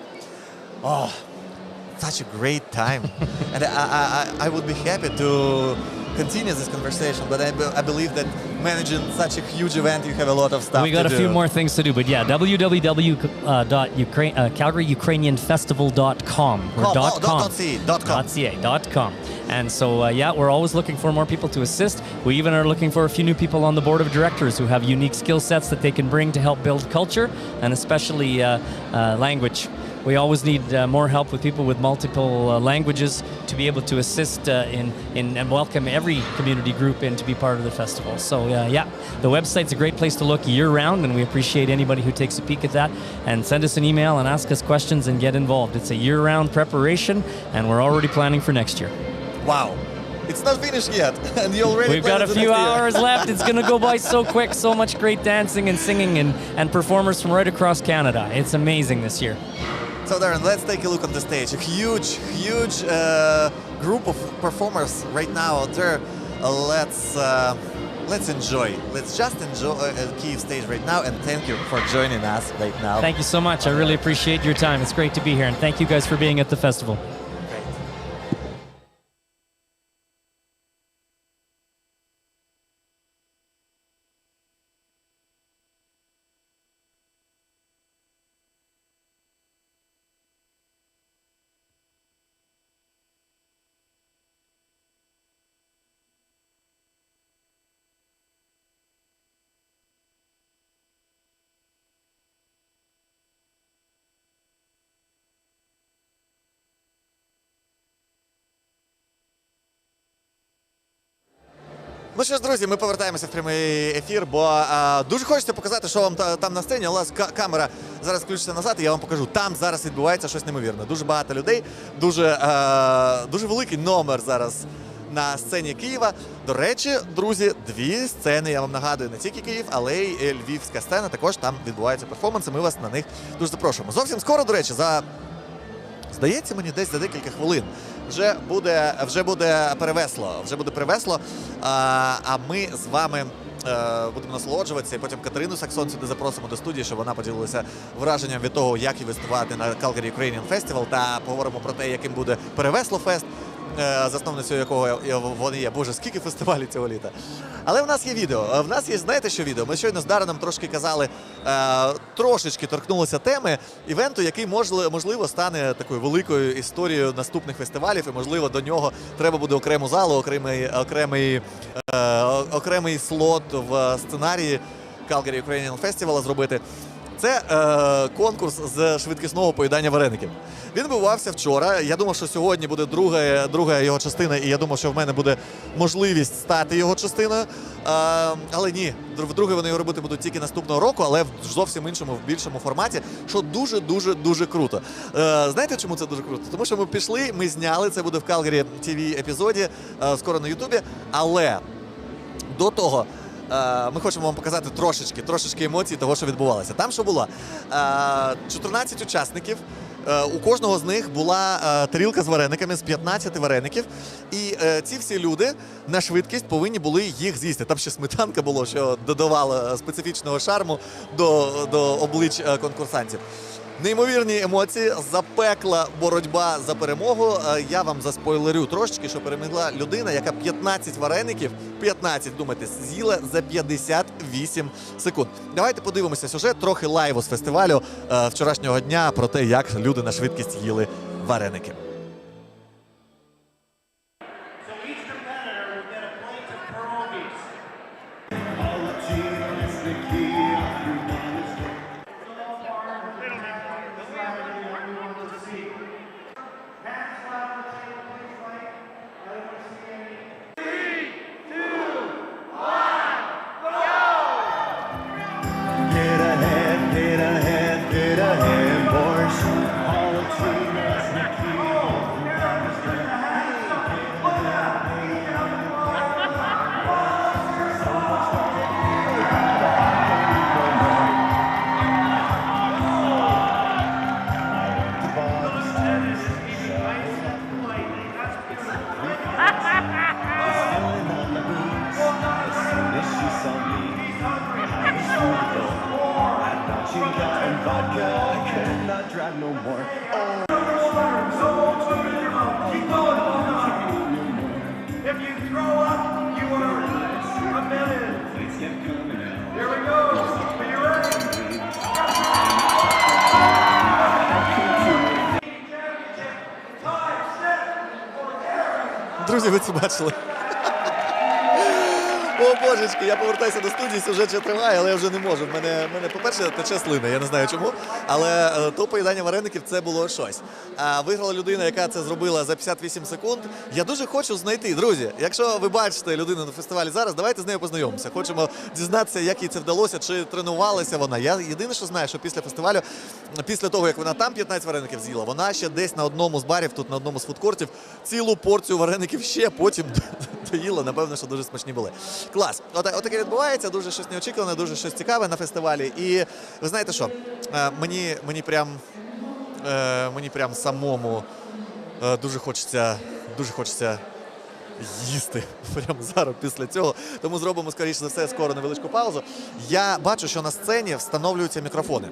Oh, such a great time. And I would be happy to continue this conversation, but I believe that managing such a huge event, you have a lot of stuff to do. We got a few more things to do, but yeah, www.calgaryukrainianfestival.com or .com. And so, yeah, we're always looking for more people to assist. We even are looking for a few new people on the board of directors who have unique skill sets that they can bring to help build culture, and especially language. We always need more help with people with multiple languages to be able to assist in and welcome every community group in to be part of the festival. So yeah, the website's a great place to look year-round, and we appreciate anybody who takes a peek at that and send us an email and ask us questions and get involved. It's a year-round preparation, and we're already planning for next year. Wow. It's not finished yet, and you already. We've got a few hours left. It's going to go by so quick. So much great dancing and singing and performers from right across Canada. It's amazing this year. So Darren, let's take a look on the stage. A huge group of performers right now out there. Let's enjoy. Let's just enjoy Kyiv stage right now, and thank you for joining us right now. Thank you so much. I really appreciate your time. It's great to be here, and thank you guys for being at the festival. Ну що ж, друзі, ми повертаємося в прямий ефір, бо дуже хочеться показати, що вам там на сцені, але камера зараз включиться назад, і я вам покажу. Там зараз відбувається щось неймовірне. Дуже багато людей, дуже великий номер зараз на сцені Києва. До речі, друзі, дві сцени, я вам нагадую, не тільки Київ, але й львівська сцена, також там відбуваються перформанси, ми вас на них дуже запрошуємо. Зовсім скоро, до речі, здається мені, десь за декілька хвилин вже буде перевесло, а ми з вами будемо насолоджуватися, і потім Катерину Саксон сюди запросимо до студії, щоб вона поділилася враженням від того, як їй виступати на Calgary Ukrainian Festival, та поговоримо про те, яким буде Перевесло фест, засновницею якого вони є. Боже, скільки фестивалів цього літа. Але в нас є відео. В нас є, знаєте, що відео? Ми щойно з Дарреном трошки казали, трошечки торкнулися теми івенту, який, можливо, стане такою великою історією наступних фестивалів, і, можливо, до нього треба буде окрему залу, окремий слот в сценарії Calgary Ukrainian Festival зробити. Це конкурс з швидкісного поїдання вареників. Він відбувався вчора. Я думав, що сьогодні буде друга його частина, і я думав, що в мене буде можливість стати його частиною. Але ні, вдруге вони його робити будуть тільки наступного року, але в зовсім іншому, в більшому форматі, що дуже круто. Знаєте, чому це дуже круто? Тому що ми пішли, ми зняли, це буде в Calgary TV епізоді, скоро на Ютубі, але до того ми хочемо вам показати трошечки емоцій того, що відбувалося. Там що було? 14 учасників, у кожного з них була тарілка з варениками, з 15 вареників, і ці всі люди на швидкість повинні були їх з'їсти. Там ще сметанка було, що додавало специфічного шарму до облич конкурсантів. Неймовірні емоції, запекла боротьба за перемогу. Я вам заспойлерю трошечки, що перемогла людина, яка 15 вареників, 15, думайте, з'їла за 58 секунд. Давайте подивимося сюжет, трохи лайву з фестивалю вчорашнього дня про те, як люди на швидкість їли вареники. Друзі, ви це бачили? О, божечки, я повертаюся до студії, сюжет ще триває, але я вже не можу. В мене по-перше, тече слина, я не знаю чому, але то поїдання вареників це було щось. Виграла людина, яка це зробила за 58 секунд. Я дуже хочу знайти, друзі, якщо ви бачите людину на фестивалі зараз, давайте з нею познайомимося. Хочемо дізнатися, як їй це вдалося, чи тренувалася вона. Я єдине, що знаю, що після фестивалю, після того, як вона там 15 вареників з'їла, вона ще десь на одному з барів, тут на одному з фудкортів, цілу порцію вареників ще потім доїла. Напевно, що дуже смачні були. Клас. Отаке відбувається, дуже щось неочікуване, дуже щось цікаве на фестивалі. І ви знаєте що, мені прям самому дуже хочеться їсти прямо зараз після цього. Тому зробимо, скоріше за все, скоро невеличку паузу. Я бачу, що на сцені встановлюються мікрофони.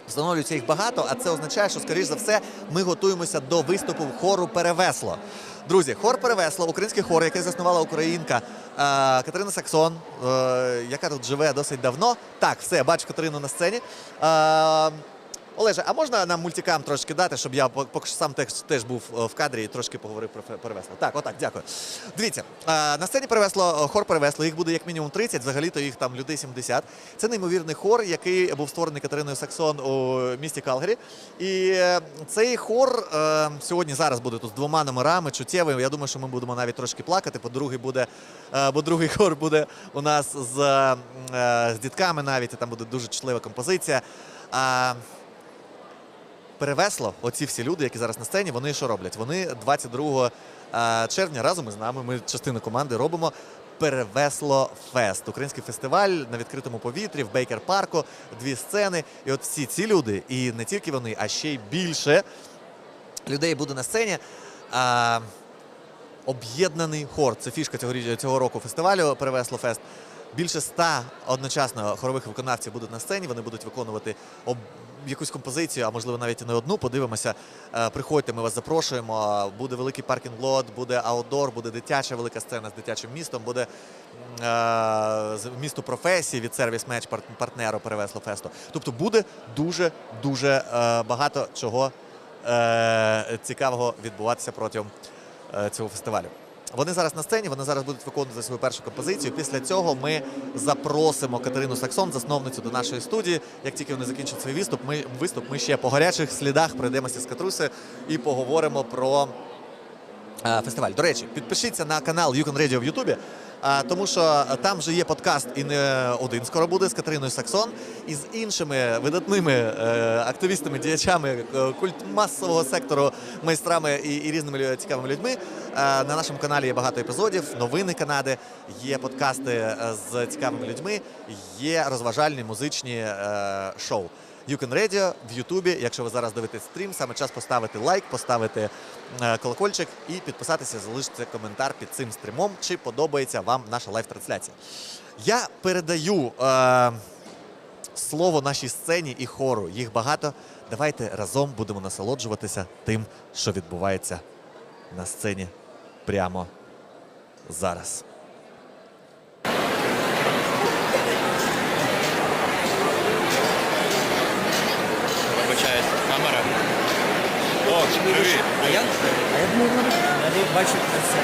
Встановлюється їх багато, а це означає, що, скоріш за все, ми готуємося до виступу хору «Перевесло». Друзі, хор «Перевесло», український хор, який заснувала українка Катерина Саксон, яка тут живе досить давно. Так, все, бачу Катерину на сцені. Олеже, а можна нам мультикам трошки дати, щоб я поки що сам теж був в кадрі і трошки поговорив про «Перевесло». Так, отак, дякую. Дивіться, на сцені хор «Перевесло», їх буде як мінімум 30, взагалі-то їх там людей 70. Це неймовірний хор, який був створений Катериною Саксон у місті Калгарі. І цей хор зараз буде тут з 2 номерами, чуттєвий. Я думаю, що ми будемо навіть трошки плакати, бо другий хор буде у нас з дітками навіть, і там буде дуже чутлива композиція. «Перевесло», оці всі люди, які зараз на сцені, вони що роблять? Вони 22 червня разом із нами, ми частину команди, робимо «Перевесло фест». Український фестиваль на відкритому повітрі, в Бейкер-парку, 2 сцени. І от всі ці люди, і не тільки вони, а ще й більше людей буде на сцені. об'єднаний хор. Це фішка цього року фестивалю «Перевесло Фест». Більше 100 одночасно хорових виконавців будуть на сцені, вони будуть виконувати якусь композицію, а можливо навіть і не одну, подивимося. Приходьте, ми вас запрошуємо, буде великий паркінг-лот, буде аутдор, буде дитяча велика сцена з дитячим містом, буде місто професії від сервіс-меч партнеру «Перевесло Фесту». Тобто буде дуже багато чого цікавого відбуватися протягом цього фестивалю. Вони зараз на сцені, вони зараз будуть виконувати свою першу композицію. Після цього ми запросимо Катерину Саксон, засновницю, до нашої студії. Як тільки вони закінчать свій виступ, ми ще по гарячих слідах пройдемося з Катрусею і поговоримо про фестиваль. До речі, підпишіться на канал You Can Radio в Ютубі, тому що там вже є подкаст, і не один скоро буде, з Катериною Саксон і з іншими видатними активістами, діячами масового сектору, майстрами і різними цікавими людьми. На нашому каналі є багато епізодів, новини Канади, є подкасти з цікавими людьми, є розважальні музичні шоу. You Can Radio в Ютубі. Якщо ви зараз дивитесь стрім, саме час поставити лайк, поставити колокольчик і підписатися, залишити коментар під цим стрімом, чи подобається вам наша лайв-трансляція. Я передаю слово нашій сцені і хору. Їх багато. Давайте разом будемо насолоджуватися тим, що відбувається на сцені прямо зараз. Камера. О, привіт. А я думаю, я бачу це.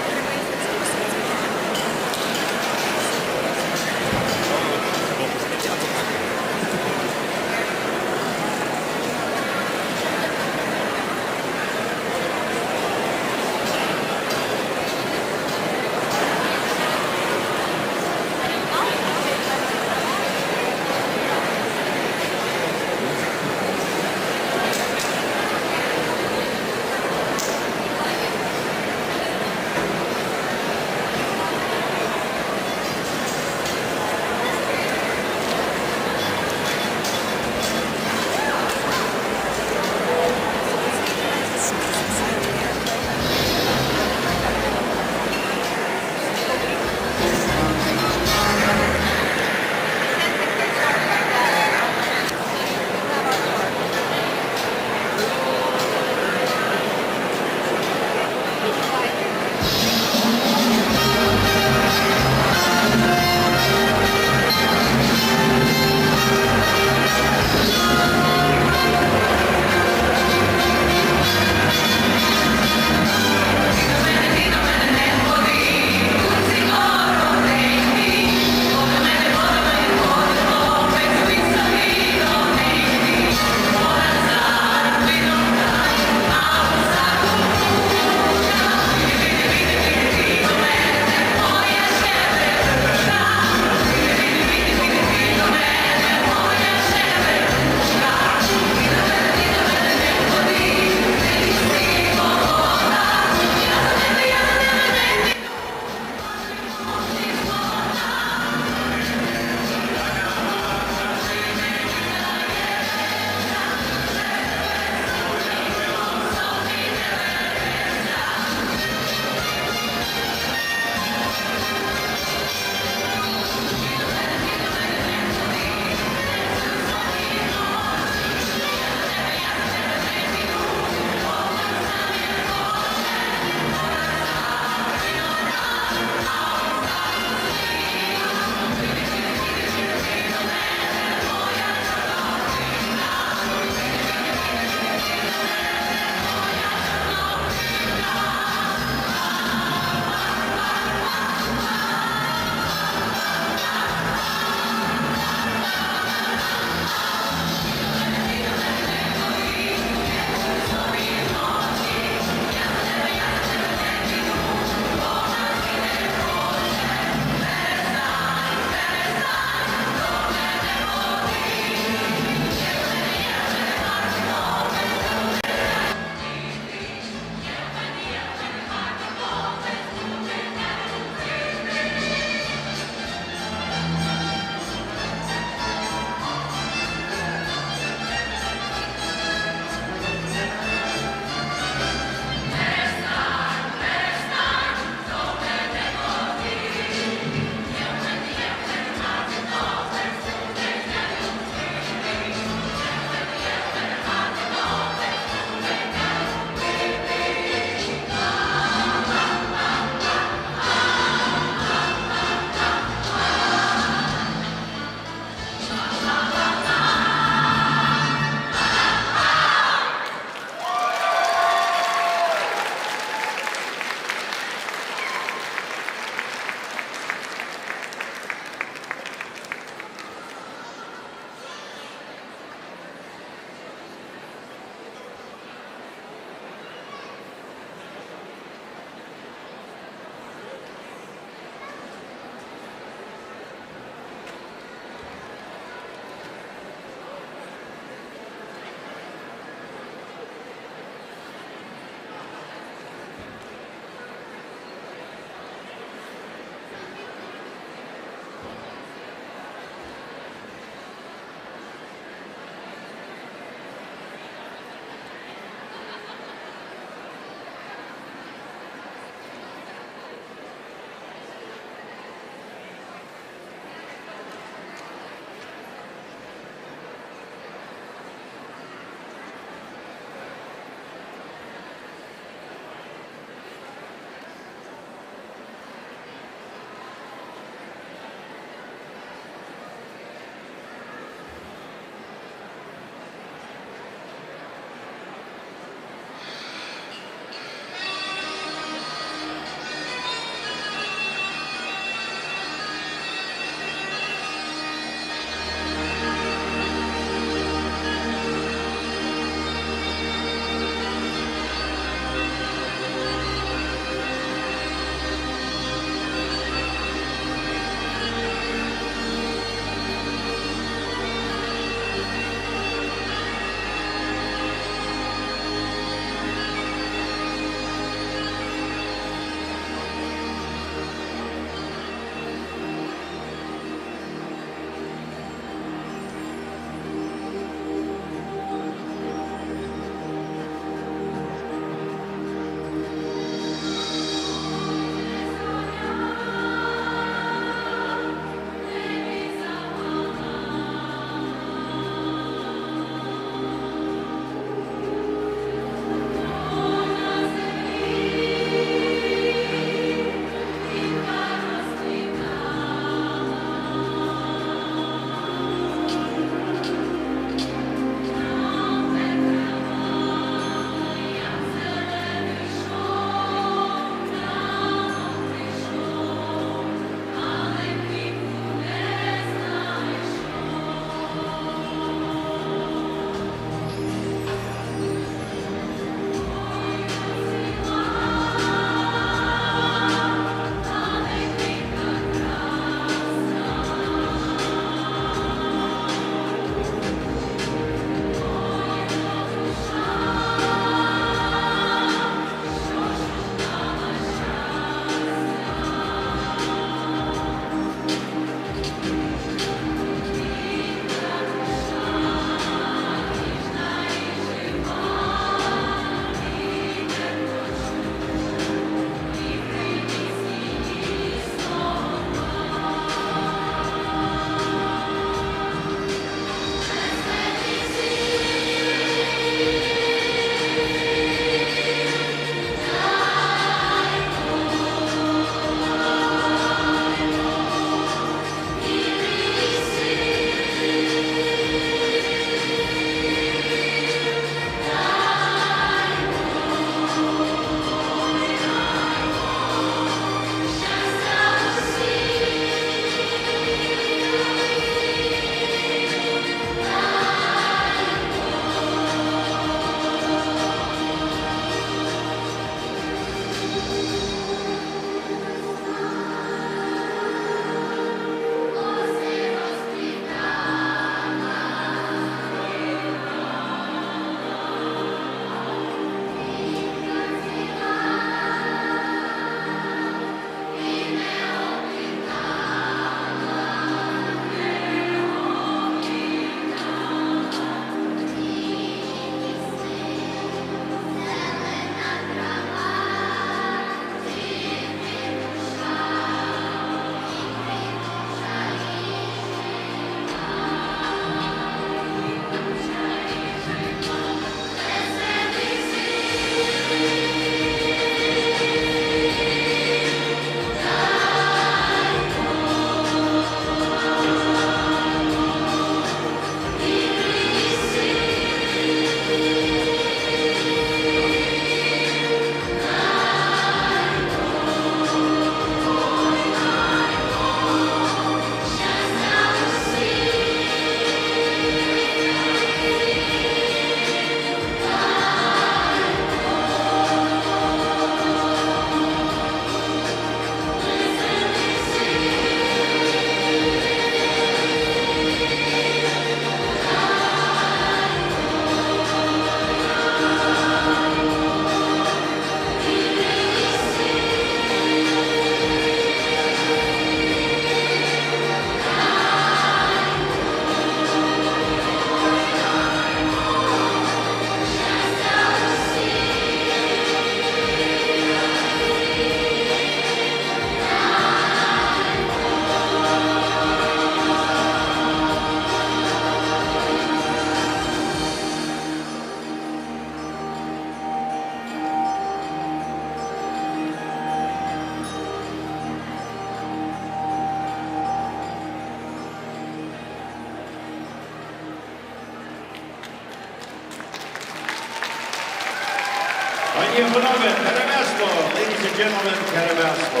Пані і панове, перевесло! Ladies and gentlemen, перевесло!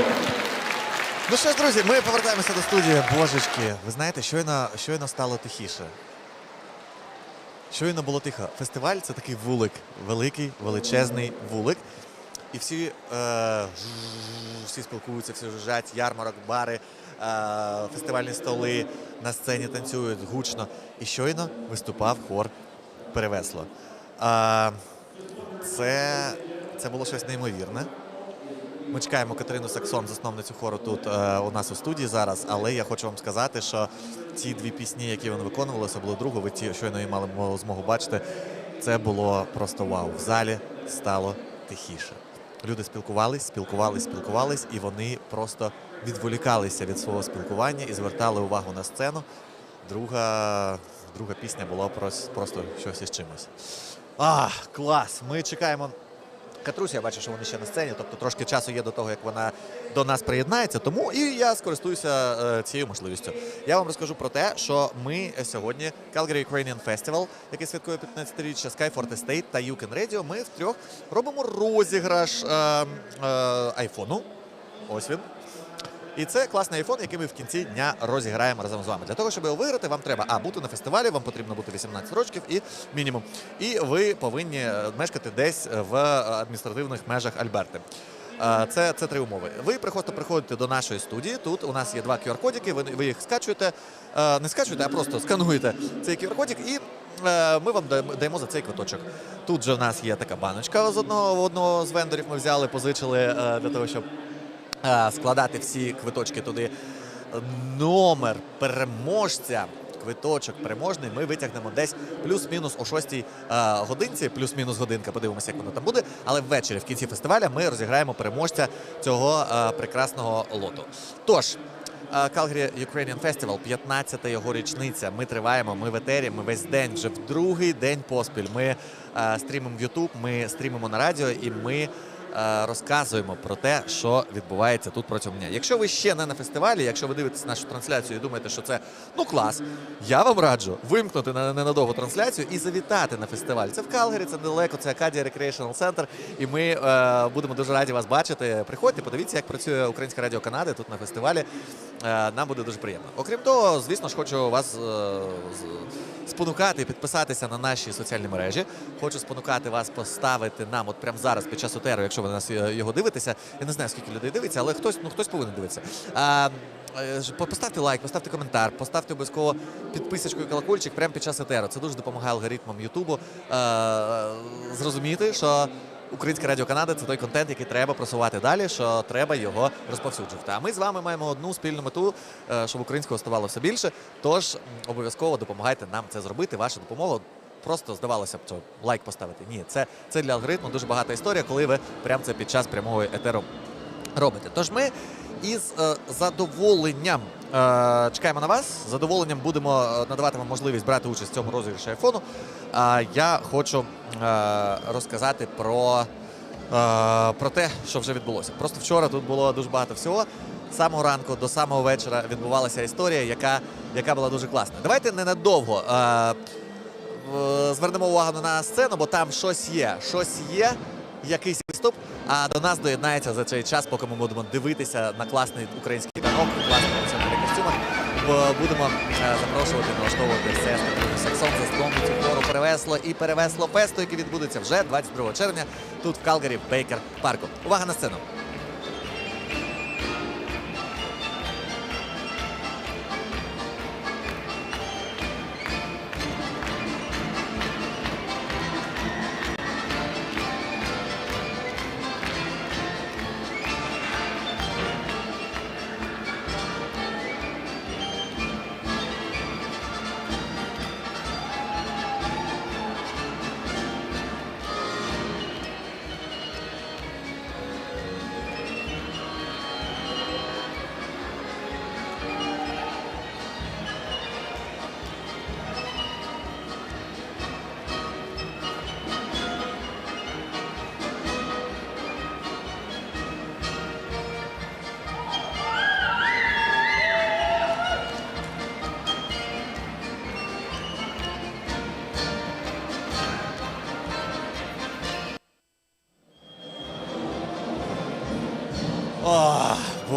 Ну що ж, друзі, ми повертаємося до студії. Божечки, ви знаєте, щойно стало тихіше. Щойно було тихо. Фестиваль – це такий вулик, великий, величезний вулик. І всі спілкуються, всі жужжать, ярмарок, бари, фестивальні столи, на сцені танцюють гучно. І щойно виступав хор «Перевесло». Це було щось неймовірне. Ми чекаємо Катерину Саксон, засновницю хору, тут у нас у студії зараз, але я хочу вам сказати, що ці дві пісні, які вони виконували, особливо другу, ви щойно її мали змогу бачити, це було просто вау. В залі стало тихіше. Люди спілкувались, і вони просто відволікалися від свого спілкування і звертали увагу на сцену. Друга пісня була просто щось із чимось. Клас! Ми чекаємо Катрусю, я бачу, що вони ще на сцені, тобто трошки часу є до того, як вона до нас приєднається, тому і я скористуюся цією можливістю. Я вам розкажу про те, що ми сьогодні Calgary Ukrainian Festival, який святкує 15-річчя, Skyfort Estate та You Can Radio, ми втрьох робимо розіграш айфону. Ось він. І це класний айфон, який ми в кінці дня розіграємо разом з вами. Для того, щоб його виграти, вам треба бути на фестивалі, вам потрібно бути 18 років і мінімум. І ви повинні мешкати десь в адміністративних межах Альберти. Це 3 умови. Ви просто приходите до нашої студії, тут у нас є 2 QR-кодики, ви їх скачуєте, не скачуєте, а просто скануєте цей QR-кодик і ми вам даємо за цей квиточок. Тут же в нас є така баночка з одного з вендорів, ми взяли, позичили для того, щоб складати всі квиточки туди. Номер переможця, квиточок переможний ми витягнемо десь плюс-мінус о 6-й годинці, плюс-мінус годинка, подивимося, як воно там буде. Але ввечері, в кінці фестиваля, ми розіграємо переможця цього прекрасного лоту. Тож, Calgary Ukrainian Festival, 15-та його річниця. Ми триваємо, ми в етері, ми весь день, вже в другий день поспіль. Ми стрімимо в YouTube, ми стрімимо на радіо і ми розказуємо про те, що відбувається тут протягом дня. Якщо ви ще не на фестивалі, якщо ви дивитесь нашу трансляцію і думаєте, що це, клас, я вам раджу вимкнути на ненадовгу трансляцію і завітати на фестиваль. Це в Калгарі, це недалеко, це Acadia Recreational Center, і ми будемо дуже раді вас бачити. Приходьте, подивіться, як працює Українське Радіо Канади тут на фестивалі. Нам буде дуже приємно. Окрім того, звісно ж, хочу вас спонукати і підписатися на наші соціальні мережі. Хочу спонукати вас поставити нам, от прямо зараз, під час етеру, якщо ви нас його дивитеся. Я не знаю, скільки людей дивиться, але хтось повинен дивитися. Поставте лайк, поставте коментар, поставте обов'язково підписочку і колокольчик прямо під час етеру. Це дуже допомагає алгоритмам Ютубу зрозуміти, що Українське Радіо Канади – це той контент, який треба просувати далі, що треба його розповсюджувати. А ми з вами маємо одну спільну мету, щоб українського ставало все більше, тож обов'язково допомагайте нам це зробити. Ваша допомога просто, здавалося б, що лайк поставити. Ні, це для алгоритму дуже багата історія, коли ви прямо це під час прямого етеру робите. Тож ми із задоволенням чекаємо на вас, з задоволенням будемо надавати вам можливість брати участь в цьому розіграші айфону. Я хочу розказати про те, що вже відбулося. Просто вчора тут було дуже багато всього. З самого ранку до самого вечора відбувалася історія, яка була дуже класна. Давайте ненадовго звернемо увагу на сцену, бо там щось є, якийсь виступ, а до нас доєднається за цей час, поки ми будемо дивитися на класний український танок, класний національний костюм. Будемо запрошувати, налаштовувати все з Саксон, засновницю хору «Перевесло» і «Перевесло Фесту», який відбудеться вже 22 червня тут в Калгарі, в Бейкер парку. Увага на сцену!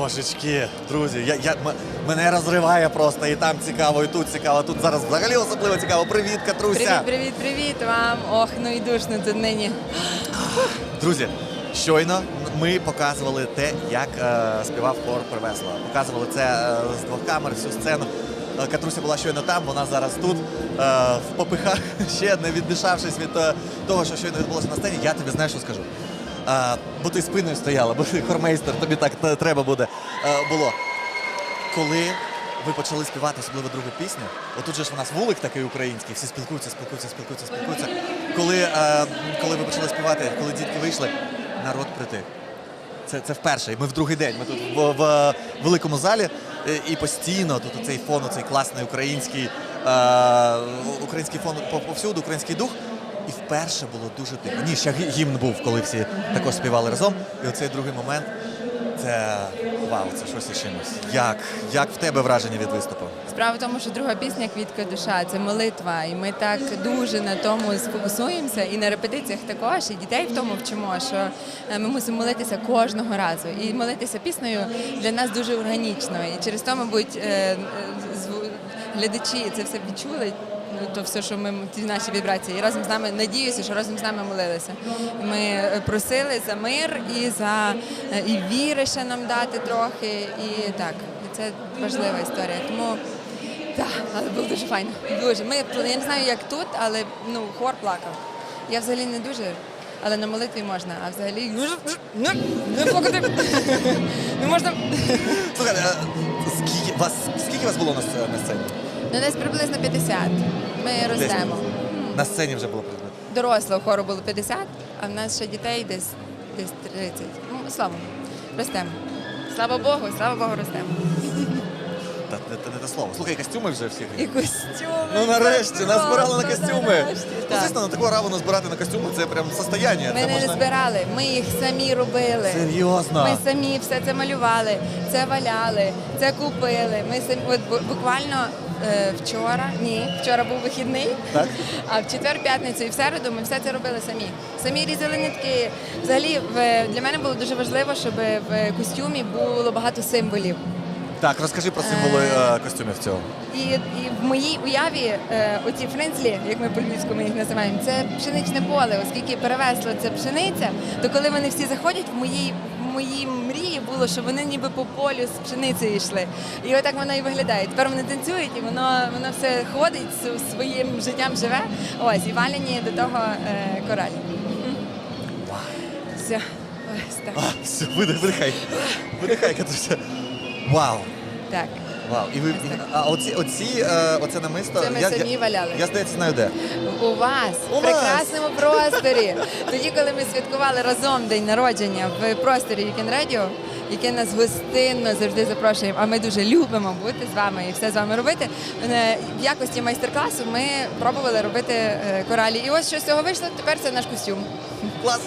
Божечки, друзі, мене розриває просто, і там цікаво, і тут цікаво, тут зараз взагалі особливо цікаво. Привіт, Катруся! Привіт вам! Ох, ну і душно тут нині. Друзі, щойно ми показували те, як співав хор Привесло. Показували це з двох камер, всю сцену. Катруся була щойно там, вона зараз тут, в попихах, ще не віддишавшись від того, що щойно відбулося на сцені. Я тобі знаєш, що скажу. Бо ти спиною стояла, бо ти хормейстер, тобі так треба було. Коли ви почали співати, особливо другу пісню, отут же ж у нас вулик такий український, всі спілкуються. Коли ви почали співати, коли дітки вийшли, народ притих. Це вперше. Ми в другий день. Ми тут в великому залі і постійно тут оцей фон, оцей класний український фон повсюду, український дух. І вперше було дуже тихо. Ні, ще гімн був, коли всі також співали разом. І оцей другий момент, це вау, це щось із чимось. Як в тебе враження від виступу? Справа в тому, що друга пісня «Квітка душа» – це молитва. І ми так дуже на тому сфокусуємося. І на репетиціях також, і дітей в тому вчимо, що ми мусимо молитися кожного разу. І молитися піснею для нас дуже органічно. І через то, мабуть, глядачі це все відчули. То все, що ми, ті наші вібрації, і разом з нами, надіюся, що разом з нами молилися. Ми просили за мир і віри ще нам дати трохи, і так, це важлива історія. Тому, так, але було дуже файно, дуже. Я не знаю, як тут, але, хор плакав. Я взагалі не дуже, але на молитві можна, а взагалі, не плакати, не можна. Слухайте, скільки вас було на сцені? Десь приблизно 50. Ми ростемо. На сцені вже було приблизно? Дорослого хору було 50, а в нас ще дітей десь 30. Слава Богу, ростемо. Слава Богу, ростемо. Не те слово. Слухай, костюми вже всіх. І костюми. Нарешті, нас збирали на костюми. Звісно, на таку раву збирати на костюми, це прям состояння. Ми не збирали, ми їх самі робили. Серйозно? Ми самі все це малювали, це валяли, це купили. Ми буквально вчора був вихідний, так? А в четвер-п'ятницю і в середу ми все це робили самі. Самі різали нитки. Взагалі, для мене було дуже важливо, щоб в костюмі було багато символів. Так, розкажи про символи костюмів цього. І в моїй уяві оці френзлі, як ми по-львівському їх називаємо, це пшеничне поле, оскільки перевесло це пшениця, то коли вони всі заходять, в моїй мрії було, що вони ніби по полю з пшеницею йшли. І отак воно і виглядає. Тепер вони танцюють, і воно все ходить, своїм життям живе. Ось, і валяні до того коралі. Все. Ось так. Все, видихай, Катруся. Вау. Так. Вау. Оце намисто... Це ми самі валяли. Я, здається, знаю де. У вас, в прекрасному просторі. Тоді, коли ми святкували разом день народження в просторі Radio, яке нас гостинно завжди запрошує, а ми дуже любимо бути з вами і все з вами робити. В якості майстер-класу ми пробували робити коралі. І ось що з цього вийшло, тепер це наш костюм. Клас!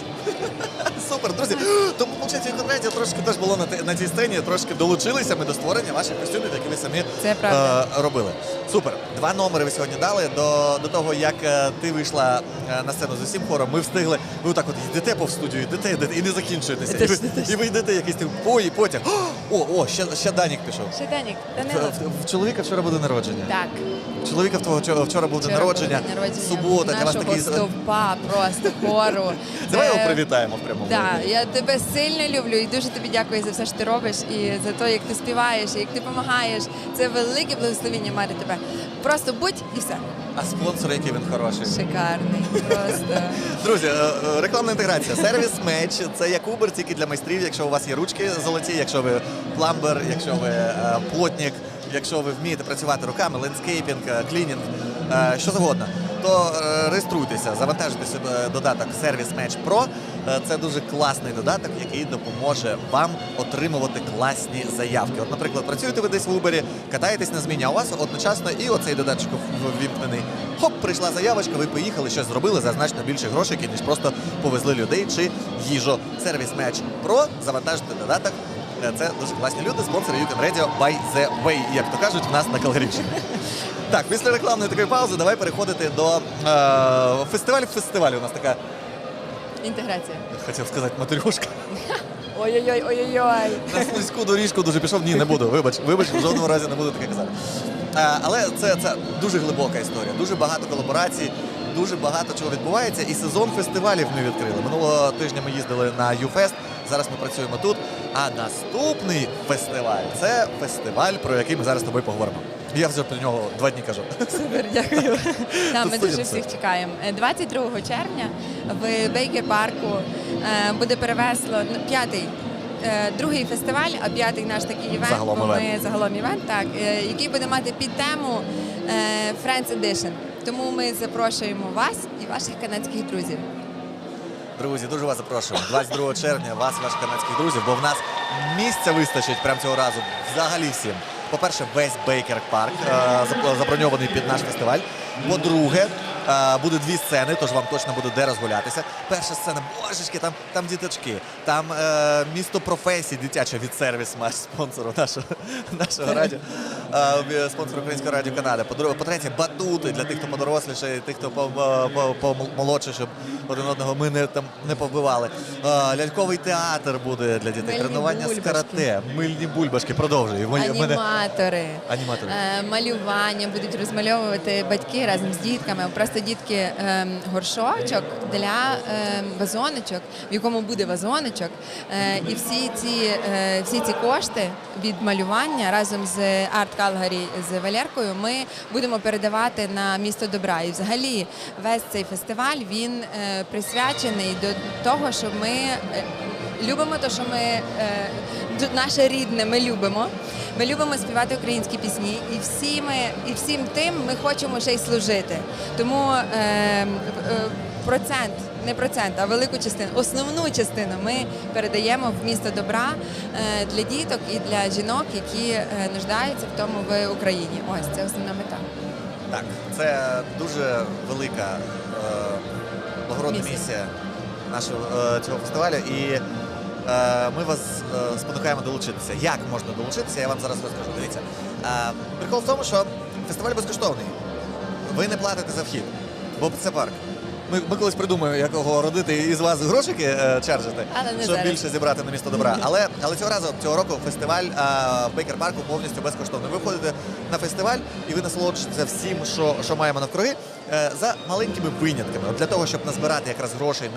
Супер, друзі! Тому, виходить, Radio трошки теж було на цій сцені, трошки долучилися ми до створення ваших костюмів, які ви самі робили. Супер! 2 номери ви сьогодні дали. До того, як ти вийшла на сцену з усім хором, ми встигли, ви отак от йдете по студію, йдете і не закінчуєтеся. І ви йдете якийсь потяг. О, ще Данік пішов. Ще Данік, Данило. В чоловіка вчора буде народження. Так. Чоловіка в твого вчора був день народження. Субота, для вас такий... Нашого стовпа просто хору. Давай його привітаємо в прямому. Так, я тебе сильно люблю і дуже тобі дякую за все, що ти робиш, і за те, як ти співаєш, і як ти допомагаєш. Це велике благословення мати тебе. Просто будь і все. А спонсор, який він хороший. Шикарний, просто. Друзі, рекламна інтеграція. Сервіс Меч – це як Uber, тільки для майстрів, якщо у вас є ручки золоті, якщо ви пламбер, якщо ви плотник, якщо ви вмієте працювати руками, лендскейпінг, клінінг, що завгодно, то реєструйтеся, завантажуйте собі додаток Service Match Pro. Це дуже класний додаток, який допоможе вам отримувати класні заявки. От, наприклад, працюєте ви десь в Uber, катаєтесь на зміні, а у вас одночасно і оцей додатчик ввімкнений. Хоп, прийшла заявочка, ви поїхали, щось зробили за значно більше грошей, ніж просто повезли людей чи їжу. Service Match Pro, завантажуйте додаток. Це дуже класні люди, спонсори Radio by the way, як то кажуть, в нас на Calgary. Так, після рекламної такої паузи давай переходити до фестивалю. У нас така... Інтеграція. Хотів сказати, матрюшка. Ой-ой-ой. На слизьку доріжку дуже пішов. Ні, не буду. Вибач, в жодному разі не буду таке казати. Але це дуже глибока історія, дуже багато колаборацій, дуже багато чого відбувається. І сезон фестивалів ми відкрили. Минулого тижня ми їздили на YouFest, зараз ми працюємо тут. А наступний фестиваль – це фестиваль, про який ми зараз з тобою поговоримо. Я вже про нього 2 дні кажу. Супер, дякую. Ми дуже всіх чекаємо. 22 червня в Бейкер парку буде перевесло 5-й, другий фестиваль, а 5-й наш такий івент, загалом івент, так, який буде мати під тему Friends Edition. Тому ми запрошуємо вас і ваших канадських друзів. Друзі, дуже вас запрошуємо. 22 червня вас, ваших канадських друзів, бо в нас місця вистачить прямо цього разу взагалі всім. По-перше, весь Бейкер парк заброньований під наш фестиваль. По-друге, буде 2 сцени, тож вам точно буде де розгулятися. Перша сцена, божечки, там діточки, там місто професій дитяче від сервіс-матч спонсору нашого радіо, спонсору Українського радіо Канади. По-третє, батути для тих, хто подоросліше, і тих, хто помолодше, щоб один одного ми не повбивали. Ляльковий театр буде для дітей, тренування з карате, мильні бульбашки, продовжуй. Аніматори. Малювання будуть розмальовувати батьки разом з дітками. Просто дітки горшочок для вазоночок, в якому буде вазоночок. І всі ці кошти від малювання разом з Арт Calgary, з Валеркою ми будемо передавати на місто добра. І взагалі весь цей фестиваль, він присвячений до того, що ми любимо те, що ми наше рідне ми любимо. Ми любимо співати українські пісні, і всім тим ми хочемо ще й служити. Тому велику частину, основну частину ми передаємо в місто добра для діток і для жінок, які нуждаються в тому в Україні. Ось, це основна мета. Так, це дуже велика благородна місія нашого цього фестивалю. І ми вас спонукаємо долучитися. Як можна долучитися, я вам зараз розкажу. Дивіться, прикол в тому, що фестиваль безкоштовний. Ви не платите за вхід, бо це парк. Ми колись придумаємо, як його родити із вас грошики чаржити, щоб більше зібрати на місто добра. Але цього року фестиваль в Бейкер парку повністю безкоштовний. Ви входите на фестиваль і ви насолоджуєтеся всім, що маємо навкруги, за маленькими винятками. От для того, щоб назбирати якраз грошей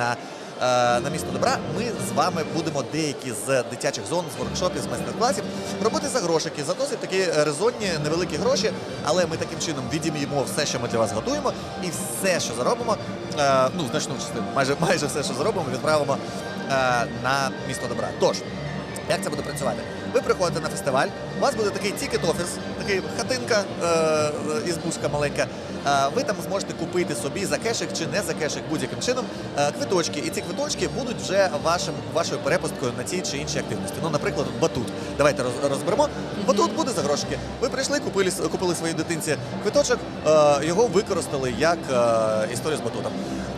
на місто добра, ми з вами будемо деякі з дитячих зон, з воркшопів, з майстер-класів робити за грошики, за досить такі резонні, невеликі гроші, але ми таким чином відім'ємо все, що ми для вас готуємо, і все, що заробимо, значну частину, майже все, що заробимо, відправимо на місто добра. Тож, як це буде працювати? Ви приходите на фестиваль, у вас буде такий тікет-офіс, такий хатинка, ізбушка маленька. Ви там зможете купити собі за кешик чи не за кешик будь-яким чином квиточки. І ці квиточки будуть вже вашою перепусткою на ті чи інші активності. Ну, наприклад, батут. Давайте розберемо. Батут буде за грошики. Ви прийшли, купили своїй дитинці квиточок, його використали як історію з батутом.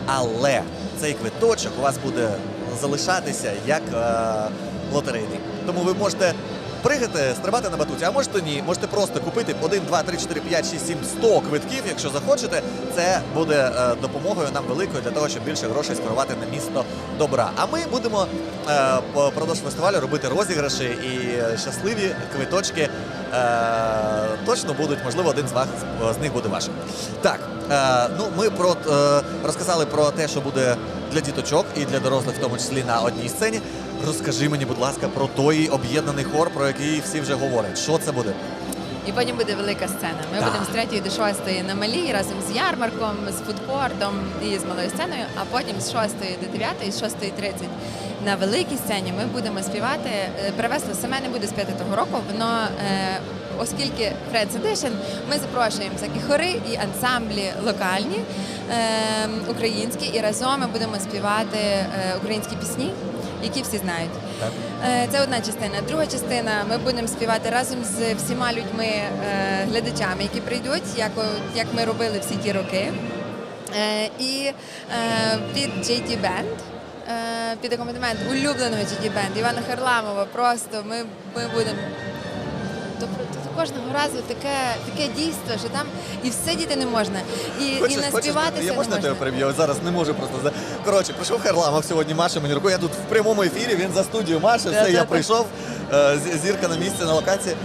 Але цей квиточок у вас буде залишатися як лотерейний. Тому ви можете пригати, стрибати на батуті, а можете ні. Можете просто купити 1, 2, 3, 4, 5, 6, 7, 100 квитків, якщо захочете. Це буде допомогою нам великою для того, щоб більше грошей скерувати на місто добра. А ми будемо продовж фестивалю робити розіграші і щасливі квиточки точно будуть, можливо, один з них буде вашим. Так, ми розказали про те, що буде для діточок і для дорослих, в тому числі на одній сцені. Розкажи мені, будь ласка, про той об'єднаний хор, про який всі вже говорять. Що це буде? І потім буде велика сцена. Ми будемо з 3 до 6 на малій, разом з ярмарком, з фудкортом і з малою сценою, а потім з 6 до 9 і з 6:30 на великій сцені ми будемо співати. Перевесло саме не буде з 5-го року, воно, оскільки Friends Edition, ми запрошуємо всякі хори і ансамблі локальні, українські, і разом ми будемо співати українські пісні, які всі знають. Це одна частина. Друга частина, ми будемо співати разом з всіма людьми, глядачами, які прийдуть, як ми робили всі ті роки. І під JT Band, під акомпанемент улюбленого JT Band Івана Харламова, просто ми будемо... кожного разу таке дійство, що там і всидіти не можна, і наспіватися я не можна можна. тебе переб'ю? От зараз не можу просто. Коротше, прийшов Харламов сьогодні, Маша мені рукою. Я тут в прямому ефірі, він за студію Маші, все, я прийшов, зірка на місці, на локації.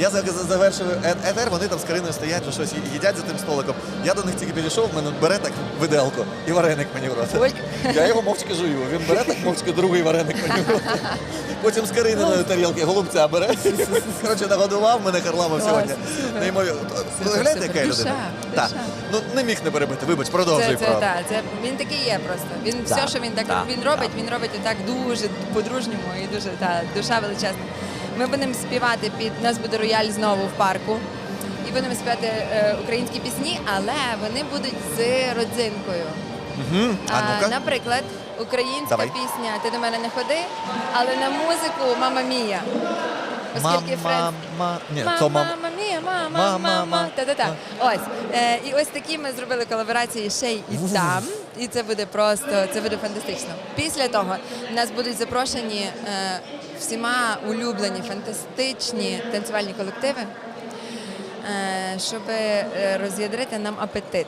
Я завершив етер, вони там з Кариною стоять, щось їдять за тим столиком. Я до них тільки підійшов, мене бере так виделку і вареник мені в рот. Я його мовчки жую, він бере так мовчки другий вареник мені в рот. Потім з Карининою тарілки голубця бере. Коротше, нагодував мене Харламов сьогодні. Неймовірно. Гляньте, яка людина. Так. Ну, не міг не перебити, вибач, продовжуй. Він такий є просто. Він все, що він робить отак дуже по-дружньому і дуже душа величезна. Ми будемо співати у нас буде рояль знову в парку. І будемо співати українські пісні, але вони будуть з родзинкою. Наприклад, українська пісня «Ти до мене не ходи», але на музику «Мама Мія». Оскільки «Мама Мія», «Мама». Ось. І ось такі ми зробили колаборації ще й там. І це буде фантастично. Після того в нас будуть запрошені всіма улюблені, фантастичні танцювальні колективи, щоб роз'ядрити нам апетит.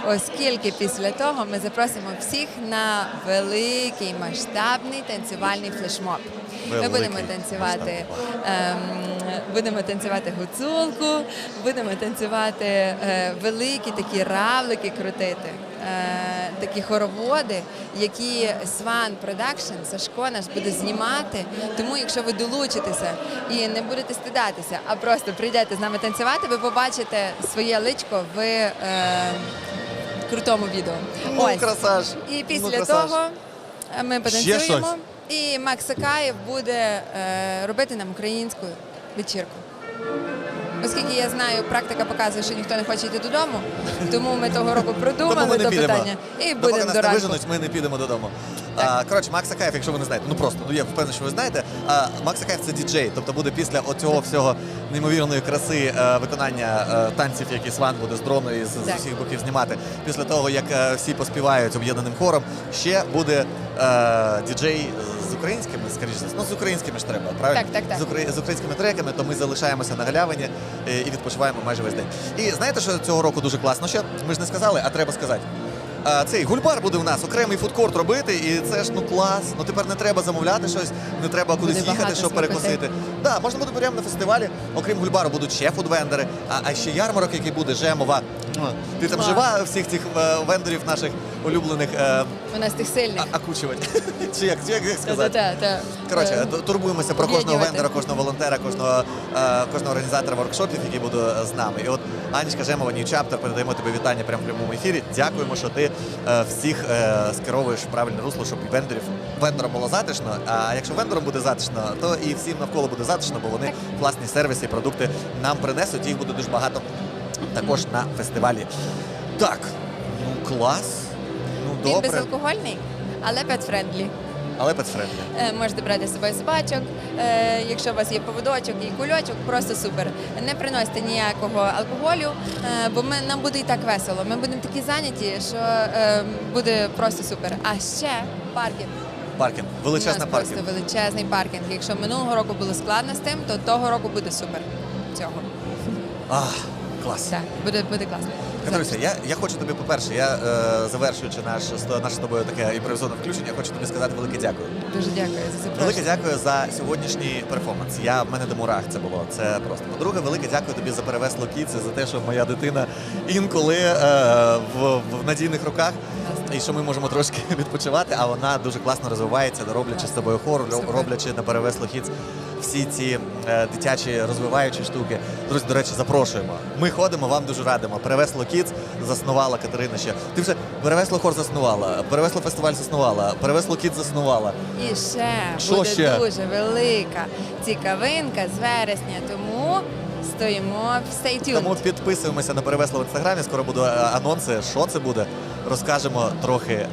Оскільки після того ми запросимо всіх на великий масштабний танцювальний флешмоб. Ми будемо танцювати гуцулку, будемо танцювати великі такі равлики крутити, такі хороводи, які Swan Production, Сашко наш буде знімати. Тому якщо ви долучитеся і не будете стидатися, а просто прийдете з нами танцювати, ви побачите своє личко в крутому відео. Ну, красаж! І після того ми потанцюємо. І Макс Акаєв буде робити нам українську вечірку. Оскільки я знаю, практика показує, що ніхто не хоче йти додому, тому ми того року продумали то питання і будемо до ранку. Виженуть, ми не підемо додому. Коротше, Макс Акаєв, якщо ви не знаєте, я впевнений, що ви знаєте, Макс Акаєв – це діджей, тобто буде після оцього всього неймовірної краси виконання танців, які Сван буде з дрону і з усіх боків знімати. Після того, як всі поспівають об'єднаним хором, ще буде діджей з українськими, скоріше, з українськими ж треба, правильно? Так. З українськими треками, то ми залишаємося на галявині і відпочиваємо майже весь день. І знаєте, що цього року дуже класно ще? Ми ж не сказали, а треба сказати. Цей гульбар буде у нас, окремий фудкорт робити, і це ж клас. Тепер не треба замовляти щось, не треба кудись їхати, щоб перекусити. Так, можна буде прямо на фестивалі, окрім гульбару будуть ще фудвендери, а ще ярмарок, який буде, Жемова. Ти там жива всіх цих вендорів наших улюблених у нас тих сильних. Окучувати. Чи як сказати? Коротше, турбуємося про кожного вендора, кожного волонтера, кожного організатора воркшопів, які будуть з нами. І от Анечка Жемова, New Chapter, передаємо тобі вітання прямо в прямому ефірі. Дякуємо, що ти всіх скеровуєш в правильне русло, щоб і вендорам було затишно. А якщо вендорам буде затишно, то і всім навколо буде затишно, бо вони класні сервіси і продукти нам принесуть. Їх буде дуже багато також на фестивалі. Так, клас. Він безалкогольний, але pet-friendly. Можете брати з собою собачок, якщо у вас є поводочок і кульочок, просто супер. Не приносите ніякого алкоголю, бо нам буде і так весело. Ми будемо такі зайняті, що буде просто супер. А ще паркінг. Величезний паркінг. Просто величезний паркінг. Якщо минулого року було складно з тим, то того року буде супер. Цього. Клас. Так, буде класно. Катруся, я хочу тобі, по-перше, завершуючи наше з тобою таке імпровізоване включення, я хочу тобі сказати велике дякую. Дуже дякую за запрошення. Велике дякую за сьогоднішній перформанс. В мене до мурах це було. Це просто. По-друге, велике дякую тобі за перевесло кіці, за те, що моя дитина інколи в надійних руках, і що ми можемо трошки відпочивати, а вона дуже класно розвивається, роблячи з тобою хор, роблячи на перевесло хіц всі ці дитячі розвиваючі штуки. Друзі, до речі, запрошуємо. Ми ходимо, вам дуже радимо. Перевесло Kids заснувала Катерина ще. Ти вже Перевесло хор заснувала, Перевесло фестиваль заснувала, Перевесло Kids заснувала. І ще буде дуже велика цікавинка з вересня, тому стоїмо в stay tuned. Тому підписуємося на Перевесло в інстаграмі, скоро будуть анонси, що це буде. Розкажемо трохи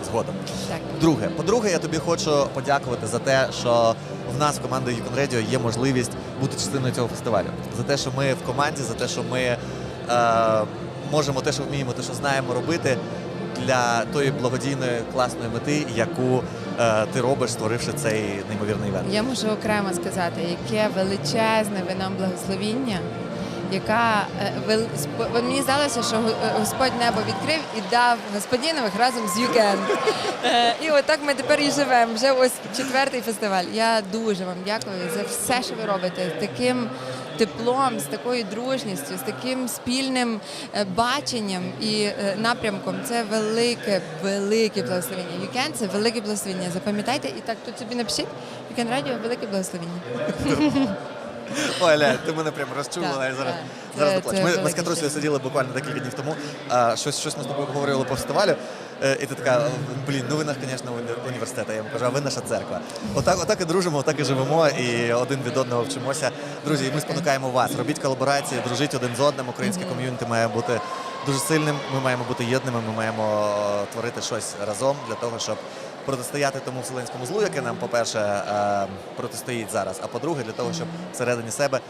згодом. Так. По-друге, я тобі хочу подякувати за те, що в нас в команді You Can Radio є можливість бути частиною цього фестивалю. За те, що ми в команді, за те, що ми можемо те, що вміємо, те, що знаємо робити для тої благодійної класної мети, яку ти робиш, створивши цей неймовірний івент. Я можу окремо сказати, яке величезне ви нам благословіння, яка мені здалося, що Господь небо відкрив і дав Господінових разом з Юкен. І отак ми тепер і живемо. Вже ось 4-й фестиваль. Я дуже вам дякую за все, що ви робите. З таким теплом, з такою дружністю, з таким спільним баченням і напрямком. Це велике, велике благословення. Юкен – це велике благословення. Запам'ятайте і так тут собі напишіть. Юкен Радіо – велике благословення. Ой, Ля, ти мене прямо розчулила, я зараз доплачу. Ми з Катрусею сиділи буквально декілька днів тому, щось ми з тобою говорили по фестивалю, і ти така, блін, ну ви наш, звісно, університет, я йому кажу, а ви наша церква. Отак і дружимо, отак і живемо, і один від одного вчимося. Друзі, ми спонукаємо вас, робіть колаборації, дружіть один з одним, українське ком'юніті має бути дуже сильним, ми маємо бути єдними, ми маємо творити щось разом для того, щоб протистояти тому вселенському злу, яке нам, по-перше, протистоїть зараз, а по-друге, для того, щоб всередині себе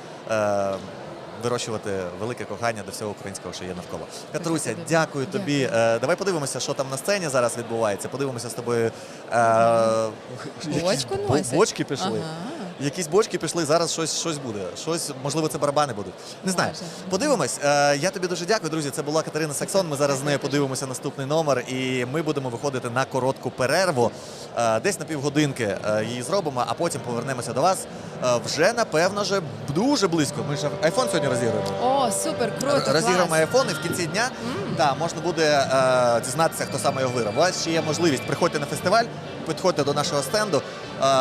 вирощувати велике кохання до всього українського, що є навколо. Катруся, дякую тобі. Давай подивимося, що там на сцені зараз відбувається. Подивимося з тобою. Бочки пішли. Якісь бочки пішли, зараз щось буде. Можливо, це барабани будуть. Не знаю. Подивимось. Я тобі дуже дякую, друзі. Це була Катерина Саксон. Ми зараз з нею подивимося наступний номер, і ми будемо виходити на коротку перерву. Десь на півгодинки її зробимо, а потім повернемося до вас. Вже, напевно, вже дуже близько. Ми ж айфон сьогодні розігруємо. О, супер, круто, розіграємо айфон, і в кінці дня можна буде дізнатися, хто саме його виграв. У вас ще є можливість. Приходьте на фестиваль, підходьте до нашого стенду,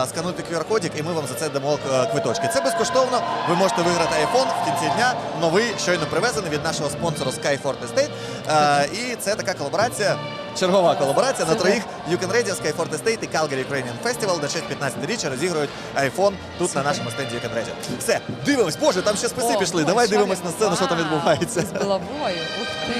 скануйте QR-кодик, і ми вам за це дамо квиточки. Це безкоштовно. Ви можете виграти айфон в кінці дня, новий, щойно привезений від нашого спонсора Skyfort Estate. І це така колаборація, чергова колаборація на троїх. You Can Radio, Skyfort Estate і Calgary Ukrainian Festival на честь 15-річчя розігрують айфон тут на нашому стенді You Can Radio. Все, дивимось. Боже, там ще списи пішли. Давай дивимось на сцену, що там відбувається. З головою. Ух ти.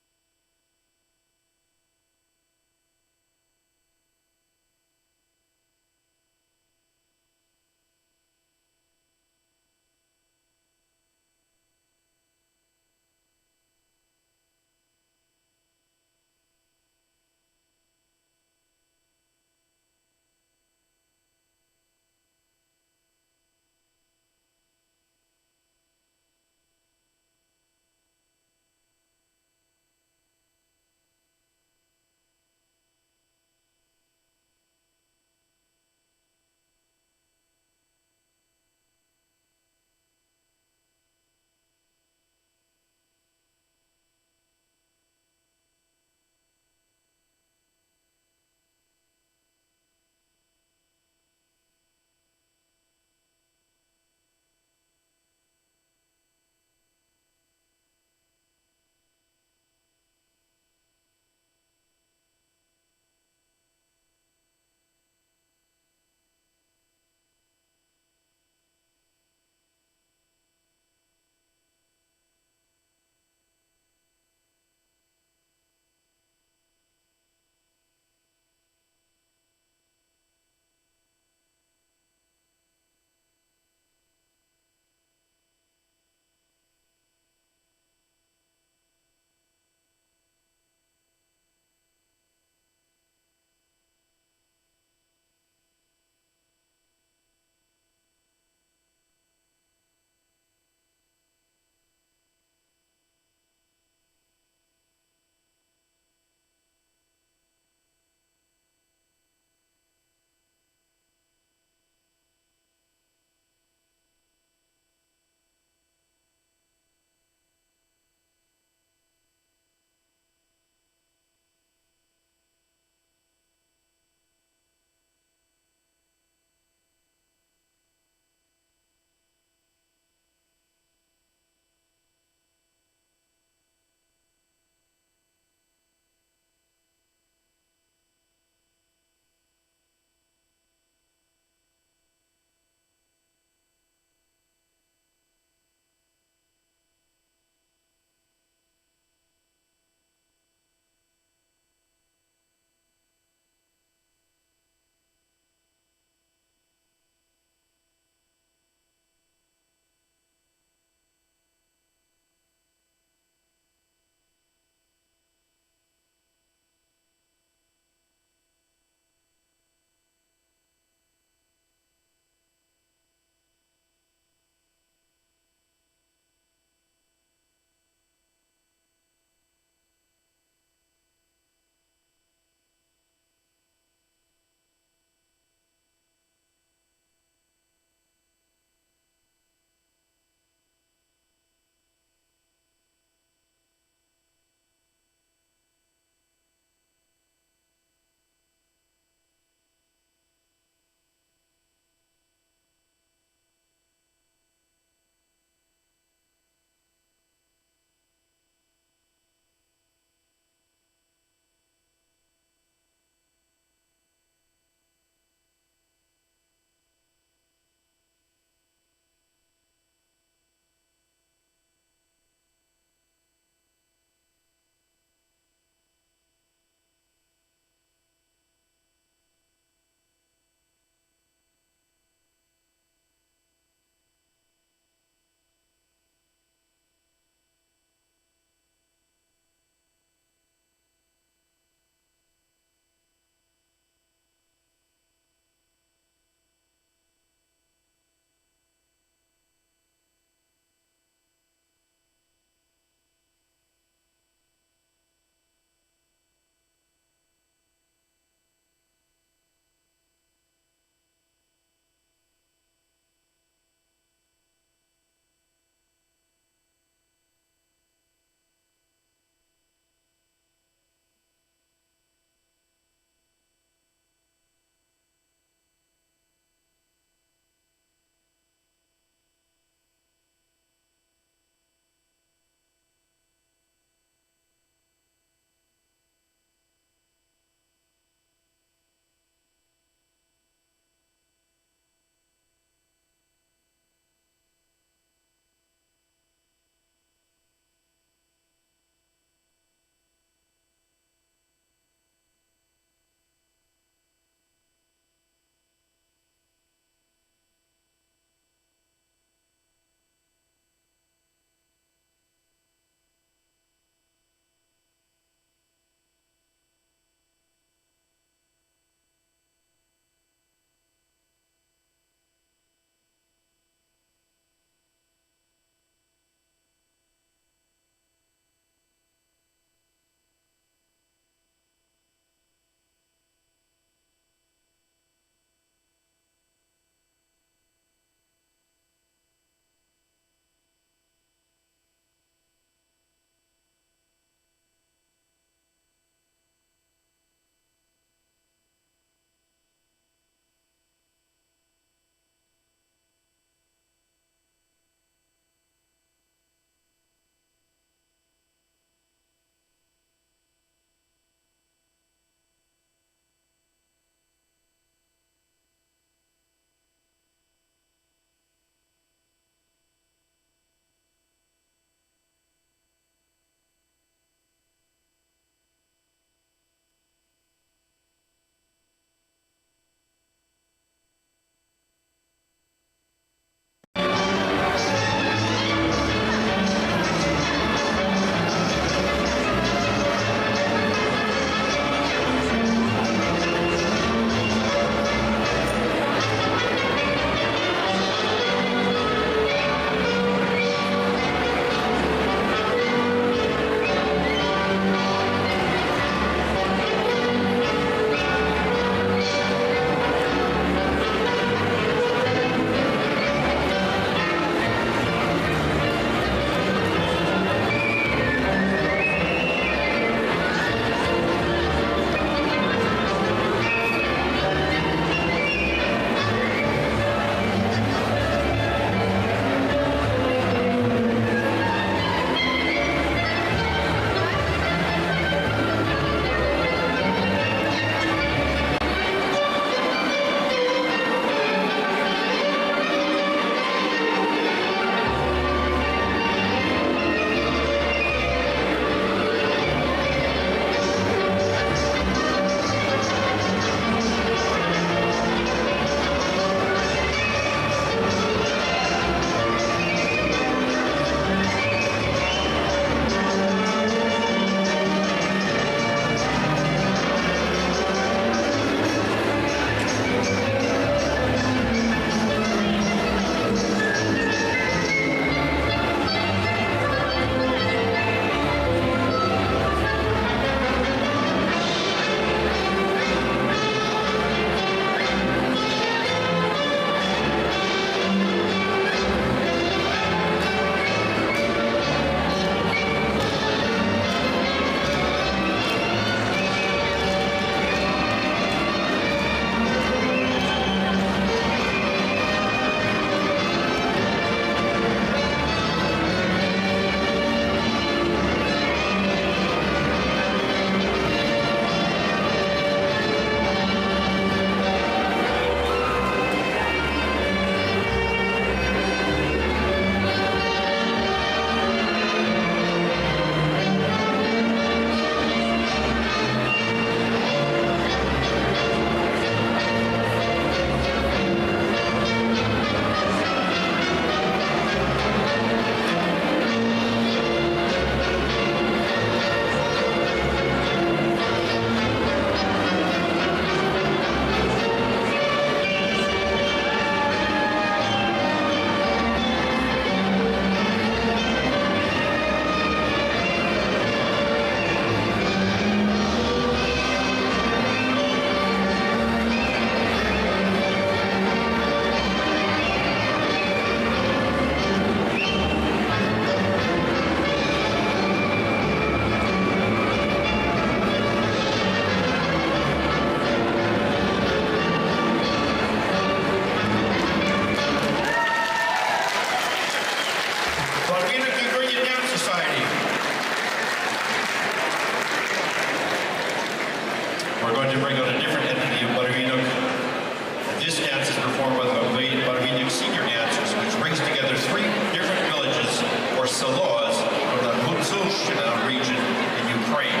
This dance is performed by the Barvinian senior dancers, which brings together 3 different villages or selos from the Gutsulshchina region in Ukraine.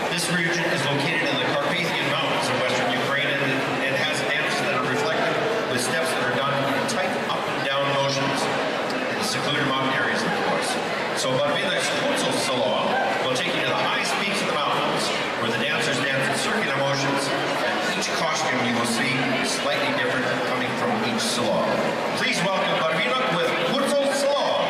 This region is located in the Carpathian Mountains of western Ukraine and has dances that are reflective with steps that are done in tight up and down motions in the secluded mountain areas, of course. So Barvinian Gutsul Selo will take you to the highest peaks of the mountains where the dancers dance in circular motions. Each costume you will see slightly different coming from each selo. Please welcome Barvina with Gutsul Selo.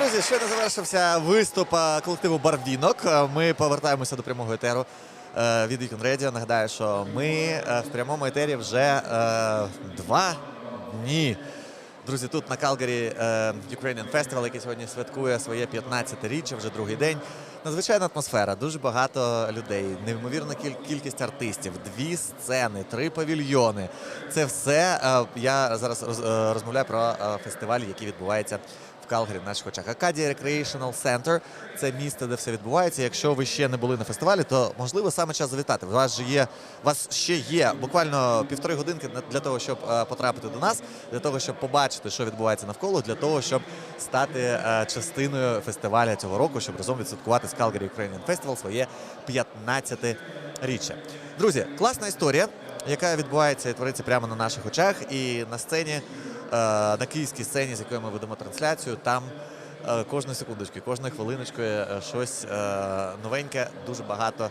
Друзі, щойно завершився виступ колективу Барвінок. Ми повертаємося до прямого етеру від Weekend Radio. Нагадаю, що ми в прямому етері вже 2 дні. Друзі, тут на Calgary Ukrainian Festival, який сьогодні святкує своє 15-річчя, вже другий день. Надзвичайна атмосфера, дуже багато людей, неймовірна кількість артистів, 2 сцени, 3 павільйони. Це все, я зараз розмовляю про фестиваль, який відбувається в Калгарі в наших очах. Acadia Recreational Center – це місце, де все відбувається. Якщо ви ще не були на фестивалі, то, можливо, саме час завітати. У вас ще є буквально 1,5 годинки для того, щоб потрапити до нас, для того, щоб побачити, що відбувається навколо, для того, щоб стати частиною фестивалю цього року, щоб разом відсвяткувати з Calgary Ukrainian Festival своє 15-річчя. Друзі, класна історія, яка відбувається і твориться прямо на наших очах. І на сцені, на київській сцені, з якої ми ведемо трансляцію, там кожної секундочки, кожної хвилиночки щось новеньке, дуже багато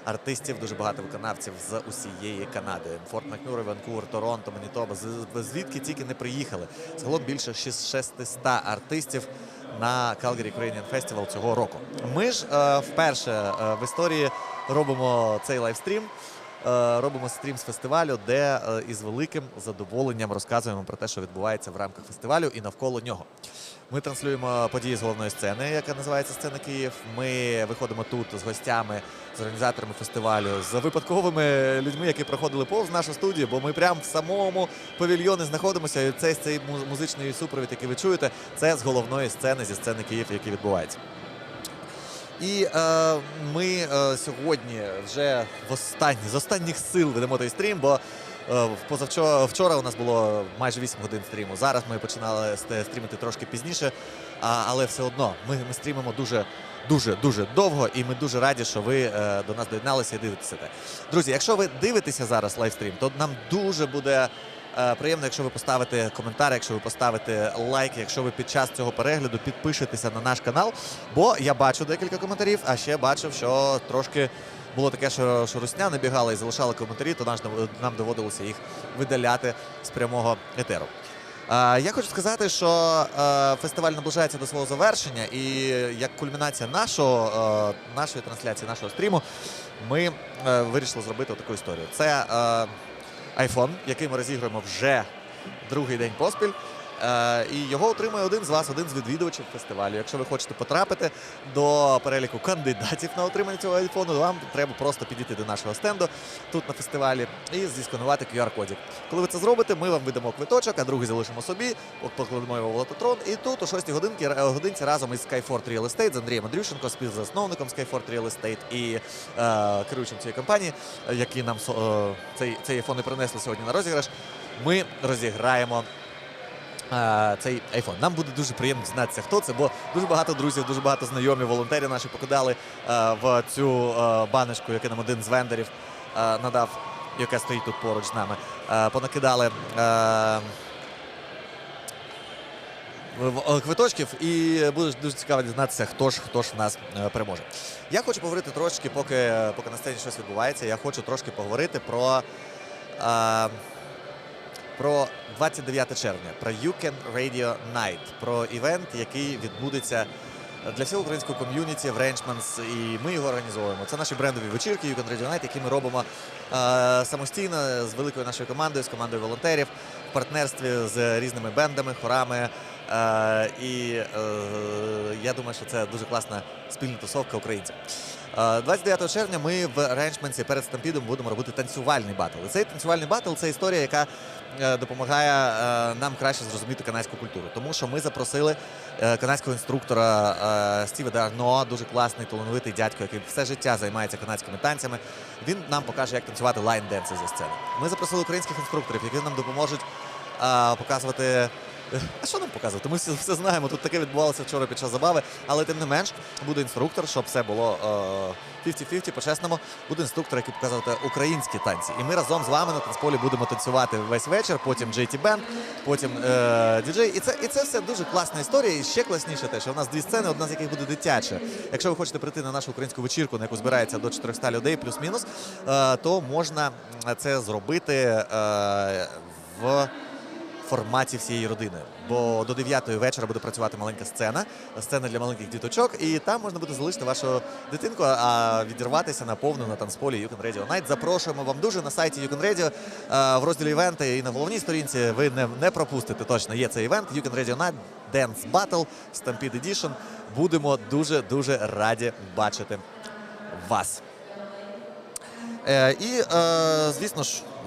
артистів, дуже багато виконавців з усієї Канади. Форт Макмюр, Ванкувер, Торонто, Манітоба, звідки тільки не приїхали. Загалом більше 600 артистів на Calgary Ukrainian Festival цього року. Ми ж вперше в історії робимо цей лайвстрім. Робимо стрім з фестивалю, де із великим задоволенням розказуємо про те, що відбувається в рамках фестивалю і навколо нього. Ми транслюємо події з головної сцени, яка називається «Сцена Київ». Ми виходимо тут з гостями, з організаторами фестивалю, з випадковими людьми, які проходили повз нашу студію, бо ми прямо в самому павільйоні знаходимося, і цей музичний супровід, який ви чуєте, це з головної сцени, зі «Сцени Київ», який відбувається. І ми сьогодні вже з останніх сил ведемо той стрім, бо вчора у нас було майже 8 годин стріму. Зараз ми починали стрімити трошки пізніше, але все одно ми стрімимо дуже довго, і ми дуже раді, що ви до нас доєдналися і дивитеся те. Друзі, якщо ви дивитеся зараз лайвстрім, то нам дуже буде приємно, якщо ви поставите коментар, якщо ви поставите лайк, якщо ви під час цього перегляду підпишетеся на наш канал, бо я бачу декілька коментарів, а ще бачив, що трошки було таке, що русня набігала і залишала коментарі, то нам доводилося їх видаляти з прямого етеру. Я хочу сказати, що фестиваль наближається до свого завершення, і як кульмінація нашої трансляції, нашого стріму, ми вирішили зробити таку історію. Це iPhone, який ми розігруємо вже другий день поспіль. І його отримує один з вас, один з відвідувачів фестивалю. Якщо ви хочете потрапити до переліку кандидатів на отримання цього айфону, вам треба просто підійти до нашого стенду тут на фестивалі і зісканувати QR-кодик. Коли ви це зробите, ми вам видамо квиточок, а другий залишимо собі, покладемо його в лототрон. І тут о 6 годинці разом із Skyfort Real Estate, з Андрієм Андрющенко, співзасновником Skyfort Real Estate і керуючим цієї компанії, які нам цей айфон і принесли сьогодні на розіграш, ми розіграємо цей айфон. Нам буде дуже приємно дізнатися, хто це, бо дуже багато друзів, дуже багато знайомі, волонтерів наші покидали в цю баночку, яку нам один з вендорів надав, яка стоїть тут поруч з нами, понакидали квиточків, і буде дуже цікаво дізнатися, хто ж в нас переможе. Я хочу поговорити трошки, поки на сцені щось відбувається, я хочу трошки поговорити про 29 червня, про Ukrainian Radio Night, про івент, який відбудеться для всього українського ком'юніті в Ranchmans, і ми його організовуємо. Це наші брендові вечірки Ukrainian Radio Night, які ми робимо самостійно з великою нашою командою, з командою волонтерів, в партнерстві з різними бендами, хорами. І я думаю, що це дуже класна спільна тусовка українців. 29 червня ми в Ranchmans перед Стампідом будемо робити танцювальний батл. І цей танцювальний батл – це історія, яка допомагає нам краще зрозуміти канадську культуру. Тому що ми запросили канадського інструктора Стіва Дарно, дуже класний, талановитий дядько, який все життя займається канадськими танцями. Він нам покаже, як танцювати лайн-денси зі сцени. Ми запросили українських інструкторів, які нам допоможуть показувати... А що нам показувати? Ми все знаємо, тут таке відбувалося вчора під час забави, але тим не менш буде інструктор, щоб все було 50-50, по-чесному, буде інструктор, який показувати українські танці. І ми разом з вами на танцполі будемо танцювати весь вечір, потім JT Band, потім діджей. І це все дуже класна історія, і ще класніше те, що у нас 2 сцени, одна з яких буде дитяча. Якщо ви хочете прийти на нашу українську вечірку, на яку збирається до 400 людей, плюс-мінус, то можна це зробити в форматі всієї родини. Бо до 9-ї вечора буде працювати маленька сцена для маленьких діточок, і там можна буде залишити вашу дитинку, а відірватися наповну на танцполі You Can Radio Night. Запрошуємо вам дуже на сайті You Can Radio, в розділі івенти і на головній сторінці. Ви не пропустите точно, є цей івент You Can Radio Night Dance Battle Stampede Edition. Будемо дуже-дуже раді бачити вас. І,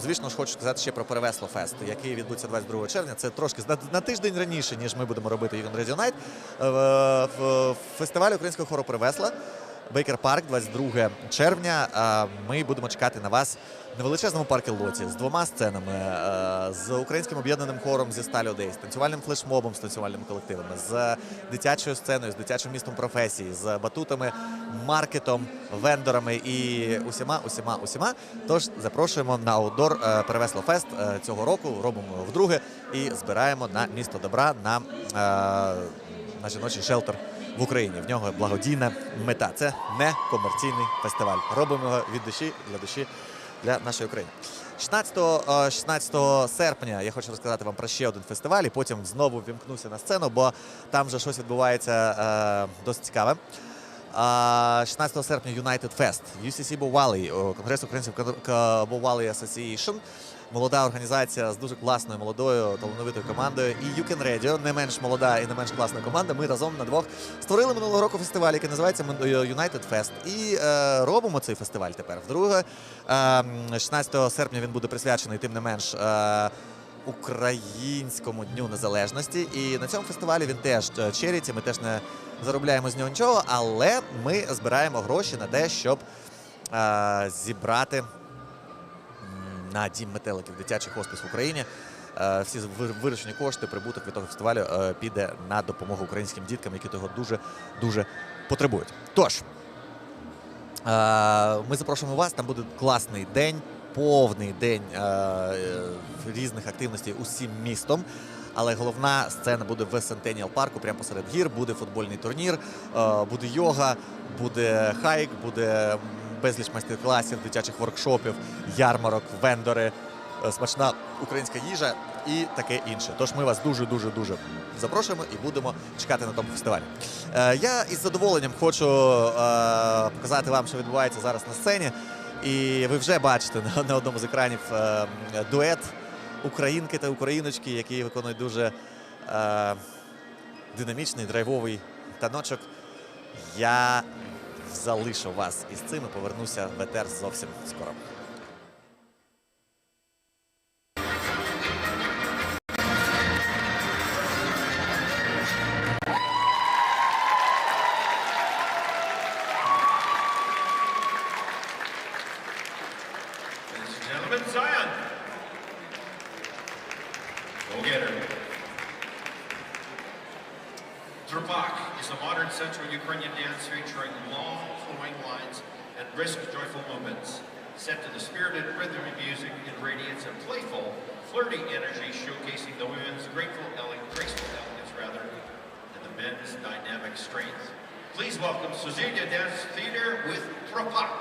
звісно ж, хочу сказати ще про Перевесло Фест, який відбудеться 22 червня. Це трошки на тиждень раніше, ніж ми будемо робити You Can Radio Night. В фестивалі Українського хору Перевесла, Бейкер Парк, 22 червня. Ми будемо чекати на вас на величезному паркі-лоті з 2 сценами, з українським об'єднаним хором зі Сталі Одей, з танцювальним флешмобом, з танцювальними колективами, з дитячою сценою, з дитячим містом професії, з батутами, маркетом, вендорами і усіма. Тож запрошуємо на аутдор Перевесло Фест цього року, робимо його вдруге і збираємо на місто добра, на жіночий шелтер в Україні. В нього благодійна мета. Це не комерційний фестиваль. Робимо його від душі, для душі, для нашої України. 16 серпня я хочу розказати вам про ще один фестиваль, і потім знову вімкнуся на сцену, бо там вже щось відбувається досить цікаве. 16 серпня United Fest, UCC Bowali, Конгрес українців Bowali Association. Молода організація з дуже класною, молодою, талановитою командою. І You Can Radio, не менш молода і не менш класна команда. Ми разом на двох створили минулого року фестиваль, який називається United Fest. І робимо цей фестиваль тепер вдруге. 16 серпня він буде присвячений, тим не менш, Українському Дню Незалежності. І на цьому фестивалі він теж черіті, ми теж не заробляємо з нього нічого, але ми збираємо гроші на те, щоб зібрати на Дім метеликів, дитячий хоспис в Україні. Всі виручені кошти, прибуток від того фестивалю піде на допомогу українським діткам, які того дуже потребують. Тож, ми запрошуємо вас, там буде класний день, повний день різних активностей усім містом. Але головна сцена буде в Сентеніал парку, прямо посеред гір, буде футбольний турнір, буде йога, буде хайк, буде безліч майстер-класів, дитячих воркшопів, ярмарок, вендори, смачна українська їжа і таке інше. Тож ми вас дуже-дуже запрошуємо і будемо чекати на тому фестивалі. Я із задоволенням хочу показати вам, що відбувається зараз на сцені. І ви вже бачите на одному з екранів дует українки та україночки, які виконують дуже динамічний, драйвовий таночок. Я залишу вас із цим і повернуся в етер зовсім скоро. Is a modern Central Ukrainian dance featuring long flowing lines and brisk, joyful movements, set to the spirited rhythmic music and radiance and playful, flirty energy, showcasing the women's graceful elegance, and the men's dynamic strength. Please welcome Suzilia Dance Theater with Trapak.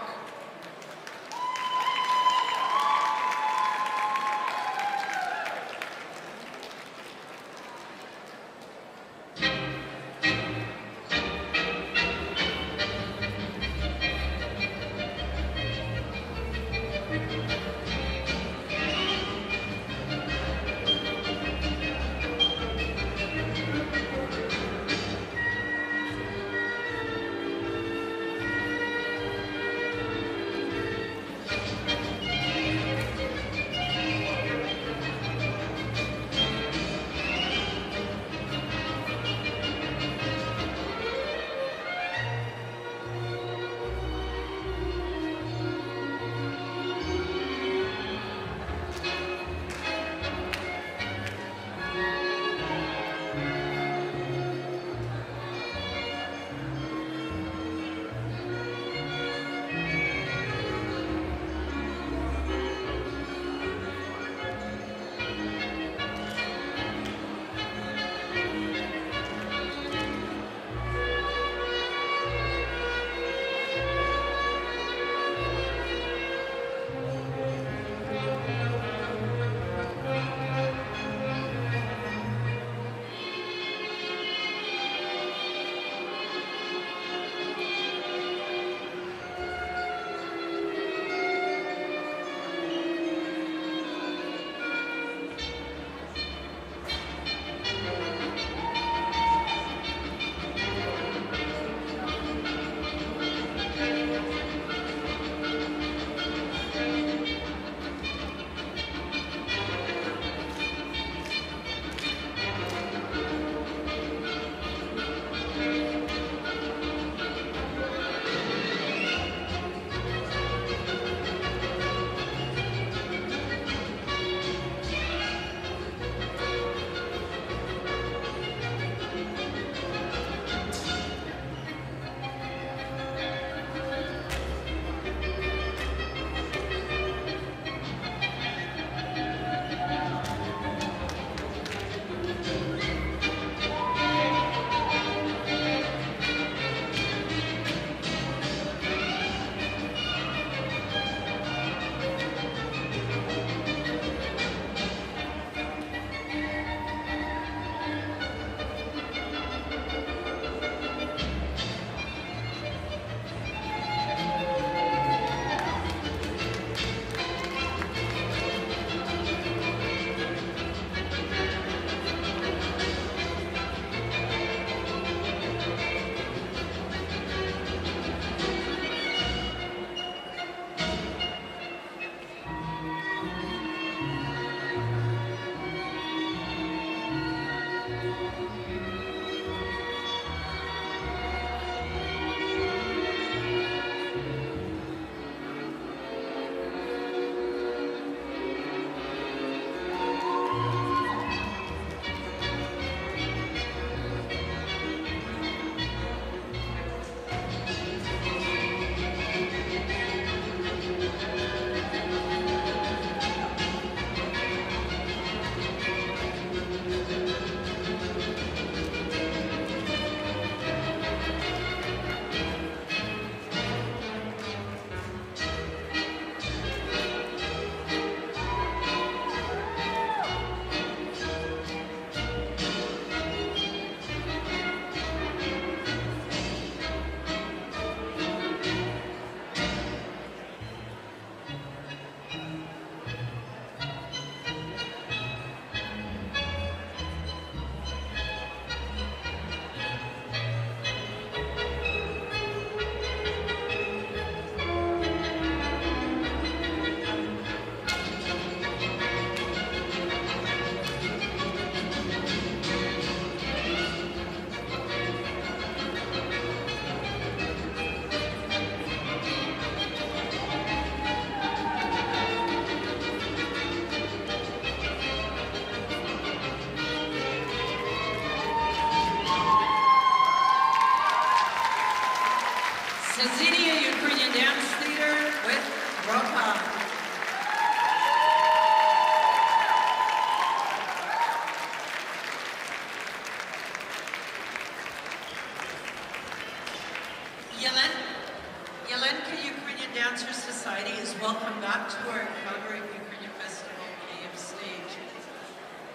to our Calgary Ukrainian Festival KF stage.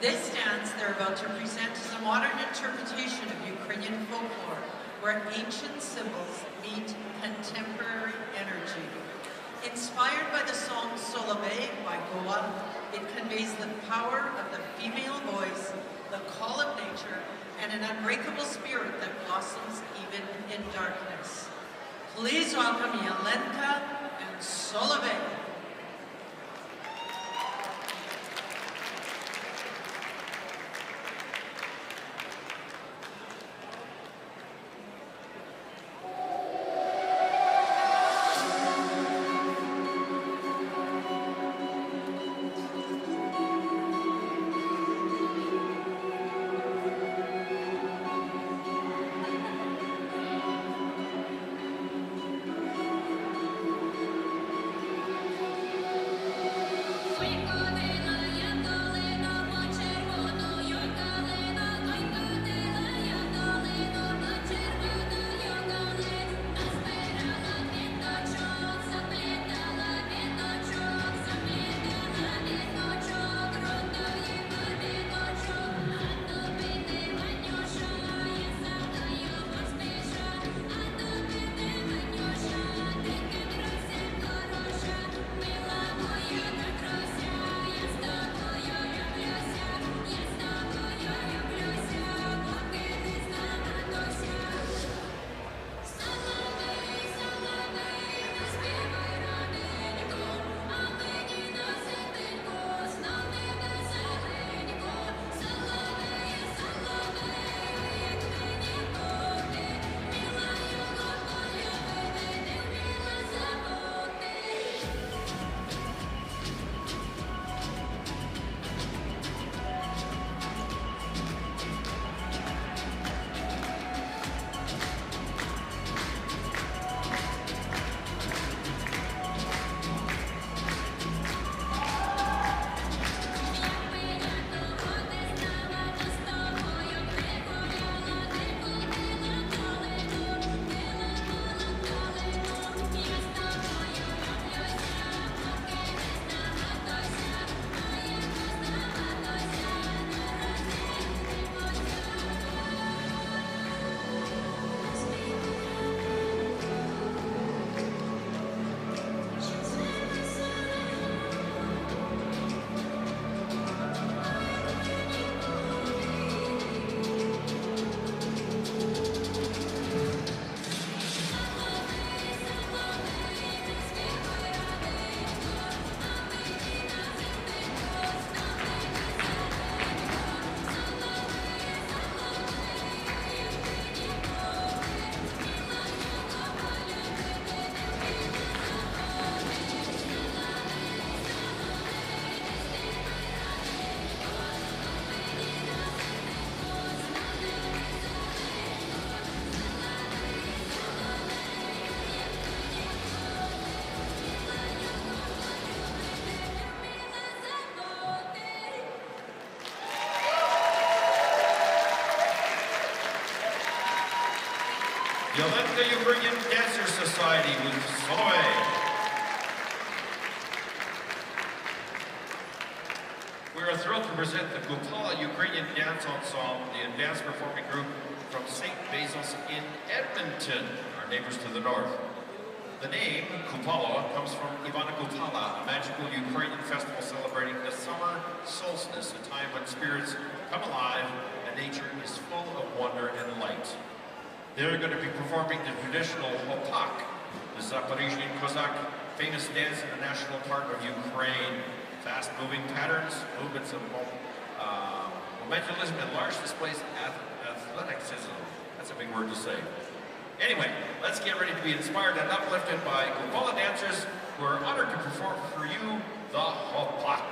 This dance they're about to present is a modern interpretation of Ukrainian folklore, where ancient symbols meet contemporary energy. Inspired by the song Solovey by Goa, it conveys the power of the female voice, the call of nature, and an unbreakable spirit that blossoms even in darkness. Please welcome Yelenka and Solovey. Yelenka Ukrainian Dancer Society with Solovey. We are thrilled to present the Kupala Ukrainian Dance Ensemble, the dance performing group from St. Basil's in Edmonton, our neighbors to the north. The name Kupala comes from Ivana Kupala, a magical Ukrainian festival celebrating the summer solstice, a time when spirits come alive and nature is full of wonder and light. They're going to be performing the traditional hopak, the Zaporizhian Kozak, famous dance in the national park of Ukraine. Fast-moving patterns, movements of momentualism, and large displays of athleticism. That's a big word to say. Anyway, let's get ready to be inspired and uplifted by Kupala dancers who are honored to perform for you the hopak.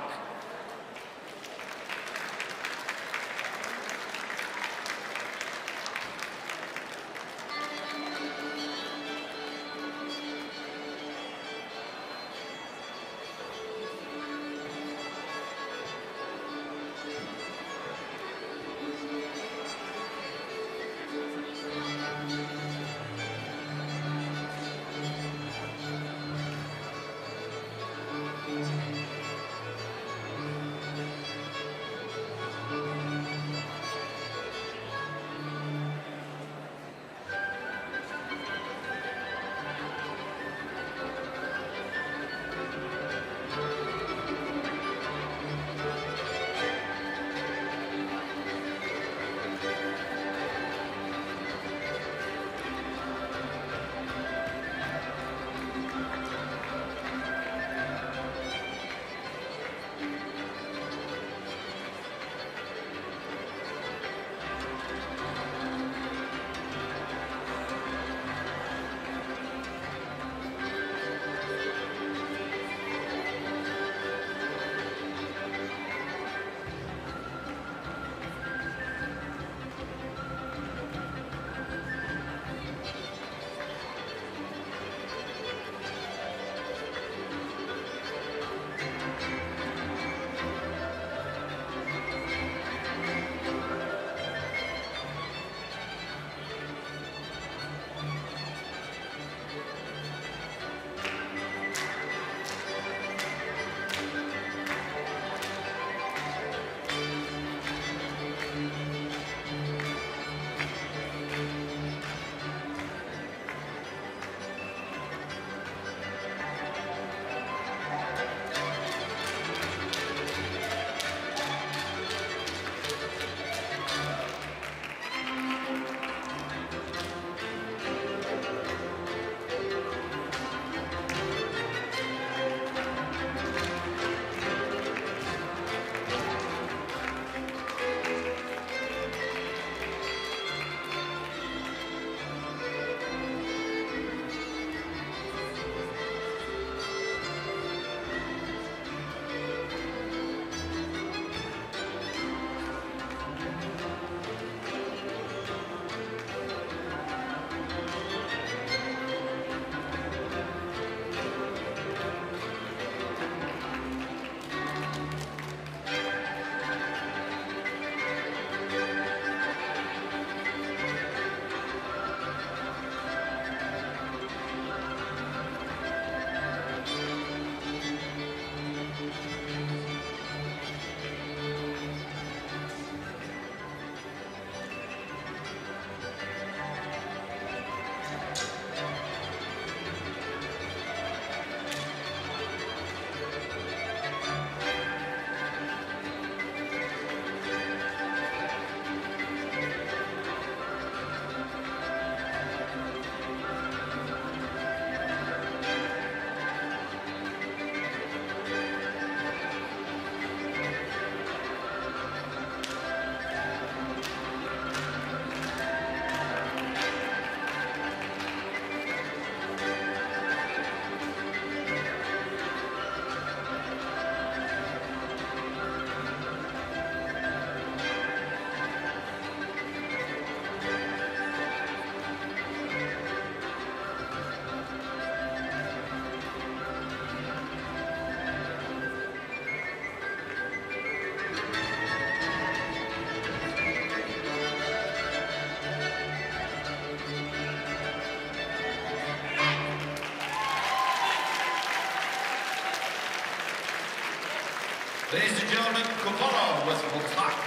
Ladies and gentlemen, Kupala with Voltak.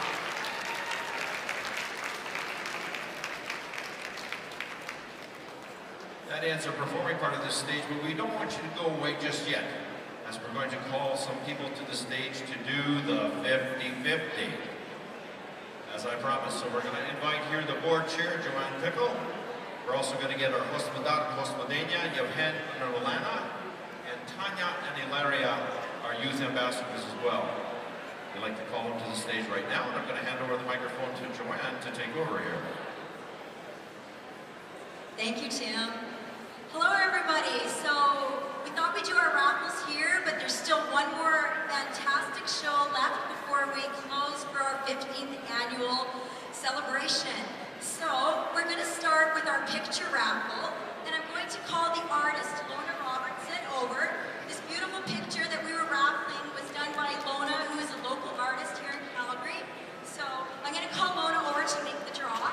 That ends our performing part of this stage, but we don't want you to go away just yet, as we're going to call some people to the stage to do the 50-50. As I promised, so we're going to invite here the board chair, Joanne Pickle. We're also going to get our Hospodenia, Yevhen and Rolana, and Tanya and Ilaria, our youth ambassadors as well. We'd like to call them to the stage right now, and I'm going to hand over the microphone to Joanne to take over here. Thank you, Tim. Hello, everybody. So we thought we'd do our raffles here, but there's still one more fantastic show left before we close for our 15th annual celebration. So we're going to start with our picture raffle, and I'm going to call the artist, Lona Robertson, over. This beautiful picture that we were raffling was done by Lona, who is a local artist here in Calgary. So I'm going to call Lona over to make the draw.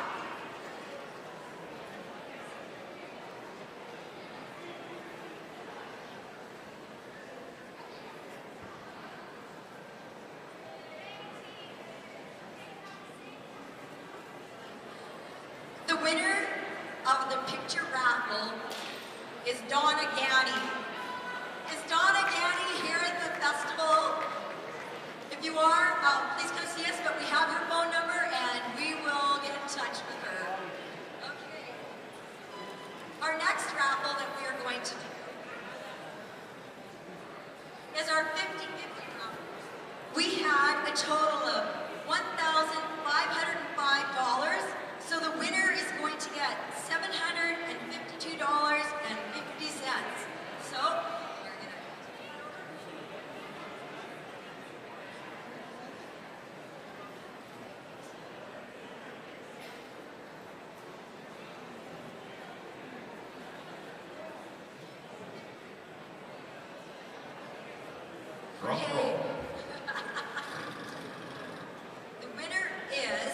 The winner of the picture raffle is Donna Gaddy. Is Donna Gaddy here at the festival? If you are, please come see us, but we have her phone number and we will get in touch with her. Okay. Our next raffle that we are going to do is our 50-50 raffle. We had a total of $1,505. So the winner is going to get $752.50. So we're going to drum roll. The winner is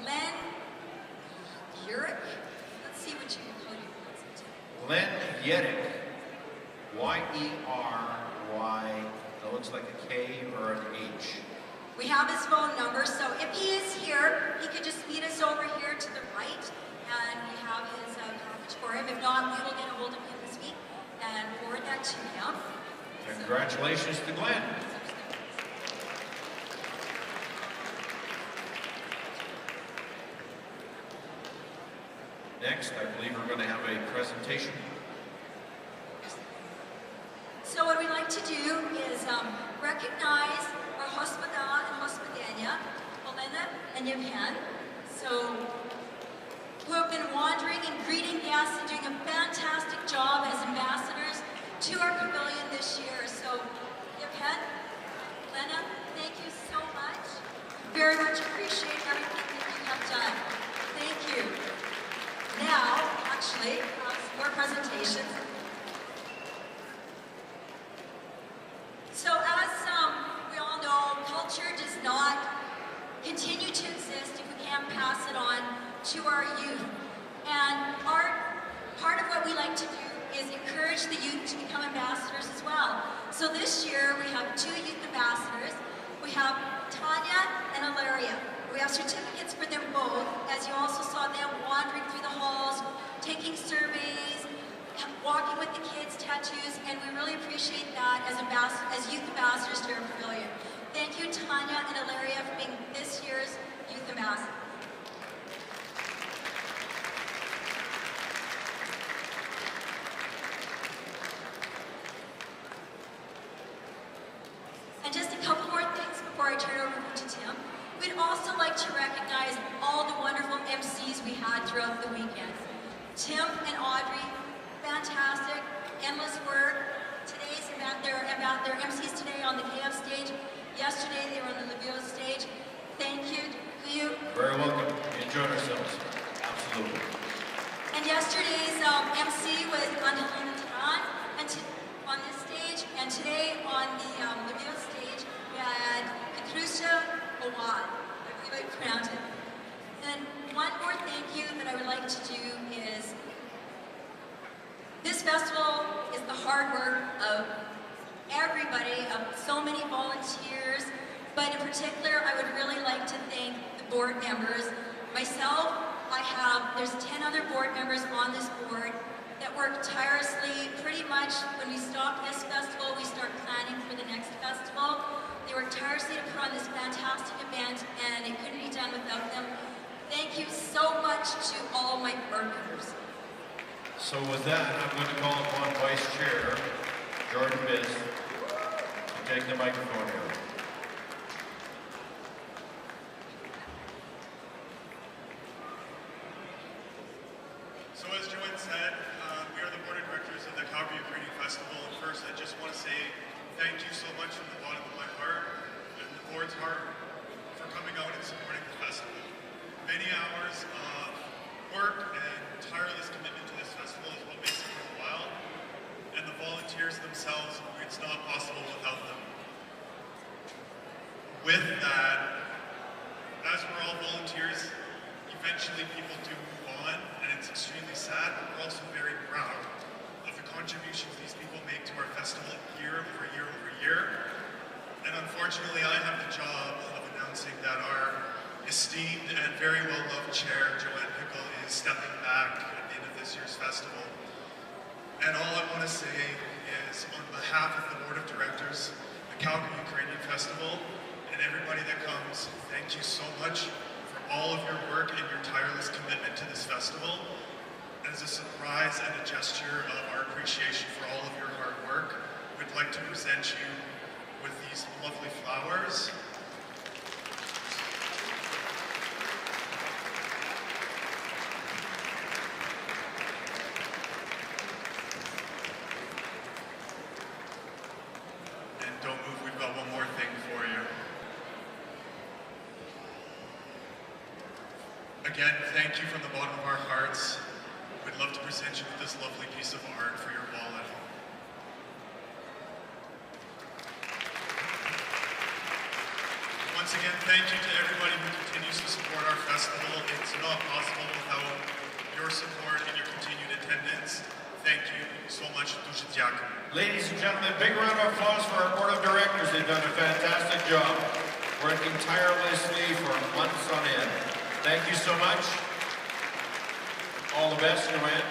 Len Urick. Let's see what you can call you. Glenn Yedick. Y-E-R-Y. That looks like a K or an H. We have his phone number, so if he is here, he could just meet us over here to the right, and we have his package for him. If not, we will get a hold of him this week and forward that to him. Congratulations to Glenn. Next, I believe we're going to have a presentation. So what we'd like to do is recognize our Hospoda and Hospodenia, Helena and Yevhen, who have been wandering and greeting guests and doing a fantastic job as ambassadors to our pavilion this year. So Yevhen, Helena, thank you so much. Very much appreciate everything that you have done. Thank you. Now, actually, some more presentations. So as we all know, culture does not continue to exist if we can't pass it on to our youth. And part of what we like to do is encourage the youth to become ambassadors as well. So this year we have 2 youth ambassadors. We have Tanya and Ilaria. We have certificates for them both, as you also saw them wandering through the halls, taking surveys, walking with the kids, tattoos, and we really appreciate that as youth ambassadors to our pavilion. Thank you, Tanya and Ilaria, for being this year's youth ambassadors. And just a couple more things before I turn it over to Tim. We'd also like to recognize all the wonderful MCs we had throughout the weekend. Tim and Audrey, fantastic, endless work. They're MCs today on the KF stage. Yesterday they were on the Levio stage. Thank you to you. Very welcome. We enjoyed ourselves. Absolutely. And yesterday's MC was Angelina Taran on this stage, and today on the Levio stage we had Katrusha Awad. I believe I pronounced it. And one more thank you that I would like to do is, this festival is the hard work of everybody, of so many volunteers, board members. Myself, there's 10 other board members on this board that work tirelessly. Pretty much when we stop this festival, we start planning for the next festival. They work tirelessly to put on this fantastic event, and it couldn't be done without them. Thank you so much to all my board members. So with that, I'm going to call upon Vice Chair Jordan Biz to take the microphone here. So as Joanne said, we are the board of directors of the Calgary Ukrainian Festival. And first, I just want to say thank you so much from the bottom of my heart and the board's heart for coming out and supporting the festival. Many hours of work and tireless commitment to this festival is what makes it worthwhile. And the volunteers themselves, it's not possible without them. With that, as we're all volunteers, eventually people do move on, and it's extremely sad, but we're also very proud of the contributions these people make to our festival year over year over year. And unfortunately, I have the job of announcing that our esteemed and very well-loved chair, Joanne Pickle, is stepping back at the end of this year's festival. And all I want to say is, on behalf of the board of directors, the Calgary Ukrainian Festival, and everybody that comes, thank you so much for all of your work and your tireless commitment to this festival. And as a surprise and a gesture of our appreciation for all of your hard work, we'd like to present you with these lovely flowers. And don't move, we've got one more thing for you. Again, thank you from the bottom of our hearts. We'd love to present you with this lovely piece of art for your wall at home. Once again, thank you to everybody who continues to support our festival. It's not possible without your support and your continued attendance. Thank you so much. Дуже дякую. Ladies and gentlemen, big round of applause for our board of directors. They've done a fantastic job, working tirelessly for months on end. Thank you so much. All the best, Joanne.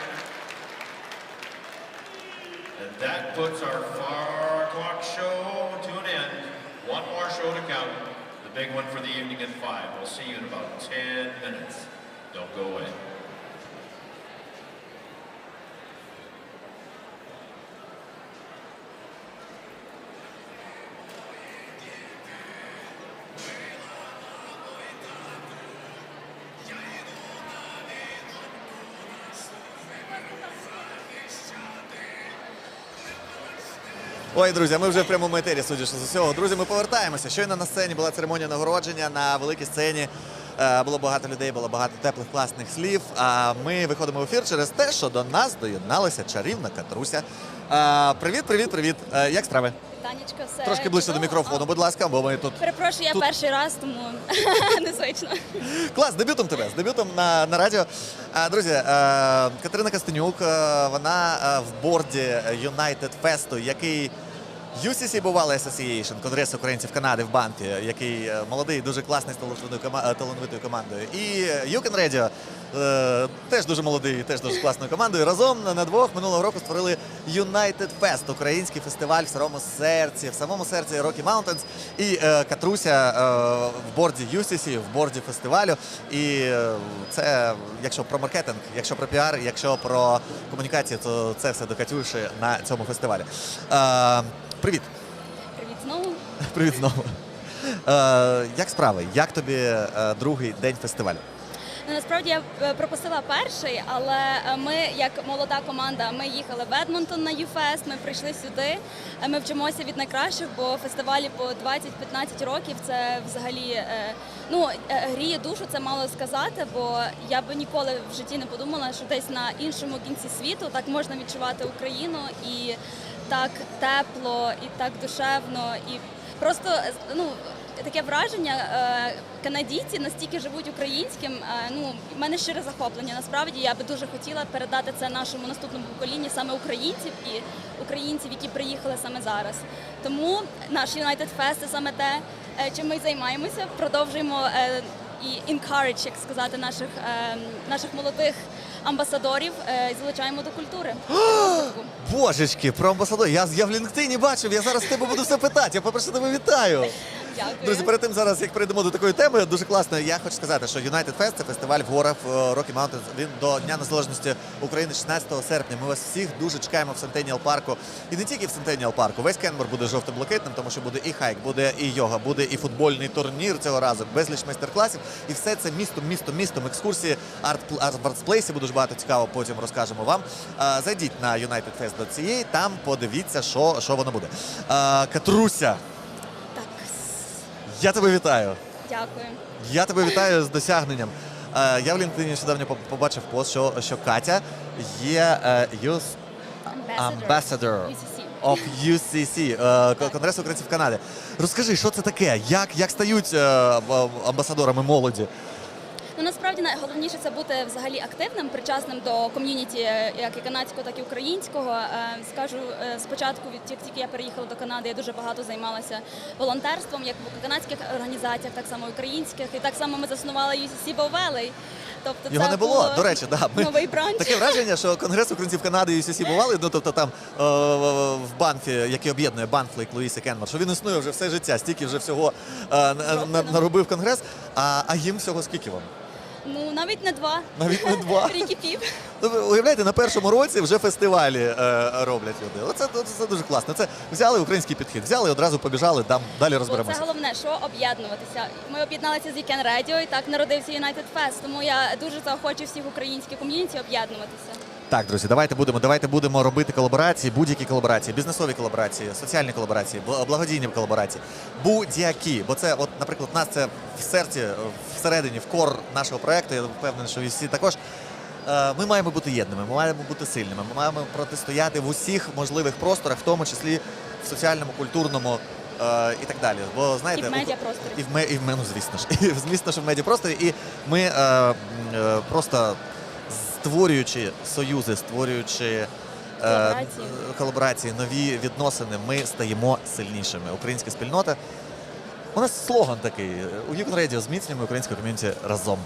And that puts our 4 o'clock show to an end. One more show to come. The big one for the evening at 5. We'll see you in about 10 minutes. Don't go away. Ой, друзі, ми вже в прямому етері, судячи з усього. Друзі, ми повертаємося. Щойно на сцені була церемонія нагородження, на великій сцені було багато людей, було багато теплих, класних слів. А ми виходимо в ефір через те, що до нас доєдналася чарівна Катруся. Привіт. Як справи? Танечка, все Трошки ближче до мікрофону, будь ласка, бо ми тут... Перепрошую, я перший раз, тому незвично. Клас, з дебютом тебе, з дебютом на радіо. Друзі, Катерина Костенюк, вона в борді United Festу, який UCC Бувалий Association, Конгрес українців Канади в Банфі, який молодий, дуже класний, з талановитою командою. І Ukrainian Radio, теж дуже молодий, теж дуже класною командою. Разом на двох минулого року створили United Fest, український фестиваль в самому серці Rocky Mountains. І Катруся в борді UCC, в борді фестивалю. І це, якщо про маркетинг, якщо про піар, якщо про комунікацію, то це все до Катюші на цьому фестивалі. Привіт. Привіт знову. Привіт знову. Як справи? Як тобі другий день фестивалю? Насправді я пропустила перший, але ми, як молода команда, ми їхали в Едмонтон на U-Fest, ми прийшли сюди, ми вчимося від найкращих, бо фестивалі по 20-15 років це взагалі, гріє душу, це мало сказати, бо я би ніколи в житті не подумала, що десь на іншому кінці світу так можна відчувати Україну і так тепло, і так душевно, і просто, таке враження, канадійці настільки живуть українським, в мене щире захоплення. Насправді, я би дуже хотіла передати це нашому наступному поколінню, саме українців, які приїхали саме зараз. Тому наш United Fest – це саме те, чим ми займаємося, продовжуємо і encourage, як сказати, наших молодих амбасадорів і залучаємо до культури. Божечки, про амбасадор. Я в LinkedIn бачив, я зараз в тебе буду все питати. Я, по-перше, тебе вітаю. Дякую. Друзі, перед тим зараз, як перейдемо до такої теми, дуже класно, я хочу сказати, що United Fest – це фестиваль в горах Rocky Mountains. Він до Дня Незалежності України 16 серпня. Ми вас всіх дуже чекаємо в Centennial парку. І не тільки в Centennial парку. Весь Кенмор буде жовто-блакитним, тому що буде і хайк, буде і йога, буде і футбольний турнір цього разу, безліч майстер-класів. І все це містом, екскурсії, арт-плейсі, буде дуже багато цікаво, потім розкажемо вам. Зайдіть на unitedfest.ca, там подивіться, що воно буде. Катруся. Я тебе вітаю. Дякую. Я тебе вітаю з досягненням. Я в LinkedIn нещодавно побачив пост, що Катя є Youth Ambassador of UCC, Конгресу українців Канади. Розкажи, що це таке? Як стають амбасадорами молоді? Ну, насправді найголовніше це бути взагалі активним, причасним до ком'юніті як і канадського, так і українського. Скажу, спочатку, як тільки я переїхала до Канади, я дуже багато займалася волонтерством, як в канадських організаціях, так само українських. І так само ми заснували UCC Bow Valley. Тобто Його не було, до речі, да. Новий бранч. Таке враження, що Конгрес українців Канади і UCC Bow Valley, ну тобто там в Банфі, який об'єднує Банф, Лейк, Луїс і Кенмор, що він існує вже все життя, стільки вже всього наробив Конгрес, а їм всього скільки вам? Ну, навіть не 2. Навіть не 2. Рік і пів. Уявляєте, на першому році вже фестивалі роблять люди. Це дуже класно. Це взяли український підхід, взяли і одразу побіжали, далі розберемося. Це головне, що об'єднуватися. Ми об'єдналися з Weekend Radio, і так народився United Fest, тому я дуже заохочу всіх українських ком'юніті об'єднуватися. Так, друзі, давайте будемо робити колаборації, будь-які колаборації, бізнесові колаборації, соціальні колаборації, благодійні колаборації, будь-які. Бо це, от, наприклад, у нас це в серці, всередині, в кор нашого проєкту, я впевнений, що всі також. Ми маємо бути єдними, ми маємо бути сильними, ми маємо протистояти в усіх можливих просторах, в тому числі в соціальному, культурному і так далі. Бо, знаєте, і в медіапросторі. Ну, звісно ж. Звісно, що в медіапросторі. І ми просто створюючи союзи, створюючи колаборації, нові відносини, ми стаємо сильнішими. Українська спільнота. У нас слоган такий. У Ukrainian Radio зміцнюємо українську ком'юніті разом.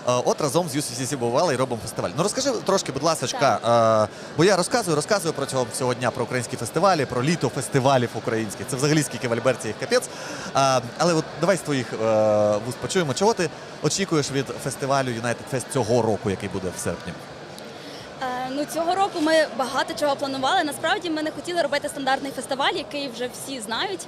От разом з UCC Bow Valley робимо фестиваль. Ну розкажи трошки, будь ласка, бо я розказую протягом цього дня про українські фестивалі, про літо фестивалів українських. Це взагалі скільки в Альберті їх капець. Але от давай з твоїх вуст почуємо, чого ти очікуєш від фестивалю United Fest цього року, який буде в серпні? Ну, цього року ми багато чого планували. Насправді ми не хотіли робити стандартний фестиваль, який вже всі знають.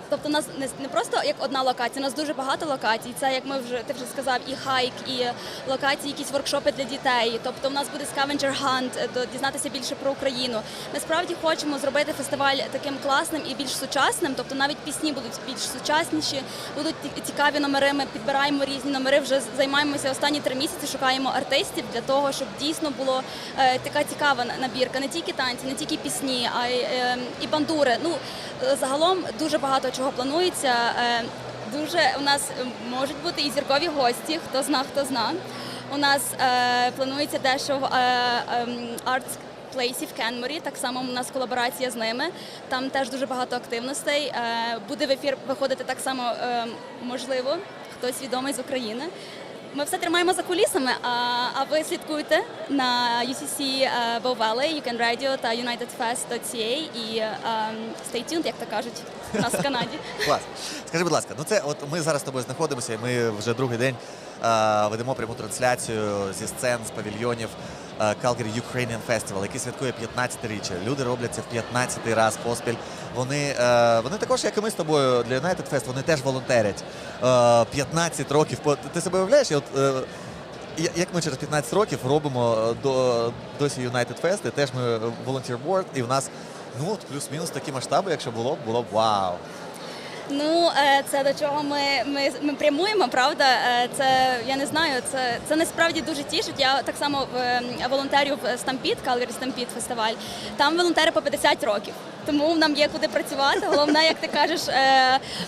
Тобто у нас не просто як одна локація, у нас дуже багато локацій. Це, як ти вже сказав, і хайк, і локації, якісь воркшопи для дітей. Тобто у нас буде scavenger hunt, дізнатися більше про Україну. Ми справді хочемо зробити фестиваль таким класним і більш сучасним. Тобто навіть пісні будуть більш сучасніші, будуть цікаві номери, ми підбираємо різні номери, вже займаємося останні 3 місяці, шукаємо артистів для того, щоб дійсно була така цікава набірка. Не тільки танці, не тільки пісні, а і бандури. Ну, загалом дуже багато чого планується. Дуже у нас можуть бути і зіркові гості, хто зна. У нас планується дещо в Arts Place в Кенморі, так само у нас колаборація з ними. Там теж дуже багато активностей. Буде в ефір виходити так само, можливо, хтось відомий з України. Ми все тримаємо за кулісами, а ви слідкуйте на UCC Bow Valley, Ukrainian Radio та unitedfest.ca і stay tuned, як то кажуть, у нас в Канаді. Клас. Скажи, будь ласка, ну це от ми зараз з тобою знаходимося, і ми вже другий день ведемо пряму трансляцію зі сцен, з павільйонів Calgary Ukrainian Festival, який святкує 15-річчя. Люди роблять це в 15-й раз поспіль. Вони також, як і ми з тобою, для United Fest, вони теж волонтерять. 15 років. Ти себе уявляєш? Як ми через 15 років робимо досі United Fest, і теж ми volunteer board, і в нас плюс-мінус такі масштаби, якщо було б вау. Ну, це до чого ми прямуємо, правда? Це, я не знаю, це насправді дуже тішить. Я так само волонтерю в Stampede, Calgary Stampede фестиваль. Там волонтери по 50 років. Тому нам є куди працювати. Головне, як ти кажеш,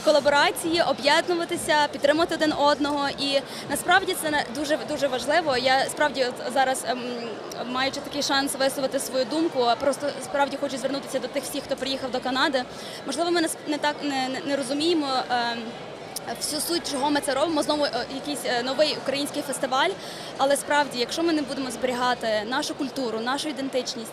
колаборації, об'єднуватися, підтримати один одного. І насправді це дуже важливо. Я справді зараз, маючи такий шанс висловити свою думку, просто справді хочу звернутися до тих всіх, хто приїхав до Канади. Можливо, ми не розуміємо всю суть, чого ми це робимо, знову якийсь новий український фестиваль. Але справді, якщо ми не будемо зберігати нашу культуру, нашу ідентичність,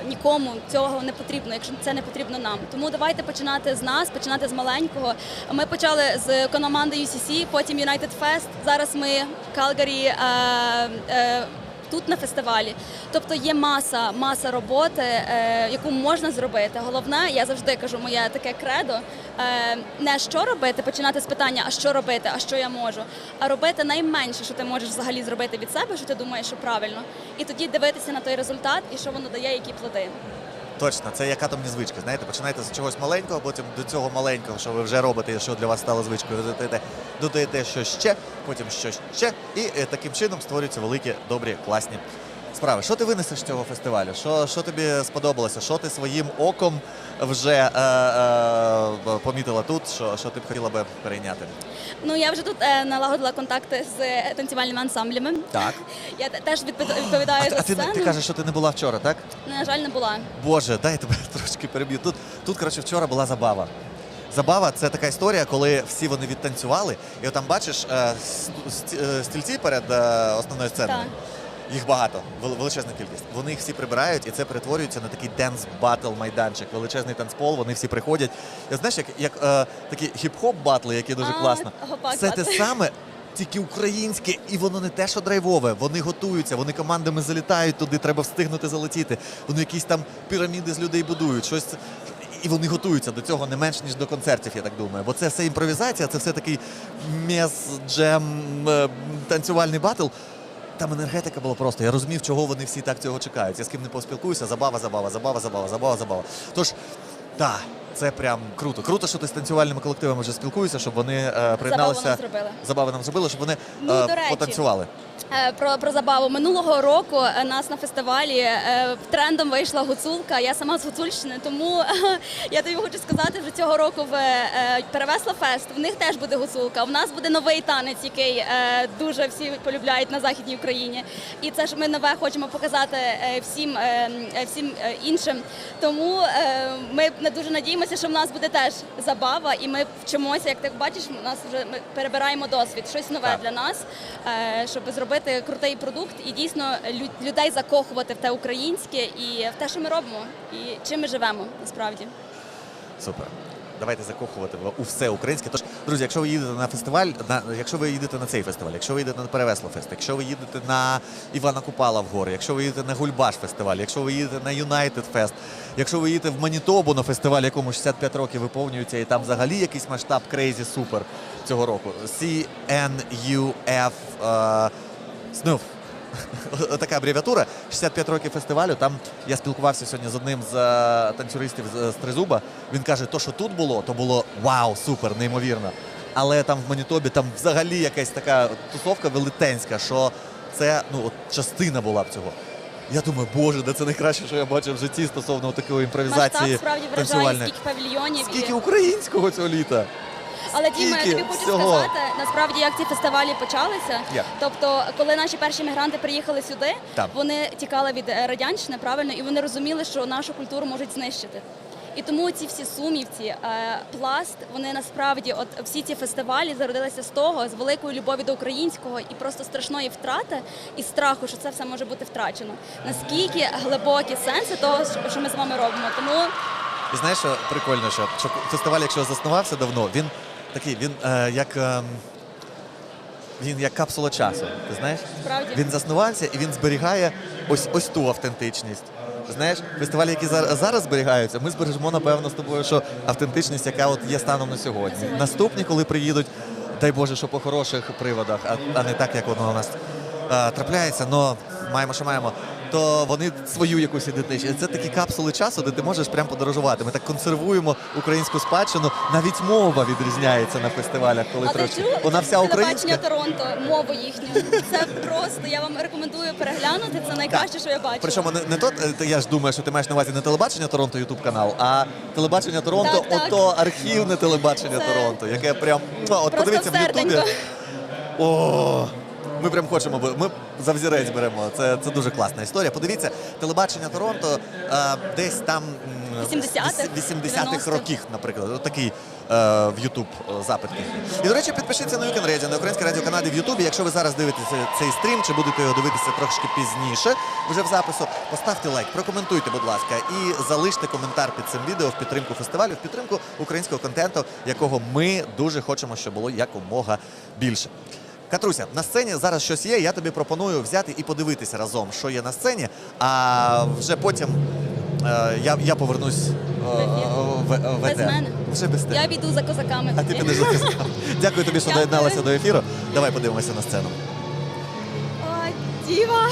нікому цього не потрібно, якщо це не потрібно нам. Тому давайте починати з нас, починати з маленького. Ми почали з команди UCC, потім United Fest, зараз ми Calgary, тут на фестивалі. Тобто є маса роботи, яку можна зробити. Головне, я завжди кажу, моє таке кредо, не що робити, починати з питання, а що робити, а що я можу, а робити найменше, що ти можеш взагалі зробити від себе, що ти думаєш, що правильно. І тоді дивитися на той результат і що воно дає, які плоди. Точно, це як атомні звички, знаєте, починаєте з чогось маленького, потім до цього маленького, що ви вже робите, що для вас стало звичкою, додаєте що ще, потім що ще, і таким чином створюються великі, добрі, класні справи. Що ти винесеш з цього фестивалю? Що тобі сподобалося? Що ти своїм оком вже помітила тут, що ти б хотіла би перейняти? Ну, я вже тут налагодила контакти з танцювальними ансамблями. Так. Я теж відповідаю за сцену. Ти кажеш, що ти не була вчора, так? На жаль, не була. Боже, дай я тебе трошки переб'ю. Тут, коротше, вчора була забава. Забава – це така історія, коли всі вони відтанцювали, і от там бачиш стільці перед основною сценою. Так. Їх багато, величезна кількість. Вони їх всі прибирають, і це перетворюється на такий денс-батл майданчик, величезний танцпол, вони всі приходять. Я знаєш, як такі хіп-хоп батли, які дуже класно. Це те саме, тільки українське, і воно не те, що драйвове. Вони готуються, вони командами залітають туди, треба встигнути залетіти. Вони якісь там піраміди з людей будують, щось. І вони готуються до цього не менш, ніж до концертів, я так думаю. Бо це все імпровізація, це все такий джем, танцювальний батл. Там енергетика була просто. Я розумів, чого вони всі так цього чекають. Я з ким не поспілкуюся, забава. Тож, так, це прям круто. Круто, що ти з танцювальними колективами вже спілкуєшся, щоб вони приєдналися. Забави нам зробили, щоб вони потанцювали. Про забаву. Минулого року нас на фестивалі трендом вийшла гуцулка. Я сама з Гуцульщини, тому я тобі хочу сказати, що цього року в Перевесла Фест, в них теж буде гуцулка. У нас буде новий танець, який дуже всі полюбляють на Західній Україні. І це ж ми нове хочемо показати всім іншим. Тому ми дуже надіємося, що в нас буде теж забава, і ми вчимося, як ти бачиш, у нас вже ми перебираємо досвід, щось нове для нас, щоб зробити крутий продукт і дійсно людей закохувати в те українське і в те, що ми робимо, і чим ми живемо, насправді. Супер. Давайте закохувати у все українське. Тож, друзі, якщо ви їдете на фестиваль, якщо ви їдете на цей фестиваль, якщо ви їдете на Перевесло Фест, якщо ви їдете на Івана Купала в гори, якщо ви їдете на Гульбаш фестиваль, якщо ви їдете на Юнайтед Фест, якщо ви їдете в Манітобу на фестиваль, якому 65 років виповнюється, і там взагалі якийсь масштаб крейзі супер цього року. CNUF СНУФ. Така абревіатура. 65 років фестивалю. Там я спілкувався сьогодні з одним з танцюристів з Тризуба. Він каже, то, що тут було, то було вау, супер, неймовірно. Але там в Манітобі там взагалі якась така тусовка велетенська, що це частина була б цього. Я думаю, боже, де це найкраще, що я бачив в житті стосовно такої імпровізації. Масштаб справді вражає, скільки павільйонів. Скільки українського цього літа. Але, Діма, я тобі хочу сказати, насправді, як ці фестивалі почалися. Тобто, коли наші перші мігранти приїхали сюди, вони тікали від радянщини, правильно, і вони розуміли, що нашу культуру можуть знищити. І тому ці всі сумівці, пласт, вони насправді, всі ці фестивалі зародилися з того, з великої любові до українського і просто страшної втрати і страху, що це все може бути втрачено. Наскільки глибокі сенси того, що ми з вами робимо. Тому... І знаєш, що прикольно, що фестиваль, якщо заснувався давно, він такий, він як капсула часу, ти знаєш? Справді. Він заснувався і він зберігає ось ту автентичність. Знаєш, фестивалі, які зараз зберігаються, ми збережемо, напевно, з тобою, що автентичність, яка от є станом на сьогодні. Наступні, коли приїдуть, дай Боже, що по хороших приводах, а не так, як воно у нас трапляється, але маємо, що маємо, то вони свою якусь ідентичність. Це такі капсули часу, де ти можеш прямо подорожувати. Ми так консервуємо українську спадщину. Навіть мова відрізняється на фестивалях, коли трошки. Вона вся українська. Телебачення Торонто, мову їхню. Це просто, я вам рекомендую переглянути, це найкраще, що я бачила. Причому не то, я ж думаю, що ти маєш на увазі не телебачення Торонто, ютуб канал, а телебачення Торонто, ото архівне телебачення Торонто, яке прям, от подивіться в Ютубі. О, Ми прям хочемо, ми за взірець беремо. Це дуже класна історія. Подивіться, телебачення Торонто десь там 80-х років, наприклад. От такий в YouTube запит. І, до речі, підпишіться на You Can Radio, на Українське радіо Канади в Ютубі. Якщо ви зараз дивитеся цей стрім, чи будете його дивитися трошки пізніше, вже в запису, поставте лайк, прокоментуйте, будь ласка, і залиште коментар під цим відео в підтримку фестивалю, в підтримку українського контенту, якого ми дуже хочемо, щоб було якомога більше. Катруся, на сцені зараз щось є, я тобі пропоную взяти і подивитися разом, що є на сцені, а вже потім я повернусь в Без етер. мене. Вже без тебе. Я піду за козаками. А ти підеш за козаками. Дякую тобі, що доєдналася до ефіру. Давай подивимося на сцену. О, діва.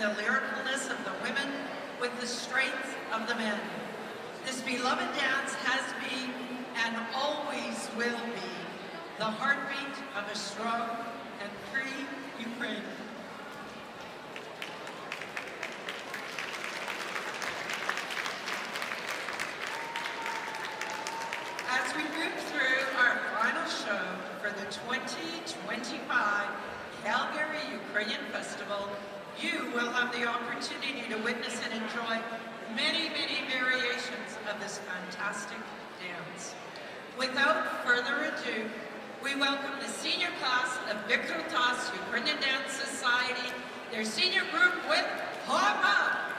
the lyricalness of the women with the strength of the men. This beloved dance has been and always will be the heartbeat of a strong and free Ukraine. As we move through our final show for the 2025 Calgary Ukrainian Festival, you will have the opportunity to witness and enjoy many, many variations of this fantastic dance. Without further ado, we welcome the senior class of Vikrutas Ukrainian Dance Society, their senior group with Hama.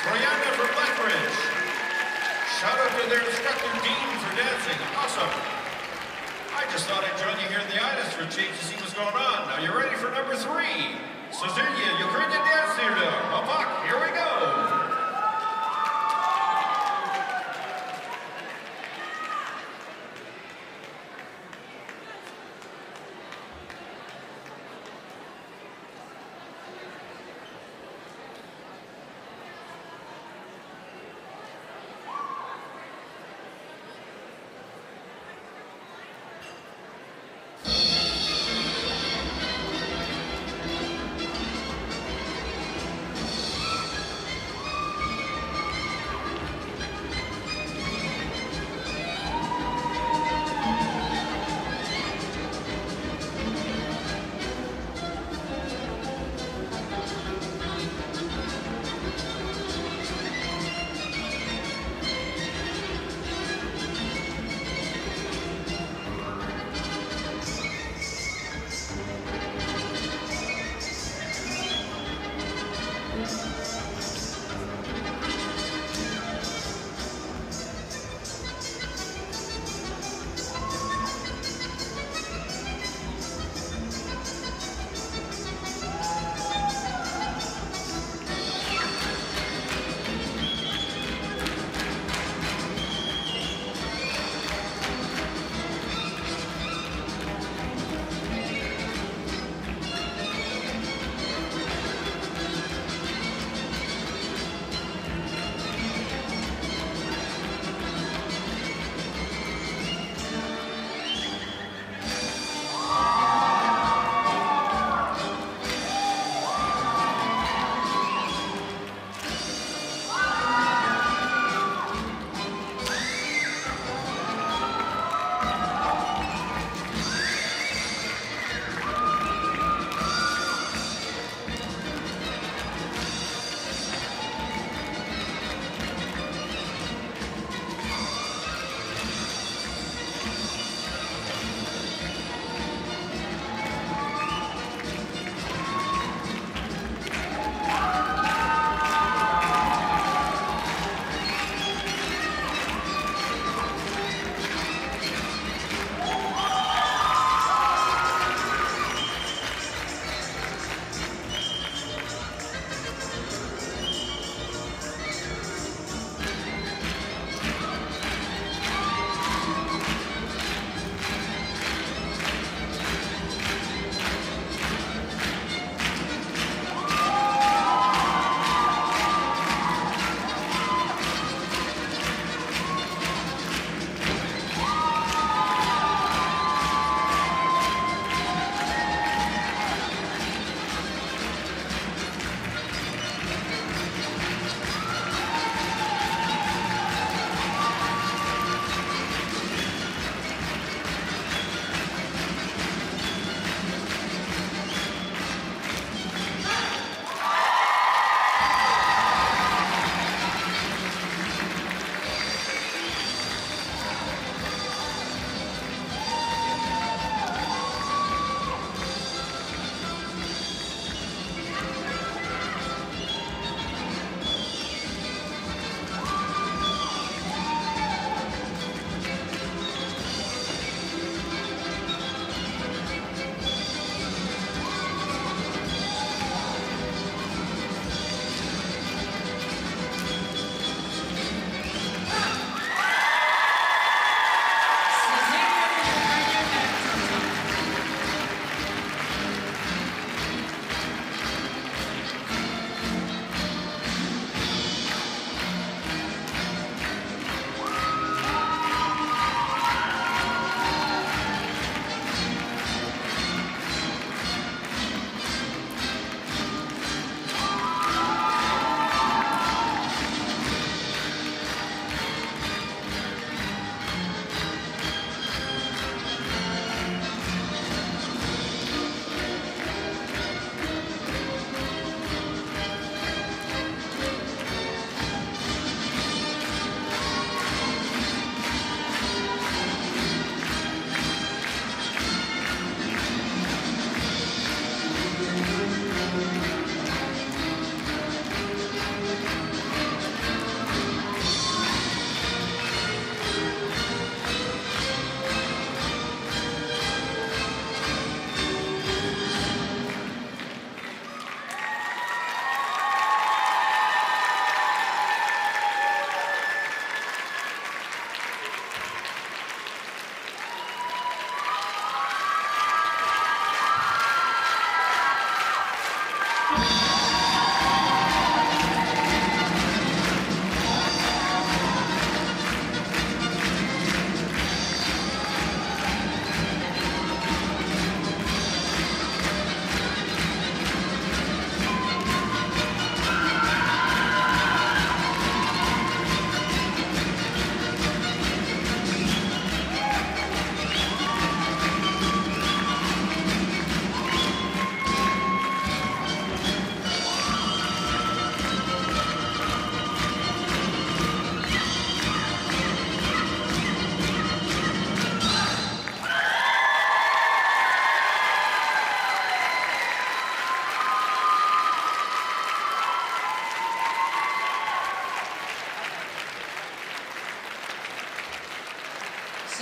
Brianna from Lethbridge. Shout out to their instructor, Dean, for dancing. Awesome. I just thought I'd join you here in the Itis for a change to see what's going on. Now you're ready for number 3. Suzuki, Ukrainian Dance Theater. Opak, here we go.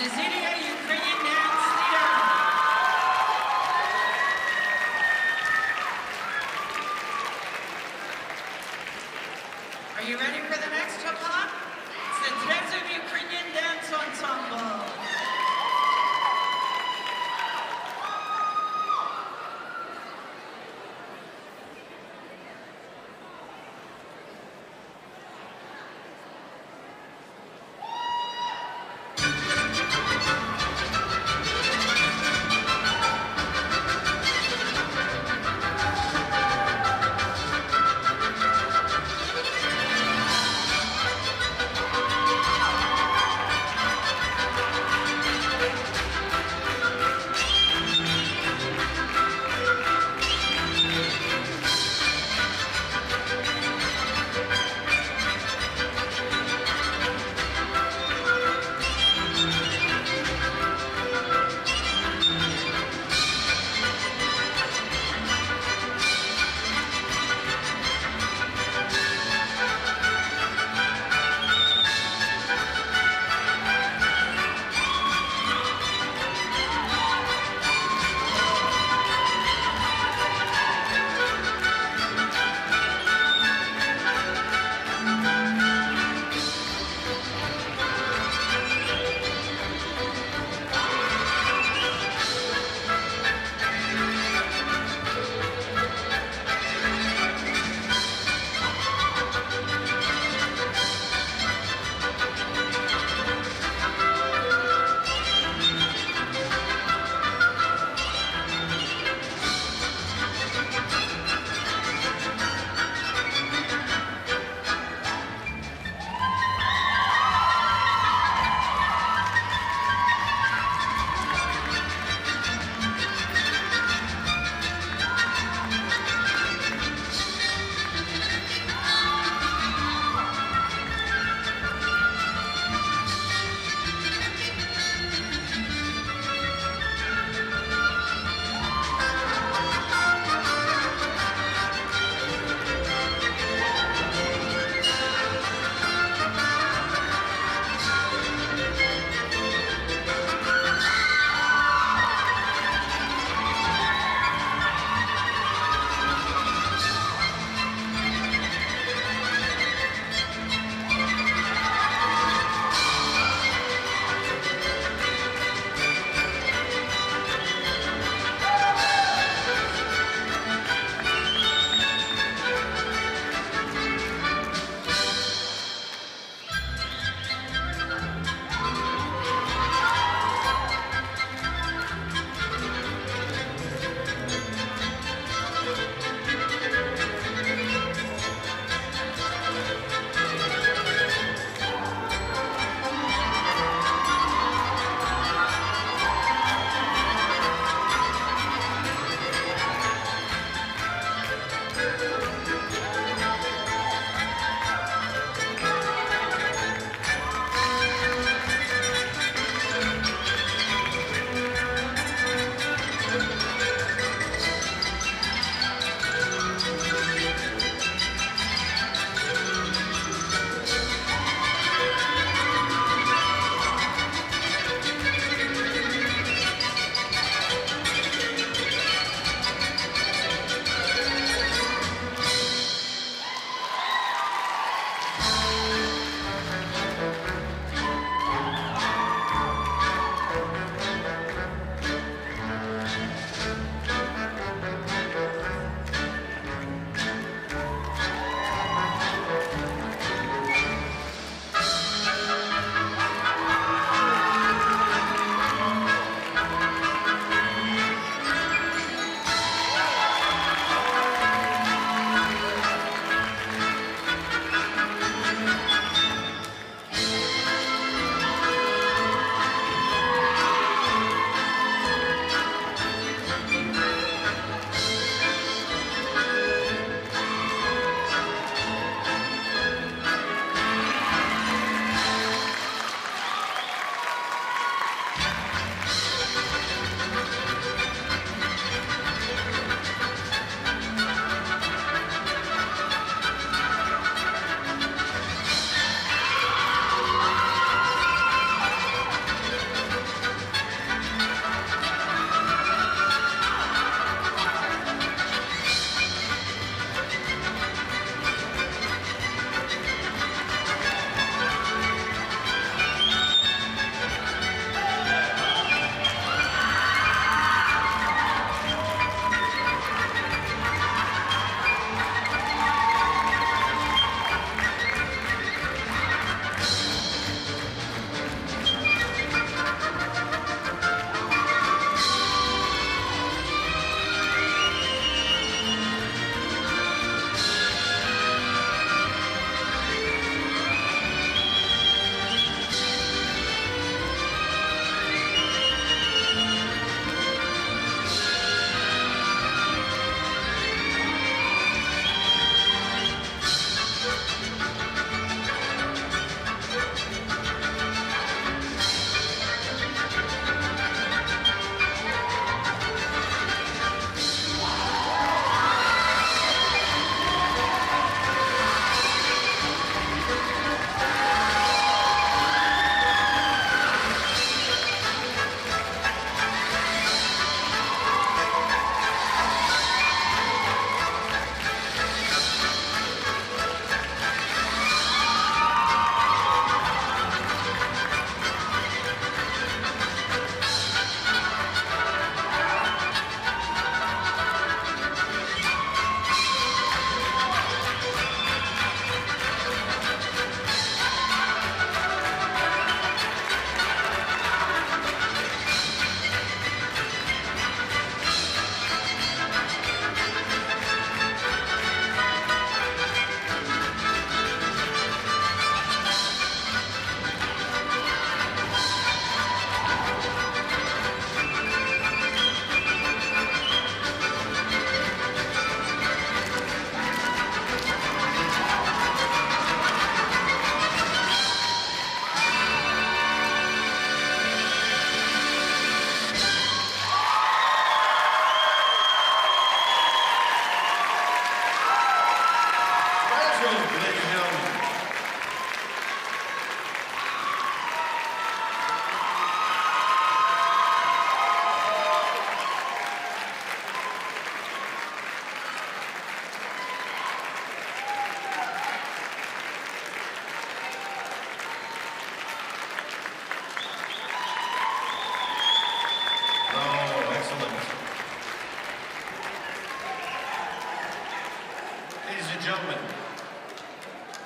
Ukrainian Dance Theater. Are you ready for the next hip-hop? It's the Transit Ukrainian Dance Ensemble.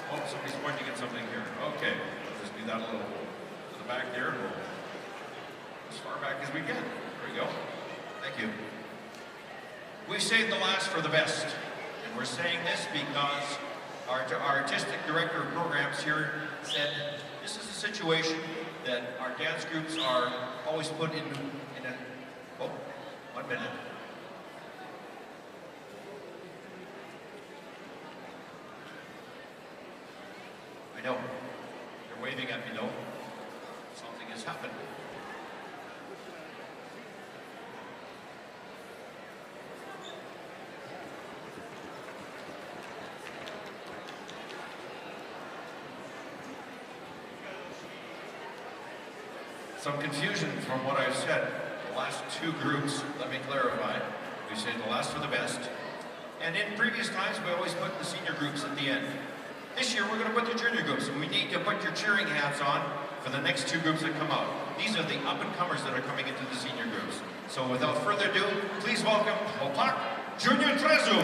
Oh, somebody's pointing at something here. Okay, we'll just do that a little to the back there. We'll as far back as we can. There we go. Thank you. We saved the last for the best. And we're saying this because our artistic director of programs here said this is a situation that our dance groups are always put in a... Oh, 1 minute. I know. They're waving at me though. Something has happened. Some confusion from what I've said. The last two groups, let me clarify. We say the last for the best. And in previous times, we always put the senior groups at the end. This year, we're going to put the junior groups, and we need to put your cheering hats on for the next two groups that come out. These are the up-and-comers that are coming into the senior groups. So without further ado, please welcome Opak Junior Trezu.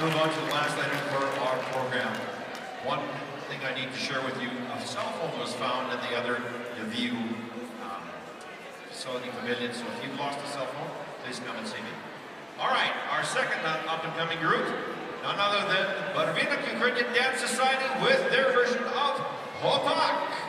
move on to the last item for our program. One thing I need to share with you, a cell phone was found in the other view facility pavilion, so if you've lost a cell phone, please come and see me. All right, our second up-and-coming group, none other than Barvinak Ukrainian Dance Society with their version of Hotak.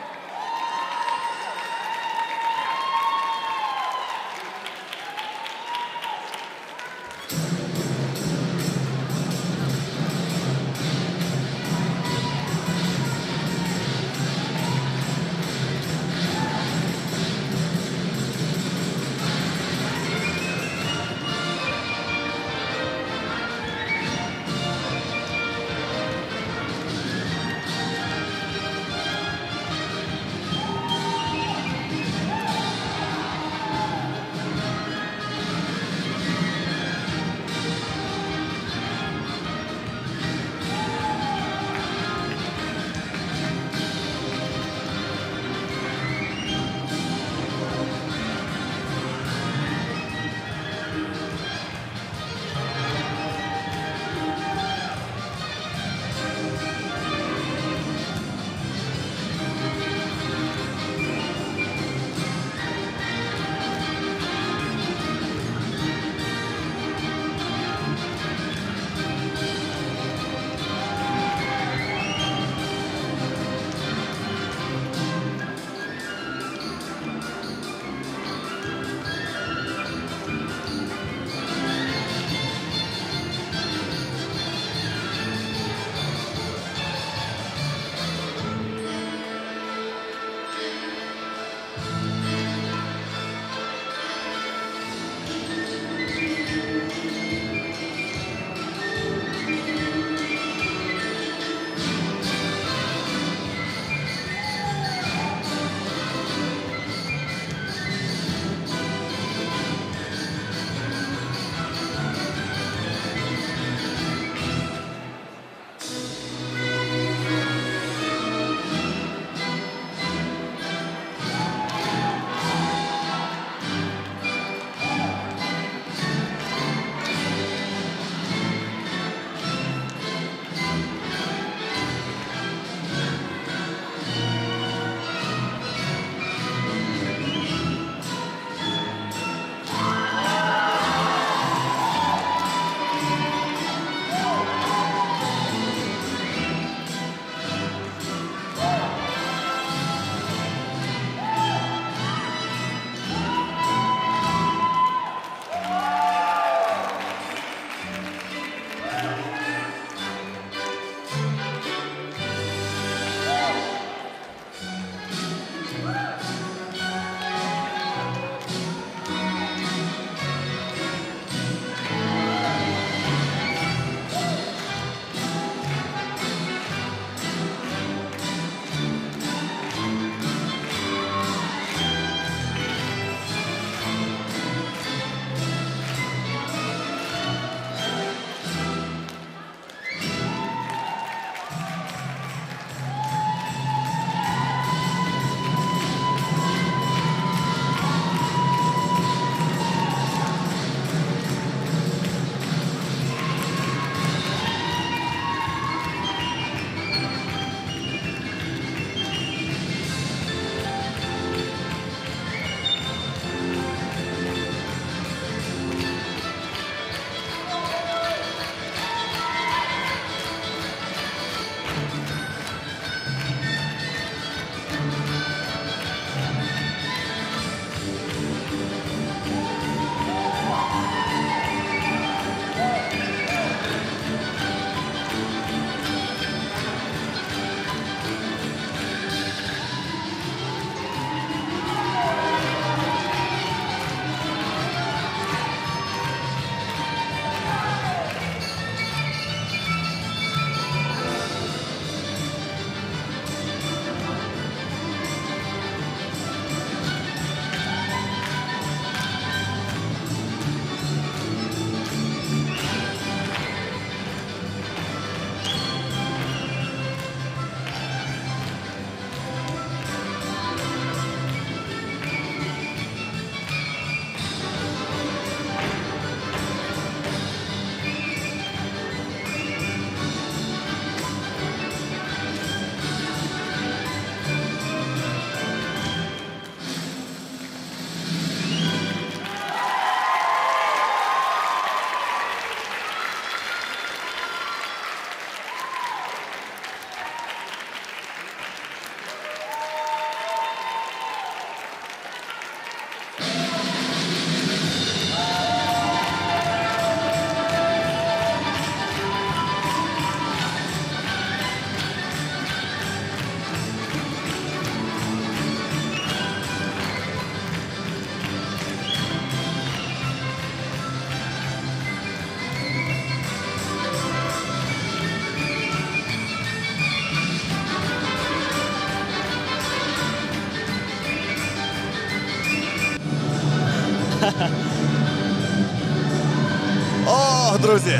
О, друзі!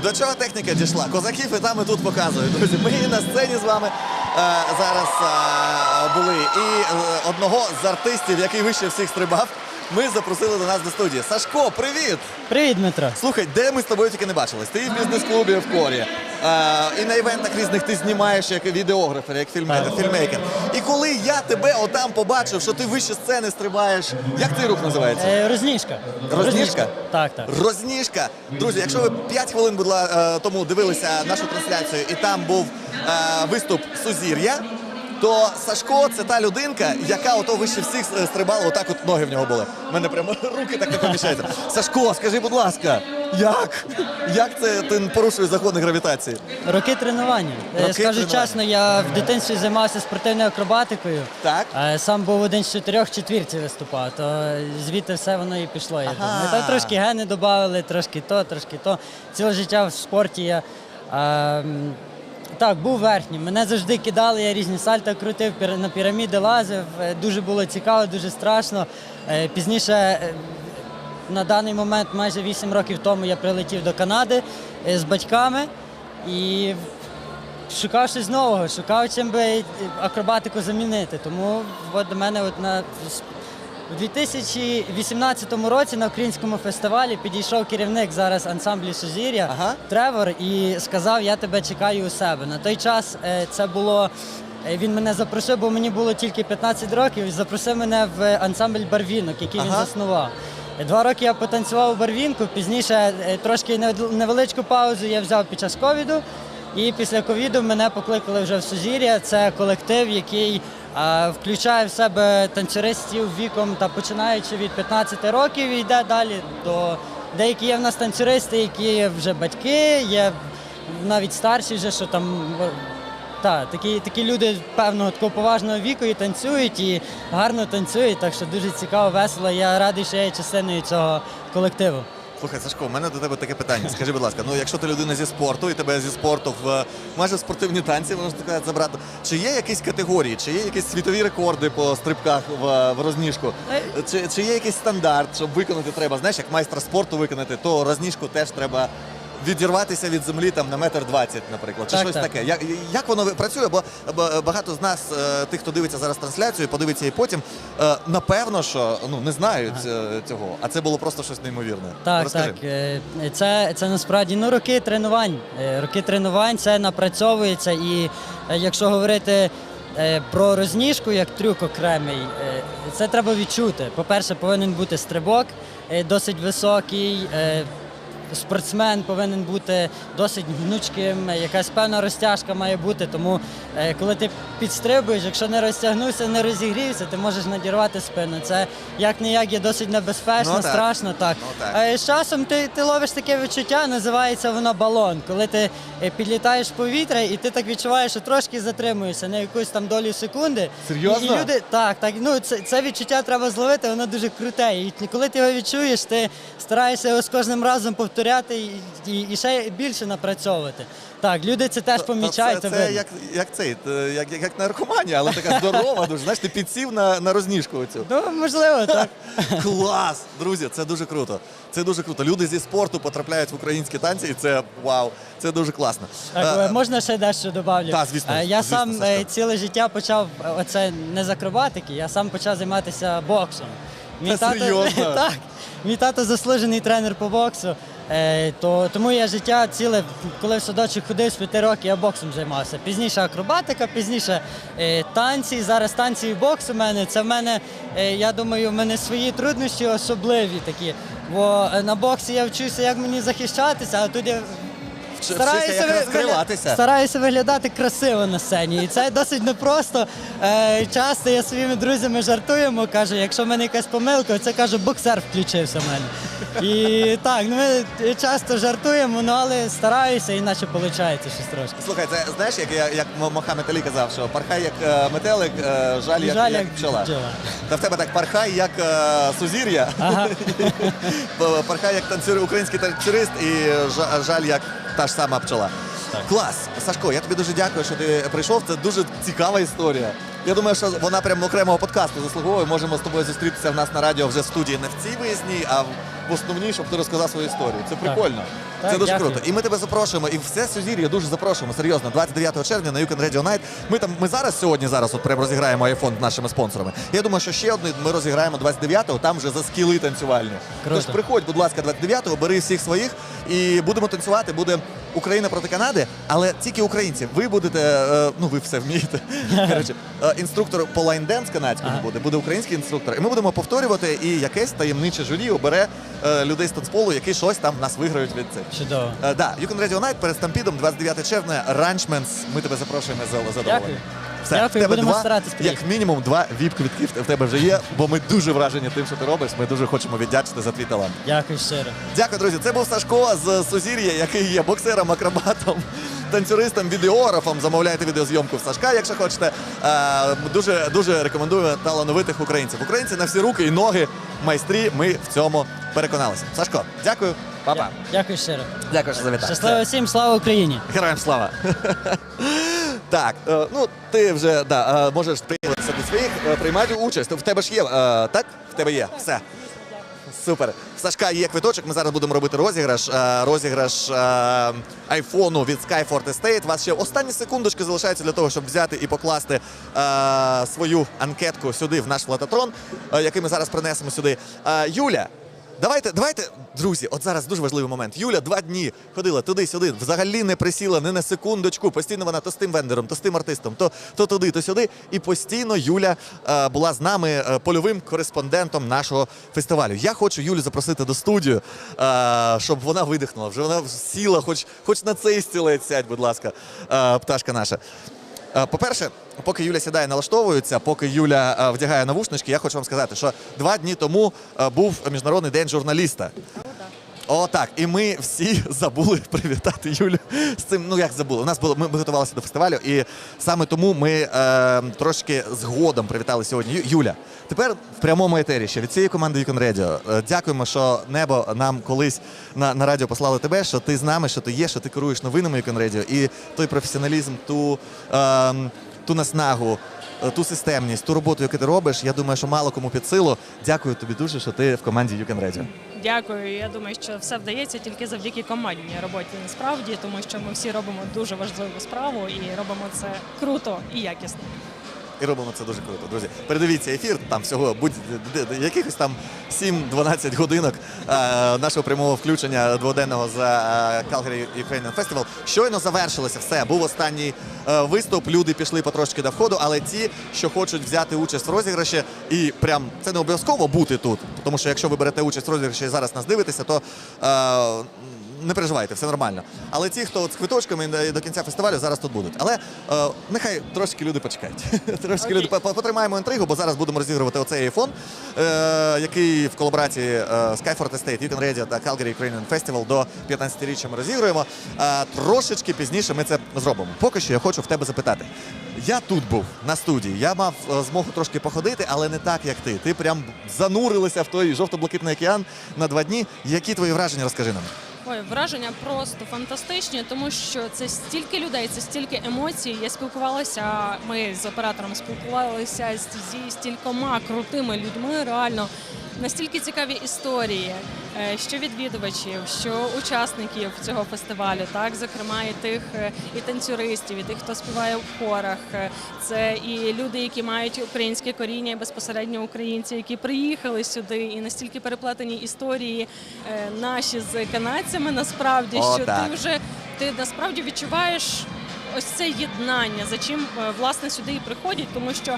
До чого техніка дійшла? Козаків і там, і тут показують. Друзі, ми на сцені з вами зараз були. І одного з артистів, який вище всіх стрибав, ми запросили до нас до студії. Сашко, привіт! Привіт, Дмитро. Слухай, де ми з тобою тільки не бачились? Ти і в бізнес-клубі в Корі, і на івентах різних ти знімаєш як відеографер, як фільммейкер. І коли я тебе отам побачив, що ти вище сцени стрибаєш, як цей рух називається? Розніжка. Розніжка? Так. Розніжка. Друзі, якщо ви 5 хвилин тому дивилися нашу трансляцію і там був виступ Сузір'я, то Сашко – це та людинка, яка ото вище всіх стрибала, отак от ноги в нього були. У мене прямо руки так не поміщаються. Сашко, скажи, будь ласка, як? Як це ти порушуєш закони гравітації? Роки тренування. Скажу чесно, я в дитинстві займався спортивною акробатикою. Так? Сам був один з 4 в четвірці виступав, то звідти все воно і пішло. Ми там трошки гени додали, трошки то. Ціле життя в спорті я... Так, був верхнім. Мене завжди кидали, я різні сальта крутив, на піраміди лазив. Дуже було цікаво, дуже страшно. Пізніше, на даний момент, майже 8 років тому, я прилетів до Канади з батьками і шукав щось нового, шукав чим би акробатику замінити. Тому до мене у 2018 році на Українському фестивалі підійшов керівник зараз ансамблю Сузір'я Тревор і сказав, я тебе чекаю у себе. На той час це було, він мене запросив, бо мені було тільки 15 років, і запросив мене в ансамбль «Барвінок», який він заснував. 2 роки я потанцював у «Барвінку», пізніше трошки невеличку паузу я взяв під час ковіду, і після ковіду мене покликали вже в Сузір'я. Це колектив, який включає в себе танцюристів віком та починаючи від 15 років і йде далі до... Деякі є в нас танцюристи, які вже батьки, є навіть старші вже, що там... Такі люди певного такого поважного віку і танцюють, і гарно танцюють, так що дуже цікаво, весело. Я радий, що я є частиною цього колективу. Слухай, Сашко, у мене до тебе таке питання. Скажи, будь ласка, якщо ти людина зі спорту, і тебе зі спорту в майже спортивні танці, можна сказати, забрати, чи є якісь категорії, чи є якісь світові рекорди по стрибках в розніжку? Чи є якийсь стандарт, щоб виконати треба, знаєш, як майстра спорту виконати, то розніжку теж треба відірватися від землі там на 1,20 м, наприклад, чи щось таке. Як воно працює? Бо багато з нас, тих, хто дивиться зараз трансляцію, подивиться її потім, напевно, що не знають цього, а це було просто щось неймовірне. Так. Це насправді роки тренувань. Роки тренувань, це напрацьовується, і якщо говорити про розніжку як трюк окремий, це треба відчути. По-перше, повинен бути стрибок досить високий, спортсмен повинен бути досить гнучким, якась певна розтяжка має бути, тому коли ти підстрибуєш, якщо не розтягнувся, не розігрівся, ти можеш надірвати спину. Це як-не-як є досить небезпечно, страшно. Так. З часом ти ловиш таке відчуття, називається воно балон, коли ти підлітаєш в повітря і ти так відчуваєш, що трошки затримуєшся на якусь там долю секунди. Серйозно? І люди, це відчуття треба зловити, воно дуже круте. І коли ти його відчуєш, ти стараєшся його з кожним разом повторяти і ще більше напрацьовувати. Так, люди це теж помічають. Це як наркоманія, але така здорова дуже. Знаєш, ти підсів на розніжку оцю. Можливо, так. Клас! Друзі, це дуже круто. Це дуже круто. Люди зі спорту потрапляють в українські танці, і це вау, це дуже класно. Можна ще дещо додати? Так, звісно. Я сам ціле життя почав, оце не з акробатики, я сам почав займатися боксом. Серйозно? Так. Мій тато заслужений тренер по боксу, тому я життя ціле, коли в садочок ходив з 5 років, я боксом займався. Пізніше акробатика, пізніше танці, зараз танці і бокс у мене. Це в мене, я думаю, в мене свої труднощі особливі такі, бо на боксі я вчуся, як мені захищатися, а тут я стараюся виглядати красиво на сцені, і це досить непросто. Часто я своїми друзями жартуємо, кажу, якщо в мене якась помилка, це кажу, боксер включився в мене. І так, ми часто жартуємо, але стараюся, іначе виходить щось трошки. Слухай, це знаєш, як Мохаммед Алі казав, що пархай як метелик, жаль як пчола. Та в тебе так пархай як Сузір'я, пархай як український танцюрист і жаль як та ж сама пчола. Клас! Сашко, я тобі дуже дякую, що ти прийшов. Це дуже цікава історія. Я думаю, що вона прямо окремого подкасту заслуговує. Можемо з тобою зустрітися в нас на радіо вже в студії не в цій виїзній, а в основній, щоб ти розказав свою історію. Це прикольно. Так, це дуже дякую. круто. І ми тебе запрошуємо, і все Сузір'я дуже запрошуємо, серйозно. 29 червня на You Can Radio Night. Ми сьогодні от прямо розіграємо iPhone з нашими спонсорами. Я думаю, що ще один ми розіграємо 29-го, там вже за скіли танцювальні. Круто. Тож приходь, будь ласка, 29-го, бери всіх своїх і будемо танцювати. Буде Україна проти Канади, але тільки українці. Ви будете, ви все вмієте. Коротше, інструктор по лайн-денс канадському буде український інструктор. І ми будемо повторювати, і якесь таємниче журі обере людей з танцполу, які щось там нас виграють від цих. Чудово. Да, You Can Radio Night перед Стампідом, 29 червня, Ранчменс. Ми тебе запрошуємо за задоволення. Дякую. Все, Дякую, в тебе будемо старатись як приїхати. мінімум 2 віп-квитки в тебе вже є, бо ми дуже вражені тим, що ти робиш. Ми дуже хочемо віддячити за твій талант. Дякую щиро. Дякую, друзі. Це був Сашко з Сузір'я, який є боксером, акробатом, танцюристом, відеографом. Замовляйте відеозйомку в Сашка, якщо хочете. Дуже рекомендую талановитих українців. Українці на всі руки і ноги, майстрі, ми в цьому переконалися. Сашко, дякую. Па-па. Дякую щиро. Дякую, що завітав. Щасливо всім, слава Україні! Героям слава! Так, ти вже можеш приєднатися до своїх, приймати участь. В тебе ж є, так? В тебе є, все. Супер. В Сашка є квиточок, ми зараз будемо робити розіграш айфону від Skyfort Estate. У вас ще останні секундочки залишаються для того, щоб взяти і покласти свою анкетку сюди, в наш флотатрон, який ми зараз принесемо сюди. Юля, давайте, друзі, от зараз дуже важливий момент. Юля 2 дні ходила туди-сюди, взагалі не присіла ні на секундочку. Постійно вона то з тим вендором, то з тим артистом, то туди, то сюди. І постійно Юля була з нами польовим кореспондентом нашого фестивалю. Я хочу Юлю запросити до студії, щоб вона видихнула. Вже вона сіла, хоч на цей стілець сядь, будь ласка, пташка наша. По-перше, поки Юля сідає, налаштовується, поки Юля вдягає навушнички, я хочу вам сказати, що 2 дні тому був Міжнародний день журналіста. О, так. І ми всі забули привітати Юлю з цим. Як забули? Ми готувалися до фестивалю, і саме тому ми трошки згодом привітали сьогодні Юля. Тепер в прямому етері ще від цієї команди You Can Radio. Дякуємо, що небо нам колись на радіо послало тебе, що ти з нами, що ти є, що ти керуєш новинами You Can Radio. І той професіоналізм, ту наснагу, ту системність, ту роботу, яку ти робиш, я думаю, що мало кому під силу. Дякую тобі дуже, що ти в команді You Can Radio. Дякую. Я думаю, що все вдається тільки завдяки командній роботі насправді, тому що ми всі робимо дуже важливу справу і робимо це круто і якісно. І робимо це дуже круто, друзі. Передивіться ефір, там всього якихось там 7-12 годинок нашого прямого включення дводенного за Calgary Ukrainian Festival. Щойно завершилося все. Був останній виступ, люди пішли потрошки до входу, але ті, що хочуть взяти участь в розіграші, і прям це не обов'язково бути тут, тому що якщо ви берете участь в розіграші і зараз нас дивитеся, то не переживайте, все нормально. Але ті, хто з квиточками до кінця фестивалю, зараз тут будуть. Але нехай трошки люди почекають. Трошки люди потримаємо інтригу, бо зараз будемо розігрувати оцей iPhone, який в колаборації Skyfort Estate, You Can Radio та Calgary Ukrainian Festival до 15-річчя ми розігруємо. Трошечки пізніше ми це зробимо. Поки що я хочу в тебе запитати. Я тут був, на студії, я мав змогу трошки походити, але не так, як ти. Ти прям занурилася в той жовто-блакитний океан на 2 дні. Які твої враження, розкажи нам? Ой, враження просто фантастичні, тому що це стільки людей, це стільки емоцій. Я спілкувалася, ми з оператором спілкувалися зі стількома крутими людьми, реально. Настільки цікаві історії, що відвідувачів, що учасників цього фестивалю, так, зокрема і тих і танцюристів, і тих, хто співає в хорах. Це і люди, які мають українське коріння, і безпосередньо українці, які приїхали сюди, і настільки переплетені історії наші з канадцями, насправді, що ти насправді відчуваєш ось це єднання, за чим, власне, сюди і приходять, тому що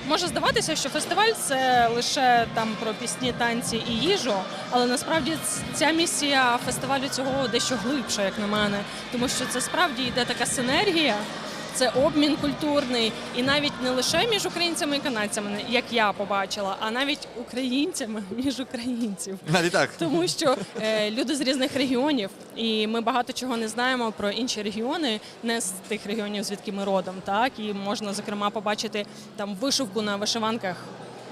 може здаватися, що фестиваль – це лише там про пісні, танці і їжу, але насправді ця місія фестивалю цього дещо глибша, як на мене, тому що це справді йде така синергія, це обмін культурний, і навіть не лише між українцями і канадцями, як я побачила, а навіть українцями між українців. Навіть так. Тому що люди з різних регіонів, і ми багато чого не знаємо про інші регіони, не з тих регіонів, звідки ми родом, так, і можна, зокрема, побачити там вишивку на вишиванках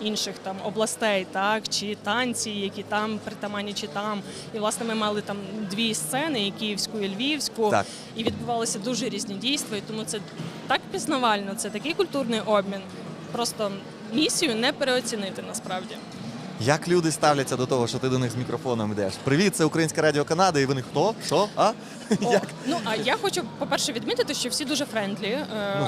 інших там областей, так, чи танці, які там притаманні, чи там. І, власне, ми мали там 2 сцени, і київську, і львівську, і відбувалися дуже різні дійства, і тому це так пізнавально, це такий культурний обмін. просто місію не переоцінити насправді. Як люди ставляться до того, що ти до них з мікрофоном йдеш? Привіт, це Українське Радіо Канади, і вони хто? Що? А? Як? Ну, а я хочу, по-перше, відмітити, що всі дуже френдлі,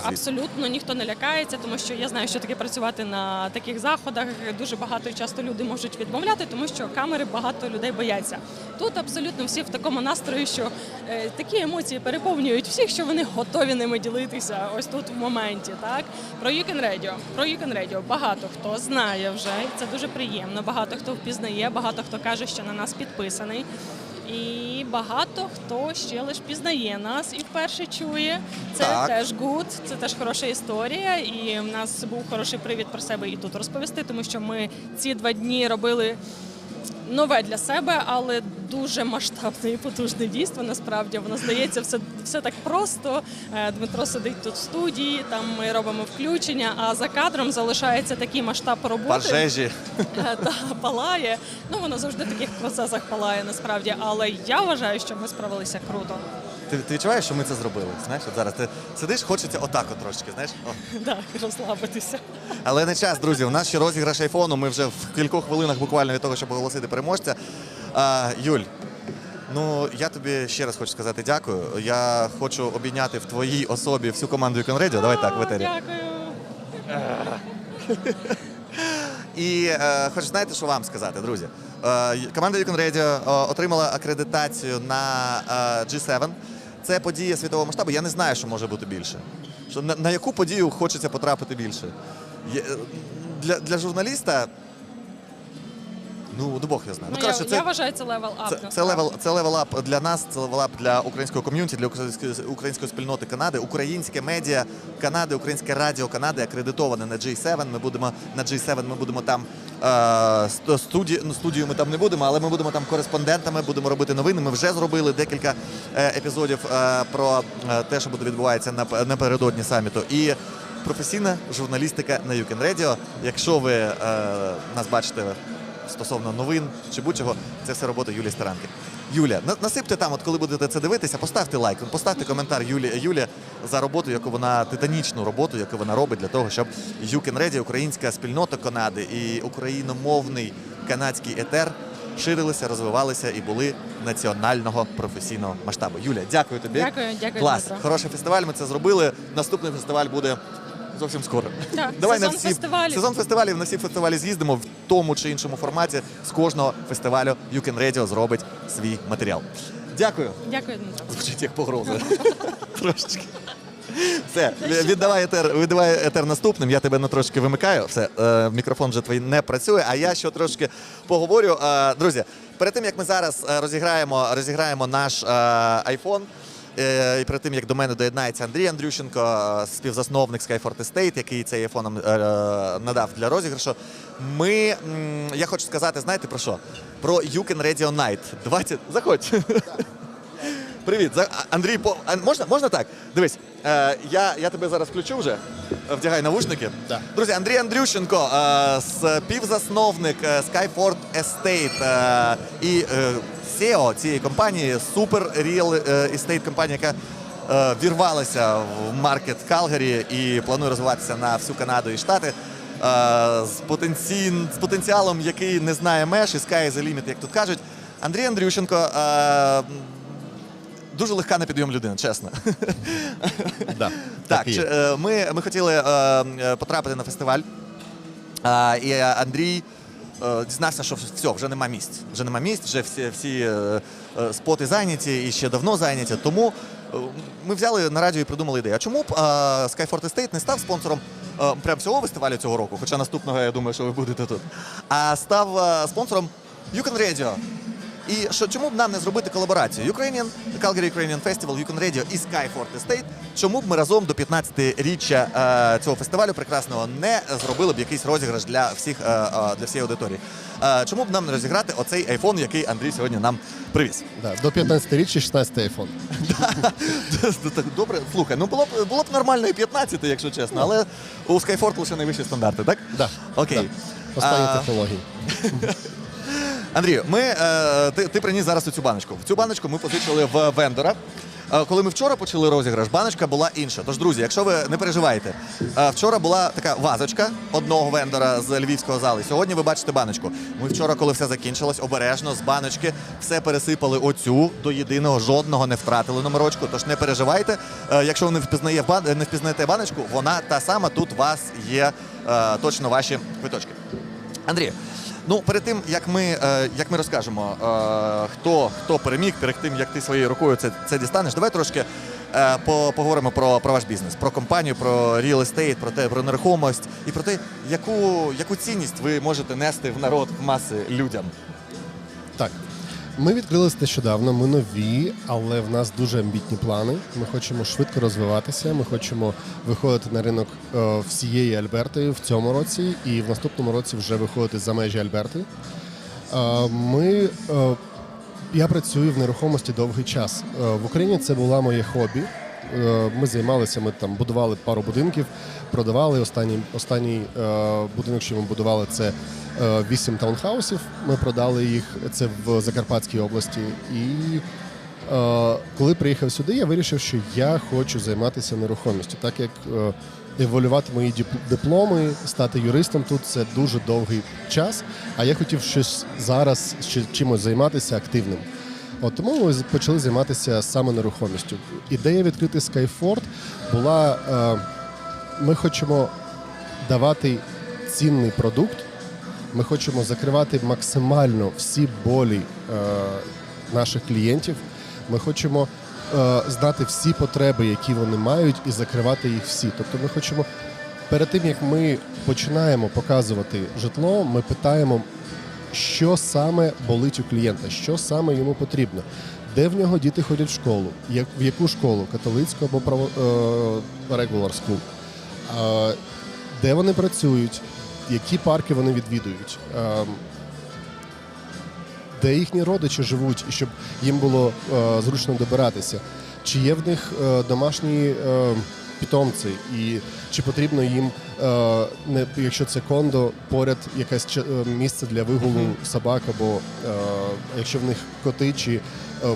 абсолютно ніхто не лякається, тому що я знаю, що таке працювати на таких заходах. Дуже багато і часто люди можуть відмовляти, тому що камери багато людей бояться. Тут абсолютно всі в такому настрої, що такі емоції переповнюють всіх, що вони готові ними ділитися ось тут в моменті. Так? Про Ukrainian Radio багато хто знає вже, і це дуже приємно. Багато хто впізнає, багато хто каже, що на нас підписаний. І багато хто ще лише пізнає нас і вперше чує. Це теж гуд, це теж хороша історія. І в нас був хороший привід про себе і тут розповісти, тому що ми ці 2 дні робили нове для себе, але дуже масштабне і потужне дійство. Насправді воно здається все так просто. Дмитро сидить тут в студії, там ми робимо включення, а за кадром залишається такий масштаб роботи. Пожежі. Та палає. Ну воно завжди в таких процесах палає насправді. Але я вважаю, що ми справилися круто. Ти відчуваєш, що ми це зробили? Знаєш, от зараз ти сидиш, хочеться отак от трошки, знаєш? Так, розслабитися. Але не час, друзі. У нас ще розіграш айфону. Ми вже в кількох хвилинах буквально від того, щоб оголосити переможця. Юль, ну я тобі ще раз хочу сказати дякую. Я хочу обійняти в твоїй особі всю команду Ukrainian Radio. Давай так, в етері. Дякую. І хочу, знаєте, що вам сказати, друзі? Команда Ukrainian Radio отримала акредитацію на G7. Це подія світового масштабу. Я не знаю, що може бути більше. На яку подію хочеться потрапити більше? Для журналіста, ну Бог його знає. Я вважаю, це левел-ап. Це левел-ап для нас, це левел-ап для українського ком'юніті, для української спільноти Канади. Українське медіа Канади, Українське Радіо Канади акредитоване на G7. Ми будемо там студію ми там не будемо, але ми будемо там кореспондентами, будемо робити новини. Ми вже зробили декілька епізодів про те, що буде відбуватися напередодні саміту. І професійна журналістика на Ukrainian Radio. Якщо ви нас бачите стосовно новин чи будь-чого, це все робота Юлії Старанки. Юля, насипте там, от коли будете це дивитися, поставте лайк, поставте коментар Юлі за роботу, титанічну роботу, яку вона робить для того, щоб Ukrainian Radio, українська спільнота Канади і україномовний канадський етер ширилися, розвивалися і були національного професійного масштабу. Юля, дякую тобі. Дякую, клас. Дмитро. Хороший фестиваль, ми це зробили. Наступний фестиваль буде зовсім скоро. Так, сезон фестивалів, на всі фестивалі з'їздимо в тому чи іншому форматі. З кожного фестивалю Ukrainian Radio зробить свій матеріал. Дякую. Дякую, Дмитро. Звучить як погроза. Трошечки. Все, віддавай етер наступним, я тебе на трошки вимикаю. Все, мікрофон вже твій не працює, а я ще трошки поговорю. Друзі, перед тим, як ми зараз розіграємо наш iPhone, і перед тим, як до мене доєднається Андрій Андрющенко, співзасновник Skyfort Estate, який цей iPhone нам надав для розіграшу, я хочу сказати, знаєте про що? Про Ukrainian Radio Night. Заходь. Привіт. Андрій, можна так? Дивись, я тебе зараз включу вже, вдягай навушники. Да. Друзі, Андрій Андрющенко, співзасновник Skyfort Estate і CEO цієї компанії, Super Real Estate компанія, яка вірвалася в маркет Calgary і планує розвиватися на всю Канаду і Штати. З потенціалом, який не знає меж, і sky is the limit, як тут кажуть. Андрій Андрющенко дуже легка на підйом людина, чесно. Да, так, ми хотіли потрапити на фестиваль, і Андрій дізнався, що все, вже нема місць. Вже всі споти зайняті і ще давно зайняті. Тому ми взяли на радіо і придумали ідею. А чому б Skyfort Estate не став спонсором прямо цього фестивалю цього року, хоча наступного, я думаю, що ви будете тут, а став спонсором Ukrainian Radio. І чому б нам не зробити колаборацію? Calgary Ukrainian Festival, Ukrainian Radio і Skyfort Estate. Чому б ми разом до 15-річчя цього фестивалю прекрасного не зробили б якийсь розіграш для всієї аудиторії? Чому б нам не розіграти оцей айфон, який Андрій сьогодні нам привіз? Да, до 15-річчя 16-й айфон. Добре, слухай, ну було б нормально і 15, якщо чесно, але у Skyfort лише найвищі стандарти, так? Так. Окей. Останні технології. Андрію, ти приніс зараз цю баночку. В цю баночку ми позичили в вендора. коли ми вчора почали розіграш, баночка була інша. Тож, друзі, якщо ви не переживаєте, вчора була така вазочка одного вендора з львівського залу. Сьогодні ви бачите баночку. Ми вчора, коли все закінчилось, обережно з баночки все пересипали оцю до єдиного, жодного не втратили номерочку. Тож не переживайте. Якщо ви не впізнаєте баночку, вона та сама, тут у вас є точно ваші квиточки. Андрій, ну, перед тим, як ми розкажемо, хто переміг, перед тим, як ти своєю рукою це дістанеш, давай трошки поговоримо про ваш бізнес, про компанію, про real estate, про нерухомість і про те, яку цінність ви можете нести в народ, в маси людям. Так. Ми відкрилися нещодавно, ми нові, але в нас дуже амбітні плани. Ми хочемо швидко розвиватися, ми хочемо виходити на ринок всієї Альберти в цьому році і в наступному році вже виходити за межі Альберти. Я працюю в нерухомості довгий час. В Україні це було моє хобі. Ми займалися, ми там будували пару будинків, продавали. Останній будинок, що ми будували, це 8 таунхаусів. Ми продали їх, це в Закарпатській області. І коли приїхав сюди, я вирішив, що я хочу займатися нерухомістю. Так як еволювати мої дипломи, стати юристом тут – це дуже довгий час, а я хотів щось зараз чимось займатися активним. Тому ми почали займатися саме нерухомістю. Ідея відкрити Skyfort була, ми хочемо давати цінний продукт, ми хочемо закривати максимально всі болі наших клієнтів, ми хочемо знати всі потреби, які вони мають, і закривати їх всі. Тобто ми хочемо, перед тим, як ми починаємо показувати житло, ми питаємо, що саме болить у клієнта, що саме йому потрібно, де в нього діти ходять в школу, в яку школу, католицьку або regular school, де вони працюють, які парки вони відвідують, де їхні родичі живуть, і щоб їм було зручно добиратися, чи є в них домашні питомці, і чи потрібно їм, якщо це кондо, поряд якесь місце для вигулу собак, або якщо в них коти, чи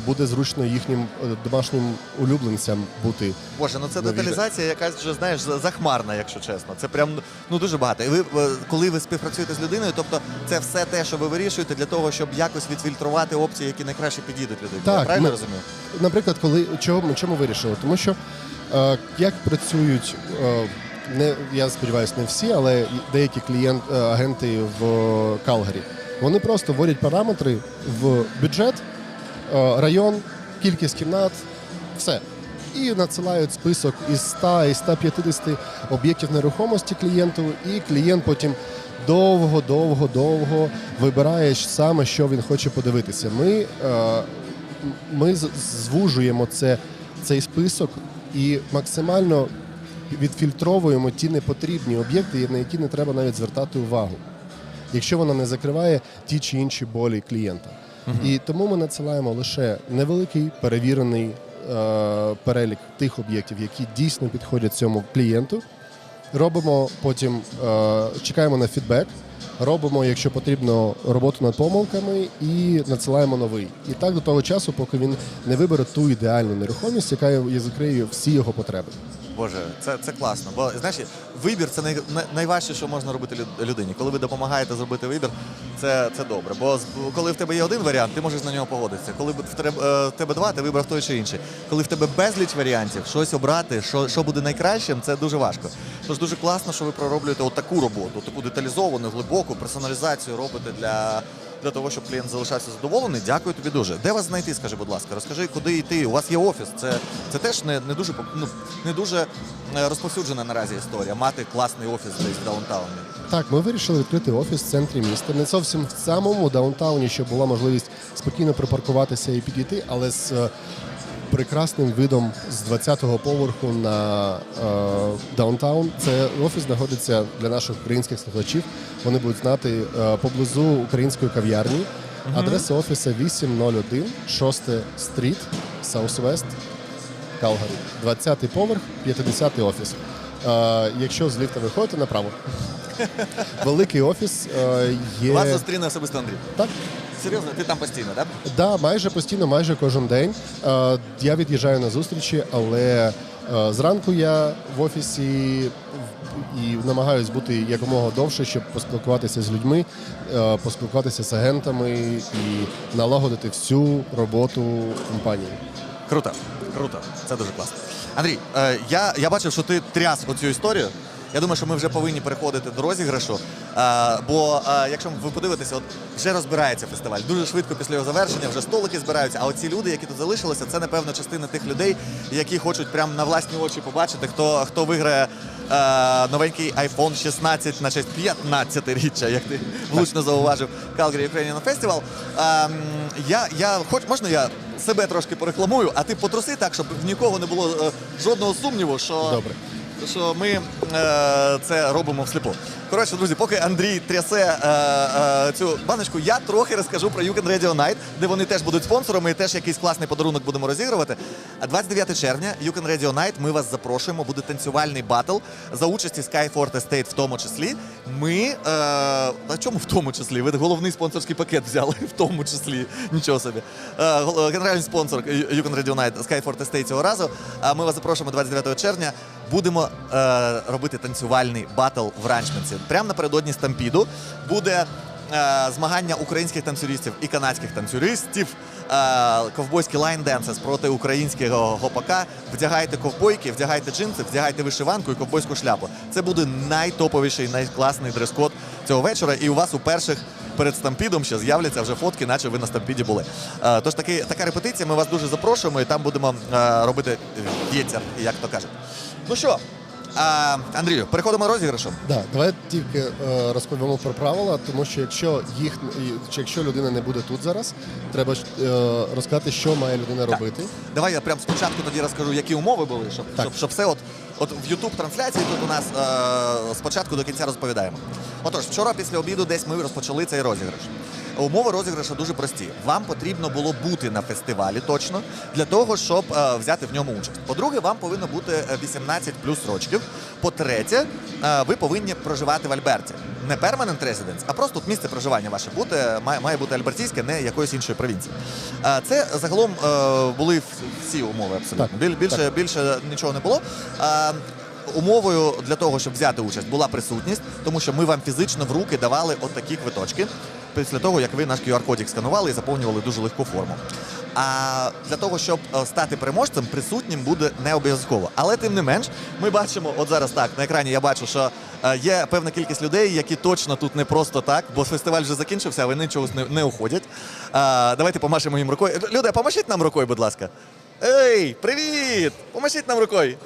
буде зручно їхнім домашнім улюбленцям бути. Боже, ну це деталізація якась вже, знаєш, захмарна, якщо чесно. Це прям, ну, дуже багато. І ви, коли ви співпрацюєте з людиною, тобто це все те, що ви вирішуєте для того, щоб якось відфільтрувати опції, які найкраще підійдуть людині. Так, я правильно розумію? Наприклад, чому вирішили? Тому що як працюють, я сподіваюся, не всі, але деякі агенти в Calgary, вони просто вводять параметри в бюджет, район, кількість кімнат, все. І надсилають список із 100 і 150 об'єктів нерухомості клієнту, і клієнт потім довго вибирає саме, що він хоче подивитися. Ми звужуємо цей список і максимально відфільтровуємо ті непотрібні об'єкти, на які не треба навіть звертати увагу, якщо вона не закриває ті чи інші болі клієнта. І тому ми надсилаємо лише невеликий перевірений перелік тих об'єктів, які дійсно підходять цьому клієнту. Робимо потім, чекаємо на фідбек, робимо, якщо потрібно, роботу над помилками і надсилаємо новий. І так до того часу, поки він не вибере ту ідеальну нерухомість, яка закриє всі його потреби. Боже, це класно. Бо, знаєш, вибір – це найважче, що можна робити людині. Коли ви допомагаєте зробити вибір, це добре. Бо коли в тебе є один варіант, ти можеш на нього погодитися. Коли в тебе два, ти вибрав той чи інший. Коли в тебе безліч варіантів, щось обрати, що буде найкращим, це дуже важко. Тож дуже класно, що ви пророблюєте отаку роботу, таку деталізовану, глибоку, персоналізацію робите для того, щоб клієнт залишався задоволений. Дякую тобі дуже. Де вас знайти, скажи, будь ласка? Розкажи, куди йти. У вас є офіс. Це теж не дуже розповсюджена наразі історія. Мати класний офіс десь в даунтауні. Так, ми вирішили відкрити офіс в центрі міста. Не зовсім в самому даунтауні, щоб була можливість спокійно припаркуватися і підійти, але з прекрасним видом з 20-го поверху на даунтаун. Це офіс знаходиться для наших українських слухачів. Вони будуть знати поблизу української кав'ярні. Адреса офісу 801 6 стріт, Southwest, Calgary. 20-й поверх, 50-й офіс. Якщо з ліфта виходите, направо. Великий офіс є... Вас зустріне особисто Андрій. Так. серйозно, ти там постійно, так? Да, майже постійно, майже кожен день. Я від'їжджаю на зустрічі, але зранку я в офісі і намагаюсь бути якомога довше, щоб поспілкуватися з людьми, поспілкуватися з агентами і налагодити всю роботу компанії. Круто, круто. Це дуже класно. Андрій, я бачив, що ти тряс оцю історію. Я думаю, що ми вже повинні переходити до розіграшу, бо якщо ви подивитеся, от вже розбирається фестиваль. Дуже швидко після його завершення вже столики збираються, а оці люди, які тут залишилися, це, напевно, частина тих людей, які хочуть прямо на власні очі побачити, хто виграє новенький iPhone 16 на честь 15-річчя, як ти влучно зауважив, Calgary Ukrainian Festival. Можна я себе трошки порекламую, а ти потруси так, щоб в нікого не було жодного сумніву, що ми це робимо всліпу. Коротше, друзі, поки Андрій трясе цю баночку, я трохи розкажу про You Can Radio Night, де вони теж будуть спонсорами і теж якийсь класний подарунок будемо розігрувати. 29 червня, You Can Radio Night, ми вас запрошуємо, буде танцювальний батл за участі Sky Fort Estate в тому числі. А чому в тому числі? Ви головний спонсорський пакет взяли в тому числі. Нічого собі. Генеральний спонсор You Can Radio Night Sky Fort Estate цього разу. Ми вас запрошуємо 29 червня. Будемо робити танцювальний батл в Ранчменці. Прямо напередодні Стампіду буде змагання українських танцюристів і канадських танцюристів. Ковбойські лайн-денсес проти українського гопака. Вдягайте ковбойки, вдягайте джинси, вдягайте вишиванку і ковбойську шляпу. Це буде найтоповіший, найкласний дрес-код цього вечора. І у вас у перших перед Стампідом ще з'являться вже фотки, наче ви на Стампіді були. Тож така репетиція, ми вас дуже запрошуємо і там будемо робити вєтір, як то кажуть. Ну що, Андрію, переходимо до розіграшу? Так, давай тільки розповімо про правила, тому що якщо людина не буде тут зараз, треба розказати, що має людина робити. Давай я прямо спочатку тоді розкажу, які умови були, щоб все от в YouTube-трансляції тут у нас спочатку до кінця розповідаємо. Отож, вчора після обіду десь ми розпочали цей розіграш. Умови розіграшу дуже прості. Вам потрібно було бути на фестивалі точно, для того, щоб взяти в ньому участь. По-друге, вам повинно бути 18 плюс років. По-третє, ви повинні проживати в Альберті. Не permanent residence, а просто тут місце проживання ваше має бути альбертійське, не якоїсь іншої провінції. Це загалом були всі умови абсолютно. Більше нічого не було. Умовою для того, щоб взяти участь, була присутність, тому що ми вам фізично в руки давали отакі квиточки, після того, як ви наш QR-кодик сканували і заповнювали дуже легку форму. А для того, щоб стати переможцем, присутнім буде не обов'язково. Але тим не менш, ми бачимо, от зараз так, на екрані я бачу, що є певна кількість людей, які точно тут не просто так, бо фестиваль вже закінчився, а вони чогось не уходять. Давайте помашемо їм рукою. Люди, помашіть нам рукою, будь ласка. Ей, привіт! Помашіть нам рукою.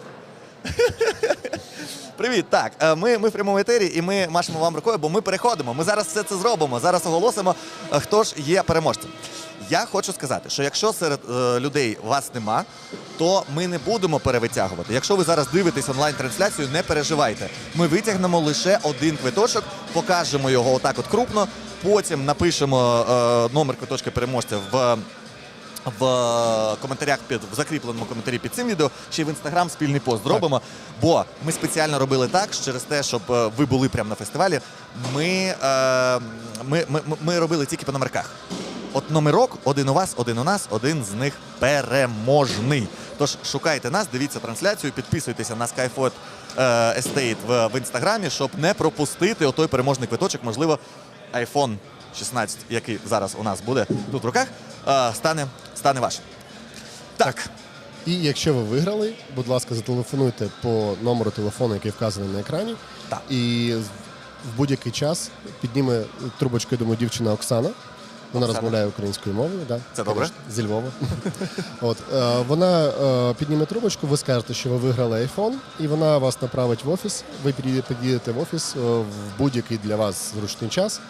Привіт, так, ми в прямому етері і ми машемо вам рукою, бо ми переходимо, ми зараз все це зробимо, зараз оголосимо, хто ж є переможцем. Я хочу сказати, що якщо серед людей вас нема, то ми не будемо перевитягувати. Якщо ви зараз дивитесь онлайн-трансляцію, не переживайте. Ми витягнемо лише один квиточок, покажемо його отак от крупно, потім напишемо номер квиточка переможця в коментарях в закріпленому коментарі під цим відео, ще й в Інстаграм спільний пост зробимо, бо ми спеціально робили так, через те, щоб ви були прямо на фестивалі, ми робили тільки по номерках. От номерок, один у вас, один у нас, один з них переможний. Тож шукайте нас, дивіться трансляцію, підписуйтеся на Sky Fort Estate в Інстаграмі, щоб не пропустити отой переможний квиточок, можливо, iPhone 16, який зараз у нас буде тут в руках, стане вашим. Так. І якщо ви виграли, будь ласка, зателефонуйте по номеру телефону, який вказаний на екрані. Так. І в будь-який час підніме трубочку, я думаю, дівчина Оксана. Вона розмовляє українською мовою, да? Це добре. Зі Львова. Вона підніме трубочку, ви скажете, що ви виграли iPhone, і вона вас направить в офіс. Ви під'їдете в офіс в будь-який для вас зручний час,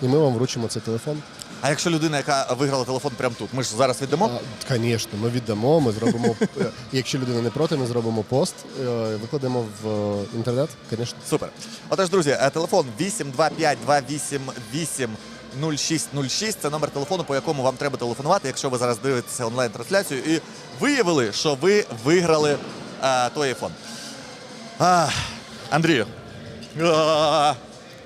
і ми вам вручимо цей телефон. А якщо людина, яка виграла телефон прямо тут, ми ж зараз віддамо? Звісно, ми віддамо, ми зробимо, якщо людина не проти, ми зробимо пост, викладемо в інтернет, звісно. Супер. Отож, друзі, телефон 825-288-0606, це номер телефону, по якому вам треба телефонувати, якщо ви зараз дивитеся онлайн-трансляцію і виявили, що ви виграли той iPhone. Андрію,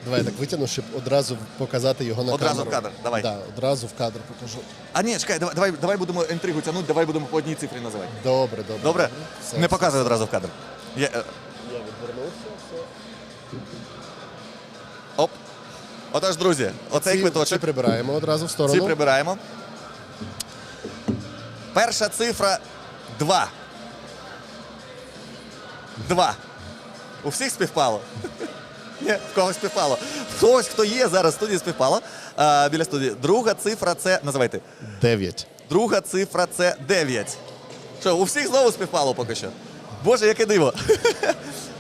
Давай я так витягну, щоб одразу показати його на камеру. Одразу в кадр, давай. Да, одразу в кадр покажу. А ні, чекай, давай будемо інтригу тягнути, давай будемо по одній цифрі називати. Добре. Добре? Все, Не показуй одразу в кадр. Я відвернувся, все. Оп. Отож, друзі, оцей квиточок. Ці прибираємо одразу в сторону. Ці прибираємо. Перша цифра 2. 2. У всіх співпало? Ні, в когось співпало. В когось, хто є зараз в студії, співпало. Біля студії. Друга цифра це, називайте. 9. Друга цифра це 9. Що, у всіх знову співпало поки що? Боже, яке диво.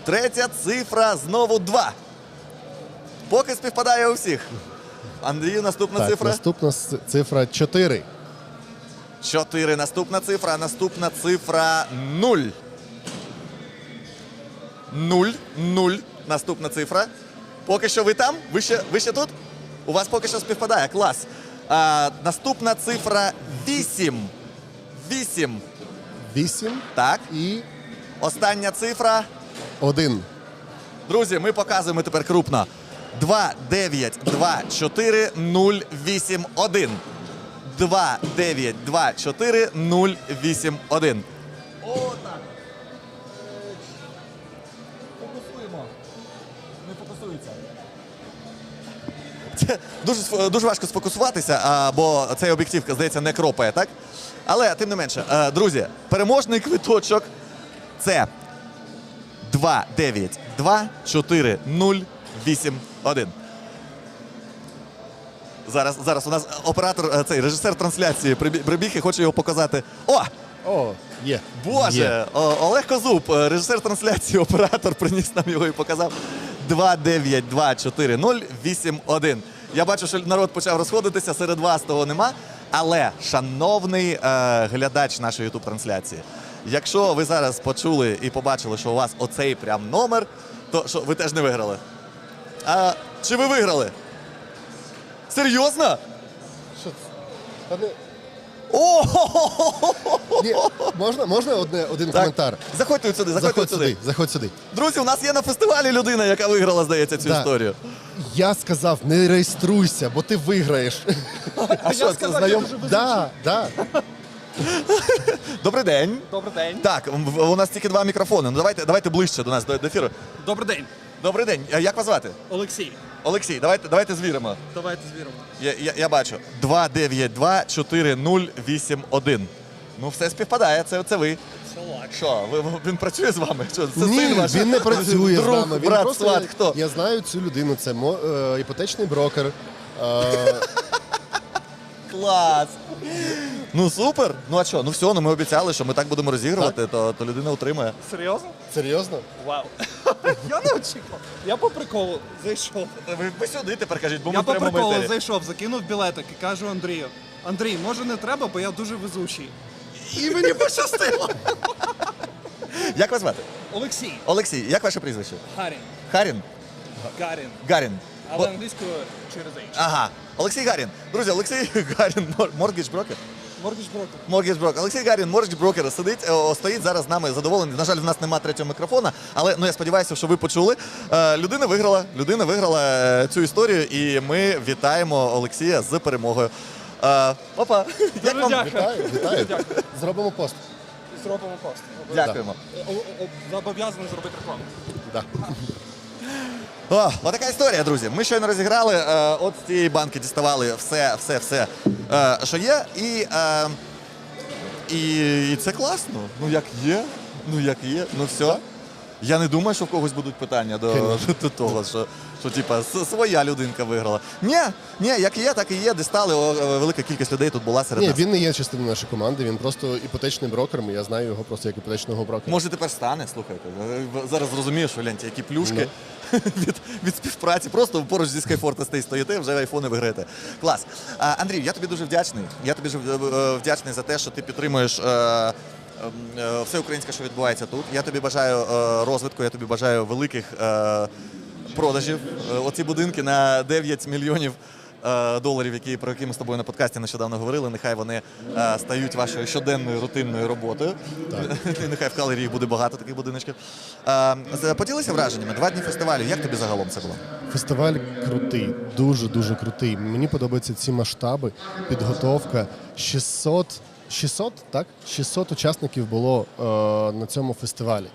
Третя цифра знову 2. Поки співпадає у всіх. Андрію, наступна цифра? Наступна цифра 4. 4. Наступна цифра 0. 0. 0. Наступна цифра. Поки що ви там? Ви ще тут? У вас поки що співпадає. Клас. Наступна цифра 8. 8. 8. Так. І остання цифра 1. Друзі, ми показуємо тепер крупно. 2, 9, 2, 4, 0, 8, 1. 2, 9, 2, 4, 0, 8, 1. О, так. Фокусуємо. Не фокусується. Це дуже важко сфокусуватися, бо цей об'єктив, здається, не кропає, так? Але, тим не менше, друзі, переможний квиточок – це 2, 9, 2, 4, 0, 8, 1. Зараз у нас оператор, цей режисер трансляції прибіг і хоче його показати. О, є. Боже, є. Олег Козуб, режисер трансляції, оператор, приніс нам його і показав. 2, 9, 2, 4, 0, 8, 1. Я бачу, що народ почав розходитися, серед вас того нема. Але, шановний глядач нашої ютуб-трансляції, якщо ви зараз почули і побачили, що у вас оцей прям номер, то що, ви теж не виграли. Чи ви виграли? Серйозно? Що це? Ні, можна один коментар? Заходьте сюди. Заходь сюди. Друзі, у нас є на фестивалі людина, яка виграла, здається, цю історію. Я сказав, не реєструйся, бо ти виграєш. А що, це знайом? Да. Добрий день. Добрий день. Так, у нас тільки 2 мікрофони. Ну давайте ближче до нас, до ефіру. Добрий день. Добрий день. Як вас звати? Олексій. Олексій, давайте звіримо. Давайте звіримо. Я бачу. 2, 9, 2, 4, 0, 8, 1. Ну, все співпадає, це ви. Що, він працює з вами? Що, це Ні, син ваш? він не працює з Друг, нами. Він брат, просто, сват, хто? Я знаю цю людину, це іпотечний брокер. Клас! Ну супер! Ну а що? Ну все, ми обіцяли, що ми так будемо розігрувати, то людина отримає. Серйозно? Серйозно? Вау. Я не очікував. Я по приколу зайшов. Ви сюди тепер кажіть, бо ми Я в по прямому приколу етері. зайшов, закинув білетик і кажу Андрію. Андрій, може не треба, бо я дуже везучий. І мені пощастило. Як вас звати? Олексій. Олексій, як ваше прізвище? Гарін. Харін? Гарін. Гарін. Але англійською через H. Ага. Олексій Гарін. Друзі, Олексій Гарін, моргідж брокер. Моргідж брокер. Олексій Гарін, моргідж брокер, стоїть зараз з нами задоволений. На жаль, в нас немає третього мікрофона, але я сподіваюся, що ви почули. Людина виграла цю історію, і ми вітаємо Олексія з перемогою. Опа! Як вам? Вітаю. Зробимо пост. Зробимо пост. Дякуємо. Зобов'язаний зробити рекламу. Да. Отака історія, друзі. Ми щойно розіграли, от з цієї банки діставали все, що є. І це класно. Ну як є. Ну все. Я не думаю, що в когось будуть питання до того, що типа своя людинка виграла. Ні, як є, так і є. Дістали, велика кількість людей тут була серед нас. Ні, він не є частиною нашої команди, він просто іпотечний брокер, я знаю його просто як іпотечного брокера. Може тепер стане, слухайте. Зараз зрозумієш, що гляньте, які плюшки від співпраці. Просто поруч зі Skyforte стоїте, вже айфони виграєте. Клас. Андрій, я тобі дуже вдячний. Я тобі вдячний за те, що ти підтримуєш все українське, що відбувається тут. Я тобі бажаю розвитку, я тобі бажаю великих продажів. Оці будинки на 9 мільйонів $, про які ми з тобою на подкасті нещодавно говорили, нехай вони стають вашою щоденною рутинною роботою. І нехай в Калгарі буде багато таких будиночків. Поділися враженнями. 2 дні фестивалю. Як тобі загалом це було? Фестиваль крутий, дуже крутий. Мені подобаються ці масштаби, підготовка. 600 учасників було на цьому фестивалі.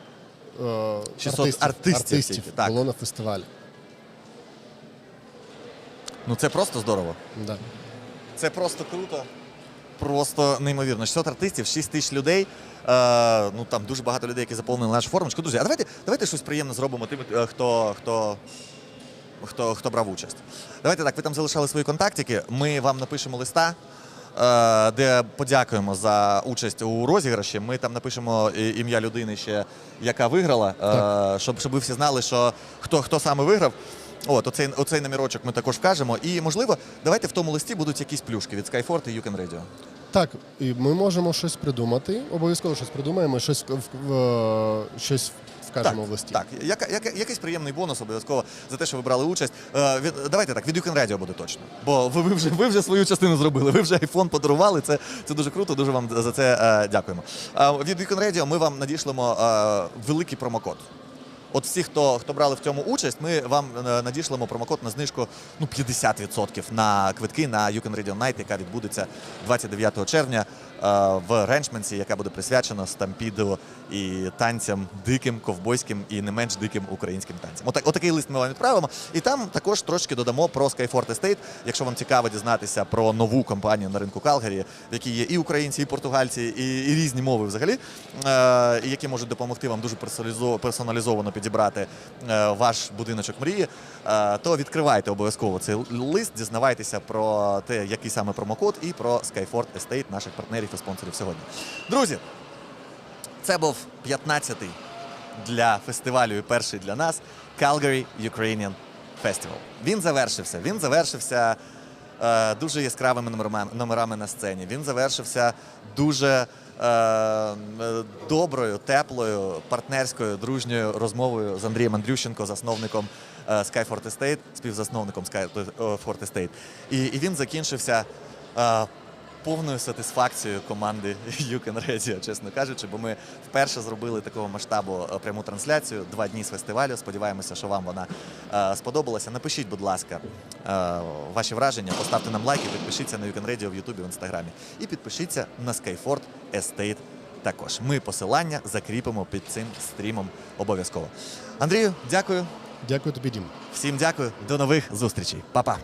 600 артистів було на фестивалі. Ну це просто здорово. Да. Це просто круто, просто неймовірно. 600 артистів, 6 тисяч людей. Ну там дуже багато людей, які заповнили нашу формочку. Друзі, а давайте щось приємне зробимо тим, хто брав участь. Давайте так, ви там залишали свої контактики, ми вам напишемо листа, де подякуємо за участь у розіграші. Ми там напишемо ім'я людини ще, яка виграла, щоб ви всі знали, що хто саме виграв. Оцей номерочок ми також вкажемо. І, можливо, давайте в тому листі будуть якісь плюшки від Skyfort і Ukrainian Radio. Так, і ми можемо щось придумати, обов'язково щось придумаємо, щось вкажемо в листі. Так, якийсь приємний бонус обов'язково за те, що ви брали участь. Давайте так, від Ukrainian Radio буде точно. Бо ви вже свою частину зробили, ви вже iPhone подарували, це дуже круто, дуже вам за це дякуємо. Від Ukrainian Radio ми вам надішлемо великий промокод. От всі, хто брали в цьому участь, ми вам надішлемо промокод на знижку 50% на квитки на Ukrainian Radio Night, яка відбудеться 29 червня в Ренчменсі, яка буде присвячена стампіду і танцям диким, ковбойським і не менш диким українським танцям. Отакий лист ми вам відправимо. І там також трошки додамо про Skyfort Estate, якщо вам цікаво дізнатися про нову компанію на ринку Калгарі, в якій є і українці, і португальці, і різні мови взагалі, і які можуть допомогти вам дуже персоналізовано підібрати ваш будиночок мрії, то відкривайте обов'язково цей лист, дізнавайтеся про те, який саме промокод, і про Skyfort Estate, наших партнерів і спонсорів сьогодні. Друзі, це був 15-й для фестивалю і перший для нас Calgary Ukrainian Festival. Він завершився дуже яскравими номерами на сцені. Він завершився дуже доброю, теплою, партнерською, дружньою розмовою з Андрієм Андрющенко, засновником Skyfort Estate, співзасновником Skyfort Estate. І він закінчився повною сатисфакцією команди Ukrainian Radio, чесно кажучи, бо ми вперше зробили такого масштабу пряму трансляцію, 2 дні з фестивалю. Сподіваємося, що вам вона сподобалася. Напишіть, будь ласка, ваші враження, поставте нам лайки, підпишіться на Ukrainian Radio в Ютубі, в Інстаграмі. І підпишіться на Skyfort Estate також. Ми посилання закріпимо під цим стрімом обов'язково. Андрію, дякую. Дякую тобі, Дім. Всім дякую. До нових зустрічей. Па-па.